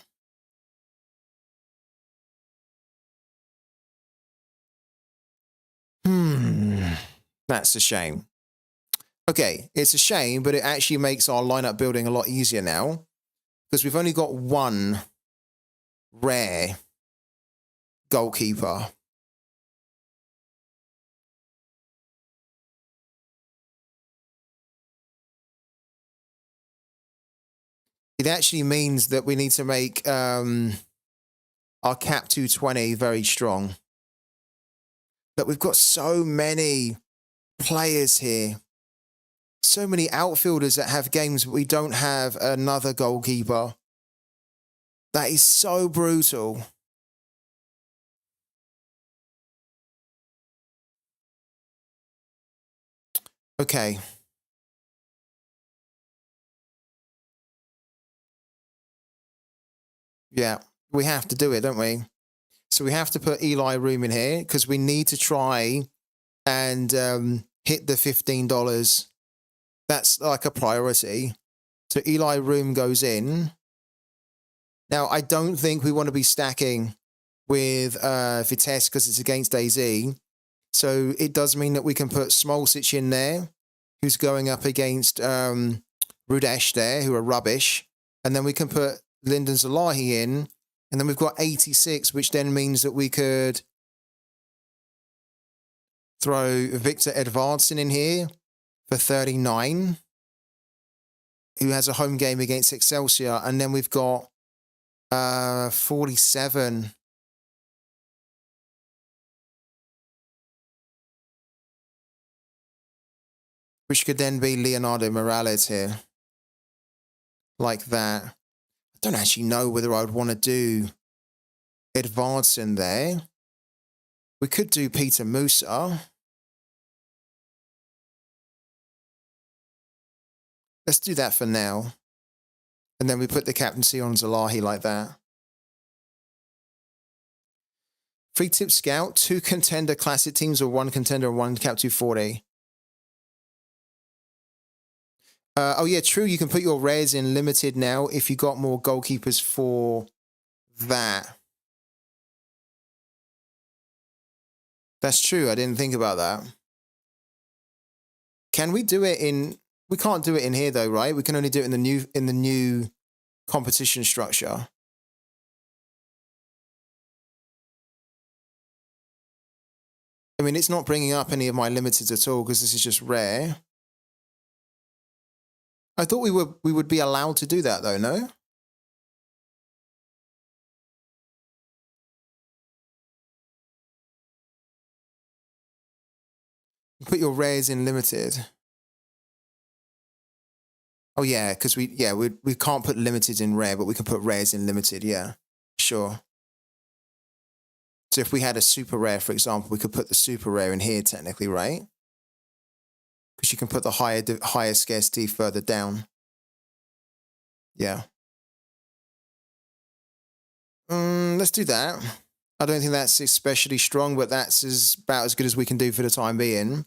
Speaker 1: That's a shame. Okay, it's a shame, but it actually makes our lineup building a lot easier now. Because we've only got one rare goalkeeper. It actually means that we need to make our cap 220 very strong. But we've got so many players here. So many outfielders that have games, but we don't have another goalkeeper. That is so brutal. Okay. Yeah, we have to do it, don't we? So we have to put Eli Room in here because we need to try and hit the $15. That's like a priority. So Eli Room goes in. Now, I don't think we want to be stacking with Vitesse because it's against AZ. So it does mean that we can put Smolcic in there, who's going up against Rudesh there, who are rubbish. And then we can put Lyndon Zalahi in. And then we've got 86, which then means that we could throw Victor Edvardsen in here for 39, who has a home game against Excelsior. And then we've got 47. Which could then be Leonardo Morales here. Like that. I don't actually know whether I would want to do Edvardsen there. We could do Peter Musa. Let's do that for now. And then we put the captaincy on Zalahi like that. Free tip scout, 2 contender classic teams or 1 contender and 1 cap 240. Oh yeah, true. You can put your rares in limited now if you got more goalkeepers for that. That's true. I didn't think about that. Can we do it in? We can't do it in here though, right? We can only do it in the new competition structure. I mean, it's not bringing up any of my limiteds at all because this is just rare. I thought we would be allowed to do that though, no? Put your rares in limited. Oh yeah, because we can't put limited in rare, but we can put rares in limited. Yeah, sure. So if we had a super rare, for example, we could put the super rare in here technically, right? Because you can put the higher scarcity further down. Yeah. Let's do that. I don't think that's especially strong, but that's about as good as we can do for the time being.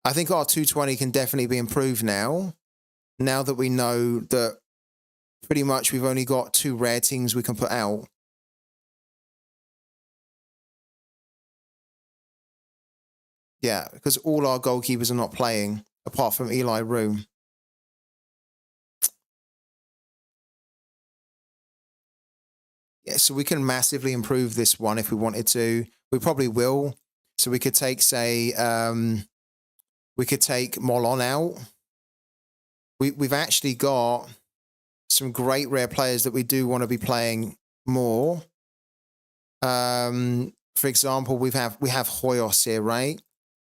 Speaker 1: I think our 220 can definitely be improved now that we know that pretty much we've only got 2 rare teams we can put out. Yeah, because all our goalkeepers are not playing, apart from Eli Room. Yeah, so we can massively improve this one if we wanted to. We probably will. So we could take, say, we could take Molon out. We've actually got some great rare players that we do want to be playing more. For example, we have Hoyos here, right?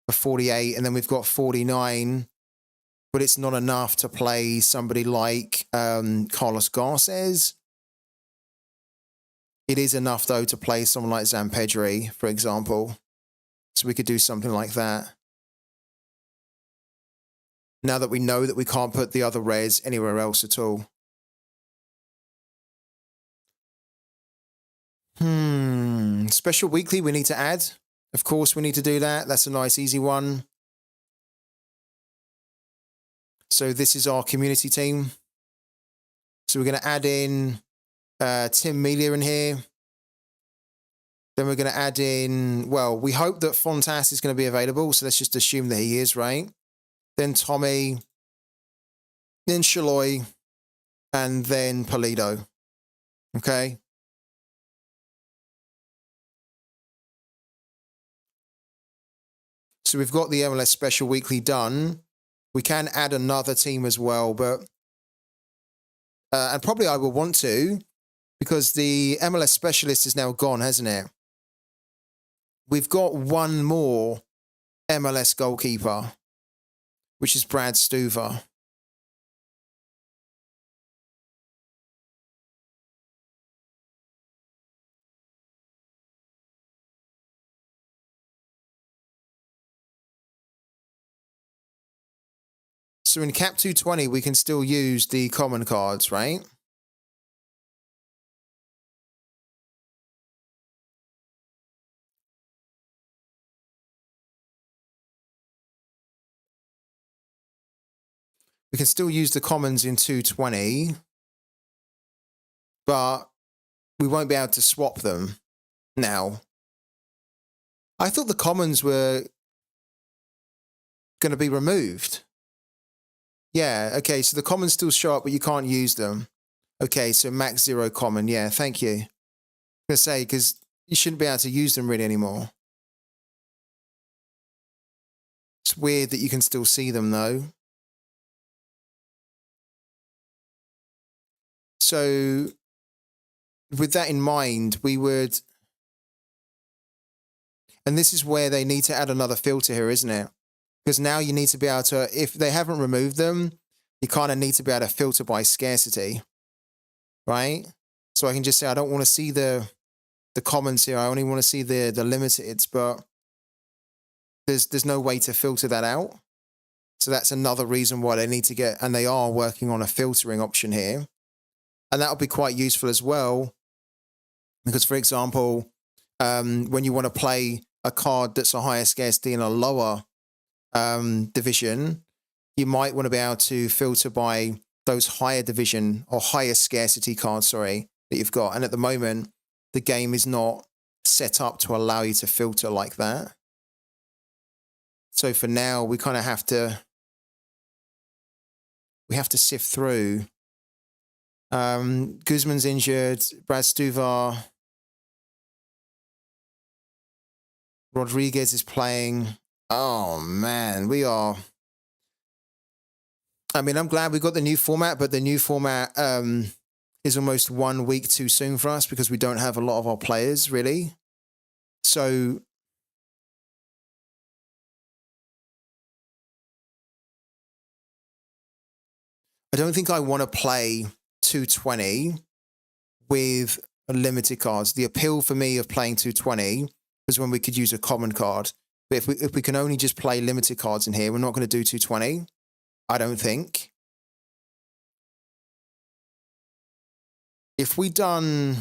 Speaker 1: For 48, and then we've got 49, but it's not enough to play somebody like Carlos Garces. It is enough, though, to play someone like Zampedri, for example. So we could do something like that. Now that we know that we can't put the other rares anywhere else at all. Special weekly we need to add. Of course, we need to do that. That's a nice, easy one. So this is our community team. So we're going to add in Tim Melia in here. Then we're going to add in, well, we hope that Fontas is going to be available. So let's just assume that he is, right? Then Tommy, then Shaloy, and then Polido. Okay. So we've got the MLS Special Weekly done. We can add another team as well, but and probably I will want to because the MLS Specialist is now gone, hasn't it? We've got one more MLS goalkeeper, which is Brad Stuver. So in Cap 220, we can still use the common cards, right? We can still use the commons in 220, but we won't be able to swap them now. I thought the commons were going to be removed. Yeah, okay, so the commons still show up, but you can't use them. Okay, so max 0 common. Yeah, thank you. I'm going to say, because you shouldn't be able to use them really anymore. It's weird that you can still see them, though. So, with that in mind, we would... And this is where they need to add another filter here, isn't it? Because now you need to be able to, if they haven't removed them, you kind of need to be able to filter by scarcity, right? So I can just say, I don't want to see the commons here. I only want to see the limiteds, but there's no way to filter that out. So that's another reason why they need to get, and they are working on a filtering option here. And that'll be quite useful as well. Because, for example, when you want to play a card that's a higher scarcity in a lower division, you might want to be able to filter by those higher division or higher scarcity cards, sorry, that you've got. And at the moment, the game is not set up to allow you to filter like that. So for now, we kind of have to sift through. Guzman's injured, Brad Stuvar, Rodriguez is playing. Oh man, I'm glad we got the new format, but the new format is almost 1 week too soon for us because we don't have a lot of our players really. So I don't think I want to play 220 with limited cards. The appeal for me of playing 220 was when we could use a common card. But if we can only just play limited cards in here, we're not going to do 220. I don't think. If we done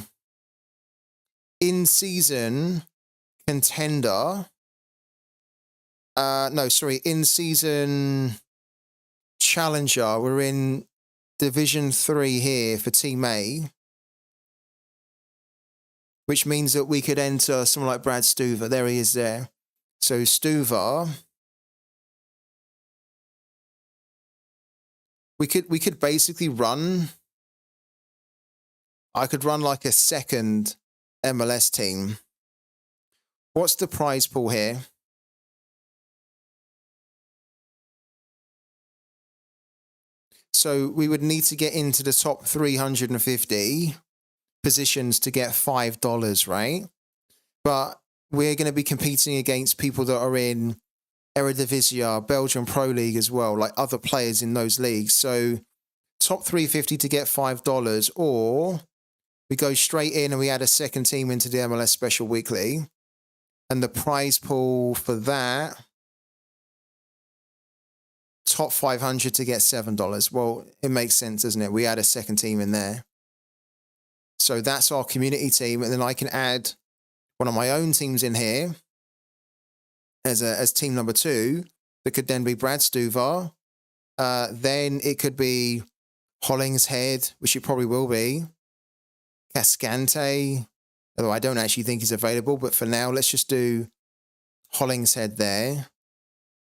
Speaker 1: in-season contender, in-season challenger, we're in Division 3 here for Team A, which means that we could enter someone like Brad Stuver. There he is there. So Stuver, we could basically run. I could run like a second MLS team. What's the prize pool here? So we would need to get into the top 350 positions to get $5, right? But we're going to be competing against people that are in Eredivisie, Belgian Pro League as well, like other players in those leagues. So top 350 to get $5, or we go straight in and we add a second team into the MLS Special Weekly. And the prize pool for that, top 500 to get $7. Well, it makes sense, doesn't it? We add a second team in there. So that's our community team. And then I can add one of my own teams in here as team number 2. That could then be Brad Stuvar. Then it could be Hollingshead, which it probably will be. Cascante, although I don't actually think he's available. But for now, let's just do Hollingshead there.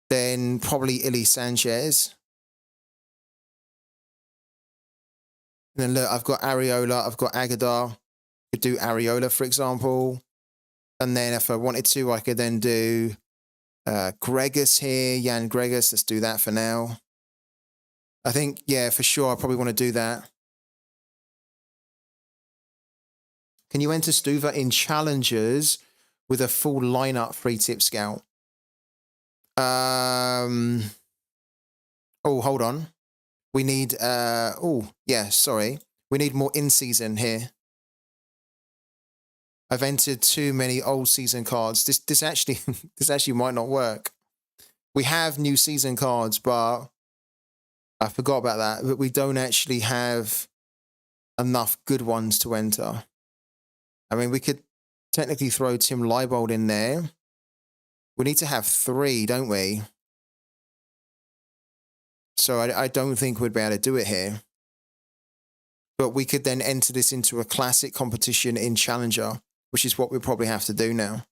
Speaker 1: Then probably Illy Sanchez. And then look, I've got Areola, I've got Agadar. Could do Areola, for example. And then if I wanted to, I could then do Gregus here, Jan Gregus. Let's do that for now. I think, yeah, for sure, I probably want to do that. Can you enter Stuva in challengers with a full lineup free tip scout? Oh, hold on. We need, we need more in-season here. I've entered too many old season cards. This actually might not work. We have new season cards, but I forgot about that. But we don't actually have enough good ones to enter. I mean, we could technically throw Tim Leibold in there. We need to have 3, don't we? So I don't think we'd be able to do it here. But we could then enter this into a classic competition in Challenger, which is what we probably have to do now.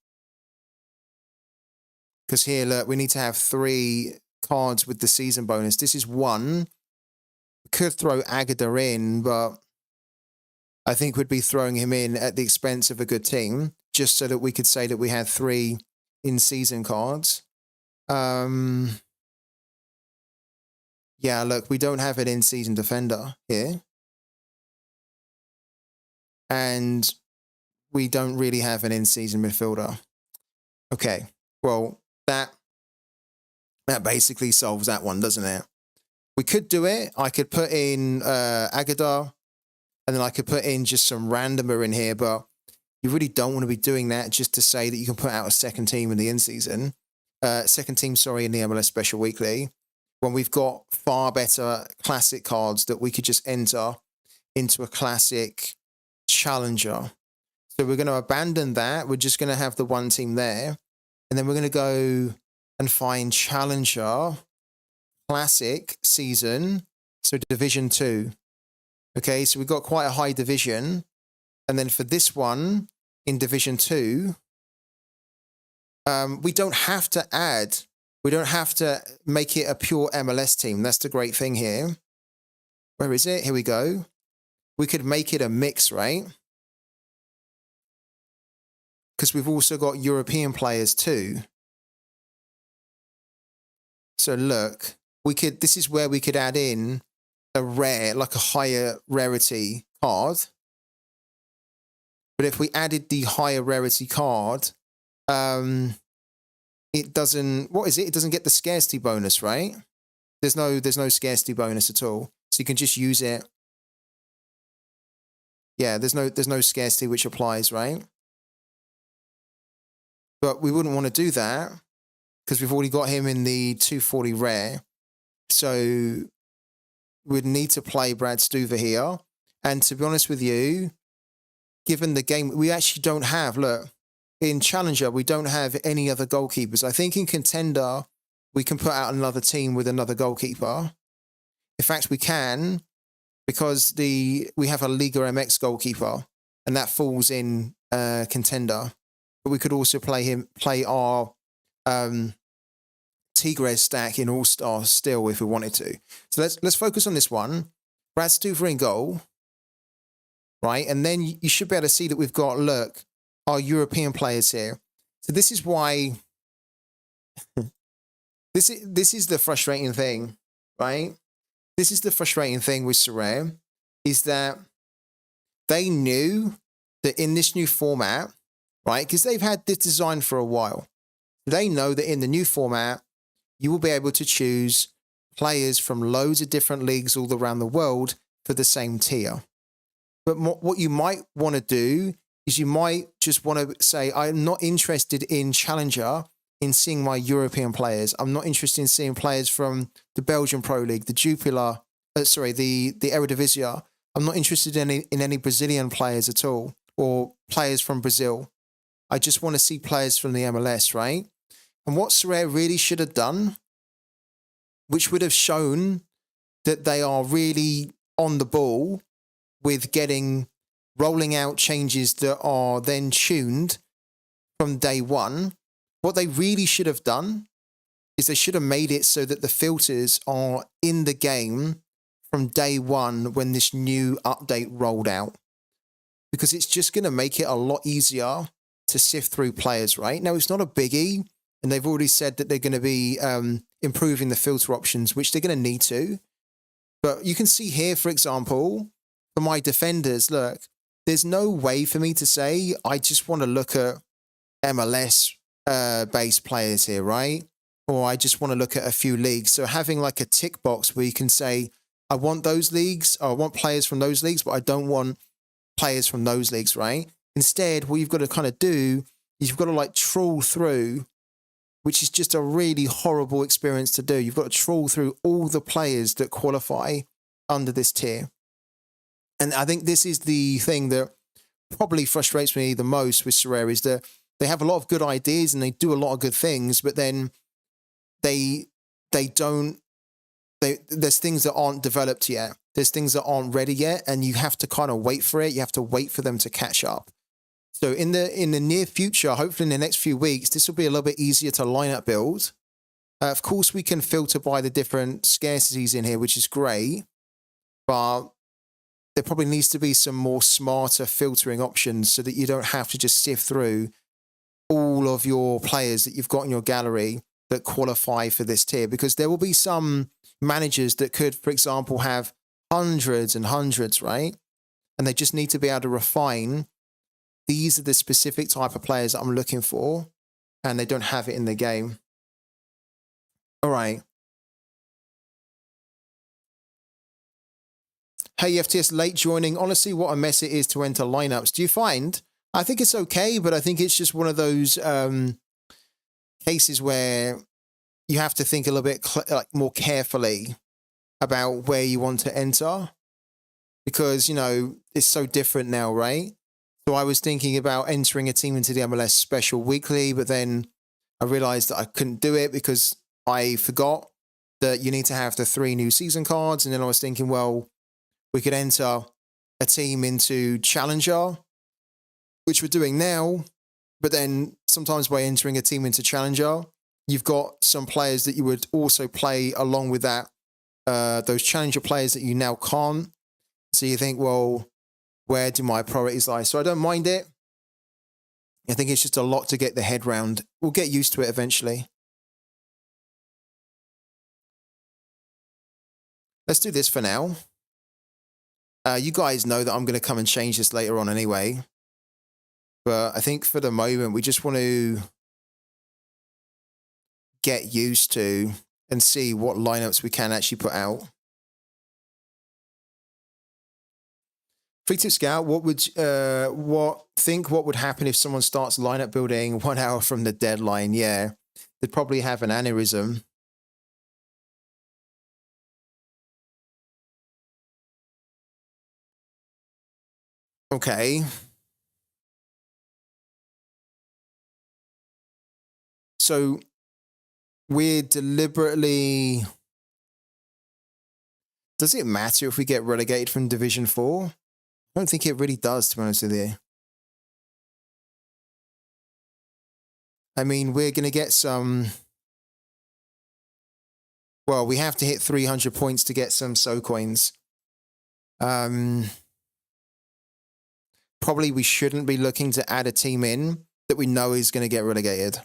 Speaker 1: Because here, look, we need to have 3 cards with the season bonus. This is 1. We could throw Agada in, but I think we'd be throwing him in at the expense of a good team, just so that we could say that we had 3 in-season cards. Yeah, look, we don't have an in-season defender here. And we don't really have an in-season midfielder. Okay, well, that basically solves that one, doesn't it? We could do it. I could put in Agadar, and then I could put in just some randomer in here, but you really don't want to be doing that just to say that you can put out a second team in the in-season. In the MLS Special Weekly, when we've got far better classic cards that we could just enter into a classic challenger. So we're going to abandon that. We're just going to have the one team there. And then we're going to go and find Challenger, Classic, Season. So Division 2. Okay, so we've got quite a high division. And then for this one, in Division 2, we don't have to make it a pure MLS team. That's the great thing here. Where is it? Here we go. We could make it a mix, right? Because we've also got European players too. So look, this is where we could add in a rare, like a higher rarity card. But if we added the higher rarity card, it doesn't, what is it? It doesn't get the scarcity bonus, right? There's no scarcity bonus at all. So you can just use it. Yeah, there's no scarcity which applies, right? But we wouldn't want to do that because we've already got him in the 240 rare. So we'd need to play Brad Stuver here. And to be honest with you, given the game, we actually don't have, look, in Challenger, we don't have any other goalkeepers. I think in Contender, we can put out another team with another goalkeeper. In fact, we can, because we have a Liga MX goalkeeper, and that falls in Contender. But we could also play our Tigres stack in All-Star still if we wanted to. So let's focus on this one. Brad Stuver in goal, right? And then you should be able to see that we've got, look, our European players here. So this is why this is the frustrating thing, right? This is the frustrating thing with Sorare, is that they knew that in this new format, right? Because they've had this design for a while. They know that in the new format, you will be able to choose players from loads of different leagues all around the world for the same tier. But what you might want to do is you might just want to say, I'm not interested in Challenger in seeing my European players. I'm not interested in seeing players from the Belgian Pro League, the Jupiler, the Eredivisie. I'm not interested in any Brazilian players at all, or players from Brazil. I just want to see players from the MLS, right? And what Sorare really should have done, which would have shown that they are really on the ball with rolling out changes that are then tuned from day one. What they really should have done is they should have made it so that the filters are in the game from day one when this new update rolled out. Because it's just going to make it a lot easier to sift through players, right? Now, it's not a biggie, and they've already said that they're going to be improving the filter options, which they're going to need to. But you can see here, for example, for my defenders, look, there's no way for me to say I just want to look at MLS based players here, right? Or I just want to look at a few leagues. So having like a tick box where you can say, I want those leagues, or I want players from those leagues, but I don't want players from those leagues, right? Instead, what you've got to kind of do is you've got to like trawl through, which is just a really horrible experience to do. You've got to trawl through all the players that qualify under this tier. And I think this is the thing that probably frustrates me the most with Sorare, is that they have a lot of good ideas and they do a lot of good things, but then there's things that aren't developed yet. There's things that aren't ready yet, and you have to kind of wait for it. You have to wait for them to catch up. So in the near future, hopefully in the next few weeks, this will be a little bit easier to line up build. Of course, we can filter by the different scarcities in here, which is great, but there probably needs to be some more smarter filtering options so that you don't have to just sift through all of your players that you've got in your gallery that qualify for this tier, because there will be some managers that could, for example, have hundreds and hundreds, right? And they just need to be able to refine, these are the specific type of players that I'm looking for, and they don't have it in the game. All right. Hey, FTS, late joining. Honestly, what a mess it is to enter lineups. Do you find? I think it's okay, but I think it's just one of those cases where you have to think a little bit more carefully about where you want to enter, because, you know, it's so different now, right? So I was thinking about entering a team into the MLS Special Weekly, but then I realized that I couldn't do it because I forgot that you need to have the 3 new season cards. And then I was thinking, well, we could enter a team into Challenger, which we're doing now. But then sometimes by entering a team into Challenger, you've got some players that you would also play along with that, those Challenger players that you now can't. So you think, well, where do my priorities lie? So I don't mind it. I think it's just a lot to get the head round. We'll get used to it eventually. Let's do this for now. You guys know that I'm going to come and change this later on anyway. But I think for the moment, we just want to get used to and see what lineups we can actually put out. Free tip scout, what would happen if someone starts lineup building 1 hour from the deadline? Yeah, they'd probably have an aneurysm. Okay. So we're deliberately... Does it matter if we get relegated from Division 4? I don't think it really does, to be honest with you. I mean, we're going to get some... Well, we have to hit 300 points to get some SO coins. Probably we shouldn't be looking to add a team in that we know is going to get relegated.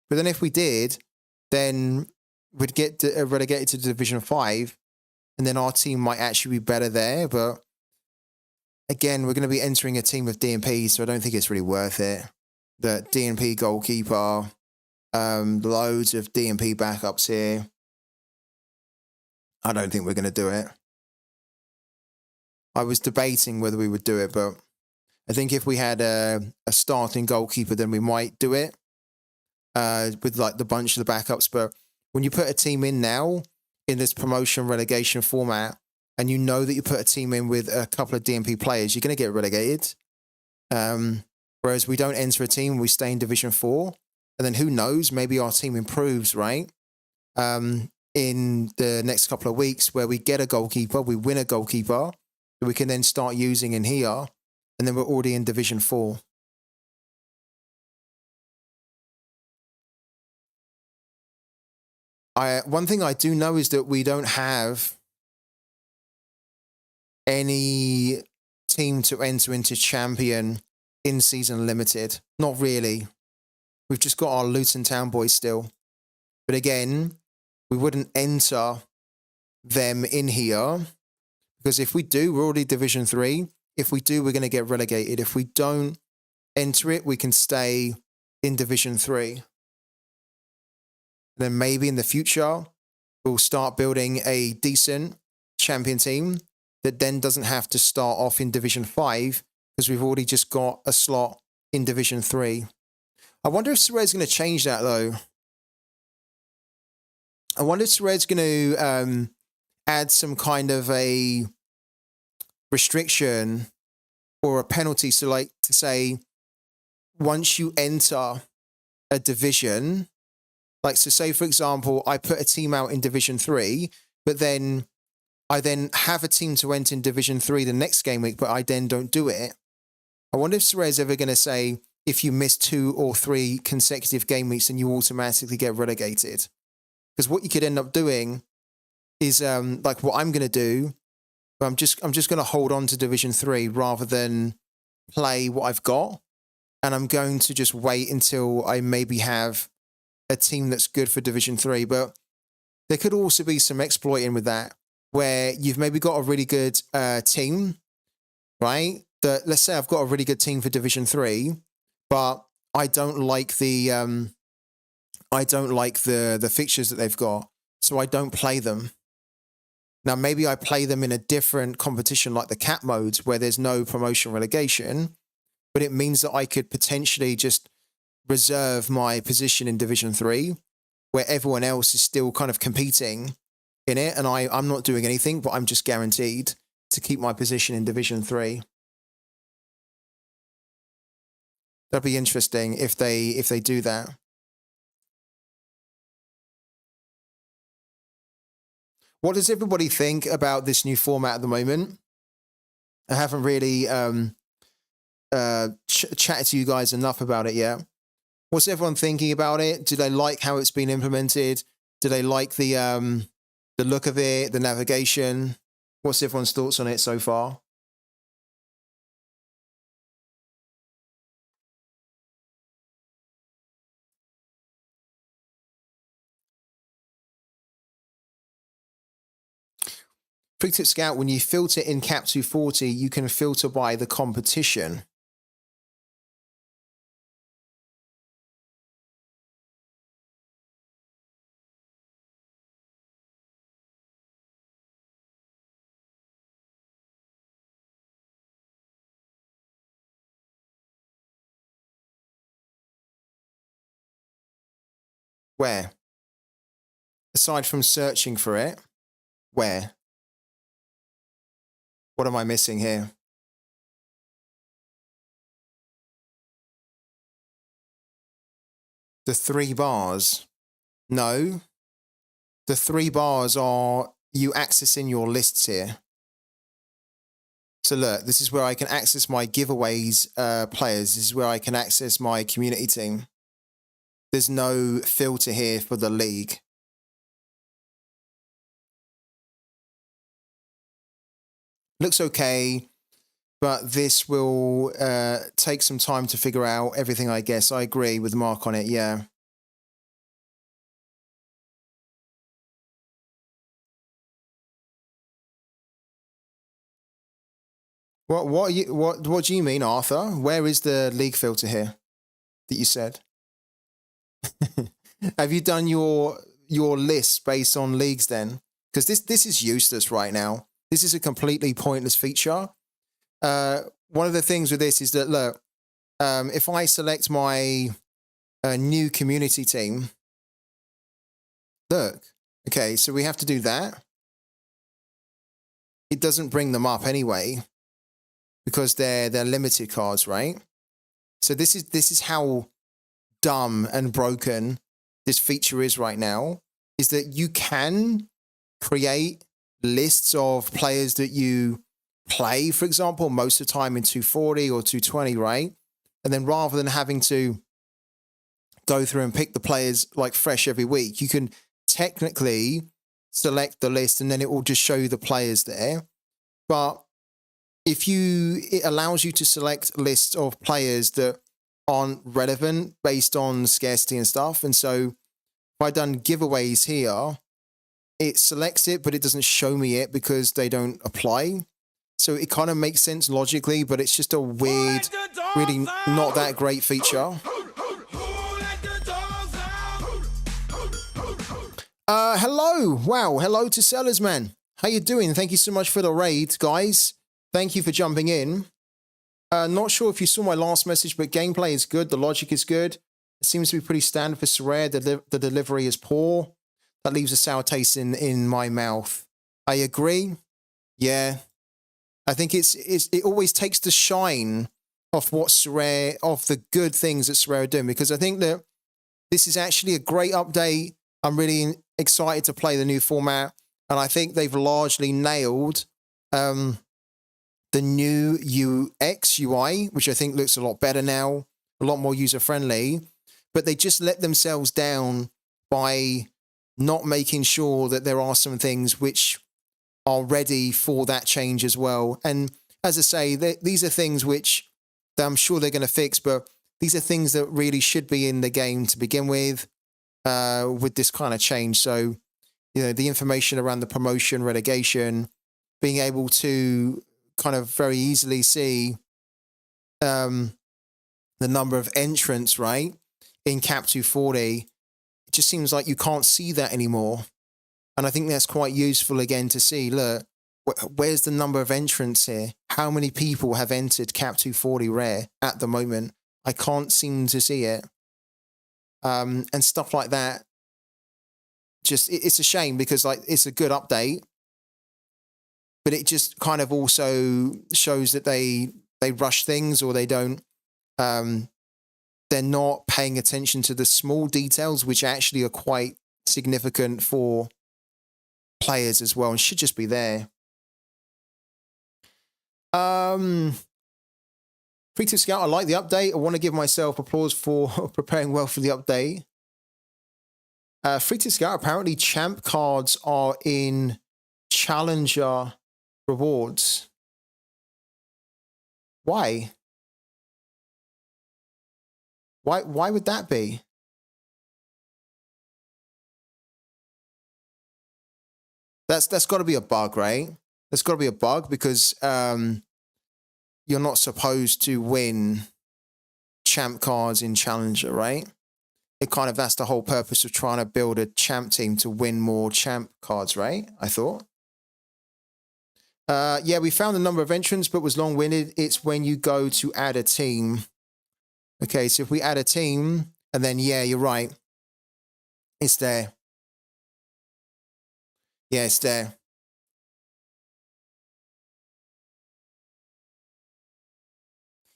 Speaker 1: But then if we did, then we'd get relegated to Division 5, and then our team might actually be better there. But again, we're going to be entering a team of DNP, so I don't think it's really worth it. The DNP goalkeeper, loads of DNP backups here. I don't think we're going to do it. I was debating whether we would do it, but I think if we had a starting goalkeeper, then we might do it with like the bunch of the backups. But when you put a team in now in this promotion relegation format, and you know that you put a team in with a couple of DNP players, you're going to get relegated. Whereas we don't enter a team, we stay in Division 4. And then who knows, maybe our team improves, right? In the next couple of weeks where we get a goalkeeper, we win a goalkeeper, that we can then start using in here. And then we're already in Division 4. One thing I do know is that we don't have any team to enter into Champion in season limited. Not really. We've just got our Luton Town boys still. But again, we wouldn't enter them in here because if we do, we're already Division 3. If we do, we're going to get relegated. If we don't enter it, we can stay in Division 3. Then maybe in the future, we'll start building a decent champion team that then doesn't have to start off in Division 5 because we've already just got a slot in Division 3. I wonder if Sorare's going to change that, though. I wonder if Sorare's going to add some kind of a restriction or a penalty. So, like, to say, once you enter a division, like, so say, for example, I put a team out in Division 3, but then I then have a team to enter in Division 3 the next game week, but I then don't do it. I wonder if Sorare's ever going to say, if you miss 2 or 3 consecutive game weeks, then you automatically get relegated. Because what you could end up doing is, like what I'm going to do, I'm just going to hold on to Division 3 rather than play what I've got. And I'm going to just wait until I maybe have a team that's good for Division 3. But there could also be some exploiting with that, where you've maybe got a really good team, right? That, let's say I've got a really good team for Division 3, but I don't like the fixtures that they've got, so I don't play them. Now, maybe I play them in a different competition like the cap modes where there's no promotion relegation, but it means that I could potentially just reserve my position in Division 3 where everyone else is still kind of competing in it, and I'm not doing anything, but I'm just guaranteed to keep my position in Division 3. That'd be interesting if they do that. What does everybody think about this new format at the moment? I haven't really chatted to you guys enough about it yet. What's everyone thinking about it? Do they like how it's been implemented? Do they like the look of it, the navigation? What's everyone's thoughts on it so far? Quick Tip Scout, when you filter in Cap 240, you can filter by the competition. Where? Aside from searching for it, where? What am I missing here? The 3 bars. No. The 3 bars are you accessing your lists here. So look, this is where I can access my giveaways players. This is where I can access my community team. There's no filter here for the league. Looks okay, but this will take some time to figure out everything, I guess. I agree with Mark on it, yeah. What do you mean, Arthur? Where is the league filter here that you said? Have you done your list based on leagues then? Because this is useless right now. This is a completely pointless feature. One of the things with this is that, look, if I select my new community team, look, okay, so we have to do that. It doesn't bring them up anyway because they're limited cards, right? So this is how dumb and broken this feature is right now, is that you can create lists of players that you play, for example, most of the time in 240 or 220, right? And then rather than having to go through and pick the players like fresh every week, you can technically select the list and then it will just show you the players there. But it allows you to select lists of players that aren't relevant based on scarcity and stuff. And so if I done giveaways here, it selects it, but it doesn't show me it because they don't apply. So it kind of makes sense logically, but it's just a weird, really not that great feature. Hello. Wow. Hello to Sellersman. How you doing? Thank you so much for the raid, guys. Thank you for jumping in. Not sure if you saw my last message, but gameplay is good. The logic is good. It seems to be pretty standard for Sorare. The delivery is poor. That leaves a sour taste in my mouth. I agree. Yeah. I think it always takes the shine off what Sorare, of the good things that Sorare are doing, because I think that this is actually a great update. I'm really excited to play the new format, and I think they've largely nailed the new UX UI, which I think looks a lot better now, a lot more user-friendly, but they just let themselves down by not making sure that there are some things which are ready for that change as well. And as I say, these are things which I'm sure they're going to fix, but these are things that really should be in the game to begin with this kind of change. So, the information around the promotion, relegation, being able to kind of very easily see the number of entrants, right, in Cap 240, it just seems like you can't see that anymore. And I think that's quite useful again to see, look, where's the number of entrants here? How many people have entered Cap 240 Rare at the moment? I can't seem to see it. And stuff like that. Just, it's a shame because like it's a good update, but it just kind of also shows that they rush things, or they don't they're not paying attention to the small details, which actually are quite significant for players as well and should just be there. Free to Scout, I like the update. I want to give myself applause for preparing well for the update. Free to Scout, apparently champ cards are in Challenger rewards. Why? Why would that be? That's got to be a bug, right? That's got to be a bug because you're not supposed to win champ cards in Challenger, right? That's the whole purpose of trying to build a champ team to win more champ cards, right? I thought. Yeah, we found the number of entrants, but was long-winded. It's when you go to add a team. Okay, so if we add a team, and then, yeah, you're right. It's there. Yeah, it's there.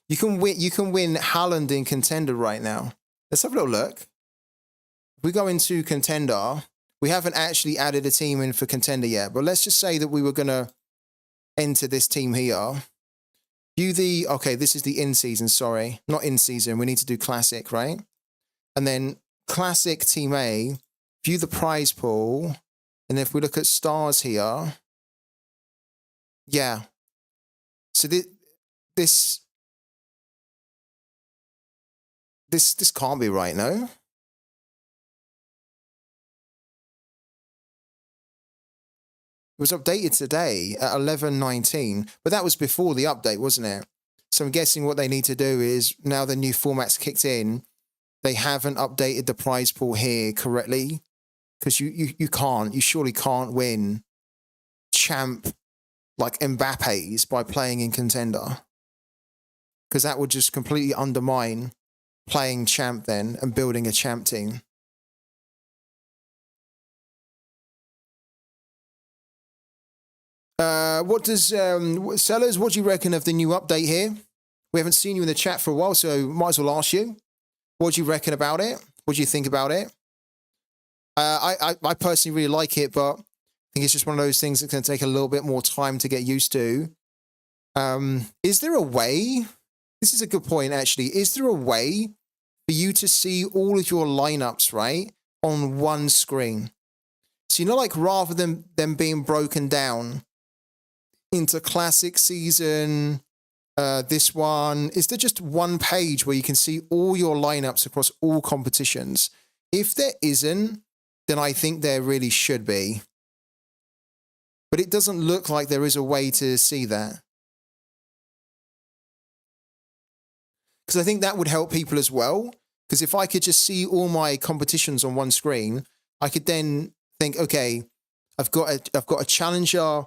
Speaker 1: You can win Haaland in Contender right now. Let's have a little look. If we go into Contender, we haven't actually added a team in for Contender yet, but let's just say that we were going to enter this team here. Okay, this is the in-season, sorry. Not in-season, we need to do Classic, right? And then Classic Team A, view the prize pool, and if we look at stars here, yeah. So this can't be right, no? It was updated today at 11:19, but that was before the update, wasn't it? So I'm guessing what they need to do is, now the new format's kicked in, they haven't updated the prize pool here correctly, because you surely can't win champ like Mbappe's by playing in Contender, because that would just completely undermine playing champ then and building a champ team. What does Sellers? What do you reckon of the new update here? We haven't seen you in the chat for a while, so might as well ask you. What do you reckon about it? What do you think about it? I personally really like it, but I think it's just one of those things that's going to take a little bit more time to get used to. Is there a way? This is a good point, actually. Is there a way for you to see all of your lineups, right, on one screen? So, you know, like rather than them being broken down into classic season, this one, is there just one page where you can see all your lineups across all competitions? If there isn't, then I think there really should be. But it doesn't look like there is a way to see that. Because I think that would help people as well. Because if I could just see all my competitions on one screen, I could then think, okay, I've got a challenger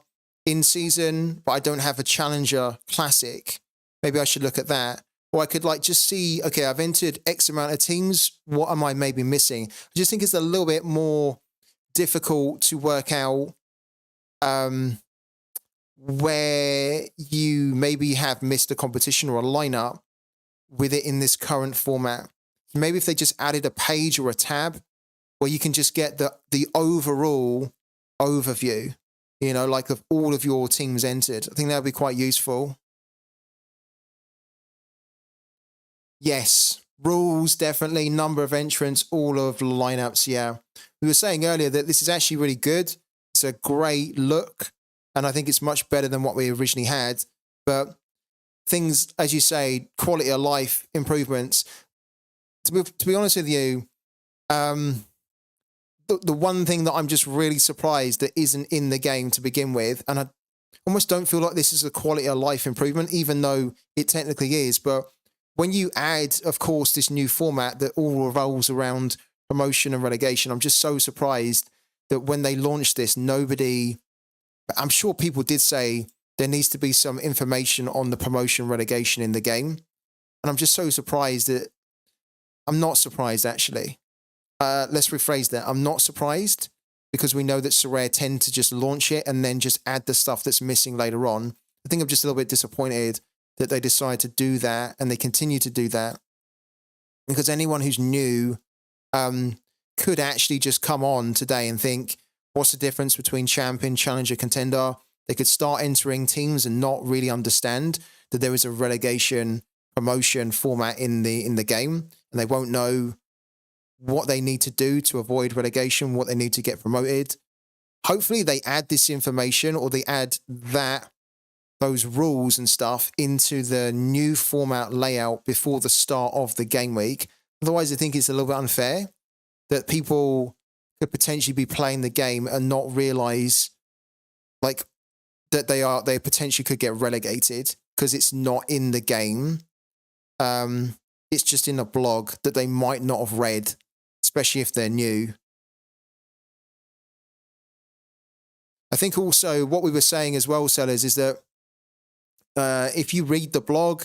Speaker 1: in season, but I don't have a challenger classic. Maybe I should look at that. Or I could like just see, okay, I've entered X amount of teams. What am I maybe missing? I just think it's a little bit more difficult to work out where you maybe have missed a competition or a lineup with it in this current format. Maybe if they just added a page or a tab where you can just get the overall overview, you know, like of all of your teams entered. I think that would be quite useful. Yes, rules, definitely. Number of entrants, all of the lineups, yeah. We were saying earlier that this is actually really good. It's a great look, and I think it's much better than what we originally had. But things, as you say, quality of life improvements. To be honest with you, the one thing that I'm just really surprised that isn't in the game to begin with, and I almost don't feel like this is a quality of life improvement, even though it technically is, but when you add, of course, this new format that all revolves around promotion and relegation, I'm just so surprised that when they launched this, I'm sure people did say there needs to be some information on the promotion relegation in the game. And I'm just so surprised that, I'm not surprised actually. Let's rephrase that. I'm not surprised because we know that Sorare tend to just launch it and then just add the stuff that's missing later on. I think I'm just a little bit disappointed that they decide to do that and they continue to do that. because anyone who's new could actually just come on today and think, what's the difference between champion, challenger, contender? They could start entering teams and not really understand that there is a relegation promotion format in the game, and they won't know what they need to do to avoid relegation, what they need to get promoted. Hopefully they add this information, or they add those rules and stuff into the new format layout before the start of the game week. Otherwise, I think it's a little bit unfair that people could potentially be playing the game and not realize like that they potentially could get relegated because it's not in the game. It's just in a blog that they might not have read, especially if they're new. I think also what we were saying as well, sellers, is that if you read the blog,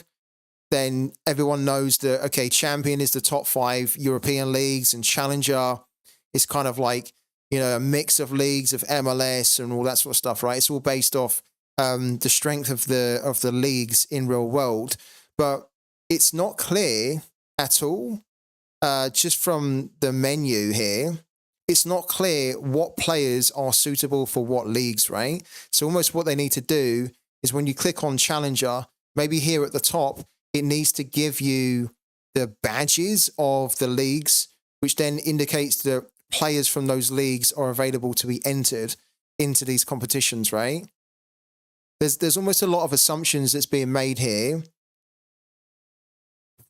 Speaker 1: then everyone knows that, okay, champion is the top 5 European leagues, and challenger is kind of like, you know, a mix of leagues of MLS and all that sort of stuff, right? It's all based off the strength of the leagues in real world. But it's not clear at all, just from the menu here. It's not clear what players are suitable for what leagues, right? So almost what they need to do is when you click on Challenger, maybe here at the top, it needs to give you the badges of the leagues, which then indicates that players from those leagues are available to be entered into these competitions, right? There's almost a lot of assumptions that's being made here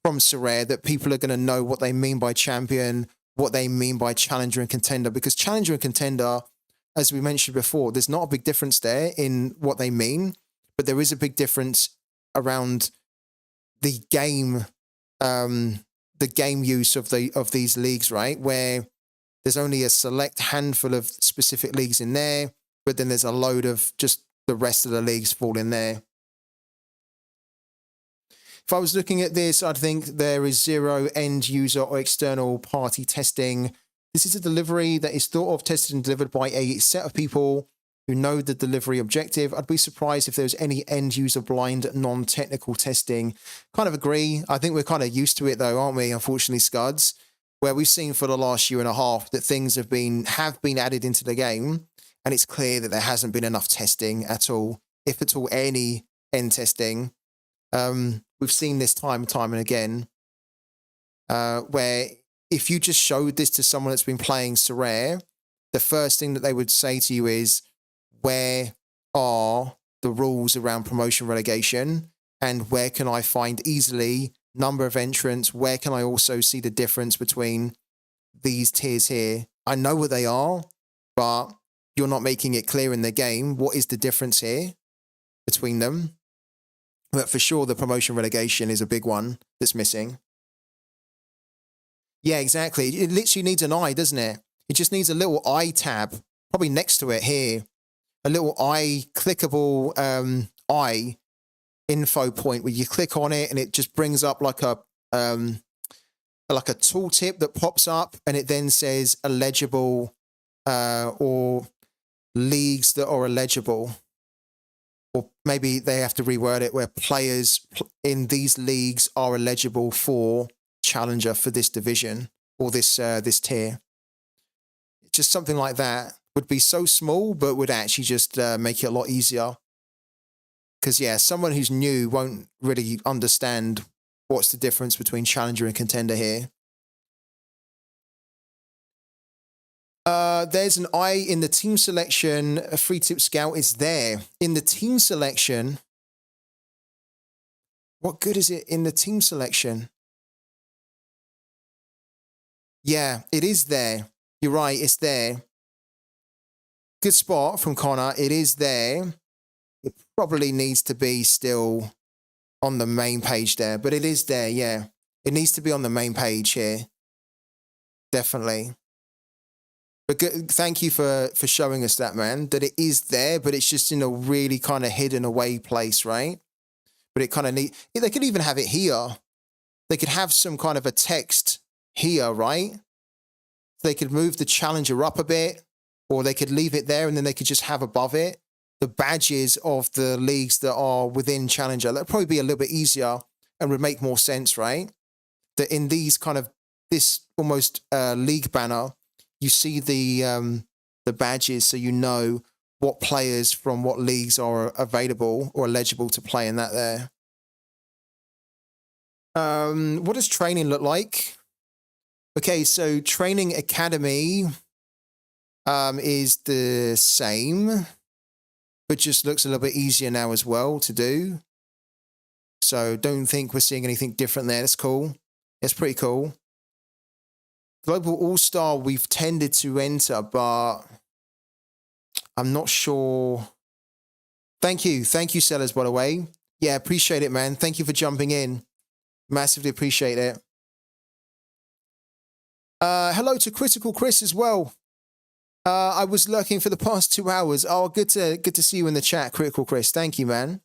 Speaker 1: from Sorare that people are going to know what they mean by champion, what they mean by challenger and contender, because challenger and contender, as we mentioned before, there's not a big difference there in what they mean, but there is a big difference around the game use of these leagues, right? Where there's only a select handful of specific leagues in there, but then there's a load of just the rest of the leagues fall in there. If I was looking at this, I'd think there is 0 end user or external party testing. This is a delivery that is thought of, tested and delivered by a set of people who know the delivery objective. I'd be surprised if there's any end user blind non-technical testing. Kind of agree. I think we're kind of used to it though, aren't we? Unfortunately, Scuds, where we've seen for the last year and a half that things have been added into the game, and it's clear that there hasn't been enough testing at all, if at all any end testing. We've seen this time and time and again, where if you just showed this to someone that's been playing Sorare, the first thing that they would say to you is, where are the rules around promotion relegation, and where can I find easily number of entrants? Where can I also see the difference between these tiers here? I know what they are, but you're not making it clear in the game. What is the difference here between them? But for sure, the promotion relegation is a big one that's missing. Yeah, exactly. It literally needs an eye, doesn't it? It just needs a little eye tab, probably next to it here. A little eye, clickable eye info point where you click on it and it just brings up like a tooltip that pops up, and it then says eligible or leagues that are eligible. Or maybe they have to reword it where players in these leagues are eligible for challenger for this division or this tier. Just something like that would be so small, but would actually just make it a lot easier. Because, yeah, someone who's new won't really understand what's the difference between challenger and contender here. There's an eye in the team selection. A free tip scout is there. In the team selection, what good is it in the team selection? Yeah, it is there. You're right, it's there. Good spot from Connor. It is there. It probably needs to be still on the main page there, but it is there, yeah. It needs to be on the main page here. Definitely. But good, thank you for showing us that, man, that it is there, but it's just in a really kind of hidden away place, right? But it kind of they could even have it here. They could have some kind of a text here, right? They could move the challenger up a bit, or they could leave it there and then they could just have above it the badges of the leagues that are within challenger. That'd probably be a little bit easier and would make more sense, right? that in these kind of this almost league banner, you see the badges, so you know what players from what leagues are available or eligible to play in that there. What does training look like? Okay, so Training Academy is the same, but just looks a little bit easier now as well to do. So don't think we're seeing anything different there. That's cool. It's pretty cool. Global All-Star we've tended to enter, but I'm not sure. Thank you, sellers, by the way. Yeah, appreciate it, man. Thank you for jumping in. Massively appreciate it. Hello to Critical Chris as well. I was lurking for the past 2 hours. Oh, good to see you in the chat, Critical Chris. Thank you, man.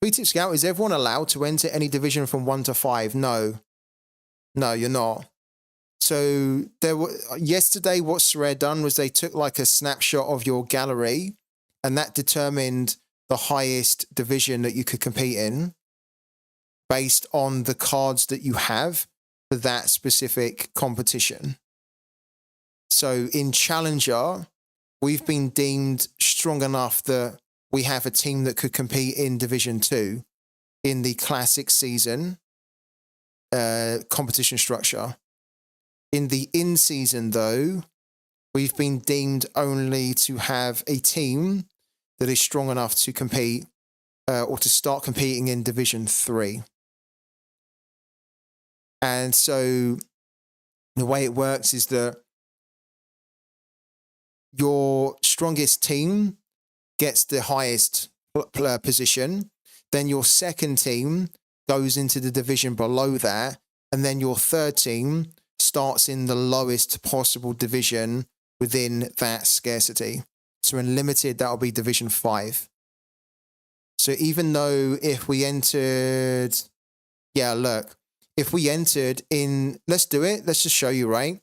Speaker 1: Free Tip Scout, is everyone allowed to enter any division from 1 to 5? No, you're not. So yesterday, what Sorare done was they took like a snapshot of your gallery, and that determined the highest division that you could compete in based on the cards that you have for that specific competition. So in Challenger, we've been deemed strong enough that we have a team that could compete in Division 2 in the classic season competition structure. In the in-season, though, we've been deemed only to have a team that is strong enough to compete or to start competing in Division 3. And so the way it works is that your strongest team gets the highest position, then your second team goes into the division below that, and then your third team starts in the lowest possible division within that scarcity. So in limited, that'll be Division 5. So even though if we entered, if we entered in, let's do it. Let's just show you, right?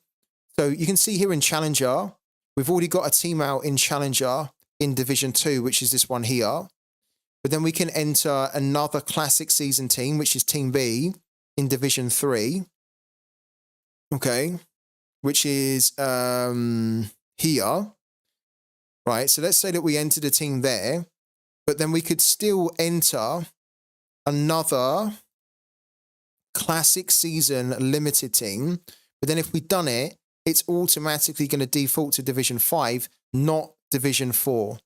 Speaker 1: So you can see here in Challenger, we've already got a team out in Challenger in Division 2, which is this one here. But then we can enter another classic season team, which is Team B, in Division 3. Okay. Which is here. Right. So let's say that we entered a team there, but then we could still enter another classic season limited team. But then if we've done it, it's automatically going to default to Division 5, not Division 4.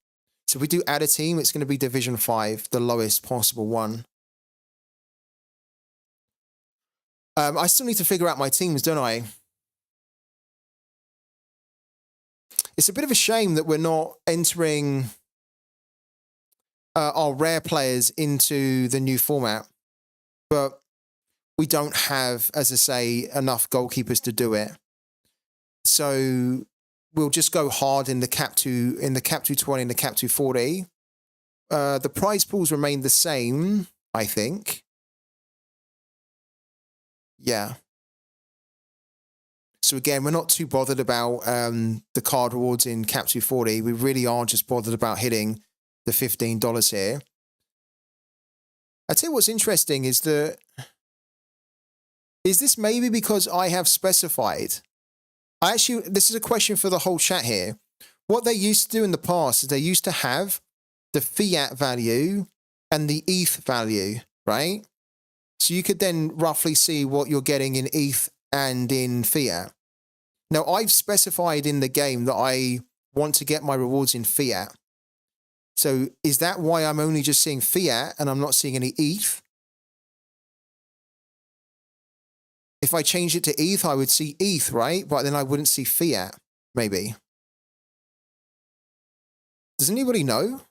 Speaker 1: So if we do add a team, it's going to be Division 5, the lowest possible one. I still need to figure out my teams, don't I? It's a bit of a shame that we're not entering our rare players into the new format. But we don't have, as I say, enough goalkeepers to do it. So we'll just go hard in the Cap 220 and the Cap 240. The prize pools remain the same, I think. Yeah. So again, we're not too bothered about the card rewards in Cap 240. We really are just bothered about hitting the $15 here. I tell you what's interesting is that, is this maybe because I have specified? This is a question for the whole chat here. What they used to do in the past is they used to have the fiat value and the ETH value, right? So you could then roughly see what you're getting in ETH and in fiat. Now, I've specified in the game that I want to get my rewards in fiat. So is that why I'm only just seeing fiat and I'm not seeing any ETH? If I change it to ETH, I would see ETH, right? But then I wouldn't see fiat, maybe. Does anybody know?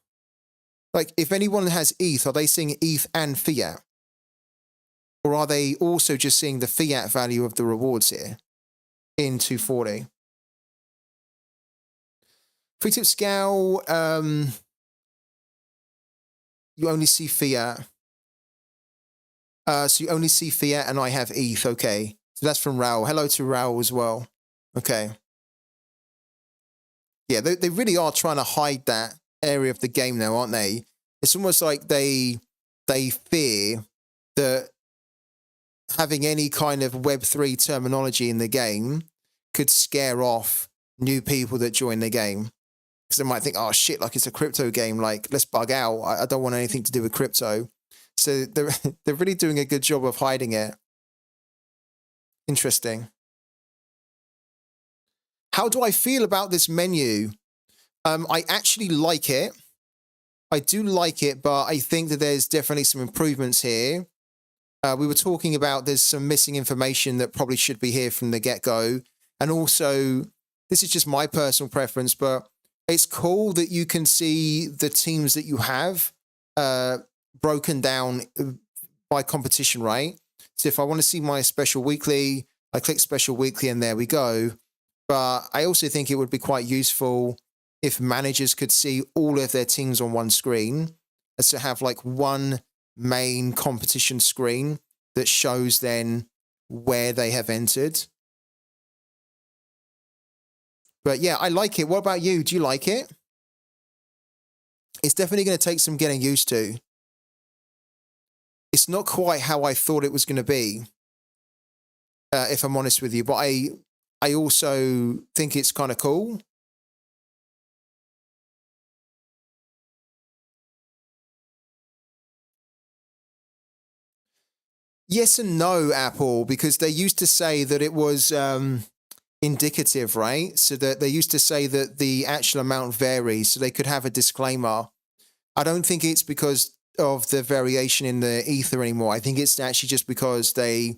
Speaker 1: Like, if anyone has ETH, are they seeing ETH and fiat? Or are they also just seeing the fiat value of the rewards here in 240? Free tip scale, you only see fiat. So you only see fiat and I have ETH. Okay. So that's from Raul. Hello to Raul as well. Okay. Yeah, they really are trying to hide that area of the game now, aren't they? It's almost like they fear that having any kind of Web3 terminology in the game could scare off new people that join the game. Because they might think, oh shit, like it's a crypto game, like let's bug out. I don't want anything to do with crypto. So they're really doing a good job of hiding it. Interesting. How do I feel about this menu? I actually like it. I do like it, but I think that there's definitely some improvements here. We were talking about there's some missing information that probably should be here from the get-go. And also, this is just my personal preference, but it's cool that you can see the teams that you have broken down by competition, right? So if I want to see my special weekly, I click special weekly and there we go. But I also think it would be quite useful if managers could see all of their teams on one screen, as to have like one main competition screen that shows then where they have entered. But yeah, I like it. What about you? Do you like it? It's definitely going to take some getting used to. It's not quite how I thought it was going to be, if I'm honest with you. But I also think it's kind of cool. Yes and no, Apple, because they used to say that it was indicative, right? So that they used to say that the actual amount varies, so they could have a disclaimer. I don't think it's because of the variation in the ether anymore. I think it's actually just because they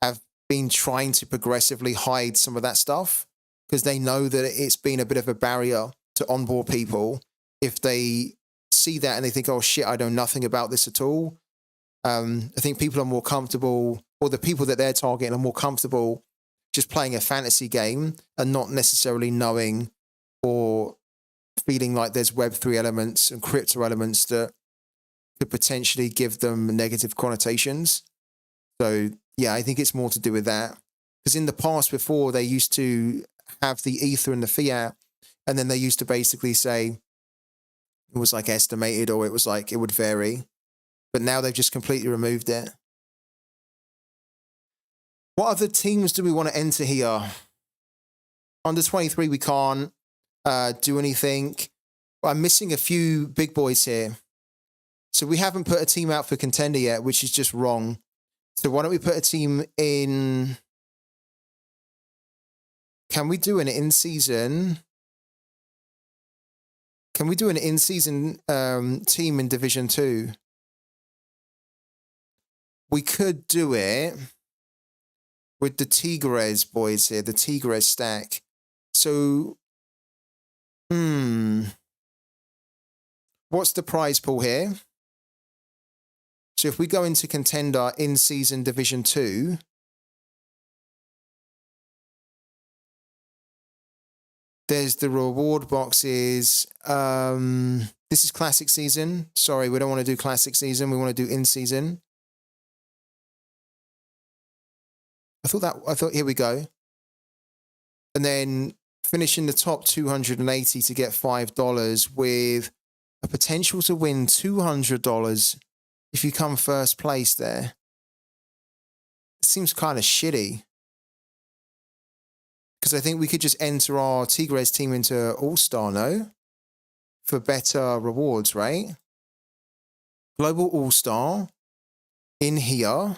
Speaker 1: have been trying to progressively hide some of that stuff, because they know that it's been a bit of a barrier to onboard people if they see that and they think, oh shit, I know nothing about this at all. I think people are more comfortable, or the people that they're targeting are more comfortable just playing a fantasy game and not necessarily knowing or feeling like there's Web3 elements and crypto elements that could potentially give them negative connotations. So yeah, I think it's more to do with that. Because in the past, before, they used to have the ether and the fiat, and then they used to basically say it was like estimated, or it was like it would vary. But now they've just completely removed it. What other teams do we want to enter here? Under 23, we can't do anything. I'm missing a few big boys here. So we haven't put a team out for contender yet, which is just wrong. So why don't we put a team in? Can we do an in-season? Can we do an in-season team in Division 2? We could do it with the Tigres boys here, the Tigres stack. So, what's the prize pool here? So if we go into contender in-season Division 2, there's the reward boxes. This is classic season. Sorry, we don't want to do classic season. We want to do in-season. I thought, here we go. And then finish in the top 280 to get $5 with a potential to win $200 if you come first place there. It seems kind of shitty. Because I think we could just enter our Tigres team into All-Star, no? For better rewards, right? Global All-Star in here.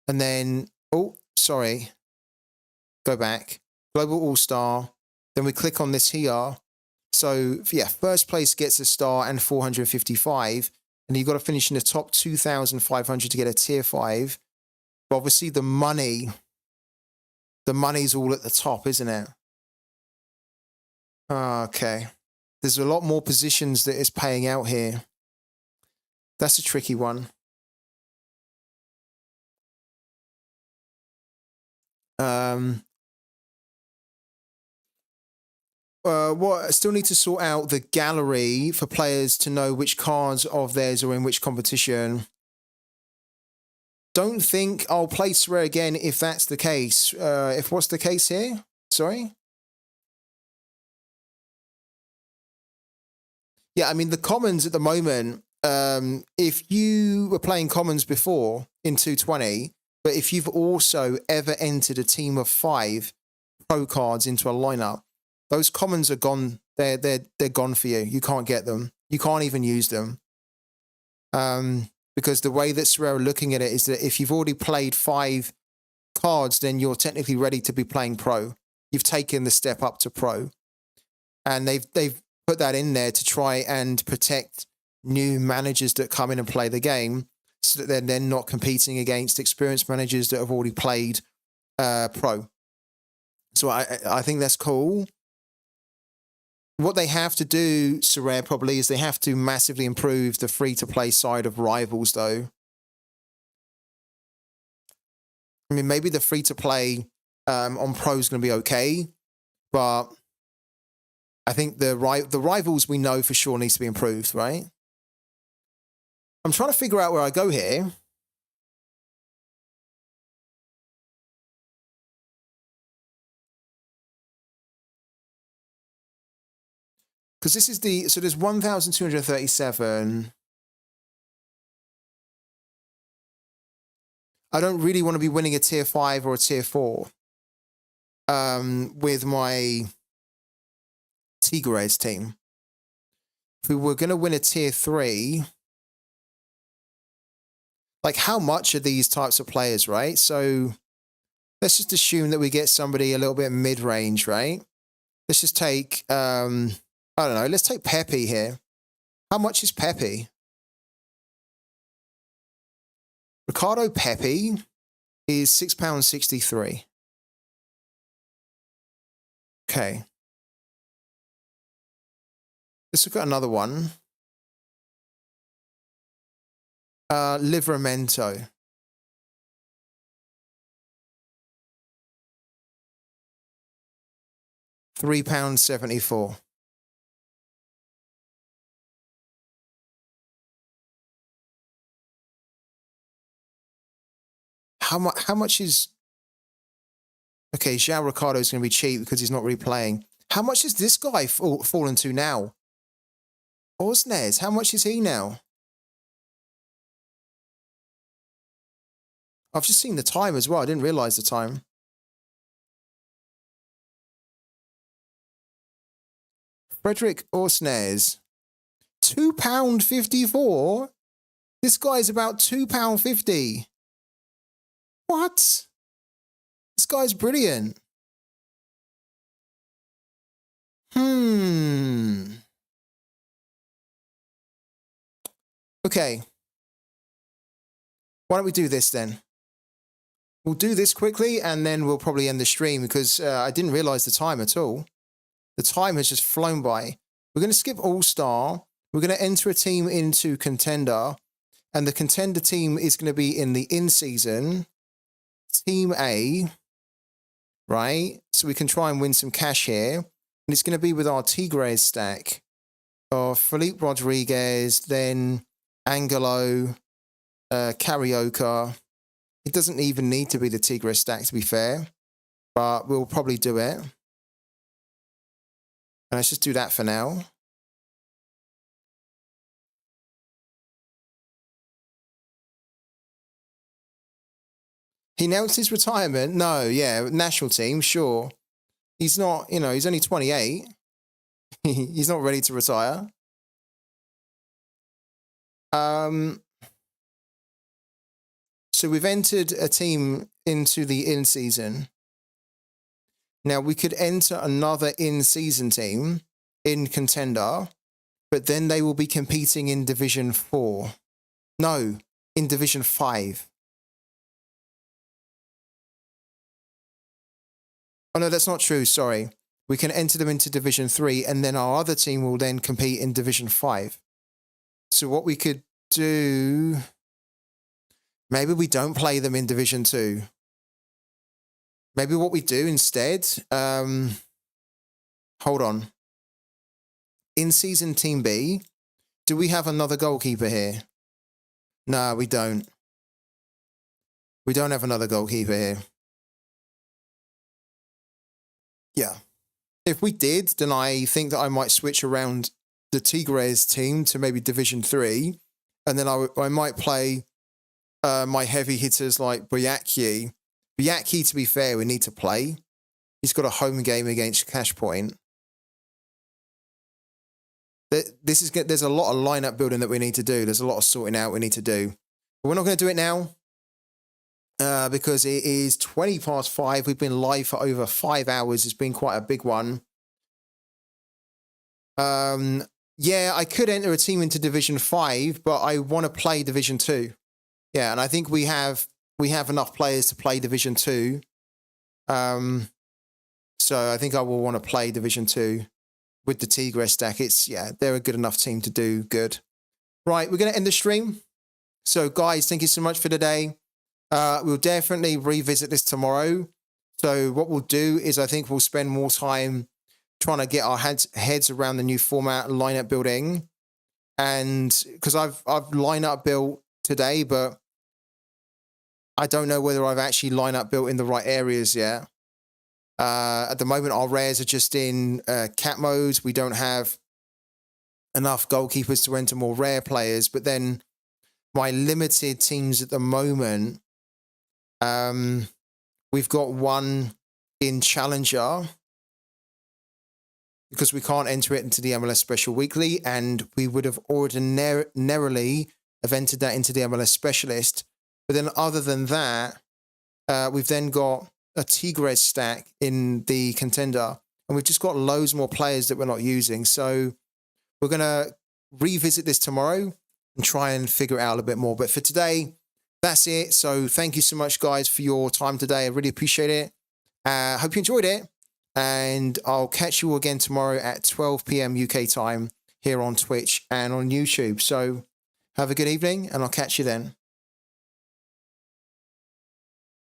Speaker 1: And then, oh, sorry. Go back. Global All-Star. Then we click on this here. So, yeah, first place gets a star and 455. And you've got to finish in the top 2,500 to get a tier 5. But obviously the money's all at the top, isn't it? Okay. There's a lot more positions that is paying out here. That's a tricky one. What I still need to sort out the gallery for players to know which cards of theirs are in which competition. Don't think I'll play Sorare again if that's the case. If what's the case here? Sorry? Yeah, I mean, the commons at the moment, if you were playing commons before in 220, But if you've also ever entered a team of 5 pro cards into a lineup, those commons are gone. They're gone for you. You can't get them. You can't even use them. Because the way that Sorare are looking at it is that if you've already played 5 cards, then you're technically ready to be playing pro. You've taken the step up to pro. And they've put that in there to try and protect new managers that come in and play the game, so that they're then not competing against experienced managers that have already played pro. So I think that's cool. What they have to do, Sorare, probably, is they have to massively improve the free-to-play side of Rivals, though. I mean, maybe the free-to-play on Pro is going to be okay, but I think the Rivals we know for sure needs to be improved, right? I'm trying to figure out where I go here. Because this is so there's 1,237. I don't really want to be winning a tier 5 or a tier 4 with my Tigres team. If we were going to win a tier 3, like how much are these types of players, right? So let's just assume that we get somebody a little bit mid-range, right? Let's just take, I don't know, let's take Pepe here. How much is Pepe? Ricardo Pepe is £6.63. Okay. Let's look at another one. Livramento. £3.74. How much is... Okay, João Ricardo is going to be cheap because he's not really playing. How much is this guy fallen to now? Osnes, how much is he now? I've just seen the time as well. I didn't realise the time. Frederick Osnes. £2.54? This guy's about £2.50. What? This guy's brilliant. Okay. Why don't we do this then? We'll do this quickly and then we'll probably end the stream because I didn't realize the time at all. The time has just flown by. We're going to skip All-Star. We're going to enter a team into Contender. And the Contender team is going to be in the in-season. Team A. Right? So we can try and win some cash here. And it's going to be with our Tigres stack of Felipe Rodriguez, then Angelo, Carioca. It doesn't even need to be the Tigres stack, to be fair. But we'll probably do it. And let's just do that for now. He announced his retirement. No, yeah, national team, sure. He's not, you know, he's only 28. He's not ready to retire. So we've entered a team into the in-season. Now, we could enter another in-season team in Contender, but then they will be competing in Division 4. No, in Division 5. Oh, no, that's not true. Sorry. We can enter them into Division 3, and then our other team will then compete in Division 5. So what we could do... Maybe we don't play them in Division 2. Maybe what we do instead... hold on. In Season Team B, do we have another goalkeeper here? No, we don't. We don't have another goalkeeper here. Yeah. If we did, then I think that I might switch around the Tigres team to maybe Division 3. And then I might play my heavy hitters like Boyaki. Boyaki, to be fair, we need to play. He's got a home game against Cashpoint. There's a lot of lineup building that we need to do. There's a lot of sorting out we need to do. But we're not going to do it now because it is 20 past 5. We've been live for over 5 hours. It's been quite a big one. Yeah, I could enter a team into Division 5, but I want to play Division 2. Yeah, and I think we have enough players to play Division 2. So I think I will want to play Division 2 with the Tigres stack. They're a good enough team to do good. Right, we're going to end the stream. So guys, thank you so much for today. We'll definitely revisit this tomorrow. So what we'll do is I think we'll spend more time trying to get our heads around the new format, lineup building. And because I've lineup built today, but I don't know whether I've actually lineup built in the right areas yet. At the moment, our rares are just in cat mode. We don't have enough goalkeepers to enter more rare players. But then my limited teams at the moment, we've got one in Challenger because we can't enter it into the MLS Special Weekly, and we would have ordinarily have entered that into the MLS Specialist. But then other than that, we've then got a Tigres stack in the Contender, and we've just got loads more players that we're not using. So we're going to revisit this tomorrow and try and figure it out a bit more. But for today, that's it. So thank you so much, guys, for your time today. I really appreciate it. Hope you enjoyed it. And I'll catch you all again tomorrow at 12 p.m. UK time here on Twitch and on YouTube. So have a good evening, and I'll catch you then.